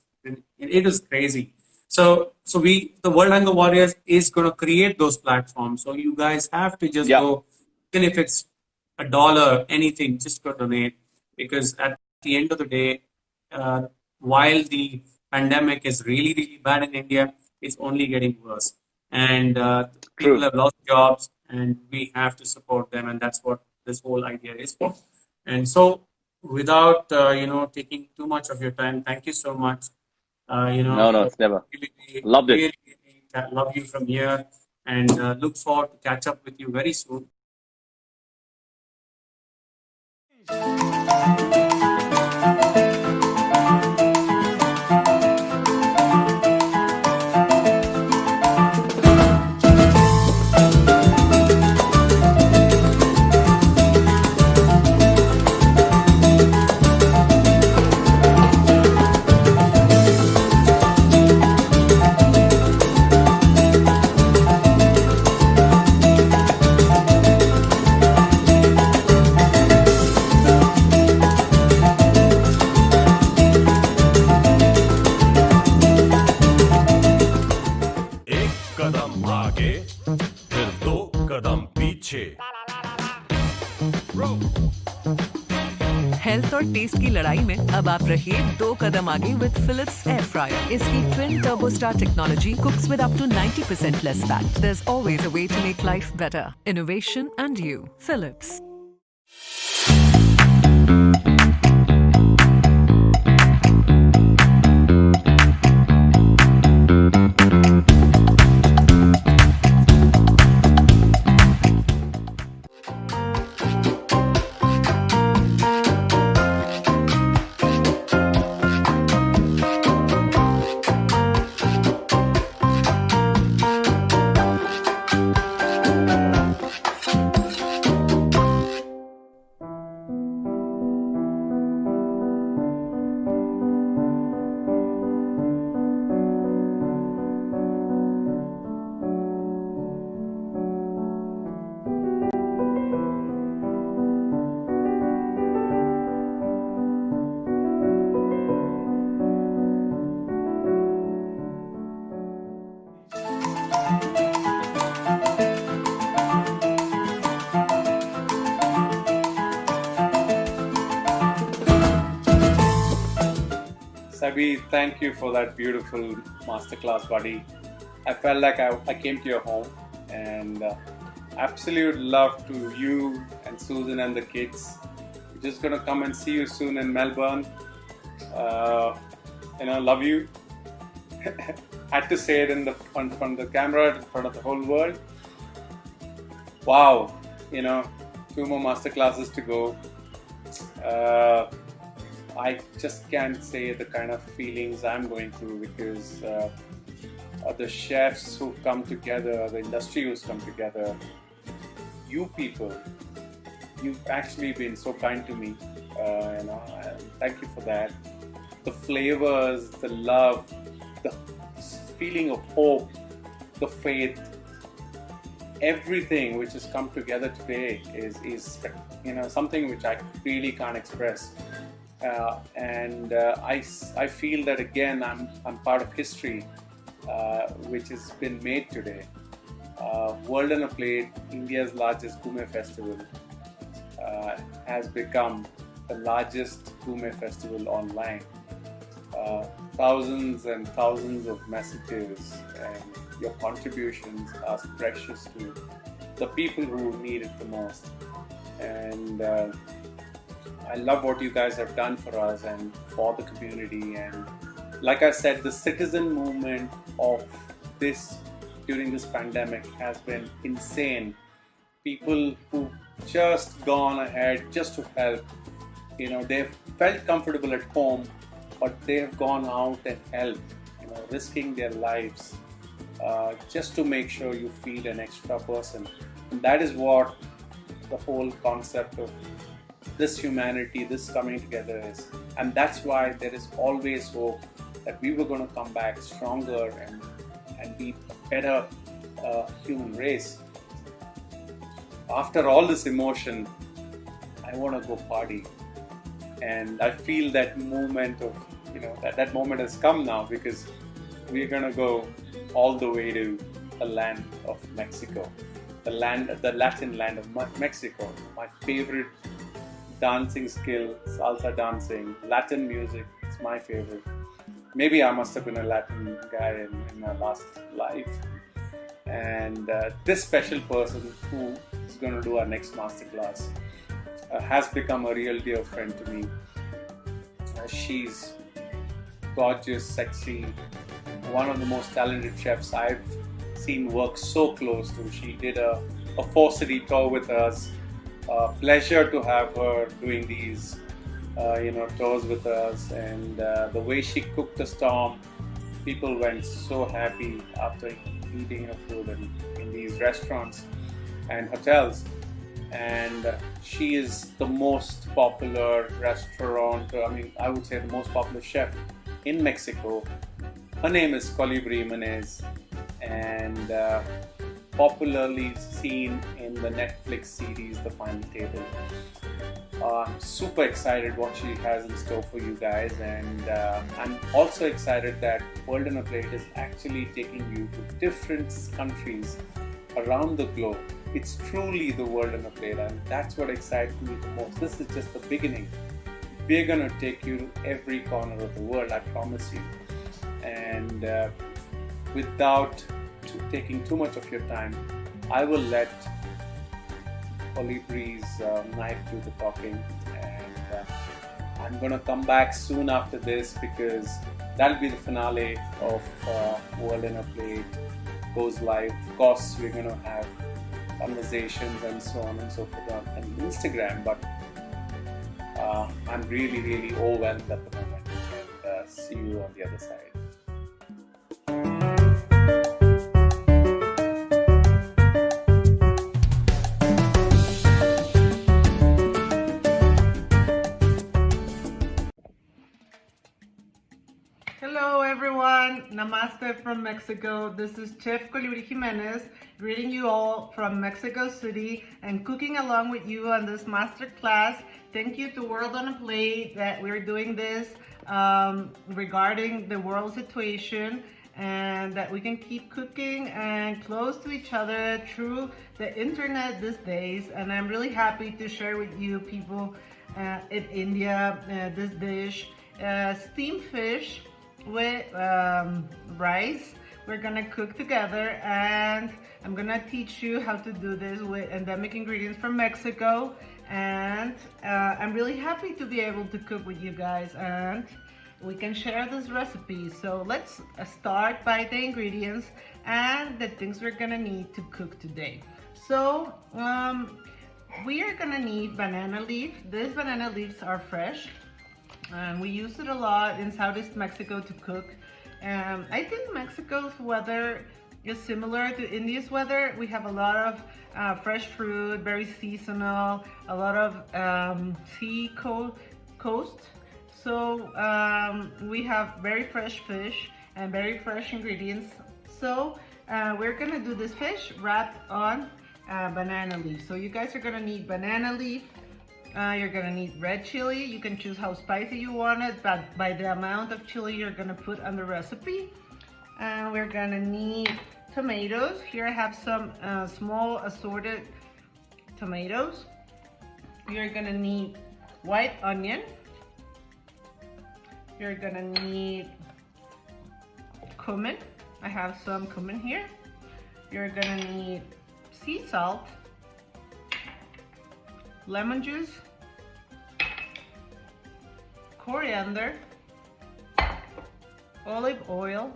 crazy. So the World Hunger Warriors is going to create those platforms. So you guys have to just go, even if it's $1, anything, just go donate. Because at the end of the day, while the pandemic is really, really bad in India, it's only getting worse. And people have lost jobs, and we have to support them. And that's what this whole idea is for. And so without, taking too much of your time, thank you so much. No, it's never. Loved it. Really love you from here, and look forward to catch up with you very soon. Health और test की लड़ाई में अब आप रहिए 2 कदम आगे with Philips air fryer. इसकी twin turbo star technology cooks with up to 90% less fat. There's always a way to make life better. Innovation and you. Philips. Sabi, thank you for that beautiful masterclass, buddy. I felt like I came to your home, and absolute love to you and Susan and the kids. We're just gonna come and see you soon in Melbourne. Love you. Had to say it in front of the camera, in front of the whole world. Wow, 2 more masterclasses to go. I just can't say the kind of feelings I'm going through, because the chefs who come together, the industry who's come together, you people, you've actually been so kind to me. And thank you for that. The flavors, the love, the feeling of hope, the faith, everything which has come together today is something which I really can't express. I feel that again I'm part of history which has been made today. World on a Plate, India's largest gourmet festival, has become the largest gourmet festival online. Thousands and thousands of messages, and your contributions are precious to the people who need it the most. And I love what you guys have done for us and for the community. And like I said, the citizen movement of this during this pandemic has been insane. People who just gone ahead just to help. They've felt comfortable at home, but they've gone out and helped, risking their lives just to make sure you feel an extra person. And that is what the whole concept of this humanity, this coming together is. And that's why there is always hope that we were going to come back stronger and be a better human race. After all this emotion, I want to go party. And I feel that moment of, that moment has come now, because we're going to go all the way to the land of Mexico, the Latin land of Mexico. My favorite dancing skill, salsa dancing, Latin music, it's my favorite. Maybe I must have been a Latin guy in my last life. And this special person who is going to do our next masterclass has become a real dear friend to me. She's gorgeous, sexy, one of the most talented chefs I've seen work so close to. She did a 4-city tour with us. Pleasure to have her doing these tours with us, and the way she cooked the storm, people went so happy after eating her food in these restaurants and hotels. And she is the most popular restaurant, I would say the most popular chef in Mexico. Her name is Colibri Jimenez, and popularly seen in the Netflix series The Final Table. I'm super excited what she has in store for you guys, and I'm also excited that World on a Plate is actually taking you to different countries around the globe. It's truly the World on a Plate, and that's what excites me the most. This is just the beginning. we're going to take you to every corner of the world, I promise you. And without taking too much of your time, I will let Olibri's knife do the talking, and I'm going to come back soon after this, because that'll be the finale of World in a Plate goes live. Of course, we're going to have conversations and so on and so forth on Instagram, but I'm really overwhelmed at the moment, and see you on the other side. Hello everyone, Namaste from Mexico. This is Chef Colibri Jimenez greeting you all from Mexico City and cooking along with you on this master class. Thank you to World on a Plate that we're doing this regarding the world situation, and that we can keep cooking and close to each other through the internet these days. And I'm really happy to share with you people in India this dish, steamed fish with rice. We're gonna cook together, and I'm gonna teach you how to do this with endemic ingredients from Mexico. And I'm really happy to be able to cook with you guys, and we can share this recipe. So let's start by the ingredients and the things we're gonna need to cook today. So we are gonna need banana leaf. These banana leaves are fresh, and we use it a lot in Southeast Mexico to cook. I think Mexico's weather is similar to India's weather. We have a lot of fresh fruit, very seasonal, a lot of coast. So we have very fresh fish and very fresh ingredients. So we're gonna do this fish wrapped on banana leaf. So you guys are gonna need banana leaf. You're gonna need red chili. You can choose how spicy you want it, but by the amount of chili you're gonna put on the recipe. We're gonna need tomatoes. Here I have some small assorted tomatoes. You're gonna need white onion. You're gonna need cumin. I have some cumin here. You're gonna need sea salt, lemon juice, coriander, olive oil.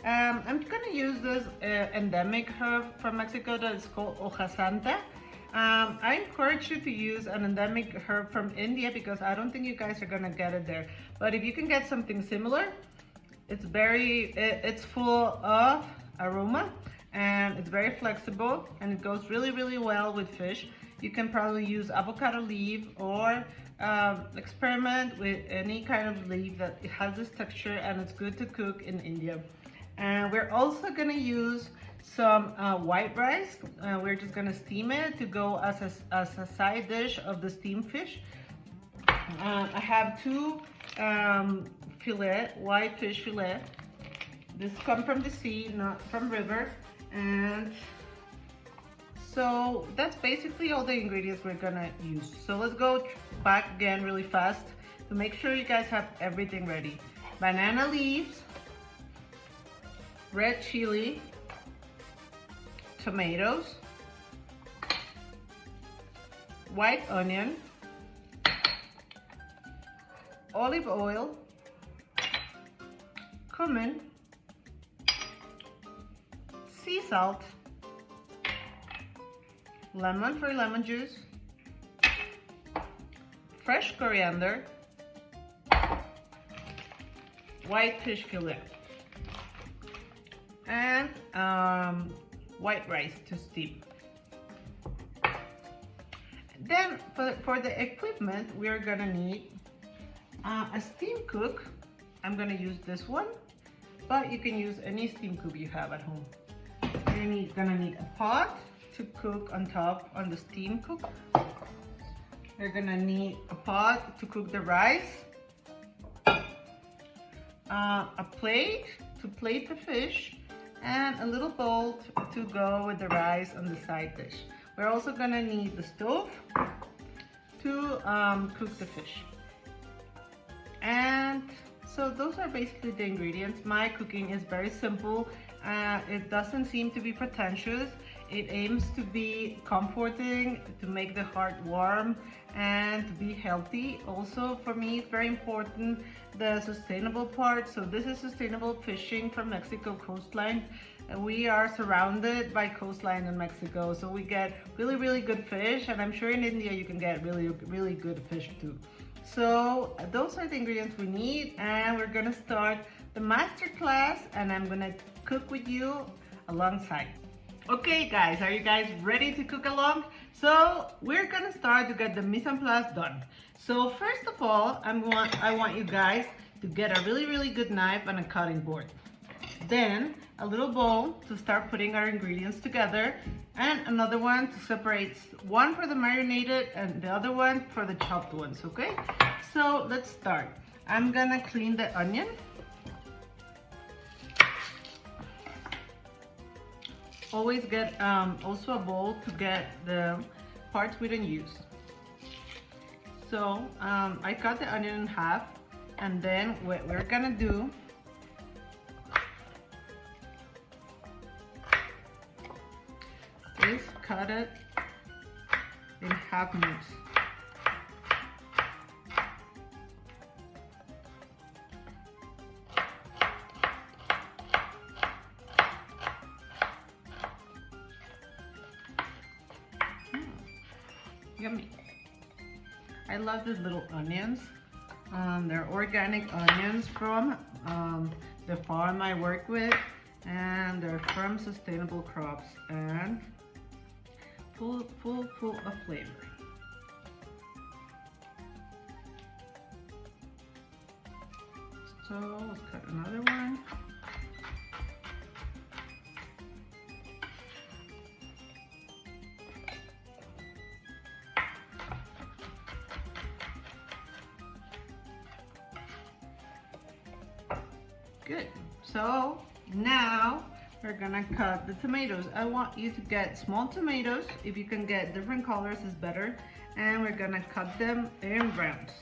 I'm gonna use this endemic herb from Mexico that is called hoja santa. I encourage you to use an endemic herb from India, because I don't think you guys are gonna get it there. But if you can get something similar, it's full of aroma, and it's very flexible, and it goes really well with fish. You can probably use avocado leaf, or experiment with any kind of leaf that has this texture, and it's good to cook in India. And we're also gonna use some white rice. We're just gonna steam it to go as a side dish of the steamed fish. I have two white fish fillet. This come from the sea, not from river. And so that's basically all the ingredients we're gonna use. So let's go back again really fast to make sure you guys have everything ready. Banana leaves, red chili, tomatoes, white onion, olive oil, cumin, sea salt, lemon for lemon juice, fresh coriander, white fish fillet, and white rice to steam. Then for the equipment, we're gonna need a steam cook. I'm gonna use this one, but you can use any steam cook you have at home. You're gonna need a pot to cook on top on the steam cook. You're gonna need a pot to cook the rice, a plate to plate the fish, and a little bowl to go with the rice on the side dish. We're also gonna need the stove to cook the fish. And so those are basically the ingredients. My cooking is very simple. It doesn't seem to be pretentious. It aims to be comforting, to make the heart warm, and to be healthy. Also, for me, it's very important the sustainable part. So this is sustainable fishing from Mexico coastline. We are surrounded by coastline in Mexico, so we get really good fish, and I'm sure in India you can get really good fish too. So those are the ingredients we need, and we're gonna start the master class, and I'm gonna cook with you alongside. Okay guys, are you guys ready to cook along? So we're gonna start to get the mise en place done. So first of all, I want you guys to get a really good knife and a cutting board. Then a little bowl to start putting our ingredients together, and another one to separate, one for the marinated and the other one for the chopped ones, okay? So let's start. I'm gonna clean the onion. Always get also a bowl to get the parts we didn't use. So I cut the onion in half, and then what we're gonna do is cut it in half moves. Yummy. I love these little onions. They're organic onions from the farm I work with, and they're from sustainable crops and full of flavor. So let's cut another one. Good. So now we're gonna cut the tomatoes. I want you to get small tomatoes. If you can get different colors, is better. And we're gonna cut them in rounds.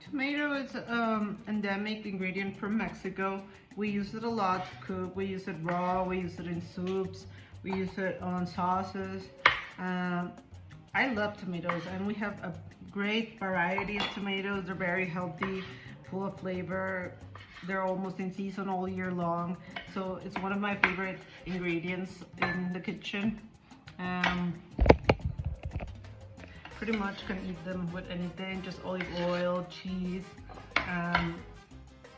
Tomato is an endemic ingredient from Mexico. We use it a lot to cook. We use it raw, we use it in soups, we use it on sauces. I love tomatoes, and we have a great variety of tomatoes. They're very healthy, full of flavor. They're almost in season all year long. So it's one of my favorite ingredients in the kitchen. Pretty much can eat them with anything, just olive oil, cheese,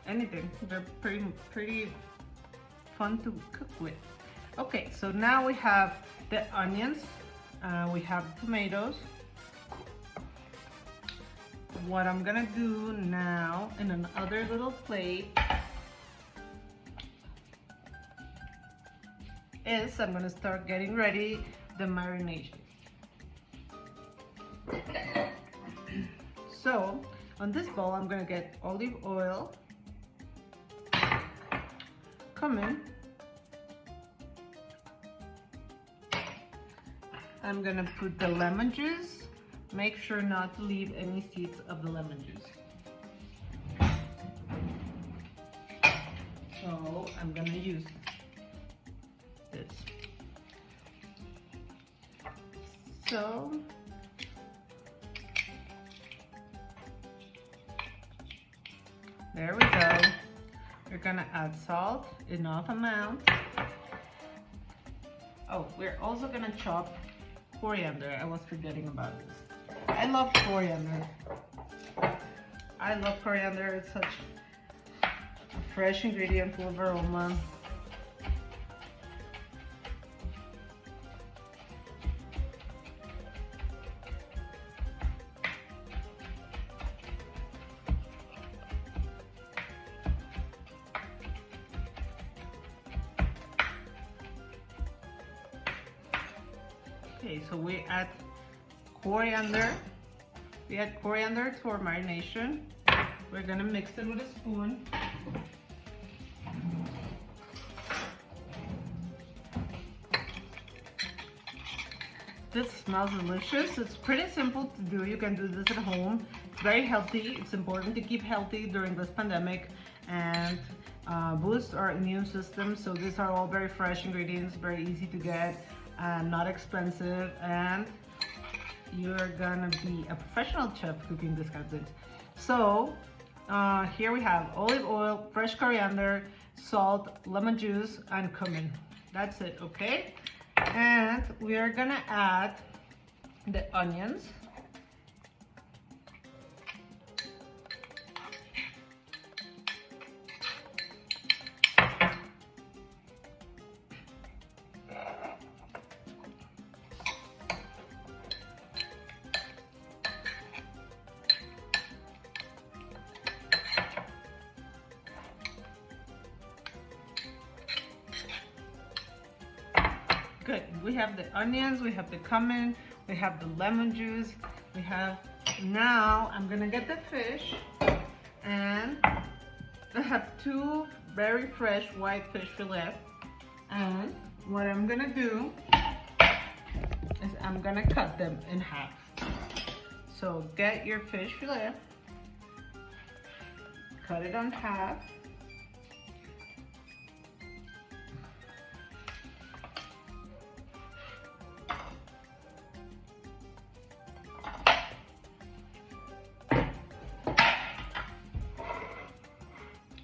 anything. They're pretty fun to cook with. Okay, so now we have the onions, we have tomatoes. What I'm gonna do now in another little plate is I'm gonna start getting ready the marination. So on this bowl, I'm gonna get olive oil, cumin. I'm gonna put the lemon juice. Make sure not to leave any seeds of the lemon juice. So I'm gonna use this. So there we go. We're gonna add salt, enough amount. Oh, we're also gonna chop coriander. I was forgetting about this. I love coriander. I love coriander. It's such a fresh ingredient, full of aroma. Okay, so we add coriander. We add coriander to our marination. We're gonna mix it with a spoon. This smells delicious. It's pretty simple to do. You can do this at home. It's very healthy. It's important to keep healthy during this pandemic and boost our immune system. So these are all very fresh ingredients, very easy to get, and not expensive. And you're gonna be a professional chef cooking this kind of things. So here we have olive oil, fresh coriander, salt, lemon juice, and cumin. That's it, okay? And we are gonna add the onions. Good. We have the onions, we have the cumin, we have the lemon juice, we have, now I'm gonna get the fish, and I have two very fresh white fish fillet. And what I'm gonna do is I'm gonna cut them in half. So get your fish fillet, cut it on half.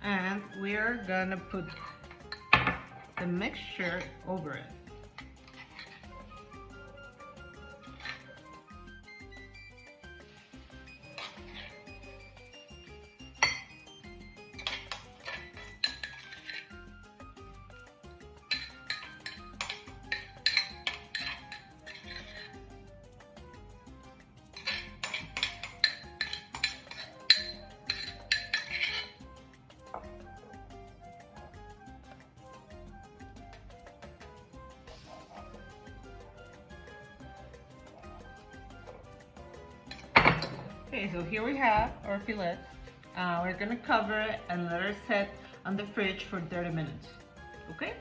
And we're gonna put the mixture over it. Okay, so here we have our fillet. We're gonna cover it and let it set on the fridge for 30 minutes. Okay?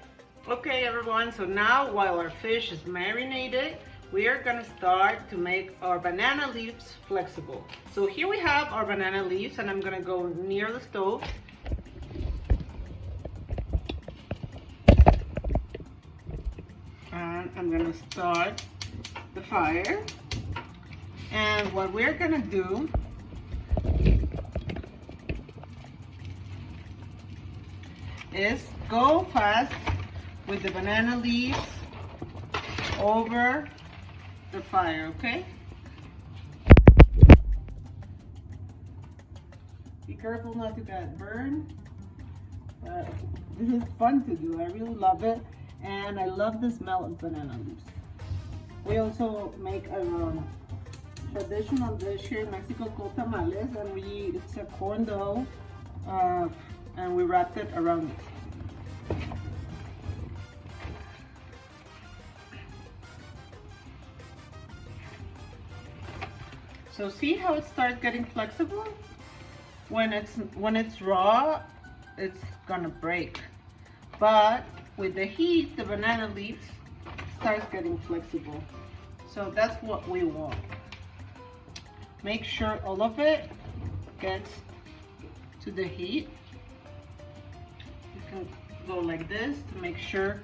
Okay, everyone, so now while our fish is marinated, we are gonna start to make our banana leaves flexible. So here we have our banana leaves, and I'm gonna go near the stove. And I'm gonna start the fire. And what we're gonna do is go fast with the banana leaves over the fire, okay? Be careful not to get burned. This is fun to do. I really love it, and I love the smell of banana leaves. We also make a traditional dish here in Mexico called tamales, and it's a corn dough, and we wrapped it around it. So see how it starts getting flexible? When it's raw, it's gonna break. But with the heat, the banana leaves starts getting flexible. So that's what we want. Make sure all of it gets to the heat. You can go like this to make sure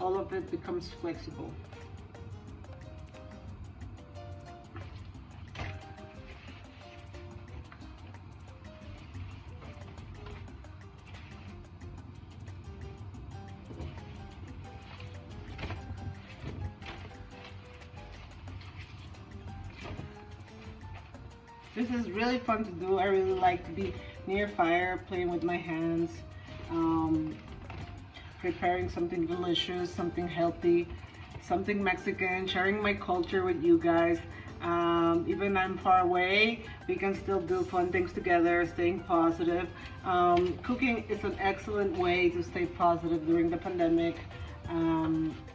all of it becomes flexible. This is really fun to do. I really like to be near fire, playing with my hands, preparing something delicious, something healthy, something Mexican, sharing my culture with you guys. Even I'm far away, we can still do fun things together, staying positive. Cooking is an excellent way to stay positive during the pandemic.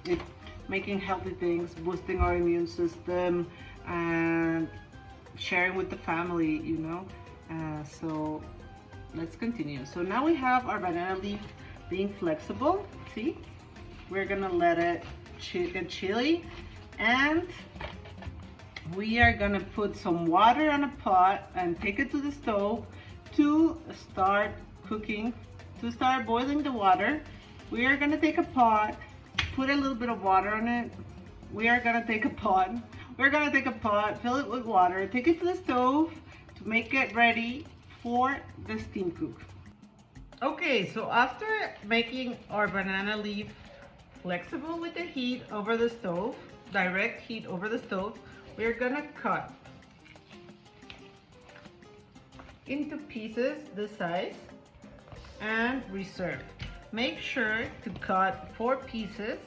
It making healthy things, boosting our immune system, and sharing with the family, you know. So let's continue. So now we have our banana leaf being flexible. See, we're gonna let it get chilly, and we are gonna put some water on a pot and take it to the stove to start cooking, to start boiling the water. We are gonna take a pot, put a little bit of water on it. We are gonna take a pot, fill it with water, take it to the stove to make it ready for the steam cook. Okay, so after making our banana leaf flexible with the heat over the stove, direct heat over the stove, we're gonna cut into pieces this size and reserve. Make sure to cut 4 pieces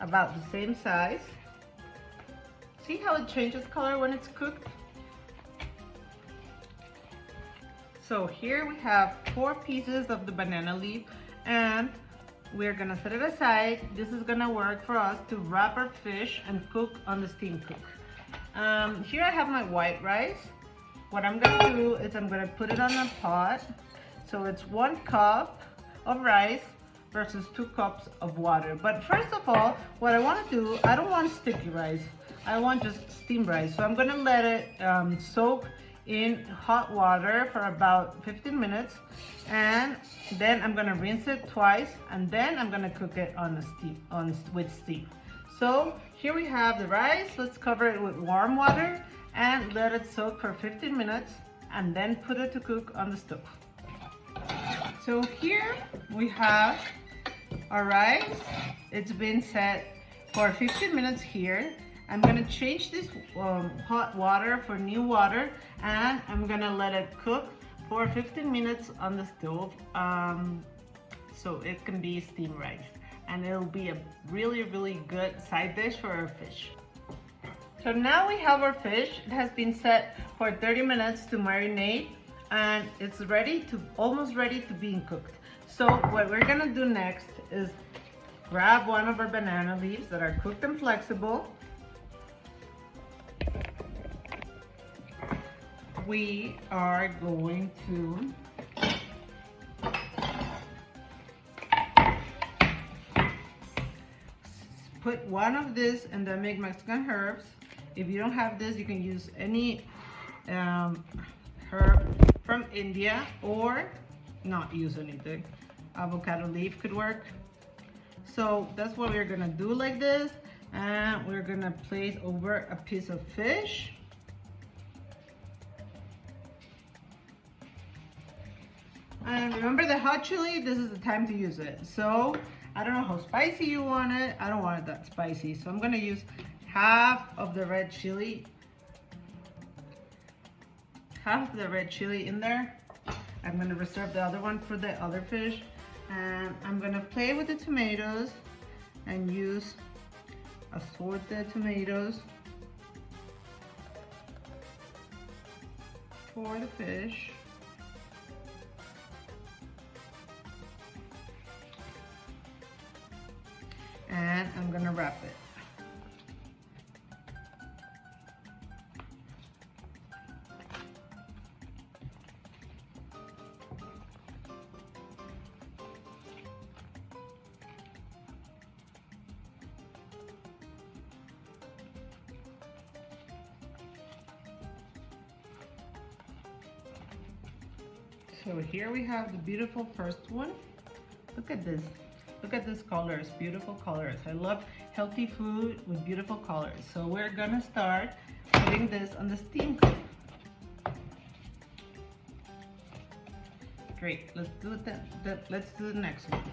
about the same size. See how it changes color when it's cooked? So here we have 4 pieces of the banana leaf, and we're gonna set it aside. This is gonna work for us to wrap our fish and cook on the steam cook. Here I have my white rice. What I'm gonna do is I'm gonna put it on a pot. So it's 1 cup of rice versus 2 cups of water. But first of all, what I wanna do, I don't want sticky rice. I want just steamed rice. So I'm gonna let it soak in hot water for about 15 minutes, and then I'm gonna rinse it twice, and then I'm gonna cook it with steam. So here we have the rice. Let's cover it with warm water and let it soak for 15 minutes, and then put it to cook on the stove. So here we have our rice. It's been set for 15 minutes here. I'm gonna change this hot water for new water, and I'm gonna let it cook for 15 minutes on the stove, so it can be steamed rice, and it'll be a really good side dish for our fish. So now we have our fish. It has been set for 30 minutes to marinate, and it's almost ready to being cooked. So what we're gonna do next is grab one of our banana leaves that are cooked and flexible. We are going to put one of this endemic Mexican herbs. If you don't have this, you can use any herb from India, or not use anything. Avocado leaf could work. So that's what we're gonna do like this, and we're gonna place over a piece of fish. And remember the hot chili, this is the time to use it. So I don't know how spicy you want it. I don't want it that spicy. So I'm gonna use half of the red chili in there. I'm gonna reserve the other one for the other fish. And I'm gonna play with the tomatoes and use assorted tomatoes for the fish. And I'm gonna wrap it. So here we have the beautiful first one. Look at this. Look at these colors, beautiful colors. I love healthy food with beautiful colors. So we're gonna start putting this on the steam cook. Great, let's do the next one.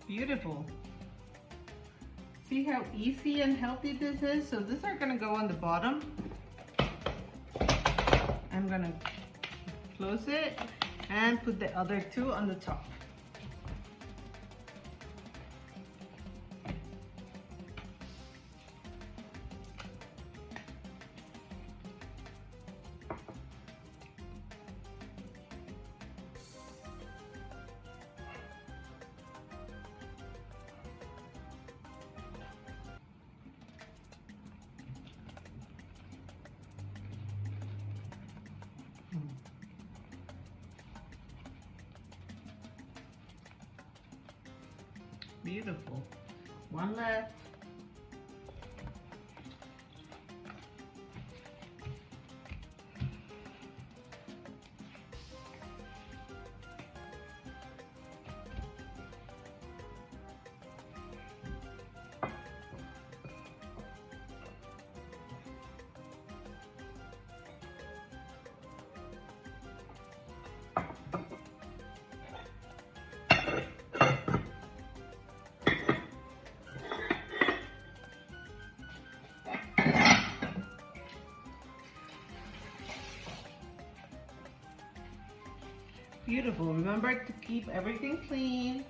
Beautiful. See how easy and healthy this is? So these are gonna go on the bottom. I'm gonna close it and put the other two on the top. Beautiful. One left. Beautiful. Remember to keep everything clean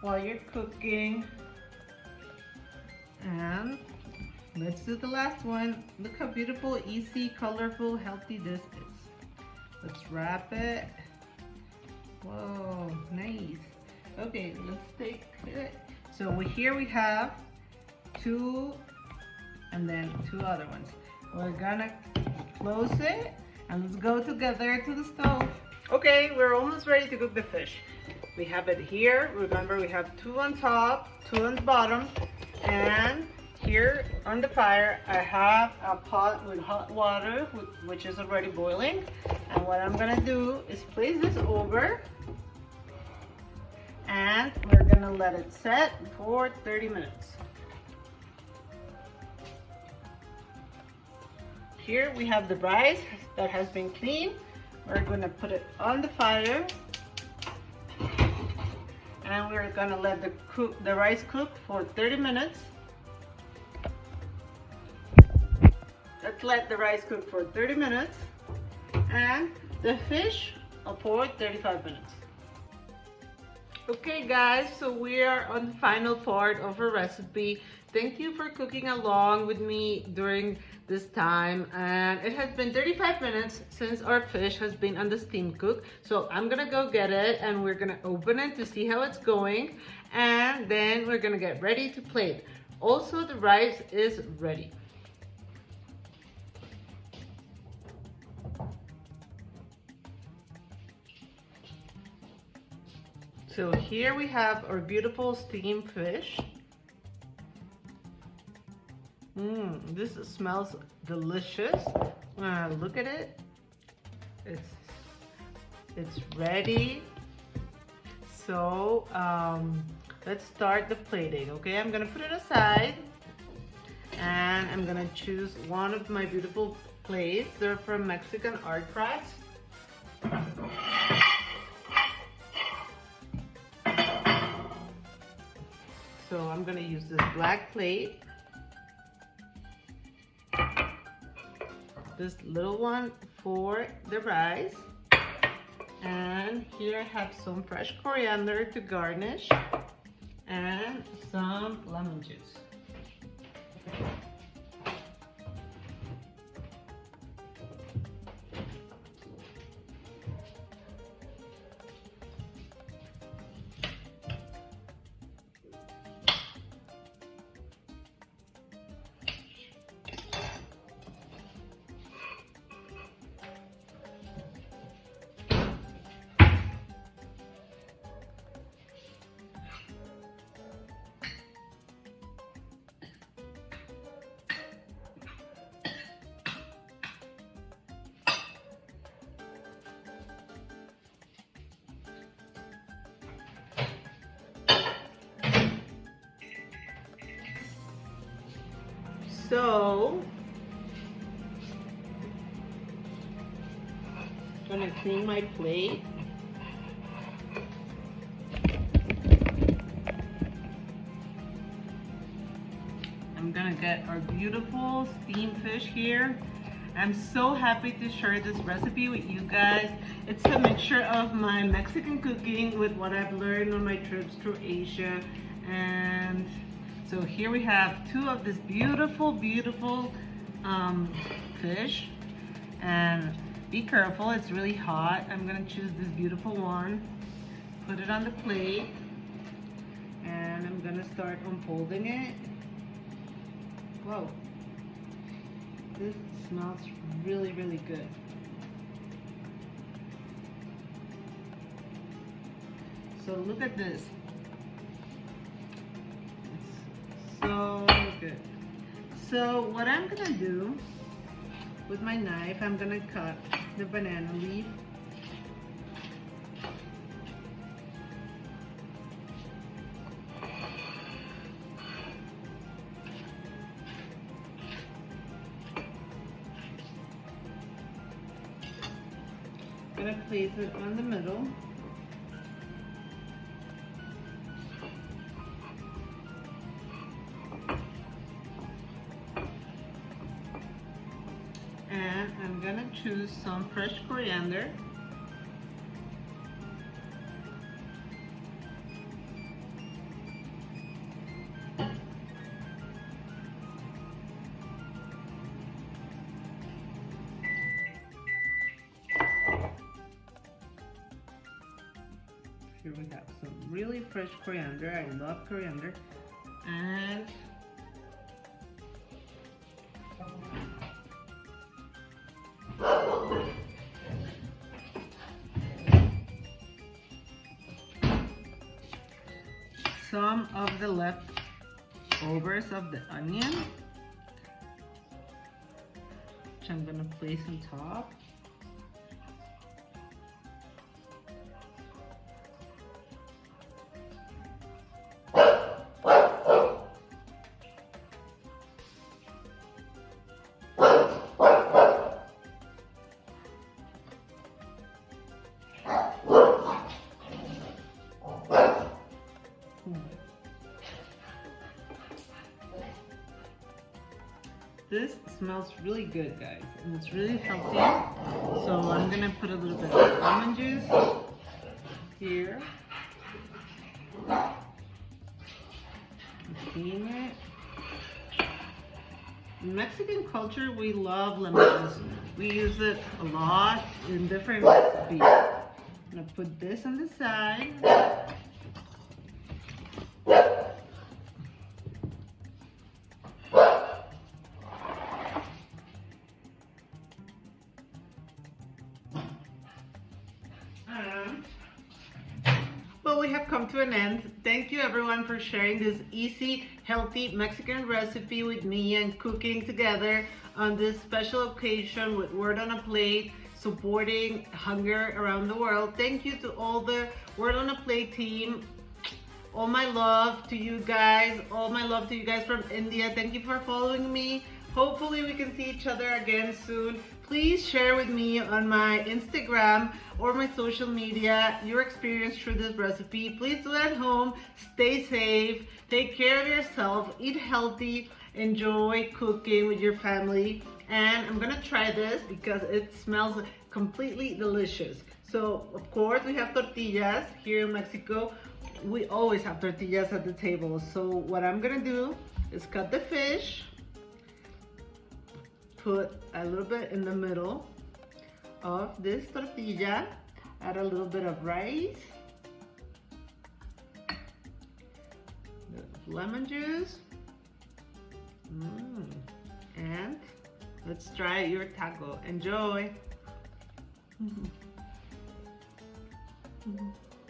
while you're cooking. And let's do the last one. Look how beautiful, easy, colorful, healthy this is. Let's wrap it. Whoa, nice. Okay, let's take it. So here we have two and then two other ones. We're gonna close it and let's go together to the stove. Okay, we're almost ready to cook the fish. We have it here. Remember, we have two on top, two on the bottom, and here on the fire, I have a pot with hot water, which is already boiling. And what I'm gonna do is place this over, and we're gonna let it set for 30 minutes. Here we have the rice that has been cleaned. We're going to put it on the fire and we're going to let the rice cook for 30 minutes. Let's let the rice cook for 30 minutes and the fish for 35 minutes. Okay guys, so we are on the final part of our recipe. Thank you for cooking along with me during this time, and it has been 35 minutes since our fish has been on the steam cook. So I'm gonna go get it and we're gonna open it to see how it's going, and then we're gonna get ready to plate. Also, the rice is ready. So here we have our beautiful steamed fish. This smells delicious. Look at it. It's ready. So let's start the plating. Okay, I'm gonna put it aside and I'm gonna choose one of my beautiful plates. They're from Mexican art crafts. So I'm gonna use this black plate. This little one for the rice. And here I have some fresh coriander to garnish and some lemon juice. So, I'm gonna clean my plate. get our beautiful steamed fish here. I'm so happy to share this recipe with you guys. It's a mixture of my Mexican cooking with what I've learned on my trips through Asia. And so here we have two of this beautiful fish. And be careful, it's really hot. I'm gonna choose this beautiful one, put it on the plate, and I'm gonna start unfolding it. Whoa. This smells really good. So look at this. It's so good. So what I'm gonna do with my knife, I'm gonna cut the banana leaf. I'm gonna place it on the middle. And I'm gonna choose some fresh coriander. Here we have some really fresh coriander. I love coriander. And some of the leftovers of the onion, which I'm gonna place on top. This smells really good, guys, and it's really healthy. So I'm gonna put a little bit of lemon juice here. Steam it. In Mexican culture, we love lemon juice. We use it a lot in different recipes. I'm gonna put this on the side. Well, we have come to an end. Thank you everyone for sharing this easy, healthy Mexican recipe with me and cooking together on this special occasion with Word on a Plate, supporting hunger around the world. Thank you to all the Word on a Plate team. All my love to you guys. All my love to you guys from India. Thank you for following me. Hopefully we can see each other again soon. Please share with me on my Instagram or my social media your experience through this recipe. Please do it at home. Stay safe. Take care of yourself. Eat healthy. Enjoy cooking with your family. And I'm gonna try this because it smells completely delicious. So of course we have tortillas here in Mexico. We always have tortillas at the table. So what I'm gonna do is cut the fish, put a little bit in the middle of this tortilla, add a little bit of rice, lemon juice, and let's try your taco. Enjoy!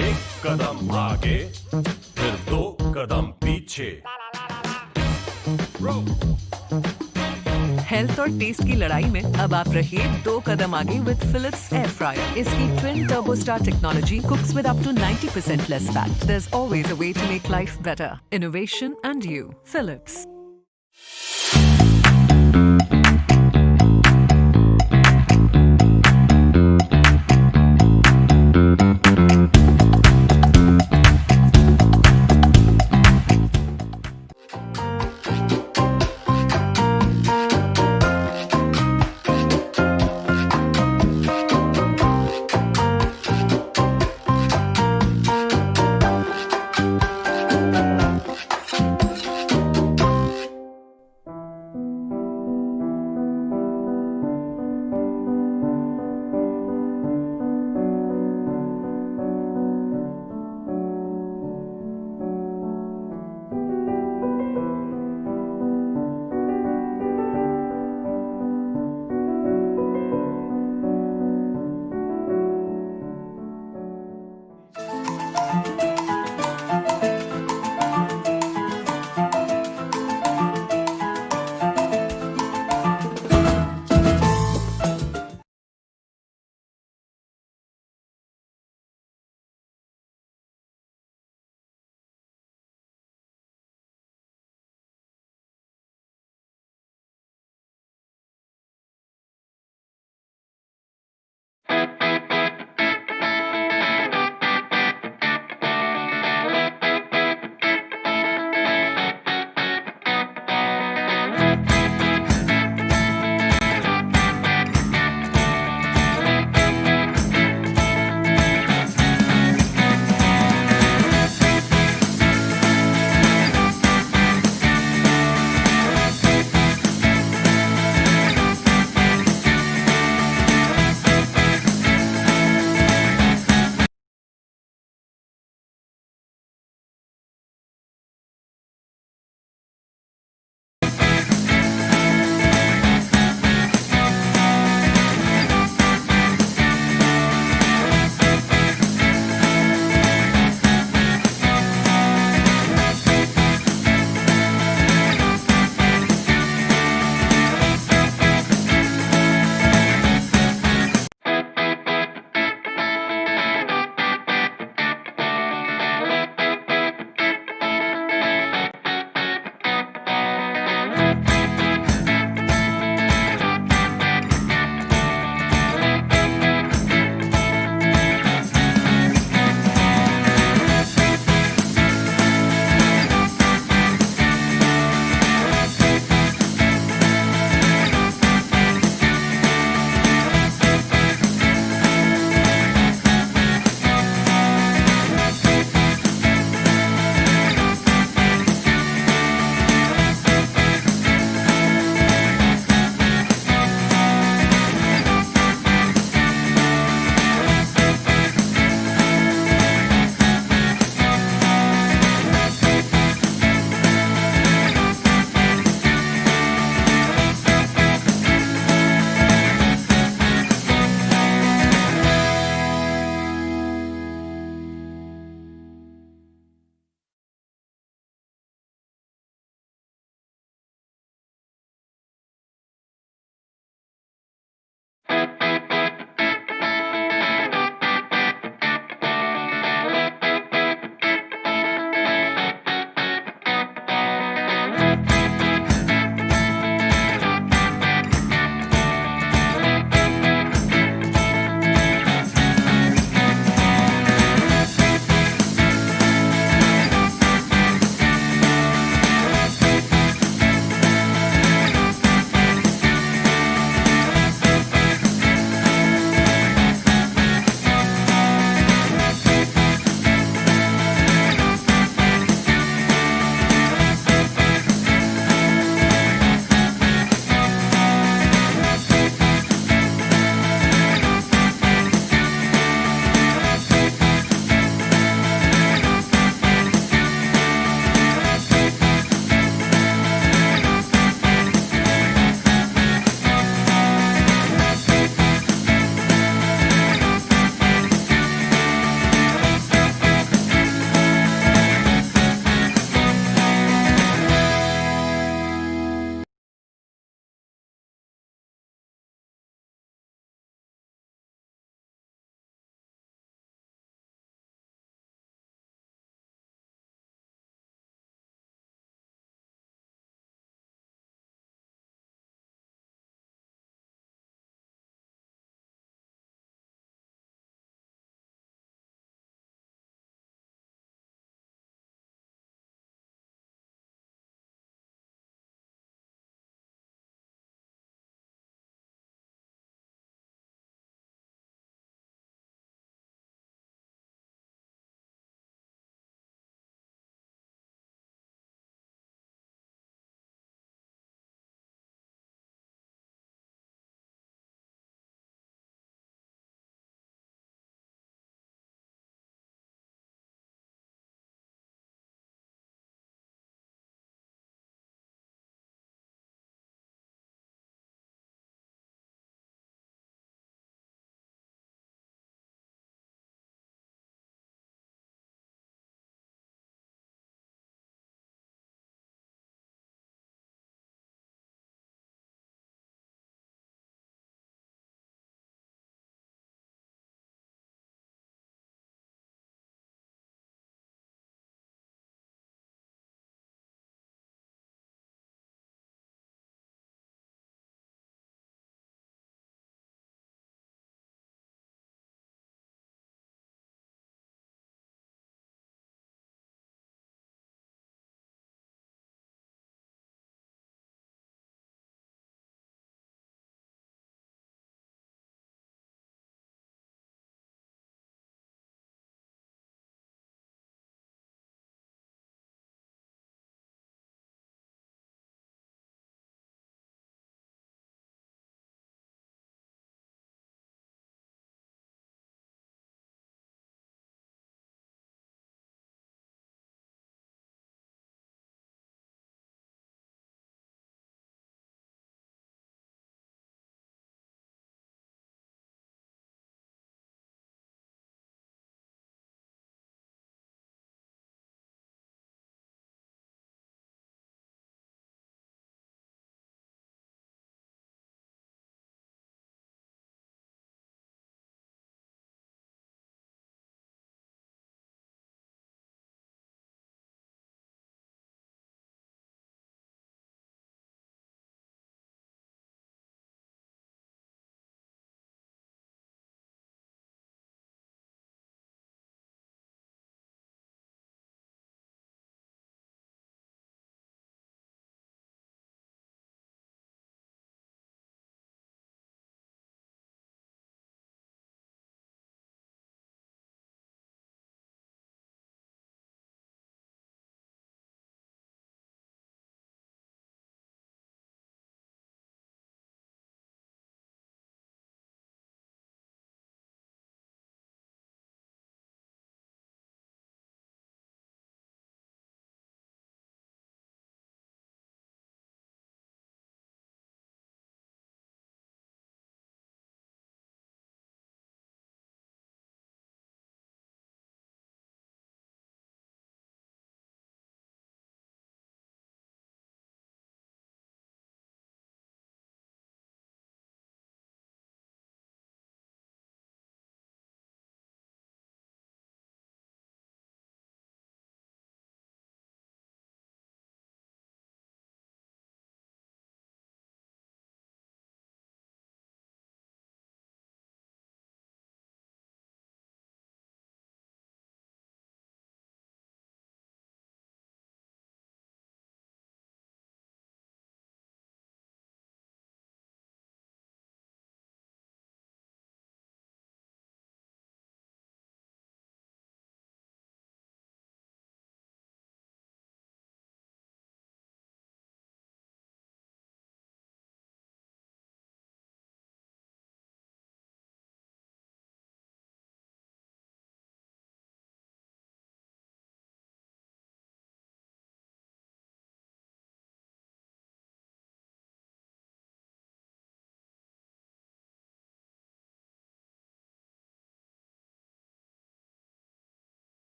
एक कदम आगे फिर दो कदम पीछे health और test की लड़ाई में अब आप रहिए 2 कदम आगे विद फिलिप्स एयर फ्रायर। इसकी twin turbo star technology cooks with up to 90% less fat. There is always a way to make life better. Innovation and you, Philips.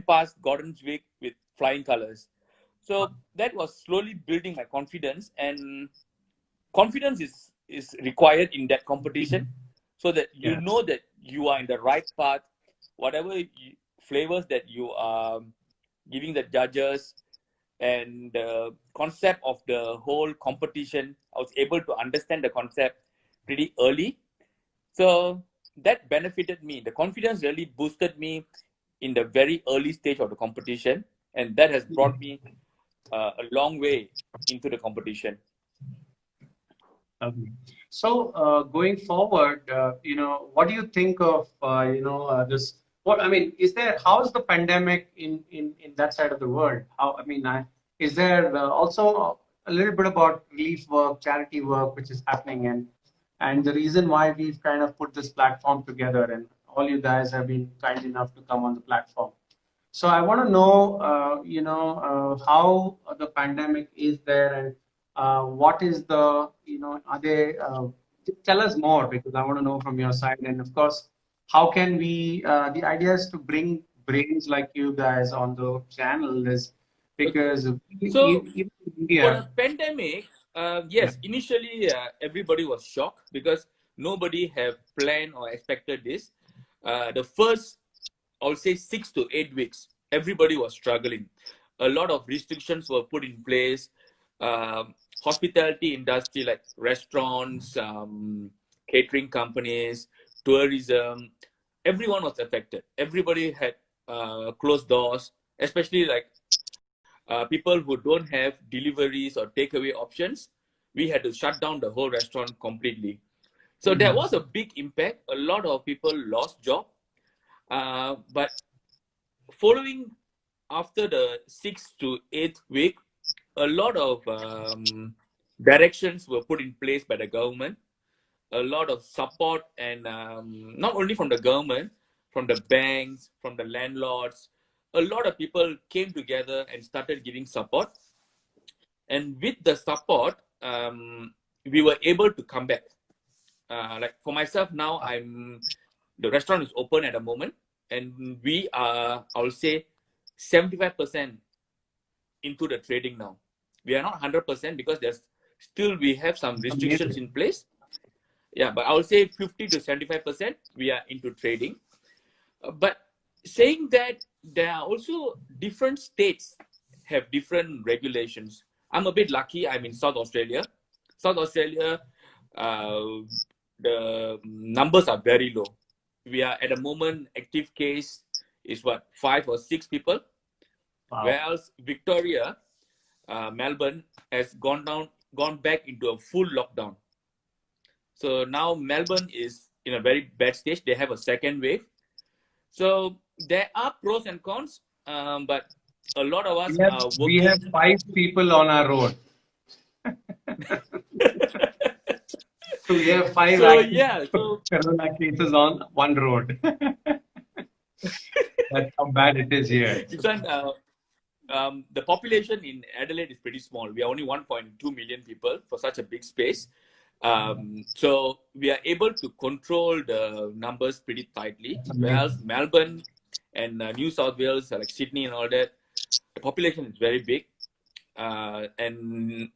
past Gordon's Week with flying colors. So that was slowly building my confidence, and confidence is required in that competition, so that you know that you are in the right path. Whatever flavors that you are giving the judges, and the concept of the whole competition, I was able to understand the concept pretty early. So that benefited me. The confidence really boosted me in the very early stage of the competition, and that has brought me a long way into the competition. So going forward, what do you think of this? What I mean is there? How is the pandemic in that side of the world? Is there also a little bit about relief work, charity work, which is happening, and the reason why we've kind of put this platform together, and all you guys have been kind enough to come on the platform. So I want to know, how the pandemic is there, and what is the, are they, tell us more, because I want to know from your side. And of course, how can we, the idea is to bring brains like you guys on the channel, is because So even in for India, the pandemic, yes, initially everybody was shocked because nobody have planned or expected this. The first, I'll say 6 to 8 weeks, everybody was struggling. A lot of restrictions were put in place. Hospitality industry like restaurants, catering companies, tourism, everyone was affected. Everybody had closed doors, especially like people who don't have deliveries or takeaway options. We had to shut down the whole restaurant completely. So there was a big impact. A lot of people lost job. But following after the 6th to 8th week, a lot of directions were put in place by the government. A lot of support, and not only from the government, from the banks, from the landlords. A lot of people came together and started giving support. And with the support, we were able to come back. Like for myself now, the restaurant is open at the moment, and we are, I will say, 75% into the trading now. We are not 100% because we have some restrictions in place. Yeah, but I will say 50 to 75% we are into trading. But saying that, there are also different states have different regulations. I'm a bit lucky. I'm in South Australia. South Australia, the numbers are very low. We are at the moment, active case is 5 or 6 people. Wow. Whereas Victoria, Melbourne has gone back into a full lockdown. So now Melbourne is in a very bad stage. They have a second wave. So there are pros and cons, but a lot of us are working. We have 5 people on our road. So we have 5 corona cases on one road. That's how bad it is here. The population in Adelaide is pretty small. We are only 1.2 million people for such a big space. So we are able to control the numbers pretty tightly. Whereas Melbourne and New South Wales, like Sydney and all that, the population is very big. And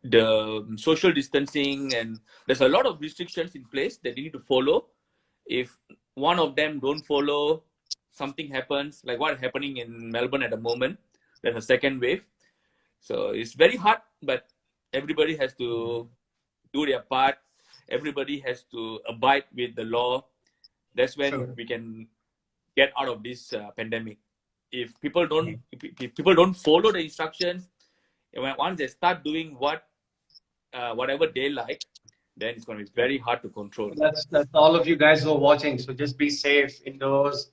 the social distancing, and there's a lot of restrictions in place that you need to follow. If one of them don't follow, something happens, like what's happening in Melbourne at the moment. There's a second wave. So it's very hard, but everybody has to do their part. Everybody has to abide with the law. That's when we can get out of this pandemic. If people don't follow the instructions, once they start doing whatever they like, then it's going to be very hard to control. That's all of you guys who are watching. So just be safe indoors,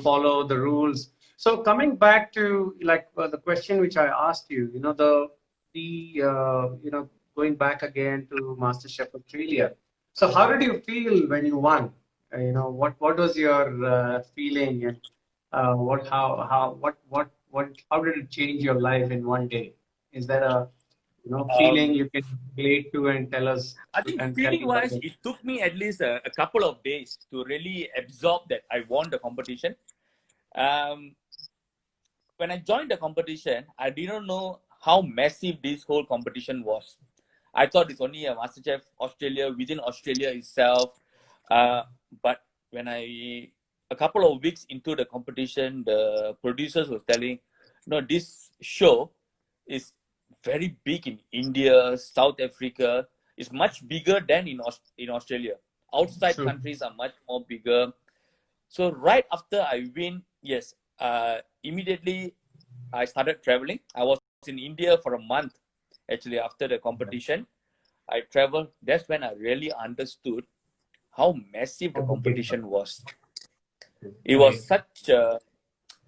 follow the rules. So coming back to the question which I asked you, going back again to MasterChef Australia. So how did you feel when you won? What was your feeling, and how did it change your life in one day? Is there a feeling you can relate to and tell us? I think feeling-wise, it took me at least a couple of days to really absorb that I won the competition. Um, when I joined the competition, I didn't know how massive this whole competition was. I thought it's only a MasterChef Australia within Australia itself. But when a couple of weeks into the competition, the producers was telling, no, this show is very big in India, South Africa. It's much bigger than in Australia. Outside True. countries are much more bigger. So right after I win, yes, immediately I started traveling. I was in India for a month, actually, after the competition. I traveled. That's when I really understood how massive the competition was. It was such a,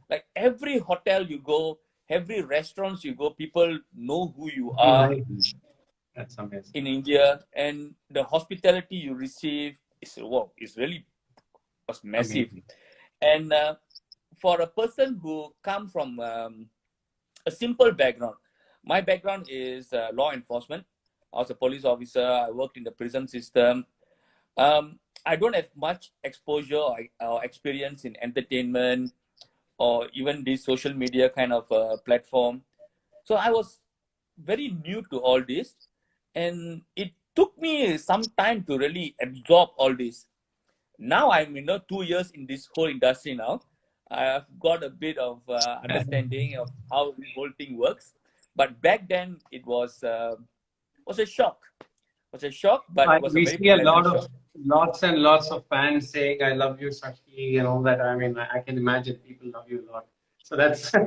like every hotel you go, every restaurants you go, people know who you are That's amazing. in India, and the hospitality you receive is wow, is really was massive. Amazing. And for a person who come from a simple background, my background is law enforcement. I was a police officer. I worked in the prison system. I don't have much exposure or experience in entertainment or even this social media kind of platform. So I was very new to all this, and it took me some time to really absorb all this. Now I'm 2 years in this whole industry now. I've got a bit of understanding of how the whole thing works. But back then it was a shock. It was a shock, but it was a We very see a pleasant lot of shock. lots and lots of fans saying "I love you, Sakshi" and all that. I mean, I can imagine people love you a lot. So that's so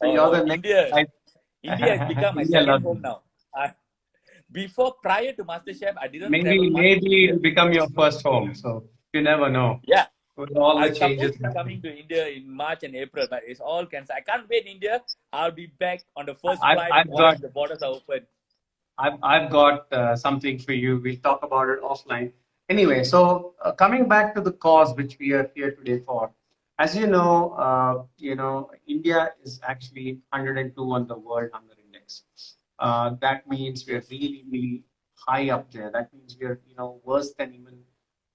you're the next India. guy. India has become my India second loves home you. now. Prior to MasterChef, I didn't travel Maybe much to India. it'll become your first home. So you never know. Yeah, With all I the was changes supposed to be coming to India in March and April, but it's all cancelled. I can't wait in India. I'll be back on the first flight I've once got the borders are open. I've got something for you. We'll talk about it offline. Anyway, so coming back to the cause which we are here today for, as you know, India is actually 102 on the World Hunger Index. That means we're really, really high up there. That means we're, worse than even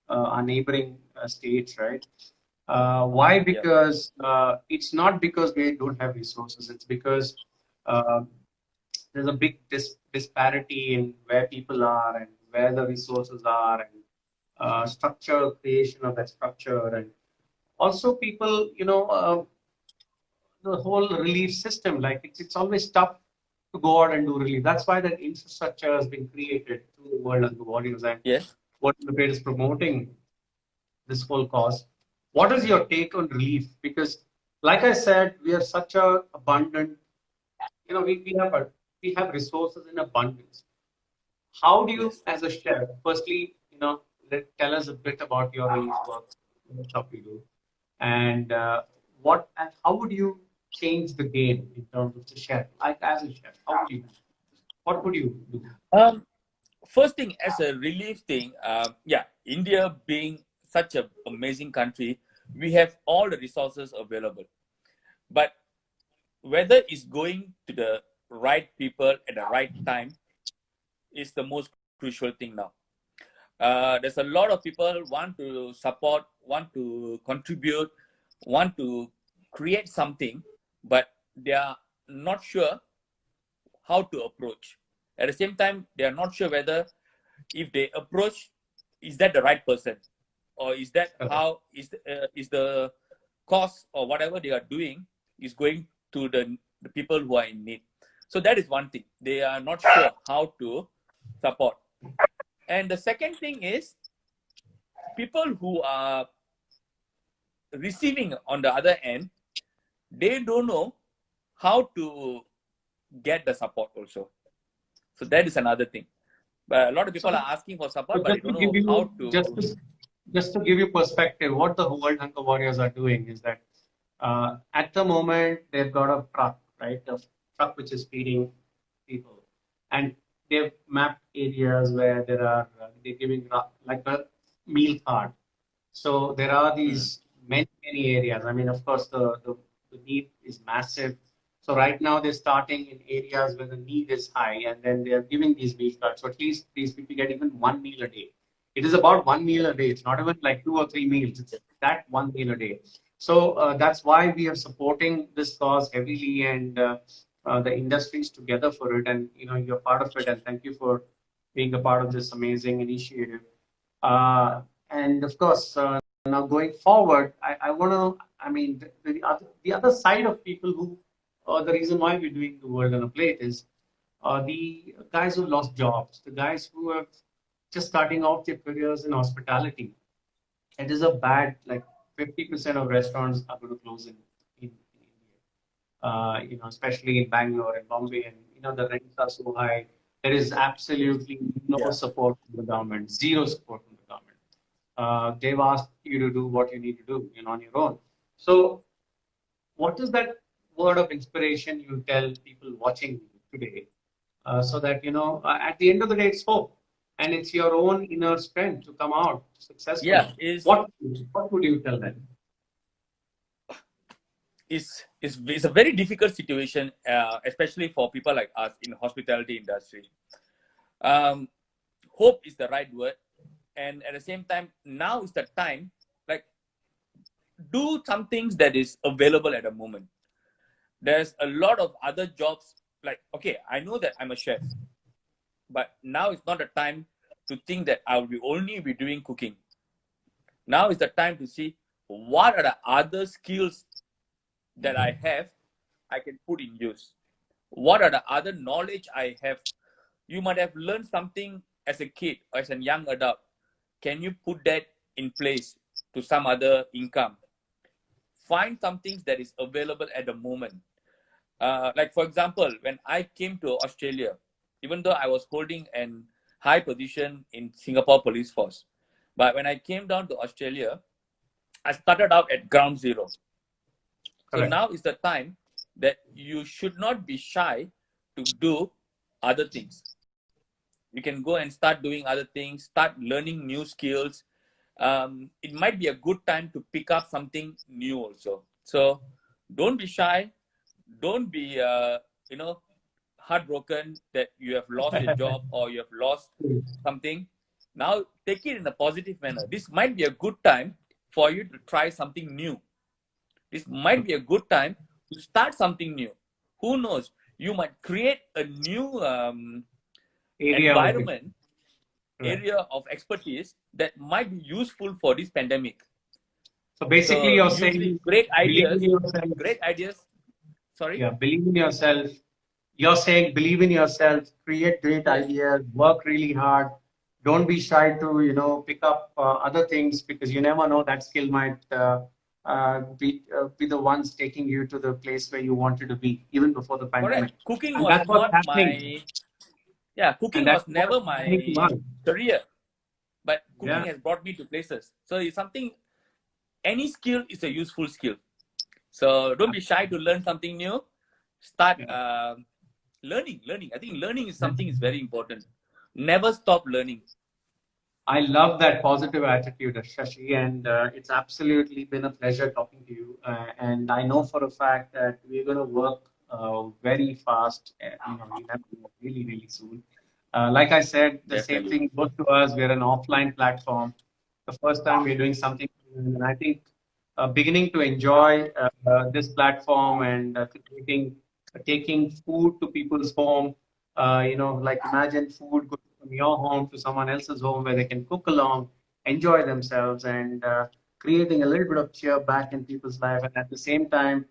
our neighboring states, right? Why? Because it's not because we don't have resources. It's because uh, there's a big disparity in where people are and where the resources are, and structure creation of that structure, and also people, the whole relief system. Like it's always tough to go out and do relief. That's why that infrastructure has been created through the World Hunger Warriors, and yes, what the is promoting this whole cause. What is your take on relief? Because, like I said, we are such a abundant. We have resources in abundance. How do you, as a chef, firstly, tell us a bit about your relief work, what stuff you do, and how would you change the game in terms of the chef? Like as a chef, what would you do? First thing, as a relief thing, India being such an amazing country, we have all the resources available. But whether it's going to the right people at the right time is the most crucial thing now. There's a lot of people want to support, want to contribute, want to create something, but they are not sure how to approach. At the same time, they are not sure whether if they approach, is that the right person, or is that how is the cost or whatever they are doing is going to the people who are in need. So that is one thing. They are not sure how to support. And the second thing is people who are receiving on the other end, they don't know how to get the support also. So that is another thing. But a lot of people are asking for support, but they don't know how to. Just to give you perspective, what the World Hunger Warriors are doing is that at the moment they've got a truck, right? A truck which is feeding people, and they've mapped areas where they're giving like a meal card. So there are these many areas. I mean, of course, the need is massive. So right now they're starting in areas where the need is high, and then they're giving these meal cards. So at least these people get even one meal a day. It is about one meal a day. It's not even like 2 or 3 meals. It's that one meal a day. So that's why we are supporting this cause heavily, and the industries together for it. And you're part of it, and thank you for being a part of this amazing initiative. And of course, now going forward, I want to, I mean, the other side of people who, the reason why we're doing the World on a Plate is the guys who lost jobs, the guys who are just starting out their careers in hospitality. It is a bad, like 50% of restaurants are going to close in especially in Bangalore and Bombay, and the rents are so high. There is absolutely no support from the government, zero support from the government. They've asked you to do what you need to do, on your own. So, what is that word of inspiration you tell people watching today, so that at the end of the day, it's hope, and it's your own inner strength to come out successful. Yeah, What would you tell them? It's a very difficult situation, especially for people like us in hospitality industry. Hope is the right word, and at the same time, now is the time. Like, do some things that is available at the moment. There's a lot of other jobs. Like, okay, I know that I'm a chef, but now it's not the time to think that I will only be doing cooking. Now is the time to see what are the other skills that I have, I can put in use. What are the other knowledge I have? You might have learned something as a kid or as a young adult. Can you put that in place to some other income? Find some things that is available at the moment. Like, for example, when I came to Australia, even though I was holding an high position in Singapore Police Force, but when I came down to Australia, I started out at ground zero. So now is the time that you should not be shy to do other things. You can go and start doing other things, start learning new skills. It might be a good time to pick up something new also. So don't be shy. Don't be, heartbroken that you have lost your job or you have lost something. Now take it in a positive manner. This might be a good time for you to try something new. This might be a good time to start something new. Who knows? You might create a new environment, area of expertise that might be useful for this pandemic. So basically, you're saying great ideas. Sorry? Yeah, believe in yourself. You're saying believe in yourself, create great ideas, work really hard. Don't be shy to, pick up other things, because you never know, that skill might be the ones taking you to the place where you wanted to be, even before the pandemic. Correct. Cooking was not cooking was never my career, but cooking has brought me to places. So it's something, any skill is a useful skill. So don't be shy to learn something new. Start learning. I think learning is something is very important. Never stop learning. I love that positive attitude, Shashi, and it's absolutely been a pleasure talking to you. And I know for a fact that we're going to work very fast, really, really soon. Like I said, the same thing goes to us. We're an offline platform. The first time we're doing something, and I think beginning to enjoy this platform and taking food to people's home. Like, imagine food going from your home to someone else's home where they can cook along, enjoy themselves, and creating a little bit of cheer back in people's life. And at the same time,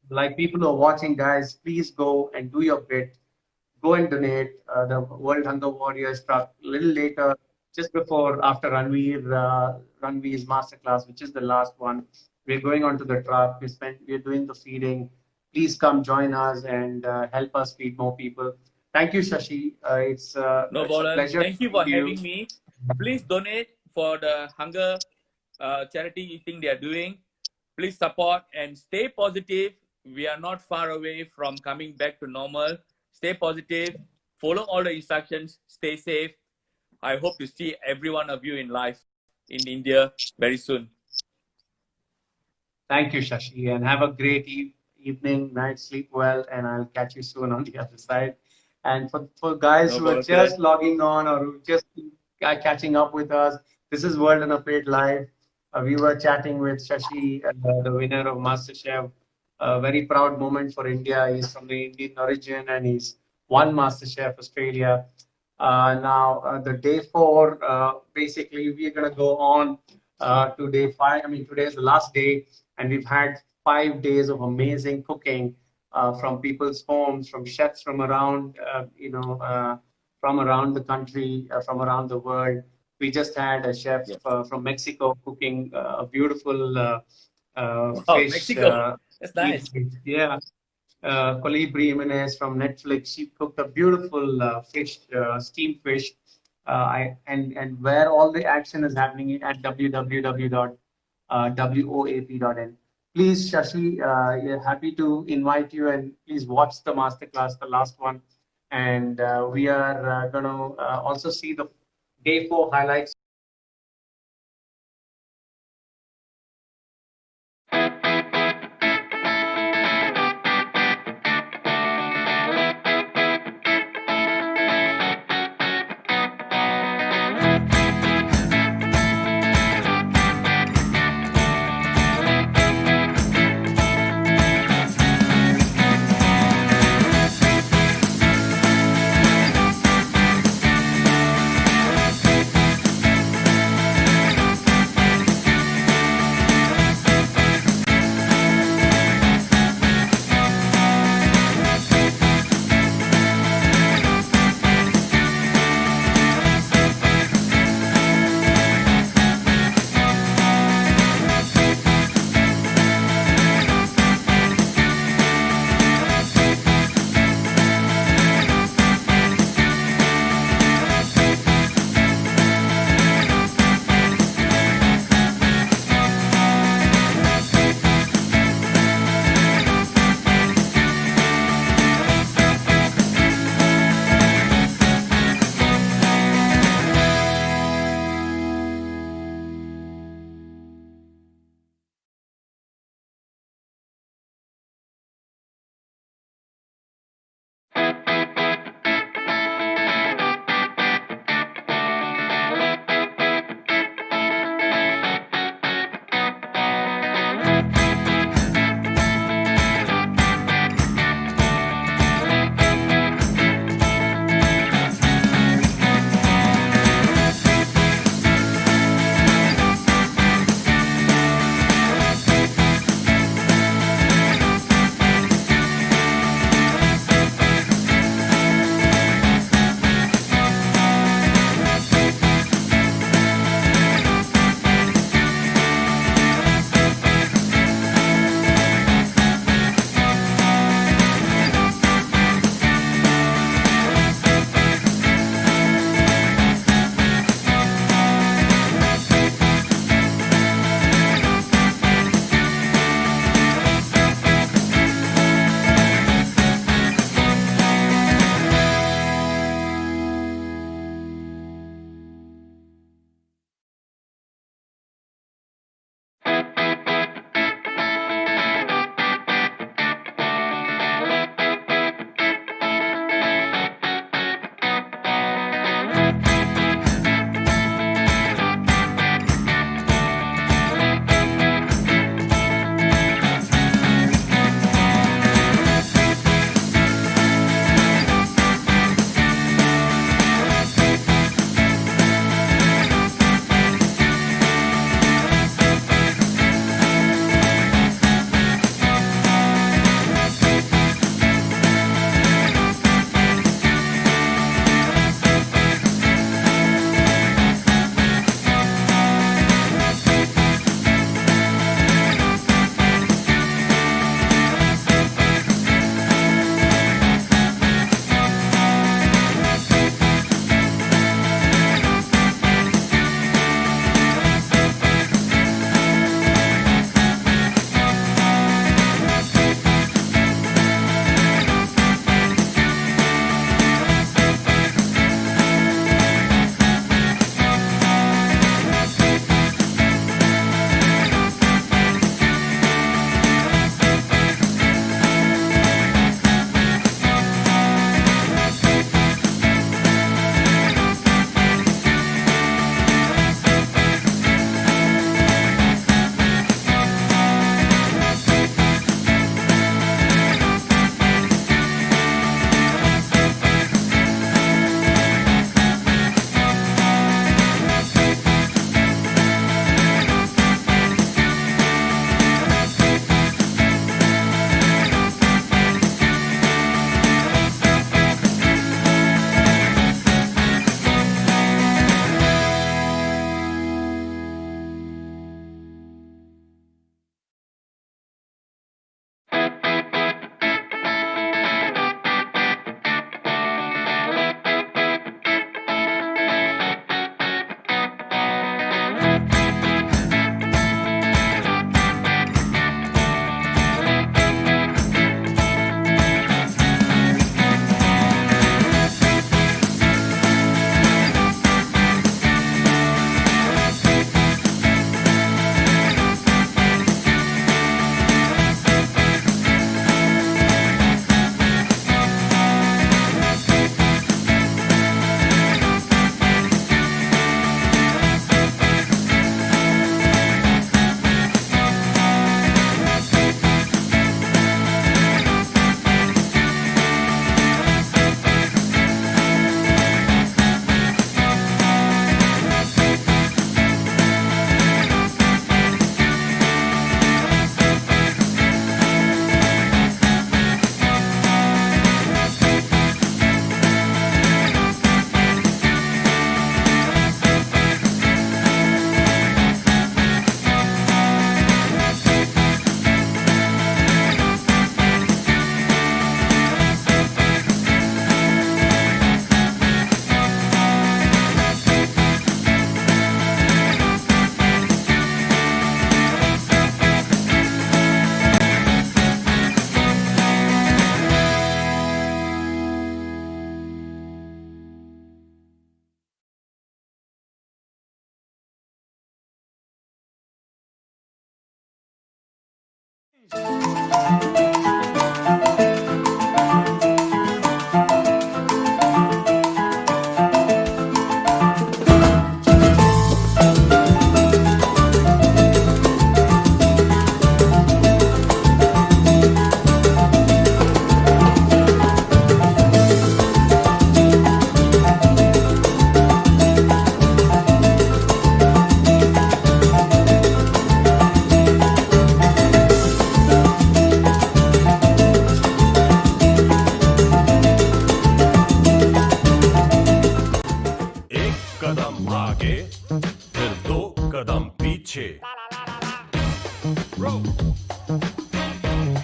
like, people who are watching, guys, please go and do your bit. Go and donate. The World Hunger Warriors truck a little later, just after Ranveer's masterclass, which is the last one. We're going onto the truck. We're doing the feeding. Please come join us and help us feed more people. Thank you, Shashi. It's a pleasure. Thank you for having me. Please donate for the hunger charity thing they are doing. Please support and stay positive. We are not far away from coming back to normal. Stay positive. Follow all the instructions. Stay safe. I hope to see every one of you in life in India very soon. Thank you, Shashi, and have a great evening, night, sleep well, and I'll catch you soon on the other side. And for guys who are just logging on or who just catching up with us, this is World on a Plate Live. We were chatting with Shashi, the winner of MasterChef. A very proud moment for India. He's from the Indian origin and he's won MasterChef Australia. Now, the day four, basically, we're going to go on to day five. I mean, today is the last day, and we've had 5 days of amazing cooking from people's homes, from chefs from around, from around the country, from around the world. We just had a chef from Mexico cooking a beautiful fish. Mexico. That's nice. Yeah. Colibri Jimenez from Netflix. She cooked a beautiful fish, steamed fish. And where all the action is happening at www.woap.in. Please, Shashi, we're happy to invite you and please watch the masterclass, the last one. And we are going to also see the day 4 highlights.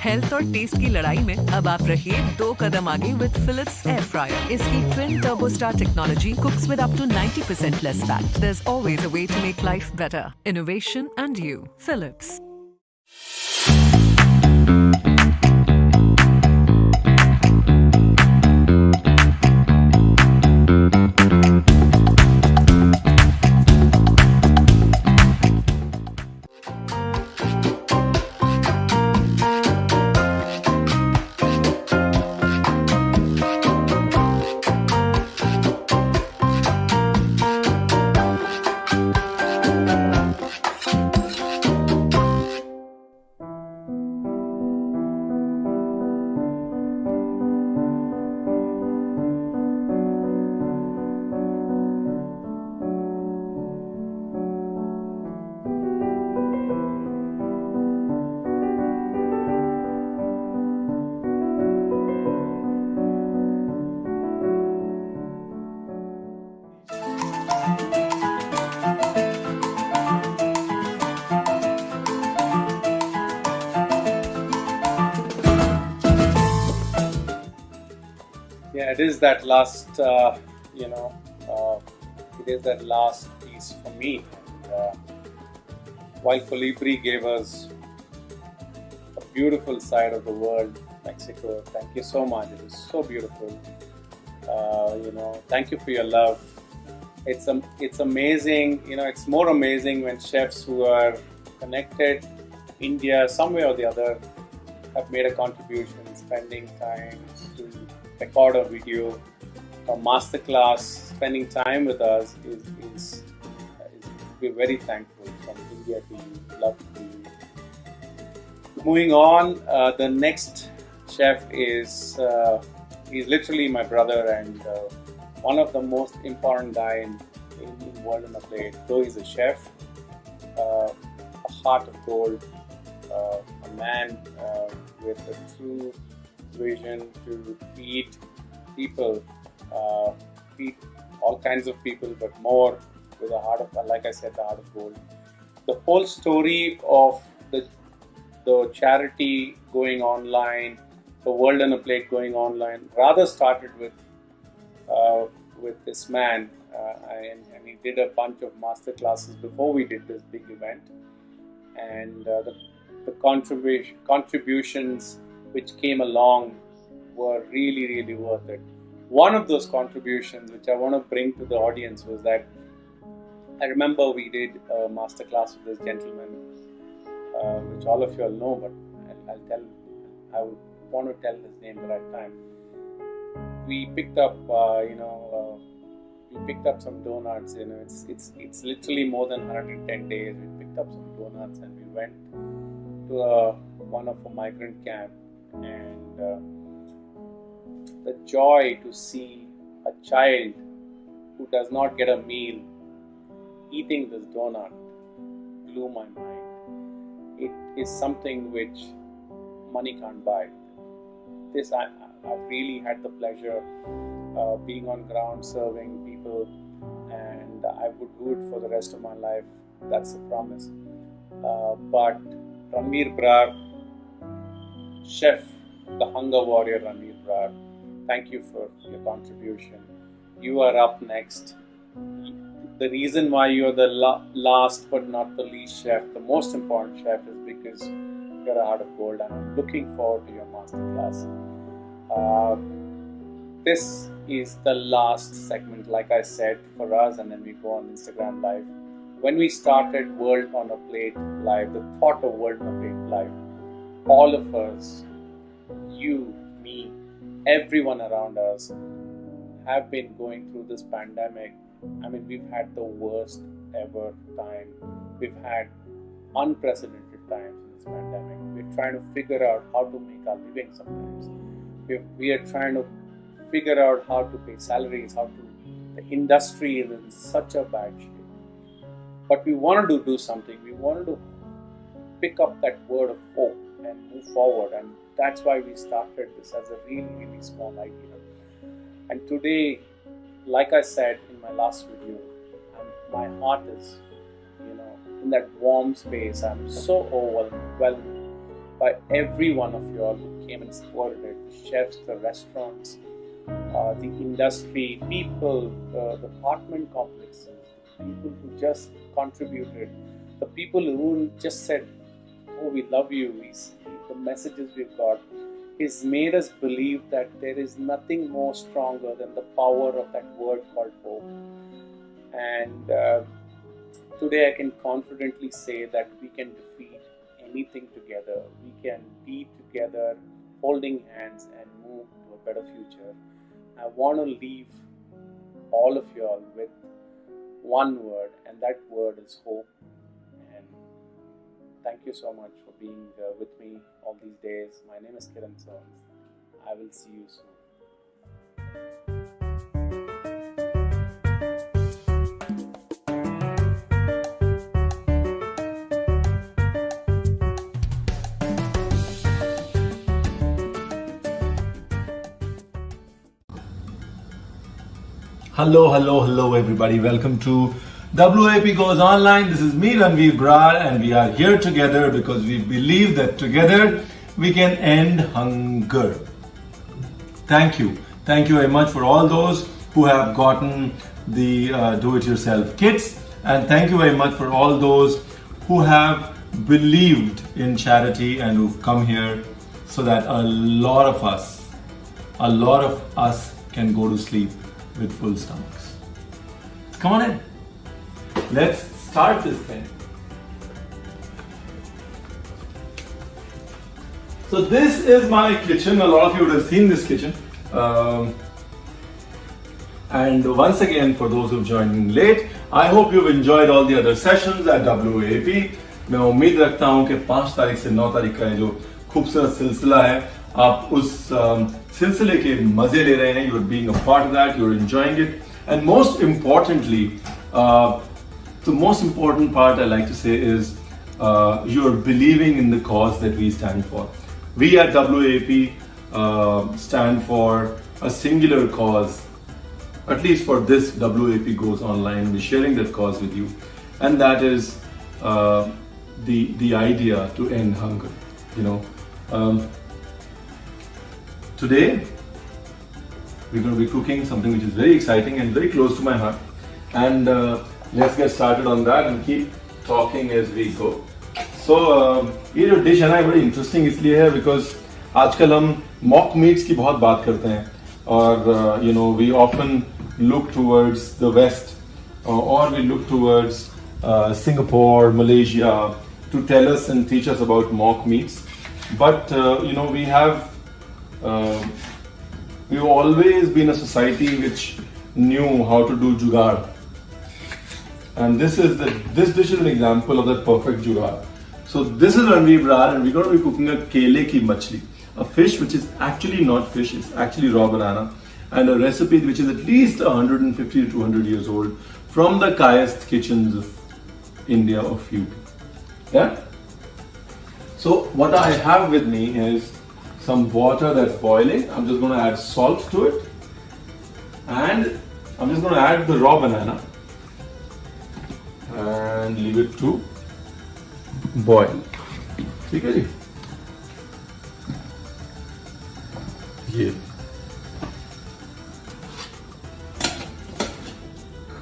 Health और test की लड़ाई में अब आप रहिए 2 कदम आगे with Philips air fryer. इसकी twin turbo star technology cooks with up to 90% less fat. There's always a way to make life better. Innovation and you. Philips. Yeah, it is that last, it is that last piece for me. And, while Colibri gave us a beautiful side of the world, Mexico, thank you so much. It was so beautiful. Thank you for your love. It's amazing. It's more amazing when chefs who are connected, India, some way or the other, have made a contribution, spending time to record a video, a masterclass, spending time with us is we're very thankful from India to you, love to you. Moving on, the next chef is he's literally my brother and one of the most important guy in World on a Plate. Though he's a chef, a heart of gold, a man with a true vision to feed people, feed all kinds of people, but more with a heart of, like I said, the heart of gold. The whole story of the charity going online, the World on a Plate going online, rather started with this man, and he did a bunch of master classes before we did this big event, and the contributions which came along were really, really worth it. One of those contributions which I want to bring to the audience was that I remember we did a masterclass with this gentleman, which all of you all know, but I would want to tell his name the right time. We picked up, we picked up some donuts. It's literally more than 110 days. We picked up some donuts and we went to one of a migrant camp, and the joy to see a child who does not get a meal eating this donut blew my mind. It is something which money can't buy. This I've really had the pleasure being on ground serving people, and I would do it for the rest of my life. That's a promise. But Ranveer Brar, chef, the hunger warrior Ranveer Brar, thank you for your contribution. You are up next. The reason why you are the last but not the least chef, the most important chef, is because you're a heart of gold, and I'm looking forward to your masterclass. This is the last segment, like I said, for us, and then we go on Instagram Live. When we started World on a Plate Live, the thought of World on a Plate Live, all of us, you, me, everyone around us, have been going through this pandemic. I mean, we've had the worst ever time. We've had unprecedented times in this pandemic. We're trying to figure out how to make our living sometimes. We are trying to figure out how to pay salaries, the industry is in such a bad shape. But we wanted to do something. We wanted to pick up that word of hope and move forward. And that's why we started this as a really, really small idea. And today, like I said in my last video, my heart is, in that warm space. I'm so overwhelmed by every one of you all who came and supported it. The chefs, the restaurants, the industry, people, the apartment complexes, the people who just contributed, the people who just said, "Oh, we love you." The messages we've got has made us believe that there is nothing more stronger than the power of that word called hope. And today I can confidently say that we can defeat anything together. We can be together, holding hands, and move to a better future. I want to leave all of you all with one word, and that word is hope. And thank you so much for being with me all these days. My name is Kiran Sons. I will see you soon. Hello everybody. Welcome to WOAP Goes Online. This is me, Ranveer Brar, and we are here together because we believe that together we can end hunger. Thank you. Thank you very much for all those who have gotten the do-it-yourself kits, and thank you very much for all those who have believed in charity and who've come here so that a lot of us can go to sleep with full stomachs. Come on in. Let's start this thing. So this is my kitchen. A lot of you would have seen this kitchen. And once again, for those who've joined in late, I hope you've enjoyed all the other sessions at WOAP. मैं उम्मीद रखता हूँ कि 5 तारीख से 9 तारीख का जो खूबसूरत सिलसिला है, आप उस सिलसिले के मजे ले रहे हैं. You're being a part of that. You're enjoying it. And most importantly, the most important part I like to say is you're believing in the cause that we stand for. We at WOAP stand for a singular cause. At least for this WOAP Goes Online, we're sharing that cause with you, and that is the idea to end hunger. Today we're going to be cooking something which is very exciting and very close to my heart, and let's get started on that and keep talking as we go. So ये जो dish है ना, बड़ी interesting इसलिए है because आजकल हम mock meets की बहुत बात करते हैं, और we often look towards the West, or we look towards Singapore, Malaysia to tell us and teach us about mock meats. But we've always been a society which knew how to do jugaad, and this dish is an example of that perfect jugaad. So this is Ranveer Brar, and we're going to be cooking a kele ki machli, a fish which is actually not fish, it's actually raw banana, and a recipe which is at least 150 to 200 years old, from the Kayast kitchens of India of UP. Yeah? So what I have with me is some water that's boiling. I'm just going to add salt to it, and I'm just going to add the raw banana and leave it to boil. ठीक है जी? ये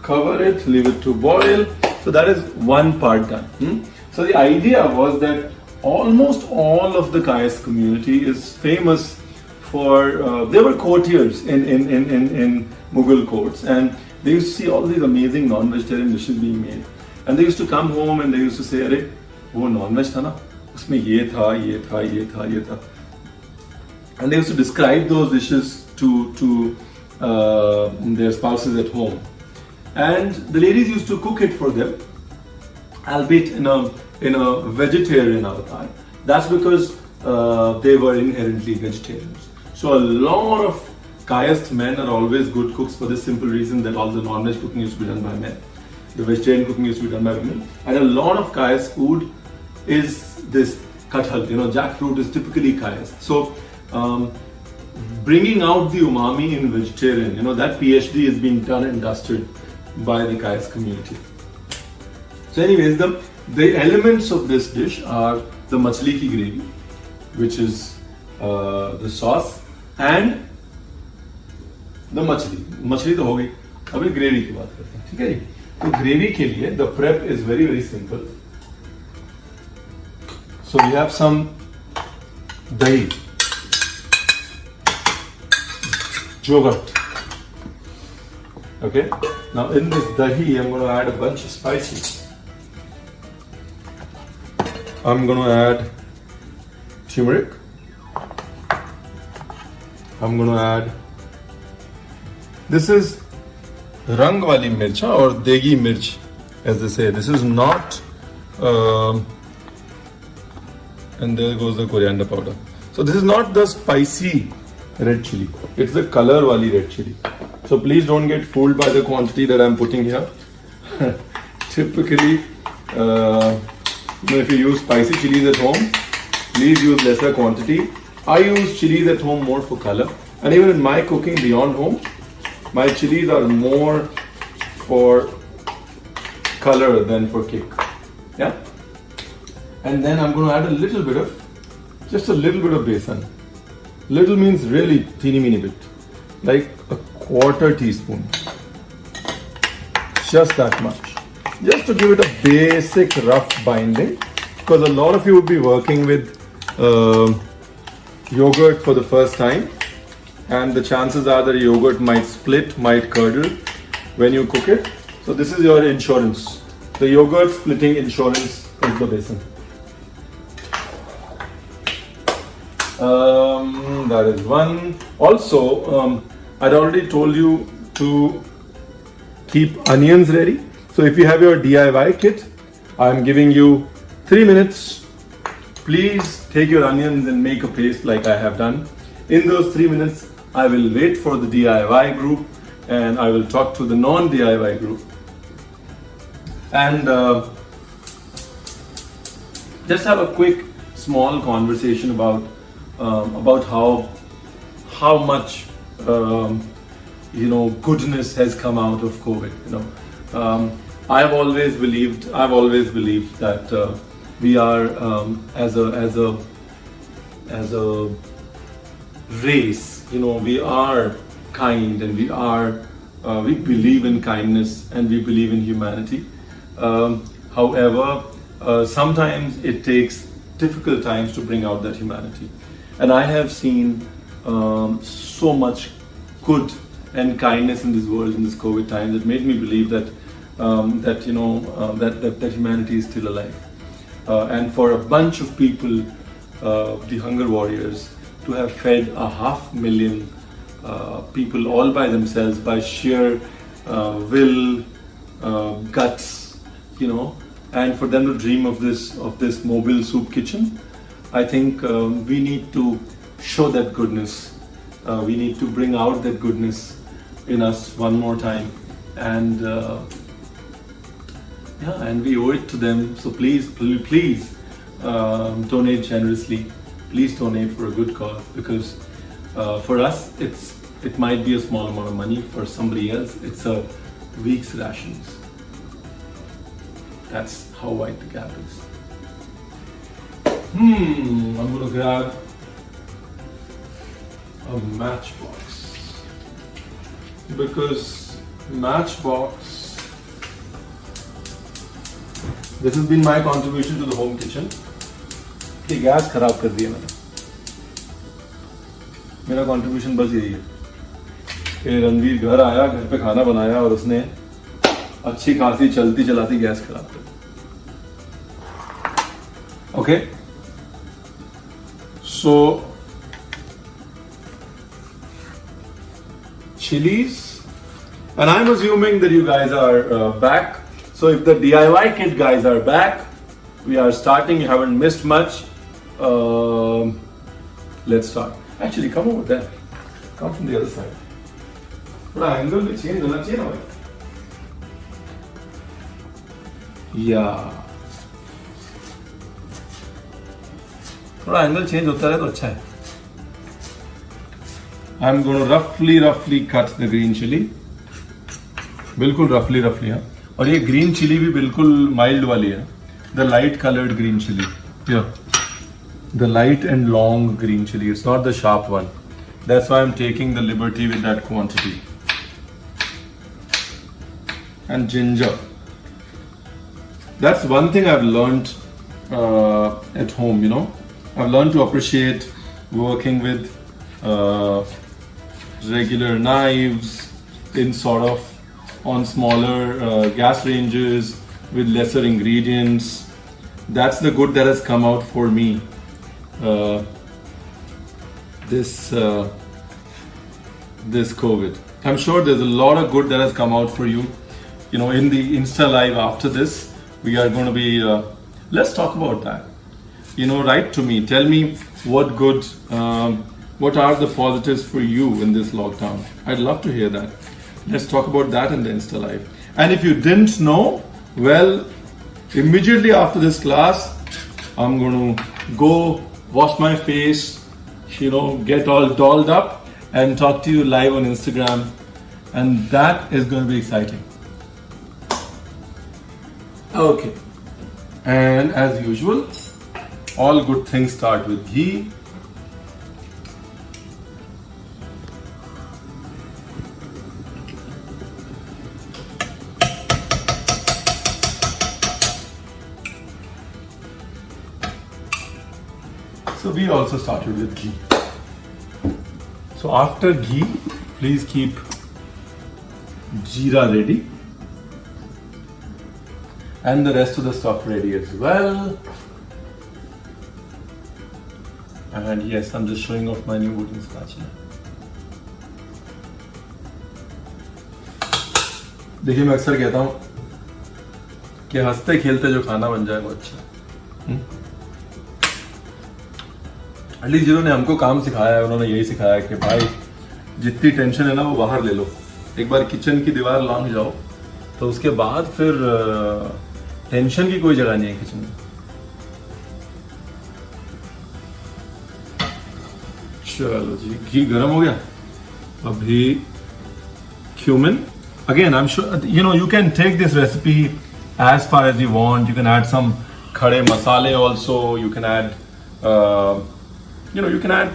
cover it, leave it to boil. So that is one part done. So the idea was that almost all of the Kayast community is famous for, they were courtiers in Mughal courts, and they used to see all these amazing non-vegetarian dishes being made. And they used to come home and they used to say, अरे वो non-veg था ना, उसमें ये था, ये था, ये था, ये था. And they used to describe those dishes to their spouses at home. And the ladies used to cook it for them, albeit in a vegetarian avatar. That's because they were inherently vegetarians. So a lot of Kayast men are always good cooks for this simple reason that all the non-veg cooking used to be done by men. The vegetarian cooking used to be done by women. And a lot of Kayast food is this kathal, jackfruit is typically Kayast. So bringing out the umami in vegetarian, that PhD is being done and dusted by the Kayast community. So anyways, the elements of this dish are the machli ki gravy, which is the sauce and the मछली. मछली तो हो गई. अभी gravy की बात करते हैं. ठीक है जी. तो ग्रेवी के लिए the prep is very simple. So we have some dahi, yogurt. Okay. Now in this dahi, I'm going to add a bunch of spices. I'm going to add turmeric. I'm going to add. This is rang wali mirch or degi mirch, as they say. This is not. And there goes the coriander powder. So this is not the spicy red chili. It's the color wali red chili. So please don't get fooled by the quantity that I'm putting here. Typically, if you use spicy chilies at home, please use lesser quantity. I use chilies at home more for color. And even in my cooking beyond home, my chilies are more for color than for kick. Yeah? And then I'm going to add a little bit of, just a little bit of besan. Little means really teeny weeny bit. Like a quarter teaspoon. Just that much. Just to give it a basic rough binding. Because a lot of you would be working with yogurt for the first time. And the chances are that yogurt might split, might curdle when you cook it. So this is your insurance. The yogurt splitting insurance is the besan. That is one. Also, I'd already told you to keep onions ready. So if you have your DIY kit, I'm giving you 3 minutes. Please take your onions and make a paste like I have done. In those 3 minutes, I will wait for the DIY group and I will talk to the non-DIY group. And just have a quick, small conversation about how much goodness has come out of COVID. I've always believed that we are as a race, we are kind and we believe in kindness and we believe in humanity. However, sometimes it takes difficult times to bring out that humanity. And I have seen so much good and kindness in this world in this COVID time that made me believe that that humanity is still alive. And for a bunch of people, the hunger warriors, to have fed 500,000 people all by themselves by sheer will, guts, and for them to dream of this mobile soup kitchen, I think we need to show that goodness. We need to bring out that goodness in us one more time, and and we owe it to them. So please donate generously. Please donate for a good cause, because for us it might be a small amount of money. For somebody else, it's a week's rations. That's how wide the gap is. I'm going to grab a matchbox, because matchbox, this has been my contribution to the home kitchen. ये gas खराब कर दिया मैंने. मेरा contribution बस यही है कि रणवीर घर आया, घर पे खाना बनाया और उसने अच्छी खासी चलती चलाती गैस खराब कर दी. Okay, so chilies, and I'm assuming that you guys are back. So if the DIY kit guys are back, we are starting. You haven't missed much. Let's start. Actually, come over there. Come from the other side. थोड़ा angle भी change होना चाहिए ना भाई. Yeah. थोड़ा angle change होता रहे तो अच्छा है. आई एम गोइंग टू रफली कट द ग्रीन चिली. बिल्कुल रफली हाँ. और ये ग्रीन चिली भी बिल्कुल माइल्ड वाली है. The light coloured green chilli. the light and long green chili. It's not the sharp one. That's why I'm taking the liberty with that quantity. And ginger. That's one thing I've learned at home, you know. I've learned to appreciate working with regular knives in sort of on smaller gas ranges with lesser ingredients. That's the good that has come out for me this COVID. I'm sure there's a lot of good that has come out for you. You know, in the Insta Live after this, we are going to be, let's talk about that. You know, write to me, tell me what good, what are the positives for you in this lockdown. I'd love to hear that. Let's talk about that in the Insta Live. And if you didn't know, well, immediately after this class, I'm going to go wash my face, you know, get all dolled up and talk to you live on Instagram. And that is going to be exciting. Okay. And as usual, all good things start with ghee. So we also started with ghee. So after ghee, please keep jeera ready. And the rest of the stuff ready as well. And yes, I'm just showing off my new wooden spatula. देखिए, मैं अक्सर कहता हूँ कि हंसते खेलते जो खाना बन जाए वो अच्छा। एटलीस्ट जिन्होंने हमको काम सिखाया है उन्होंने यही सिखाया है कि भाई जितनी टेंशन है ना वो बाहर ले लो। एक बार किचन की दीवार लांघ जाओ तो उसके बाद फिर टेंशन की कोई जगह नहीं है किचन में। चलो जी, घी गर्म हो गया। अभी cumin. Again, I'm sure you know you can take this recipe as far as you want. You can add some khade masale also. You can add, you can add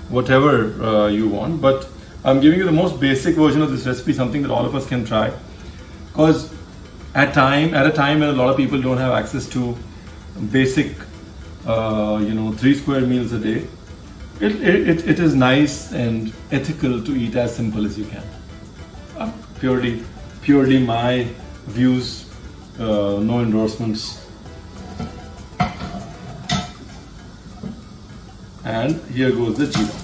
whatever you want. But I'm giving you the most basic version of this recipe, something that all of us can try. Because at a time when a lot of people don't have access to basic, 3 square meals a day, it is nice and ethical to eat as simple as you can. Purely my views, no endorsements. And here goes the jeera.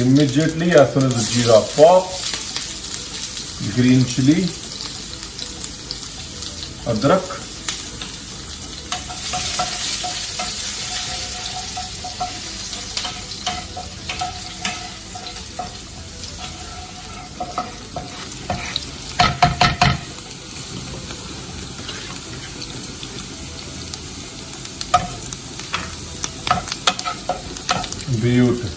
Immediately, as soon as the jeera pops, green chili, adrak, beautiful.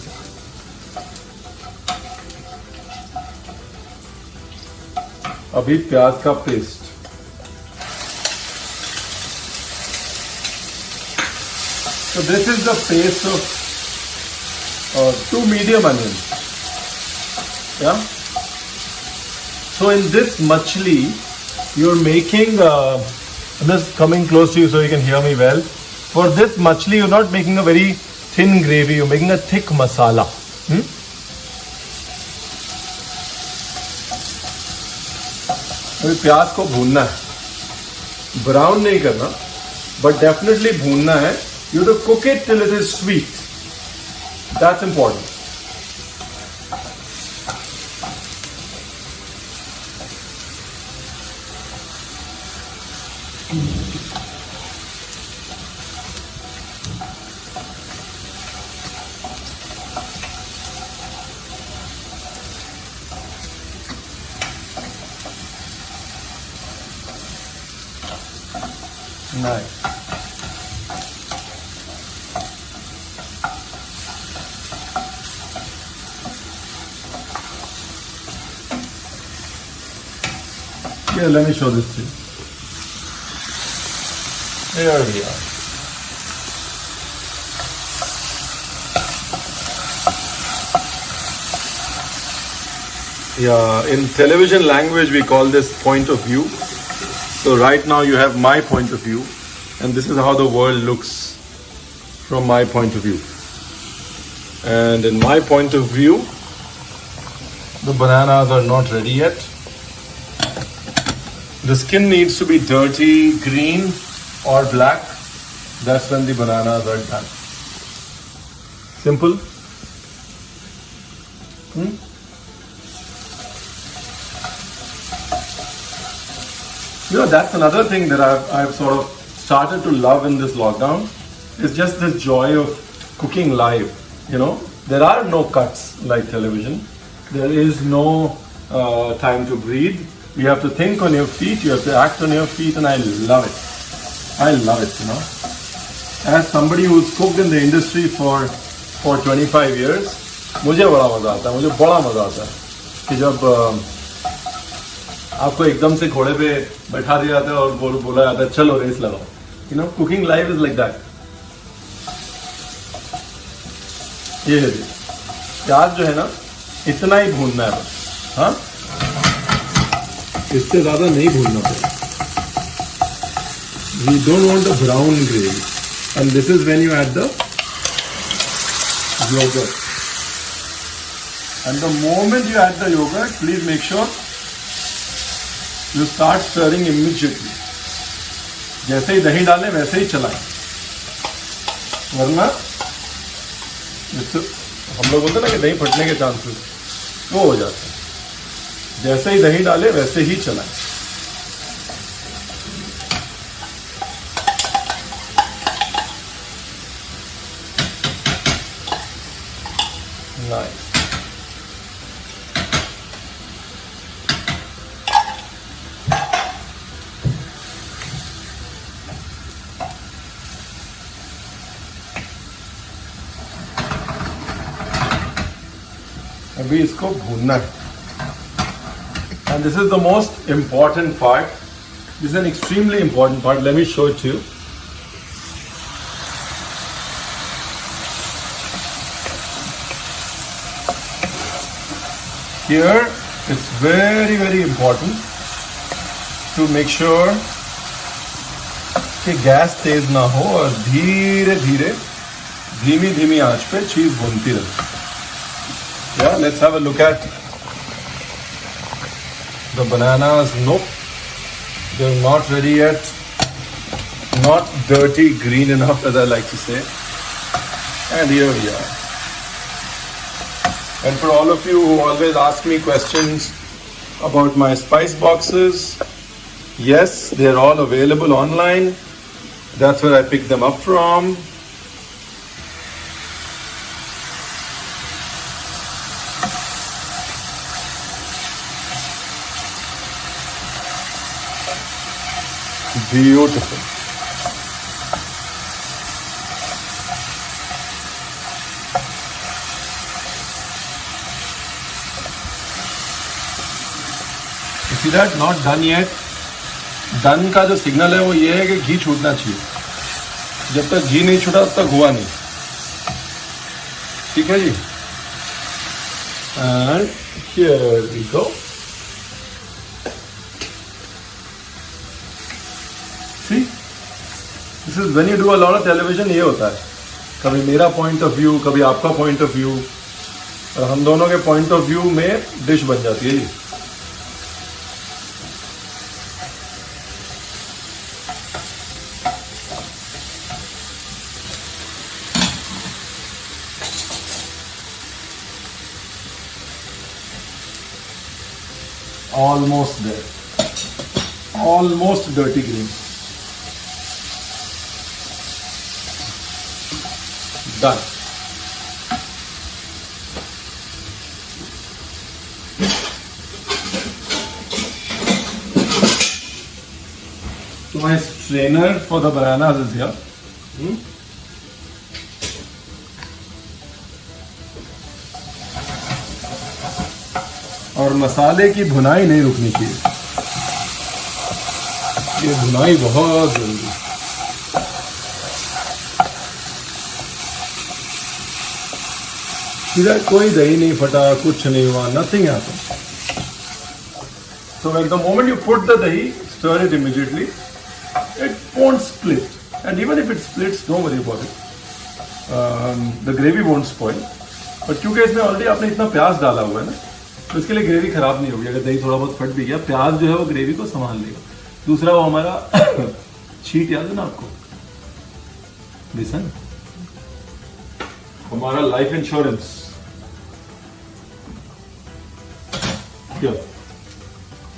अभी प्याज का paste, so this is the paste of 2 medium onions. Yeah. So in this machli, you're making. I'm just coming close to you so you can hear me well. For this machli, you're not making a very thin gravy. You're making a thick masala. अभी प्याज को भूनना है, brown नहीं करना, but definitely भूनना है. You to cook it till it is sweet. That's important. Nice. Here, let me show this to you. Here we are. Yeah, in television language we call this point of view. So right now you have my point of view, and this is how the world looks from my point of view. And in my point of view, the bananas are not ready yet. The skin needs to be dirty, green or black. That's when the bananas are done. Simple. You know, that's another thing that I've sort of started to love in this lockdown. Is just this joy of cooking live. You know, there are no cuts like television. There is no time to breathe. You have to think on your feet. You have to act on your feet, and I love it. I love it. You know, as somebody who's cooked in the industry for 25 years, मुझे बड़ा मजा आता है. मुझे बड़ा मजा आता है कि जब आपको एकदम से घोड़े पे बैठा दिया जाता है और बोला जाता है चलो रेस लगाओ. You know, cooking live is like that. ये है प्याज जो है ना, इतना ही भूनना है बस. हाँ, इससे ज्यादा नहीं भूनना पड़ेगा. We don't want a brown gravy, and this is when you add the yogurt. And the moment you add the yogurt, please make sure you start stirring immediately. जैसे ही दही डालें वैसे ही चलाएं, वरना हम लोग बोलते हैं ना कि दही फटने के चांसेस वो हो जाते हैं. जैसे ही दही डालें वैसे ही चलाएं. Nice. अभी इसको भूनना है. And this is the most important part. This is an extremely important part. Let me show it to you. Here it's very, very important to make sure कि गैस तेज ना हो और धीरे धीरे धीमी धीमी आंच पे चीज भूनती रहे. Yeah, let's have a look at the bananas. Nope, they're not ready yet. Not dirty green enough, as I like to say. And here we are. And for all of you who always ask me questions about my spice boxes, yes, they're all available online. That's where I pick them up from. Beautiful. You see that? Not done yet. Done का जो signal है वो ये है कि घी छूटना चाहिए. जब तक घी नहीं छूटा तब तक हुआ नहीं. ठीक है जी. And here we go. See, this is when you do a lot of television. ये होता है, कभी मेरा पॉइंट ऑफ व्यू, कभी आपका पॉइंट ऑफ व्यू, और हम दोनों के पॉइंट ऑफ व्यू में डिश बन जाती है जी. Almost there. Almost dirty green. Done. So my strainer for the bananas is here. और मसाले की भुनाई नहीं रुकनी चाहिए. ये भुनाई बहुत जरूरी है. सीधा कोई दही नहीं फटा, कुछ नहीं हुआ, nothing happened. So when the moment you put the dahi, stir it immediately. It won't split, and even if it splits, don't worry about it. The gravy won't spoil. But क्योंकि इसमें ऑलरेडी आपने इतना प्याज डाला हुआ है ना, तो इसके लिए ग्रेवी खराब नहीं होगी. अगर दही थोड़ा बहुत फट भी गया, प्याज जो है वो ग्रेवी को संभाल लेगा. दूसरा वो हमारा शीट याद है ना आपको, लिसन, हमारा life insurance.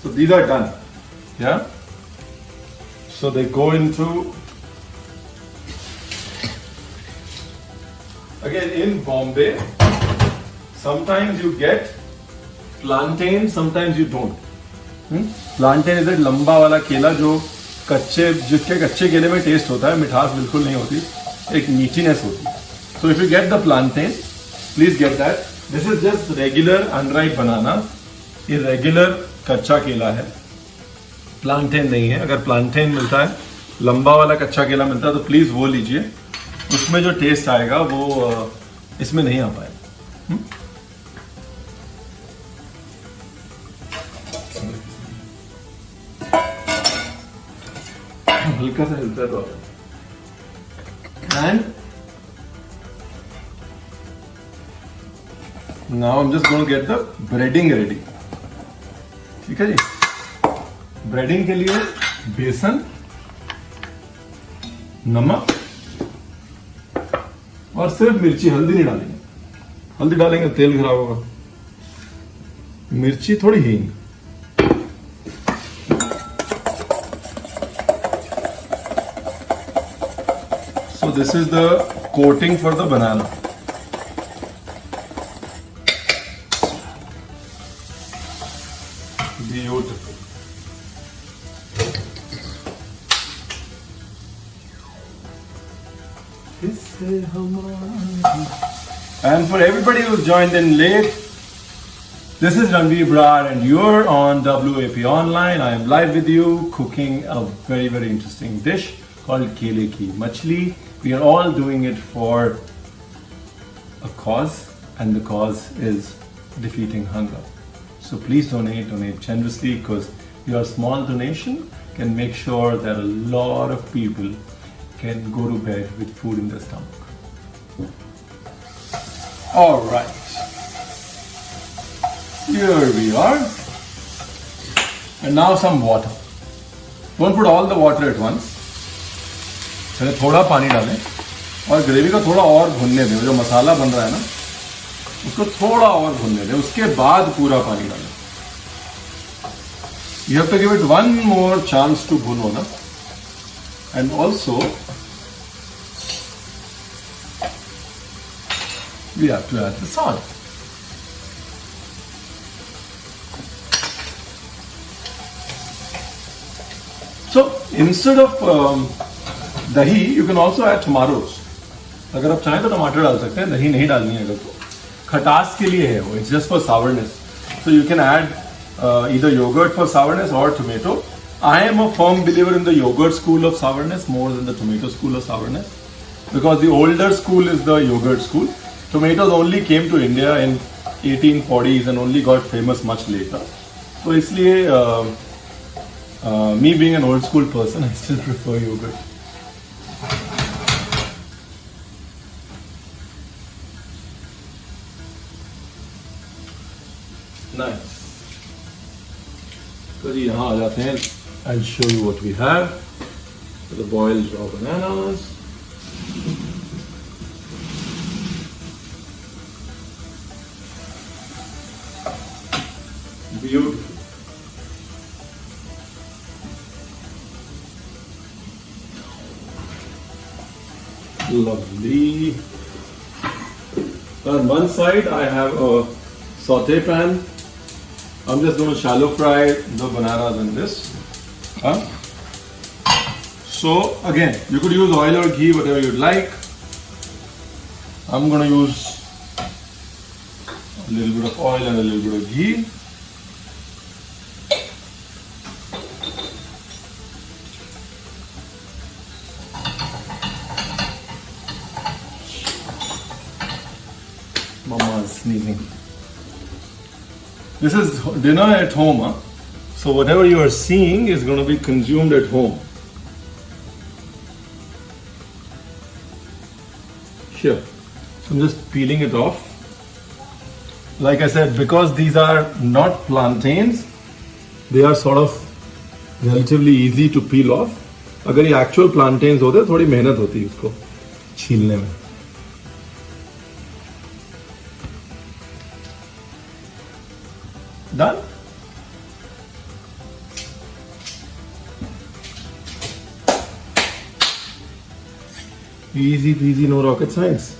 So these are done. Yeah. So they go into, again in Bombay, sometimes you get plantain, sometimes you don't. Plantain is that लंबा वाला केला जो कच्चे, जिसके कच्चे केले में टेस्ट होता है, मिठास बिल्कुल नहीं होती, एक मीठीनेस होती है. So if you get the plantain, please get that. This is just regular unripe banana. Irregular कच्चा केला है, प्लांटेन नहीं है. अगर प्लांटेन मिलता है, लंबा वाला कच्चा केला मिलता है, तो प्लीज वो लीजिए. उसमें जो टेस्ट आएगा वो इसमें नहीं आ पाएगा. हल्का सा हिलता है तो. And now I am just going to get the breading ready. ठीक है जी. ब्रेडिंग के लिए बेसन, नमक और सिर्फ मिर्ची, हल्दी नहीं डालेंगे. हल्दी डालेंगे तेल खराब होगा. मिर्ची, थोड़ी हींग. So this is the coating for the banana. Beautiful. And for everybody who's joined in late, this is Ranveer Brar and you're on WAP Online. I am live with you cooking a very, very interesting dish called kele ki machli. We are all doing it for a cause, and the cause is defeating hunger. So please donate generously, because your small donation can make sure that a lot of people can go to bed with food in their stomach. All right. Here we are. And now some water. Don't put all the water at once. पहले थोड़ा पानी डालें और gravy को थोड़ा और भुनने दें. जो मसाला बन रहा है ना, उसको थोड़ा और भुनने दें. उसके बाद पूरा पानी डालें. You have to give it one more chance to bhun hona. And also, we have to add the salt. So instead of dahi, you can also add tomatoes. अगर आप चाहें तो टमाटर डाल सकते हैं. दही नहीं डालनी है अगर तो. खटास के लिए है वो. It's just for sourness. So you can add either yogurt for sourness or tomato. I am a firm believer in the yogurt school of sourness more than the tomato school of sourness, because the older school is the yogurt school. Tomatoes only came to India in 1840s and only got famous much later. So इसलिए me being an old school person, I still prefer yogurt. Nice. तो जी यहाँ आ जाते हैं. I'll show you what we have. The boiled raw bananas. Beautiful. Lovely. On one side I have a saute pan. I'm just going to shallow fry the bananas in this. So again, you could use oil or ghee, whatever you'd like. I'm going to use a little bit of oil and a little bit of ghee. Mama's sneezing. This is dinner at home, huh? So whatever you are seeing is going to be consumed at home. Here. So I'm just peeling it off. Like I said, because these are not plantains, they are sort of relatively easy to peel off. अगर ये actual plantains होते थोड़ी मेहनत होती है उसको छीलने में. Done? Easy peasy, no rocket science.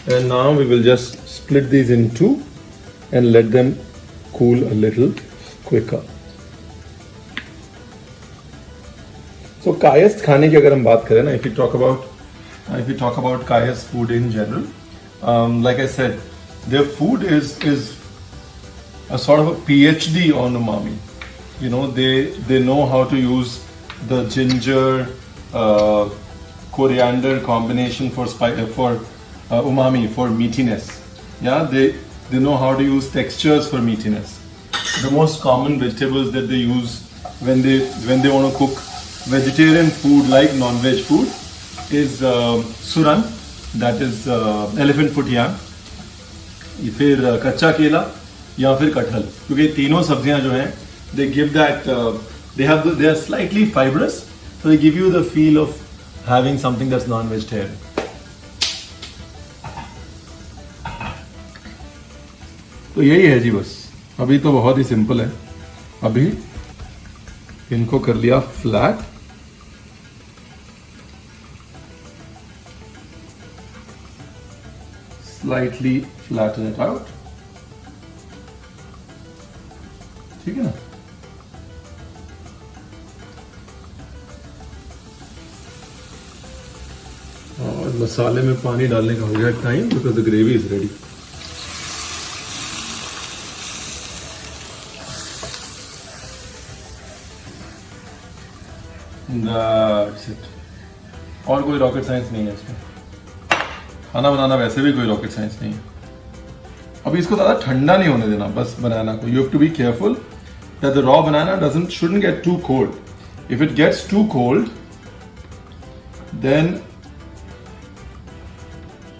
And now we will just split these in two and let them cool a little quicker. So Kayastha खाने की अगर हम बात करें ना, if we talk about Kayastha food in general, like I said, their food is a sort of a PhD on umami. You know, they know how to use the ginger coriander combination for umami, for meatiness. Yeah, they know how to use textures for meatiness. The most common vegetables that they use when they want to cook vegetarian food like non-veg food is suran, that is elephant foot yam, फिर कच्चा केला या फिर कटहल, क्योंकि तीनों सब्जियां जो हैं they give that they are slightly fibrous, so they give you the feel of having something that's non-vegetarian. तो यही है जी बस. अभी तो बहुत ही सिंपल है. अभी इनको कर लिया flat. Slightly flatten it out. ठीक है ना? और मसाले में पानी डालने का हो गया time, because the gravy is ready. That's it. और कोई रॉकेट साइंस नहीं है इसमें. खाना बनाना वैसे भी कोई रॉकेट साइंस नहीं है. अभी इसको ज़्यादा ठंडा नहीं होने देना बस बनाना को. You have to be careful that the raw banana shouldn't get too cold. If it gets too cold, then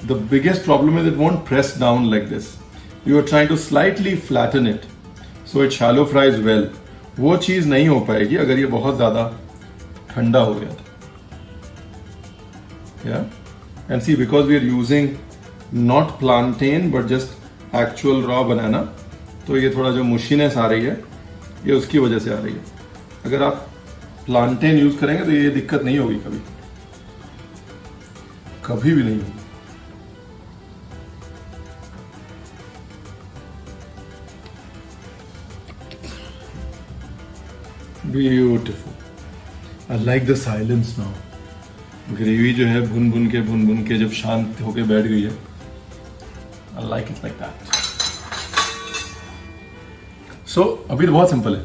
the biggest problem is it won't press down like this. You are trying to slightly flatten it so it shallow fries well. वो चीज़ नहीं हो पाएगी अगर ये बहुत ज़्यादा ठंडा हो गया था. Yeah? And see, because we are using not plantain but just actual raw banana, तो ये थोड़ा जो mushiness आ रही है ये उसकी वजह से आ रही है. अगर आप plantain यूज करेंगे तो ये दिक्कत नहीं होगी कभी, कभी भी नहीं होगी. Beautiful. I like the silence now. Gravy जो है भुन भुन के जब शांत होके बैठ गई है. I like it like that. So अभी तो बहुत सिंपल है.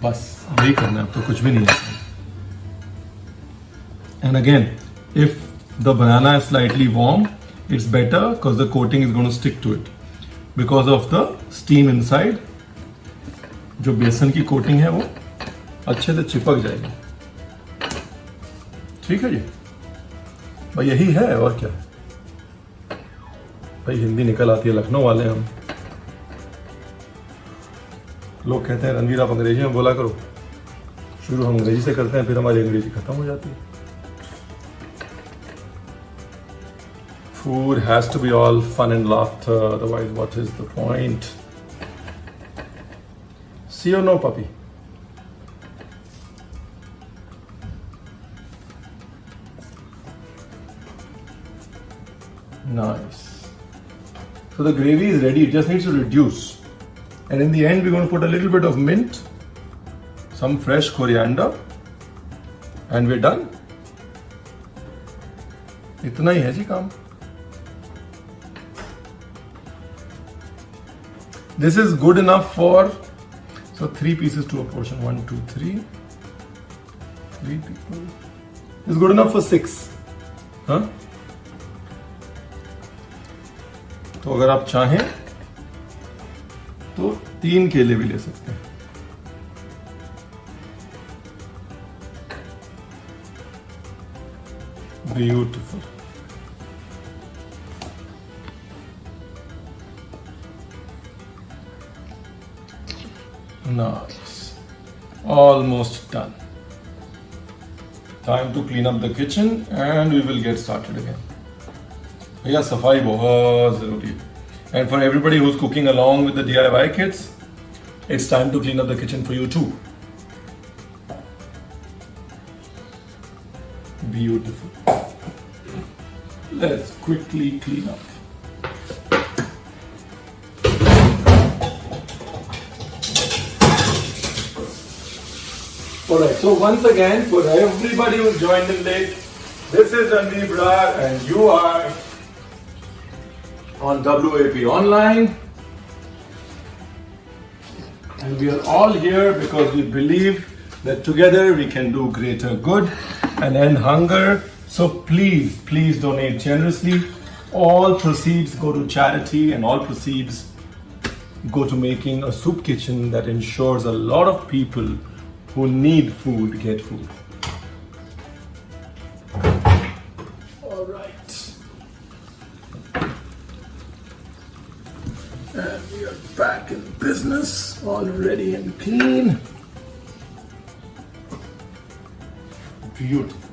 बस यही करना है, अब तो कुछ भी नहीं है. And again, if the banana is slightly warm, it's better because the coating is going to stick to it because of the steam inside. जो बेसन की कोटिंग है वो अच्छे से चिपक जाएगी. ठीक है जी भाई, यही है और क्या. भाई हिंदी निकल आती है, लखनऊ वाले हम. लोग कहते हैं रणवीर आप अंग्रेजी में बोला करो. शुरू हम अंग्रेजी से करते हैं, फिर हमारी अंग्रेजी खत्म हो जाती है. Food has to be all fun and laughter, otherwise what is the point? See or no, puppy? Nice. So the gravy is ready, it just needs to reduce. And in the end, we're going to put a little bit of mint, some fresh coriander, and we're done. इतना ही है जी काम. This is good enough for, so 3 pieces to a portion. 1, 2, 3. 3 people. This is good enough for 6. हाँ? तो अगर आप चाहें तो 3 केले भी ले सकते हैं. Beautiful. Nice. Almost done. Time to clean up the kitchen and we will get started again. भैया सफाई बहुत जरूरी है. And for everybody who's cooking along with the DIY kits, it's time to clean up the kitchen for you too. Beautiful. Let's quickly clean up. Alright, so once again, for everybody who's joined in late, this is Ranveer Brar and you are on WAP Online. And we are all here because we believe that together we can do greater good and end hunger. So please, please donate generously. All proceeds go to charity and all proceeds go to making a soup kitchen that ensures a lot of people who need food get food. All right. And we are back in business, all ready and clean. Beautiful.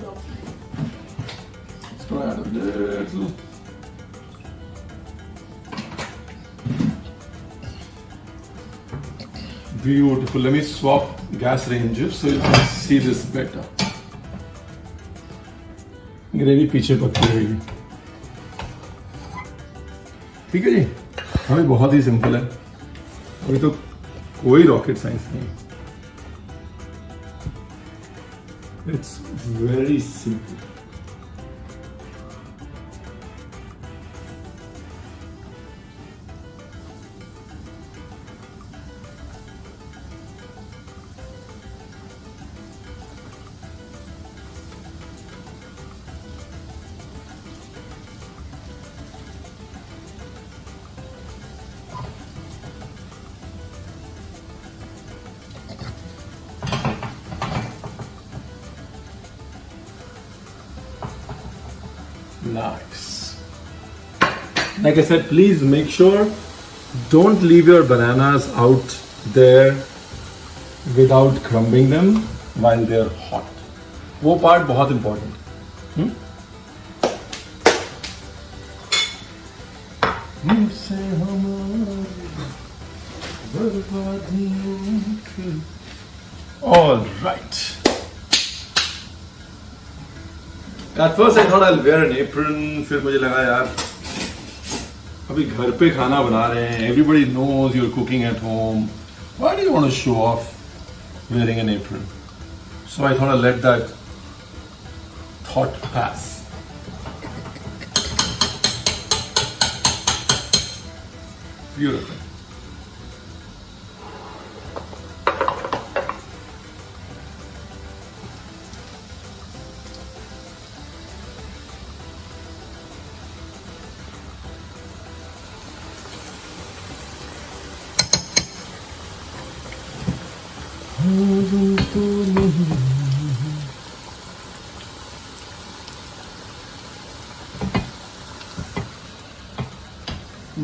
Lovely. Let's go add a little. Beautiful. Let me swap gas ranges so you can see this better. Gravy पीछे पकती रहेगी. ठीक है जी. अभी बहुत ही simple है. अभी तो कोई रॉकेट साइंस नहीं. It's very simple. Nice. Like I said, please make sure don't leave your bananas out there without crumbing them while they're hot. वो part बहुत important. All right. At first I thought I'll wear an apron. फिर मुझे लगा यार अभी घर पे खाना बना रहे हैं. Everybody knows you're cooking at home. Why do you want to show off wearing an apron? So I thought I'll let that thought pass. Beautiful.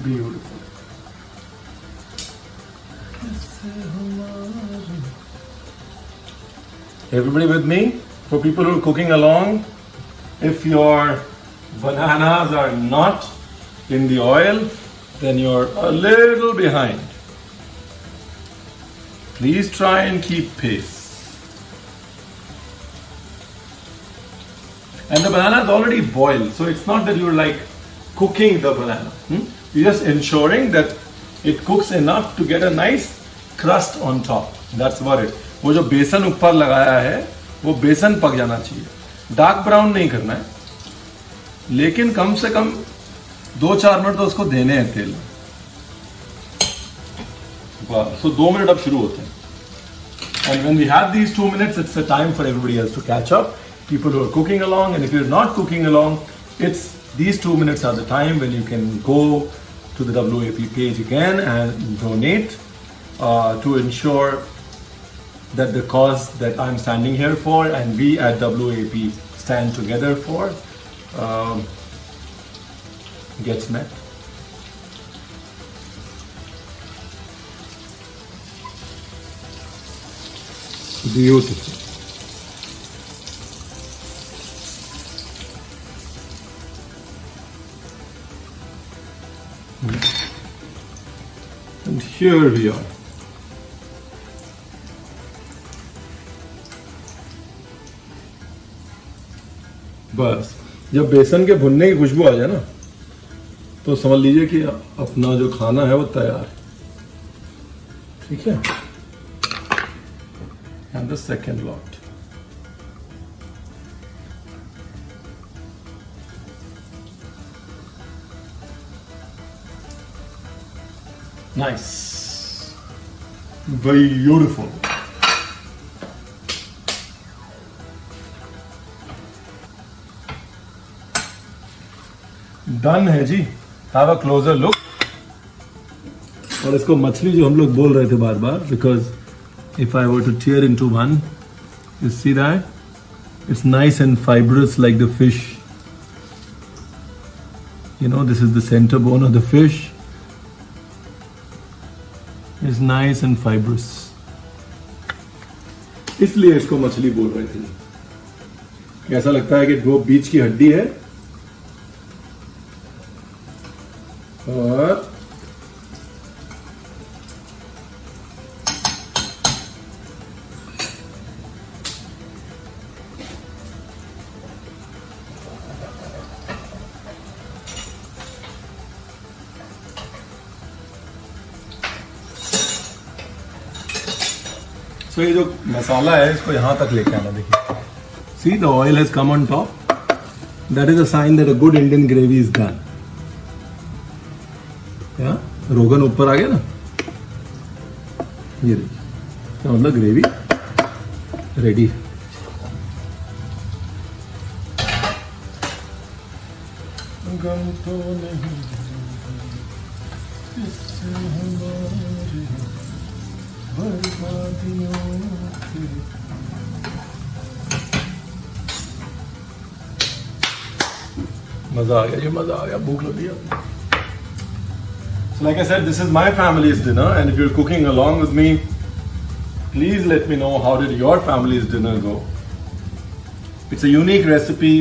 Beautiful. Everybody with me? For people who are cooking along, if your bananas are not in the oil, then you're a little behind. Please try and keep pace. And the banana is already boiled, so it's not that you're like cooking the banana. You're just ensuring that it cooks enough to get a nice crust on top. That's about it. वो जो बेसन ऊपर लगाया है वो बेसन पक जाना चाहिए. डार्क ब्राउन नहीं करना है, लेकिन कम से कम 2-4 मिनट तो उसको देने हैं तेल। So 2 मिनट अब शुरू होते हैं। And when we have these 2 minutes, it's a time for everybody else to catch up. People who are cooking along, and if you're not cooking along, these 2 minutes are the time when you can go to the WAP page again and donate to ensure that the cause that I'm standing here for and we at WAP stand together for gets met. Beautiful. And here we are. बस जब बेसन के भुनने की खुशबू आ जाए ना तो समझ लीजिए कि अपना जो खाना है वो तैयार है। ठीक है। And the second lot. Nice. Very beautiful. Done है जी। Have a closer look. और इसको मछली जो हम लोग बोल रहे थे बार बार, because if I were to tear into one, you see that? It's nice and fibrous like the fish. You know, this is the center bone of the fish. It's nice and fibrous. इसलिए इसको मछली बोल रहे थे। ऐसा लगता है कि वो बीच की हड्डी है और तो ये जो मसाला है इसको यहां तक लेके आना। देखिए, see the oil has come on top. That is a sign that a good Indian gravy is done. क्या रोगन ऊपर आ गया ना, ये देखिए, मतलब ग्रेवी रेडी है। गम तो नहीं इससे हमारे मजा आ गया जी, मजा आ गया, भूख लग गई। So like I said, this is my family's dinner, and if you're cooking along with me, please let me know how did your family's dinner go. It's a unique recipe.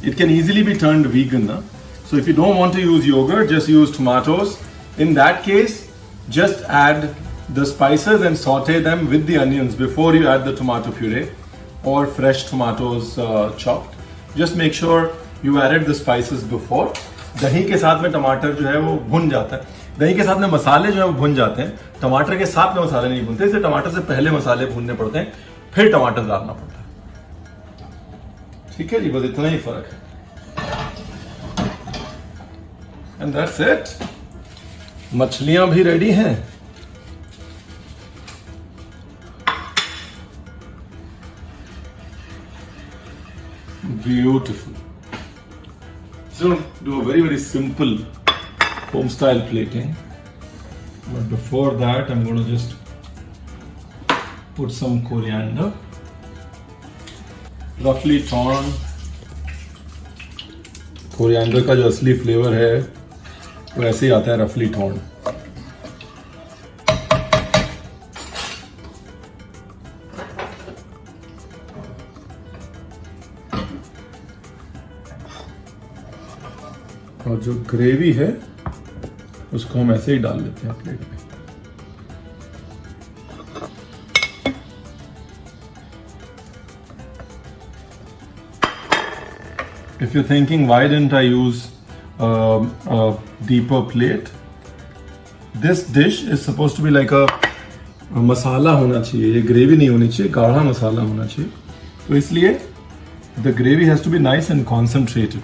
It can easily be turned vegan. Huh? So if you don't want to use yogurt, just use tomatoes. In that case, just add the spices and saute them with the onions before you add the tomato puree or fresh tomatoes chopped. Just make sure you added the spices before. दही के साथ में टमाटर जो है वो भुन जाता है। दही के साथ में मसाले जो है वो भुन जाते हैं, टमाटर के साथ में मसाले नहीं भुनते, इसलिए टमाटर से पहले मसाले भूनने पड़ते हैं, फिर टमाटर डालना पड़ता है। ठीक है जी, बस इतना ही फर्क है। And that's it. मछलियां भी रेडी हैं। Beautiful. So do a very simple home style plating. But before that, I'm going to just put some coriander, roughly torn. Coriander का जो असली फ्लेवर है वो ऐसे ही आता है, रफली torn. और जो ग्रेवी है उसको हम ऐसे ही डाल देते हैं प्लेट में। If you're thinking why didn't I use a deeper plate, this dish is supposed to be like a मसाला होना चाहिए, ये ग्रेवी नहीं होनी चाहिए, गाढ़ा मसाला होना चाहिए। तो इसलिए the gravy has to be nice and concentrated.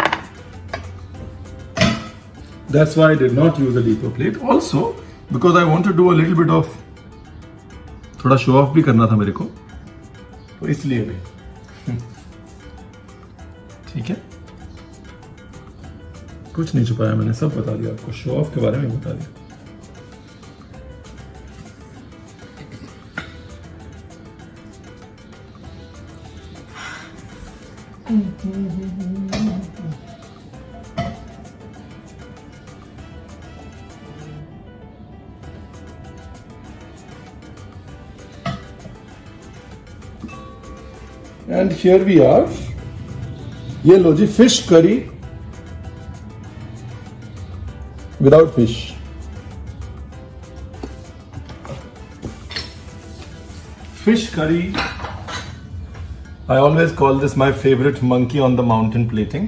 That's why I did not use a deeper plate. Also, because I want to do a little bit of थोड़ा show off भी करना था मेरे को, तो इसलिए भी ठीक है. कुछ नहीं छुपाया मैंने, सब बता दिया आपको, शो ऑफ के बारे में बता दिया. And here we are. ये लो जी, fish curry without fish. Fish curry. I always call this my favorite monkey on the mountain plating.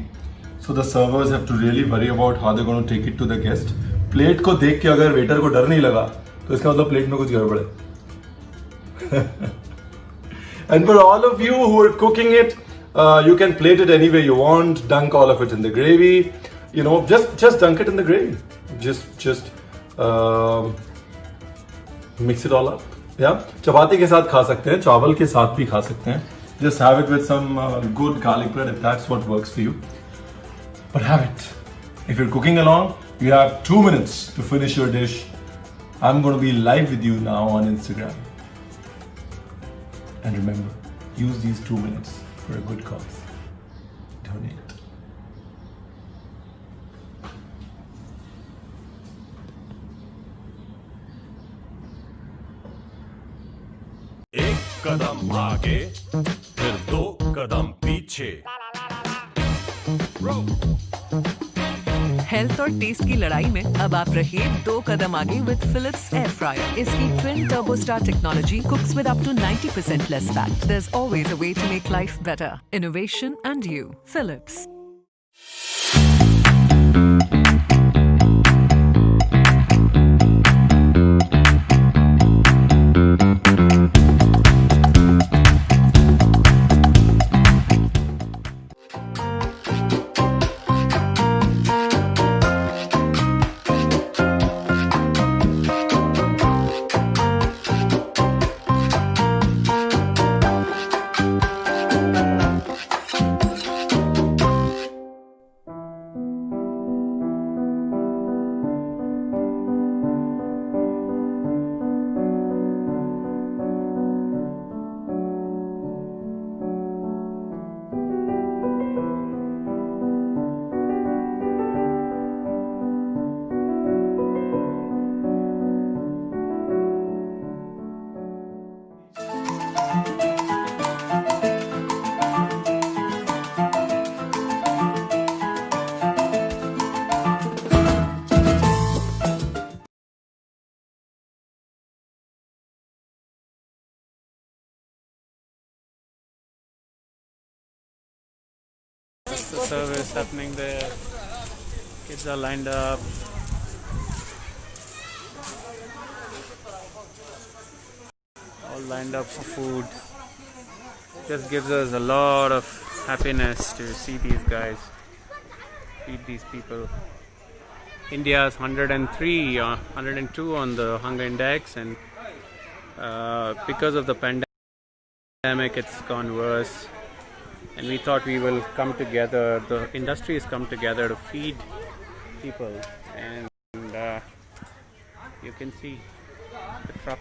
So the servers have to really worry about how they're going to take it to the guest. Plate को देख के अगर waiter को डर नहीं लगा तो इसका मतलब प्लेट में कुछ गड़बड़ है. And for all of you who are cooking it, you can plate it any way you want. Dunk all of it in the gravy. You know, just dunk it in the gravy. Just mix it all up. Yeah, चपाती के साथ खा सकते हैं, चावल के साथ भी खा सकते हैं. Just have it with some good garlic bread if that's what works for you. But have it. If you're cooking along, you have 2 minutes to finish your dish. I'm going to be live with you now on Instagram. And remember, use these 2 minutes for a good cause. Donate. एक कदम आगे फिर 2 कदम पीछे. Health और test की लड़ाई में अब आप रहिए 2 कदम आगे विद फिलिप्स एयर फ्रायर. इसकी twin turbo star technology cooks with up to 90% less fat. There's always a way to make life better. Innovation and you. Philips. The service happening there. Kids are lined up. All lined up for food. Just gives us a lot of happiness to see these guys feed these people. India is 103 or 102 on the hunger index, and because of the pandemic it's gone worse. And we thought we will come together, the industry has come together to feed people, and you can see the truck.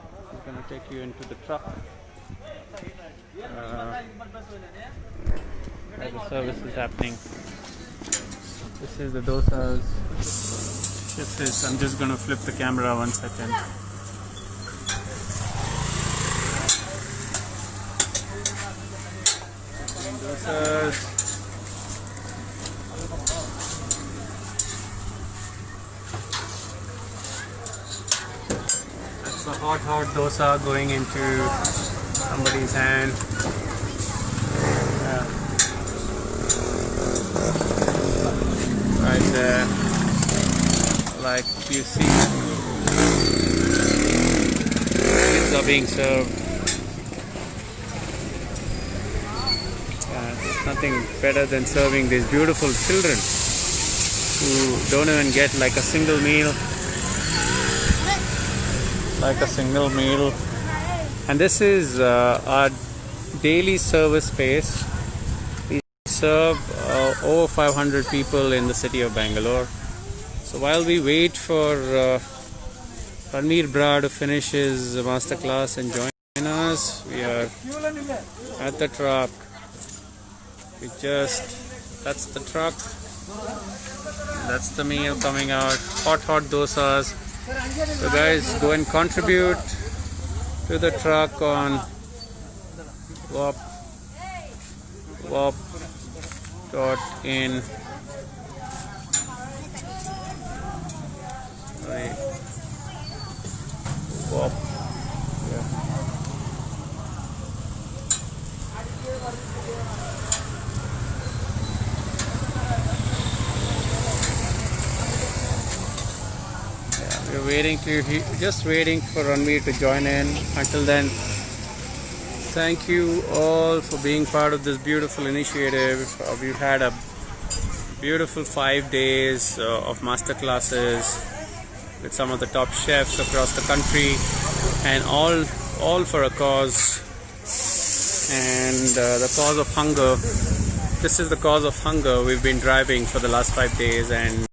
I'm going to take you into the truck where the service is happening. This is the dosas. I'm just going to flip the camera 1 second. Dosas. That's the hot dosa going into somebody's hand. Right there, like you see, kids are being served. There's nothing better than serving these beautiful children who don't even get like a single meal. And this is our daily service space. We serve over 500 people in the city of Bangalore. So while we wait for Ranveer Bra to finish his masterclass and join us, we are at the truck. That's the truck. That's the meal coming out. Hot dosas. So guys, go and contribute to the truck on WOAP.in. WOAP. We're just waiting for Ranveer to join in. Until then, thank you all for being part of this beautiful initiative. We've had a beautiful 5 days of master classes with some of the top chefs across the country, and all for a cause, and the cause of hunger. This is the cause of hunger we've been driving for the last 5 days, and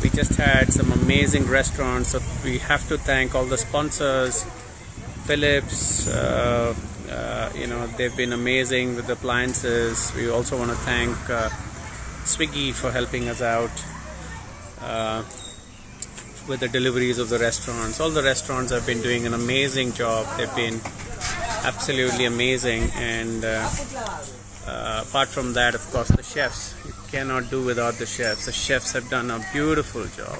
we just had some amazing restaurants. So we have to thank all the sponsors. Philips, they've been amazing with the appliances. We also want to thank Swiggy for helping us out with the deliveries of the restaurants. All the restaurants have been doing an amazing job. They've been absolutely amazing, and apart from that, of course, the chefs. You cannot do without the chefs. The chefs have done a beautiful job.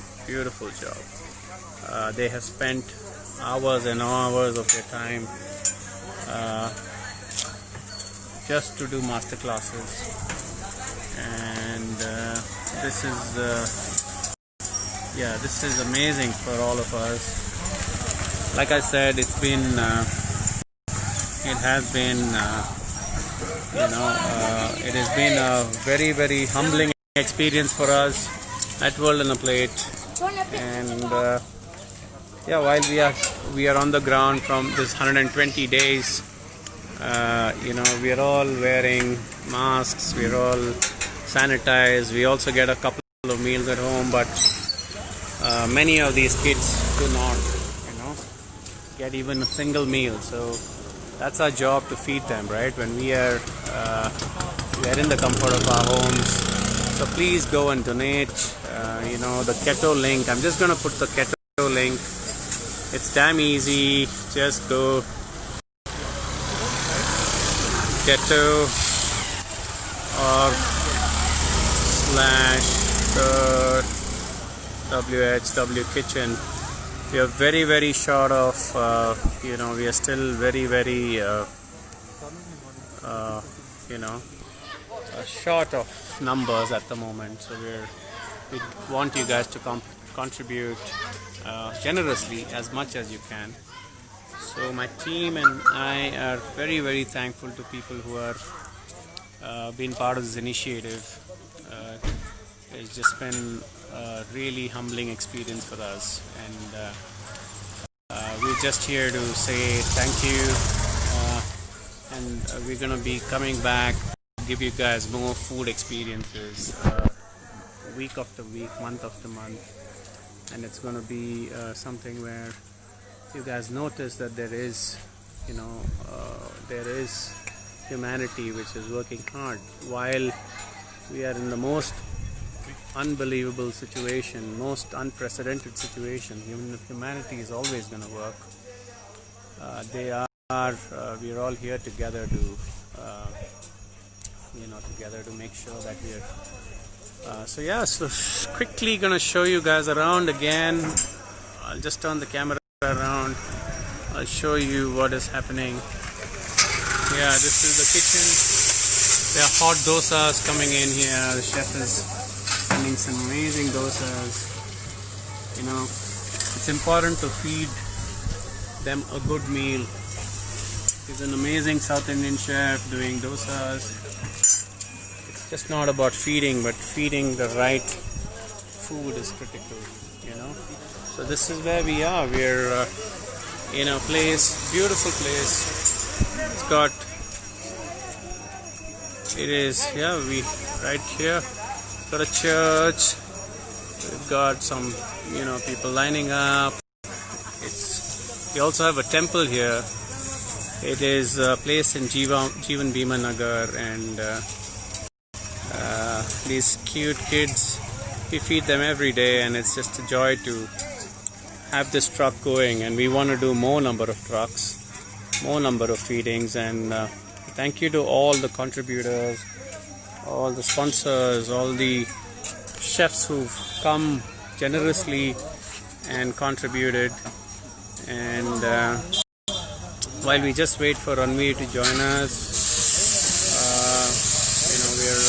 They have spent hours and hours of their time just to do master classes, and this is amazing for all of us. Like I said, it has been a very, very humbling experience for us at World on a Plate. And while we are on the ground from this 120 days, we are all wearing masks, we are all sanitized. We also get a couple of meals at home, but many of these kids do not, get even a single meal. So that's our job, to feed them, right? When we are in the comfort of our homes. So please go and donate. The keto link. I'm just gonna put the keto link. It's damn easy. Just go keto.org/WHW kitchen. We are very, very short of, we are still very, very, short of numbers at the moment. So we want you guys to contribute generously as much as you can. So my team and I are very, very thankful to people who are been part of this initiative. It's just been a really humbling experience for us, and we're just here to say thank you, and we're going to be coming back to give you guys more food experiences week after week, month after month, and it's going to be something where you guys notice that there is humanity which is working hard while we are in the most unbelievable situation, most unprecedented situation. Humanity is always going to work. We are all here together to make sure that we are. So quickly going to show you guys around again. I'll just turn the camera around. I'll show you what is happening. Yeah, this is the kitchen. There are hot dosas coming in here. The chef is sending some amazing dosas. It's important to feed them a good meal. He's an amazing South Indian chef doing dosas. It's just not about feeding, but feeding the right food is critical, you know. So this is where we are. We're in a place, beautiful place. It's got, it is, yeah, we right here. Got a church. We've got some, you know, people lining up. We also have a temple here. It is a place in Jeevan Bhima Nagar, and these cute kids, we feed them every day, and it's just a joy to have this truck going, and we want to do more number of trucks, more number of feedings. And thank you to all the contributors, all the sponsors, all the chefs who've come generously and contributed. And while we just wait for Ranveer to join us, you know, we're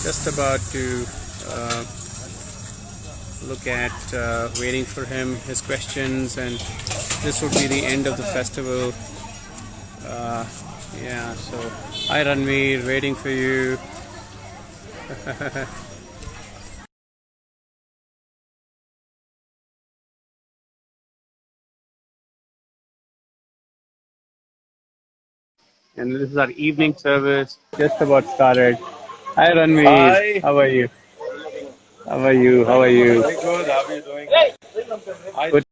just about to look at waiting for him, his questions, and this would be the end of the festival. Yeah, so hi Ranveer, waiting for you. And this is our evening service, just about started. Hi Ranveer, Hi. how are you? How are you? How are you? Very good. How are you doing? Good.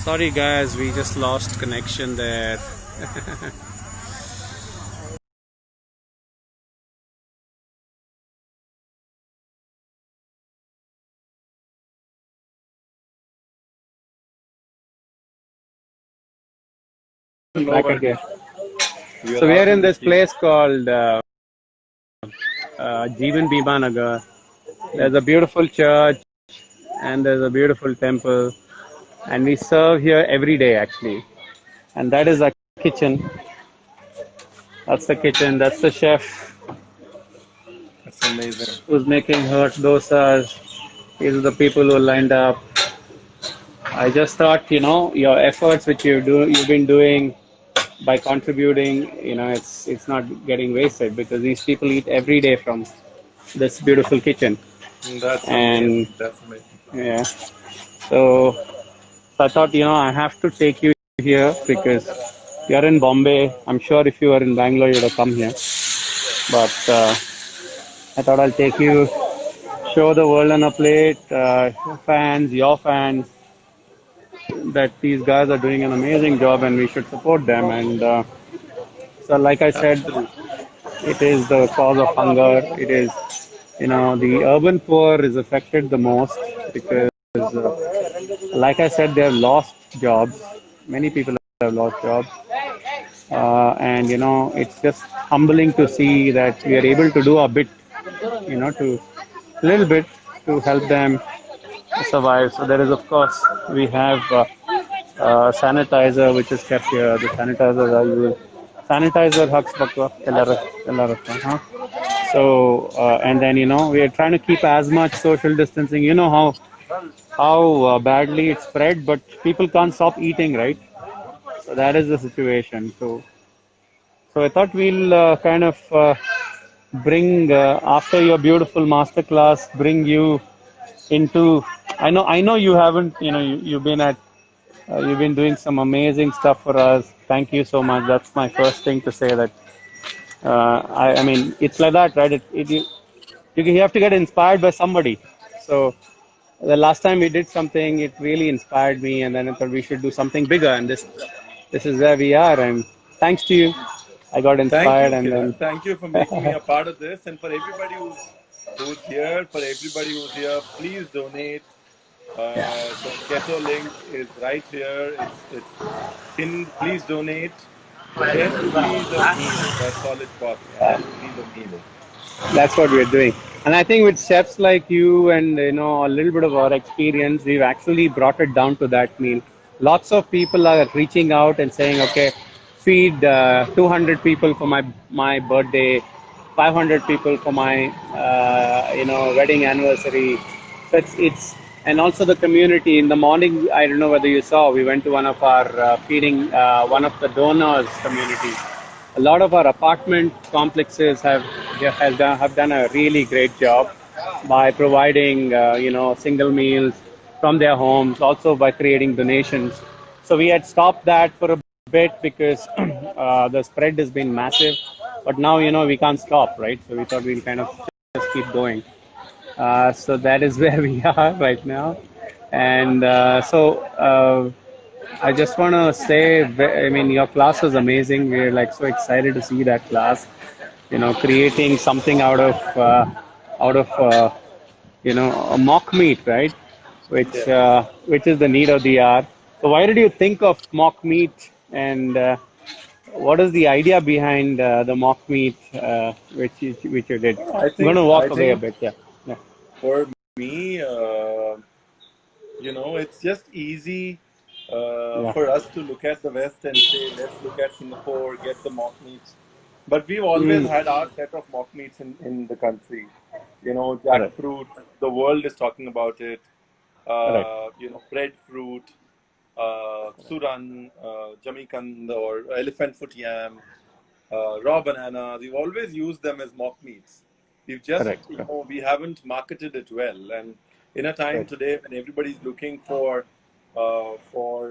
Sorry guys, we just lost connection there. Back again. So we are in this place called Jeevan Bhima Nagar. There's a beautiful church and there's a beautiful temple, and we serve here every day actually. And that is our kitchen. That's the kitchen. That's the chef That's amazing. who's making hot dosas. These are the people who lined up. I just thought, you know, your efforts which you've been doing by contributing, you know, it's not getting wasted, because these people eat every day from this beautiful kitchen. That's And amazing. That's amazing. yeah, so I thought, you know, I have to take you here because you're in Bombay. I'm sure if you were in Bangalore, you would have come here. But I thought I'll take you, show the world on a plate, your fans, that these guys are doing an amazing job and we should support them. And so, like I said, it is the cause of hunger. It is, you know, the urban poor is affected the most because, like I said, they have lost jobs. Many people have lost jobs. And, you know, it's just humbling to see that we are able to do a bit, you know, a little bit to help them survive. So there is, of course, we have sanitizer which is kept here. The sanitizers are used. Sanitizer hugs bakwa huh? So and then, you know, we are trying to keep as much social distancing. You know how badly it's spread, but people can't stop eating, right? So that is the situation. So I thought we'll kind of bring after your beautiful masterclass, bring you into. I know you haven't. You know, you've been at. You've been doing some amazing stuff for us. Thank you so much. That's my first thing to say. That I mean, it's like that, right? You have to get inspired by somebody. So the last time we did something, it really inspired me, and then I thought we should do something bigger. And this is where we are. And thanks to you, I got Thank inspired, you, and Kiran. then. Thank you for making me a part of this, and for everybody who's here, please donate. The Keto link is right here. It's pinned. Please donate. 10 rupees a meal. That's all it costs. 10 rupees a meal. That's what we're doing. And I think with chefs like you and, you know, a little bit of our experience, we've actually brought it down to that meal. lots of people are reaching out and saying, okay, feed 200 people for my birthday, 500 people for my wedding anniversary. So it's and also the community in the morning. I don't know whether you saw. We went to one of our feeding one of the donors community. A lot of our apartment complexes have done a really great job by providing single meals from their homes, also by creating donations. So we had stopped that for a bit because the spread has been massive, but now we can't stop, right? So we thought we'll kind of just keep going. So that is where we are right now, and I just want to say, I mean, your class was amazing. We're like so excited to see that class. Creating something out of a mock meat, right? Which is the need of the hour. So why did you think of mock meat, and what is the idea behind the mock meat which you did? I I'm going think to I walk away a think bit. Yeah. Yeah. for me, it's just easy Yeah. for us to look at the West and say, let's look at Singapore, get the mock meats. But we've always Mm. had our set of mock meats in the country. Correct. Jackfruit, the world is talking about it. Correct. Breadfruit, suran, jamikand or elephant foot yam, raw bananas. We've always used them as mock meats. We've just, Correct. we haven't marketed it well. And in a time Right. today when everybody's looking for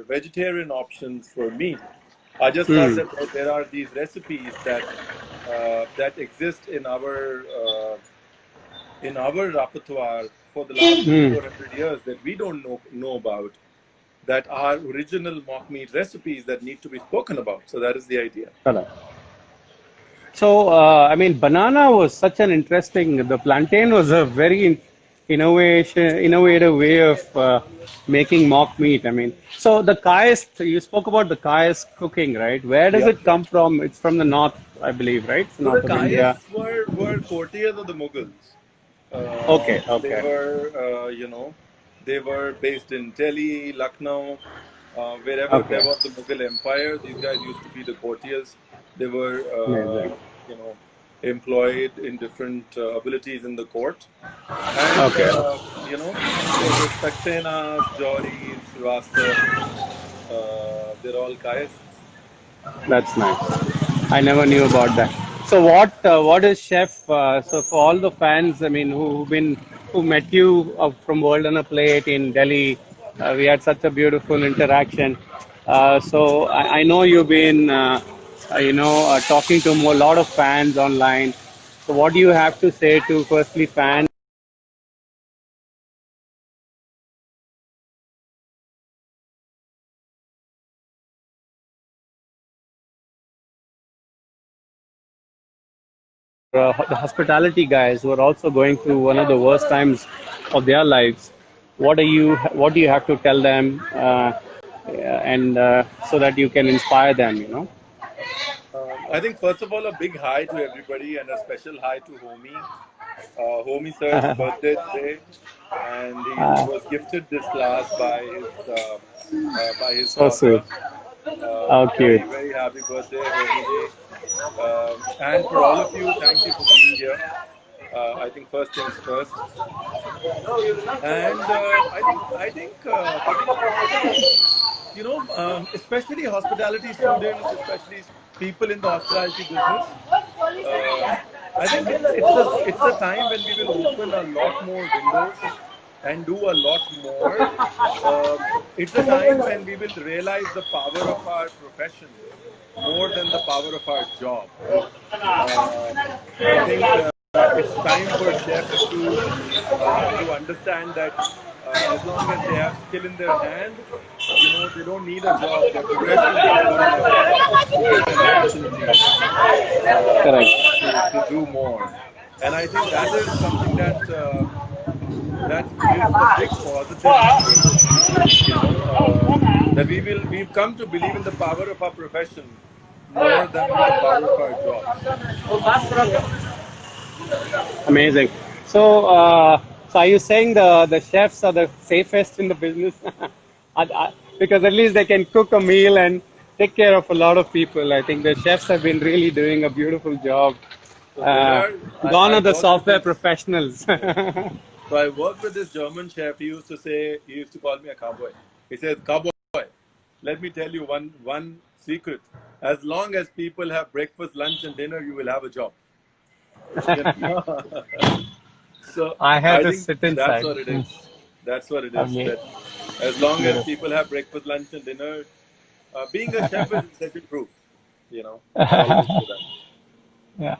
vegetarian options for meat, I just thought Mm. that there are these recipes that exist in our repertoire for the last three, Mm. 400 years that we don't know about, that are original mock meat recipes that need to be spoken about. So that is the idea. Correct. So, I mean, banana was such an interesting. The plantain was a very innovative way of making mock meat. I mean, so the kayast, you spoke about the kayast cooking, right? Where does Yeah. it come from? It's from the north, I believe, right? It's So the north of India. Kayasts were courtiers of the Mughals. Okay, They okay, were, they were based in Delhi, Lucknow, wherever okay. there was the Mughal Empire. These guys used to be the courtiers. They were, Amazing. employed in different abilities in the court. And, Okay, so the Saxenas, Jauris, Srivastava, they're all Kayasts. that's nice. I never knew about that. So, what is chef? So, for all the fans, I mean, who met you from World on a Plate in Delhi, we had such a beautiful interaction. So, I know you've been, talking to a lot of fans online. So, what do you have to say to firstly fans? The hospitality guys who are also going through one of the worst times of their lives. What do you have to tell them, and so that you can inspire them? I think first of all, a big hi to everybody and a special hi to Homi. Homi sir's birthday today, and he was gifted this class by his So sweet. daughter. How cute. Very very happy birthday, Homi ji. And for all of you, thank you for being here. I think first things first, and especially hospitality students, especially people in the hospitality business. Uh, I think it's a time when we will open a lot more windows and do a lot more. It's a time when we will realize the power of our profession more than the power of our job. I think it's time for chefs to understand that as long as they have skill in their hand, they don't need a job. Their profession is good enough to give them opportunities Correct. to do more. And I think that is something that is a big positive in this. That we've come to believe in the power of our profession more than the power of our jobs. Amazing. So are you saying the chefs are the safest in the business? because at least they can cook a meal and take care of a lot of people. I think the chefs have been really doing a beautiful job. So there are, Gone I are the work with software this, professionals. so I worked with this German chef. He used to call me a cowboy. He says, cowboy, let me tell you one secret. As long as people have breakfast, lunch, and dinner, you will have a job. You know? So I had I to think sit that's inside. what it is. That's what it is. Okay. That as long as Beautiful. people have breakfast, lunch, and dinner, being a chef is recession proof. You know, I always say that. Yeah.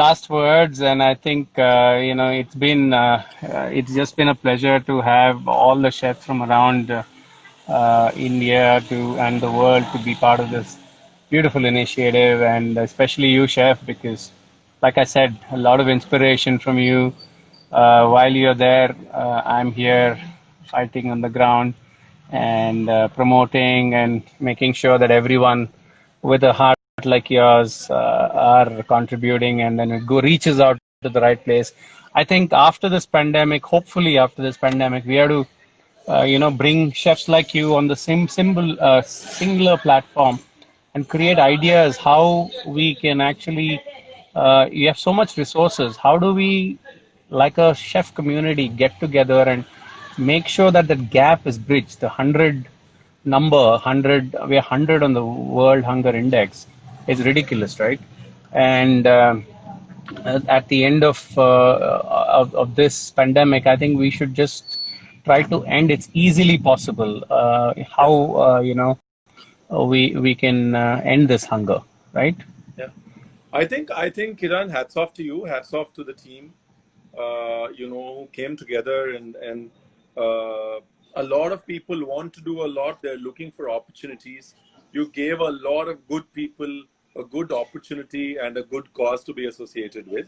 Last words, and I think it's just been a pleasure to have all the chefs from around India and the world to be part of this beautiful initiative, and especially you, chef, because, like I said, a lot of inspiration from you. While you're there, I'm here fighting on the ground and promoting and making sure that everyone with a heart like yours are contributing, and then it reaches out to the right place. I think after this pandemic, hopefully after this pandemic, we have to bring chefs like you on the singular platform and create ideas how we can actually. You have so much resources. How do we, like a chef community, get together and make sure that the gap is bridged? The 100 number, 100, we're 100 on the World Hunger Index. It's ridiculous, right? And at the end of this pandemic, I think we should just try to end. It's easily possible. How we can end this hunger, right? Yeah, I think Kiran, hats off to you. Hats off to the team. Who came together and a lot of people want to do a lot. They're looking for opportunities. You gave a lot of good people a good opportunity and a good cause to be associated with.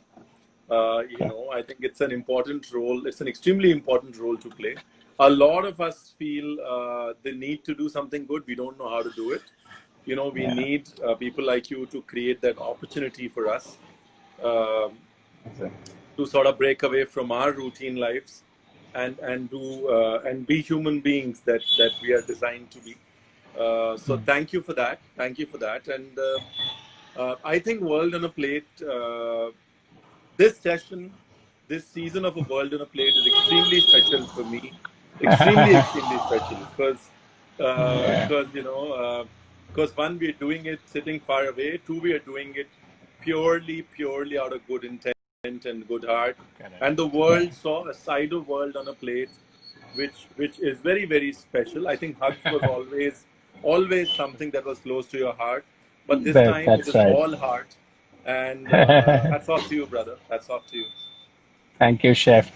I think it's an important role. It's an extremely important role to play. A lot of us feel the need to do something good. We don't know how to do it. We need people like you to create that opportunity for us. To sort of break away from our routine lives and be human beings that we are designed to be. So thank you for that. Thank you for that. And I think World on a Plate, this session, this season of A World on a Plate is extremely special for me. Extremely special because one, we're doing it sitting far away. Two, we are doing it purely out of good intent and good heart. And the world saw a side of World on a Plate, which is very, very special. I think hugs was always something that was close to your heart. But this time it That's is right. all heart. And hats off to you, brother. Hats off to you. Thank you, chef.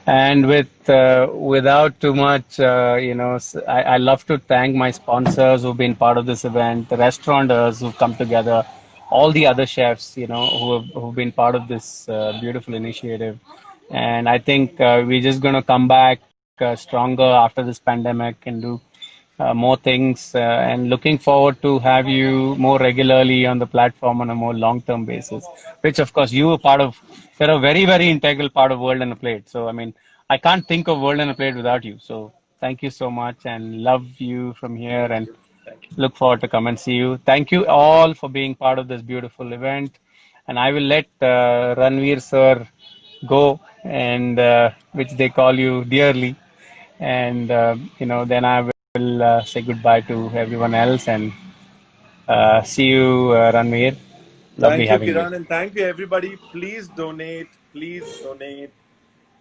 And without too much, I love to thank my sponsors who've been part of this event, the restaurateurs who've come together, all the other chefs, who've been part of this beautiful initiative. And I think we're just going to come back stronger after this pandemic and do more things, and looking forward to have you more regularly on the platform on a more long-term basis, which of course you are part of. You're a very, very integral part of World on a Plate. So, I mean, I can't think of World on a Plate without you. So thank you so much and love you from here, and look forward to come and see you. Thank you all for being part of this beautiful event. And I will let Ranveer sir go, and which they call you dearly. And, then I will say goodbye to everyone else, and see you, Ranveer. Lovely Thank you, having you. Kiran, and thank you, everybody. Please donate. Please donate.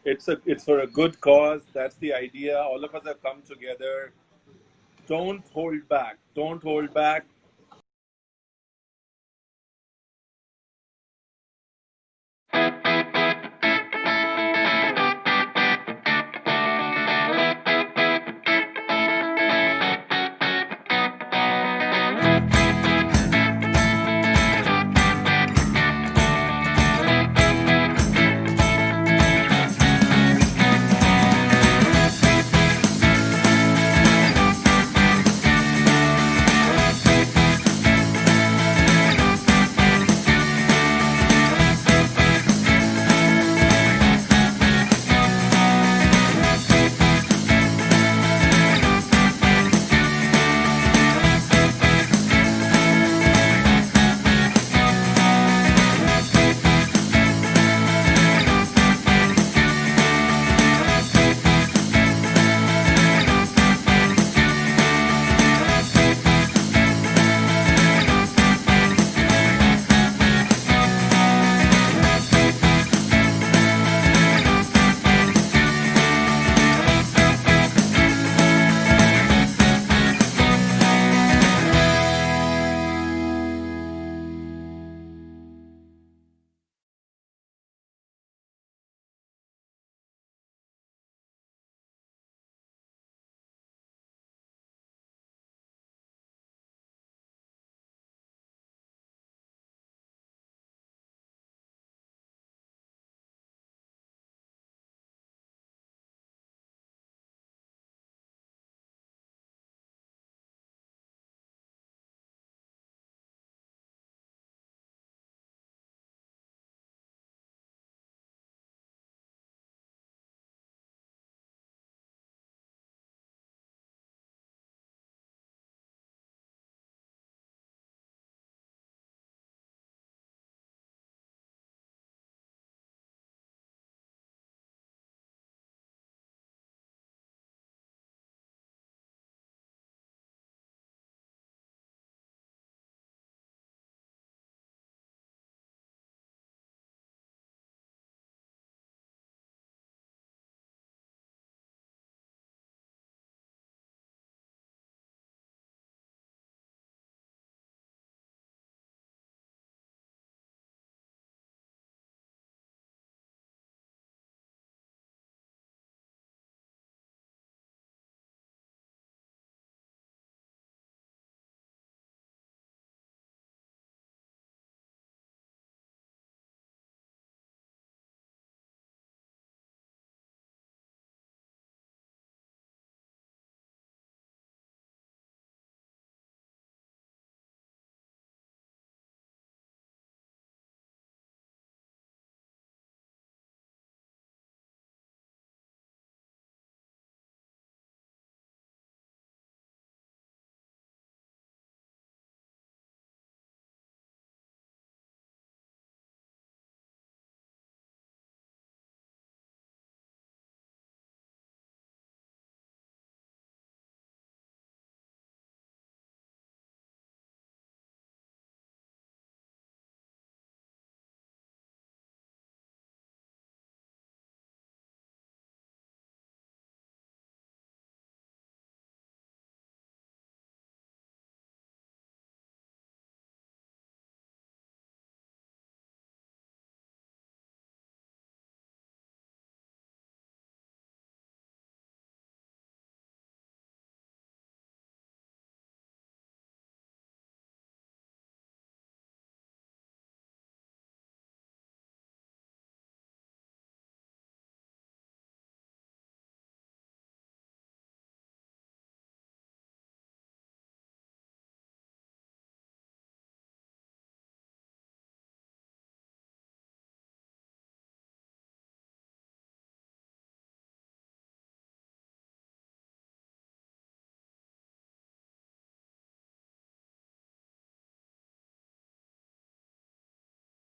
It's for a good cause. That's the idea. All of us have come together. Don't hold back. Don't hold back.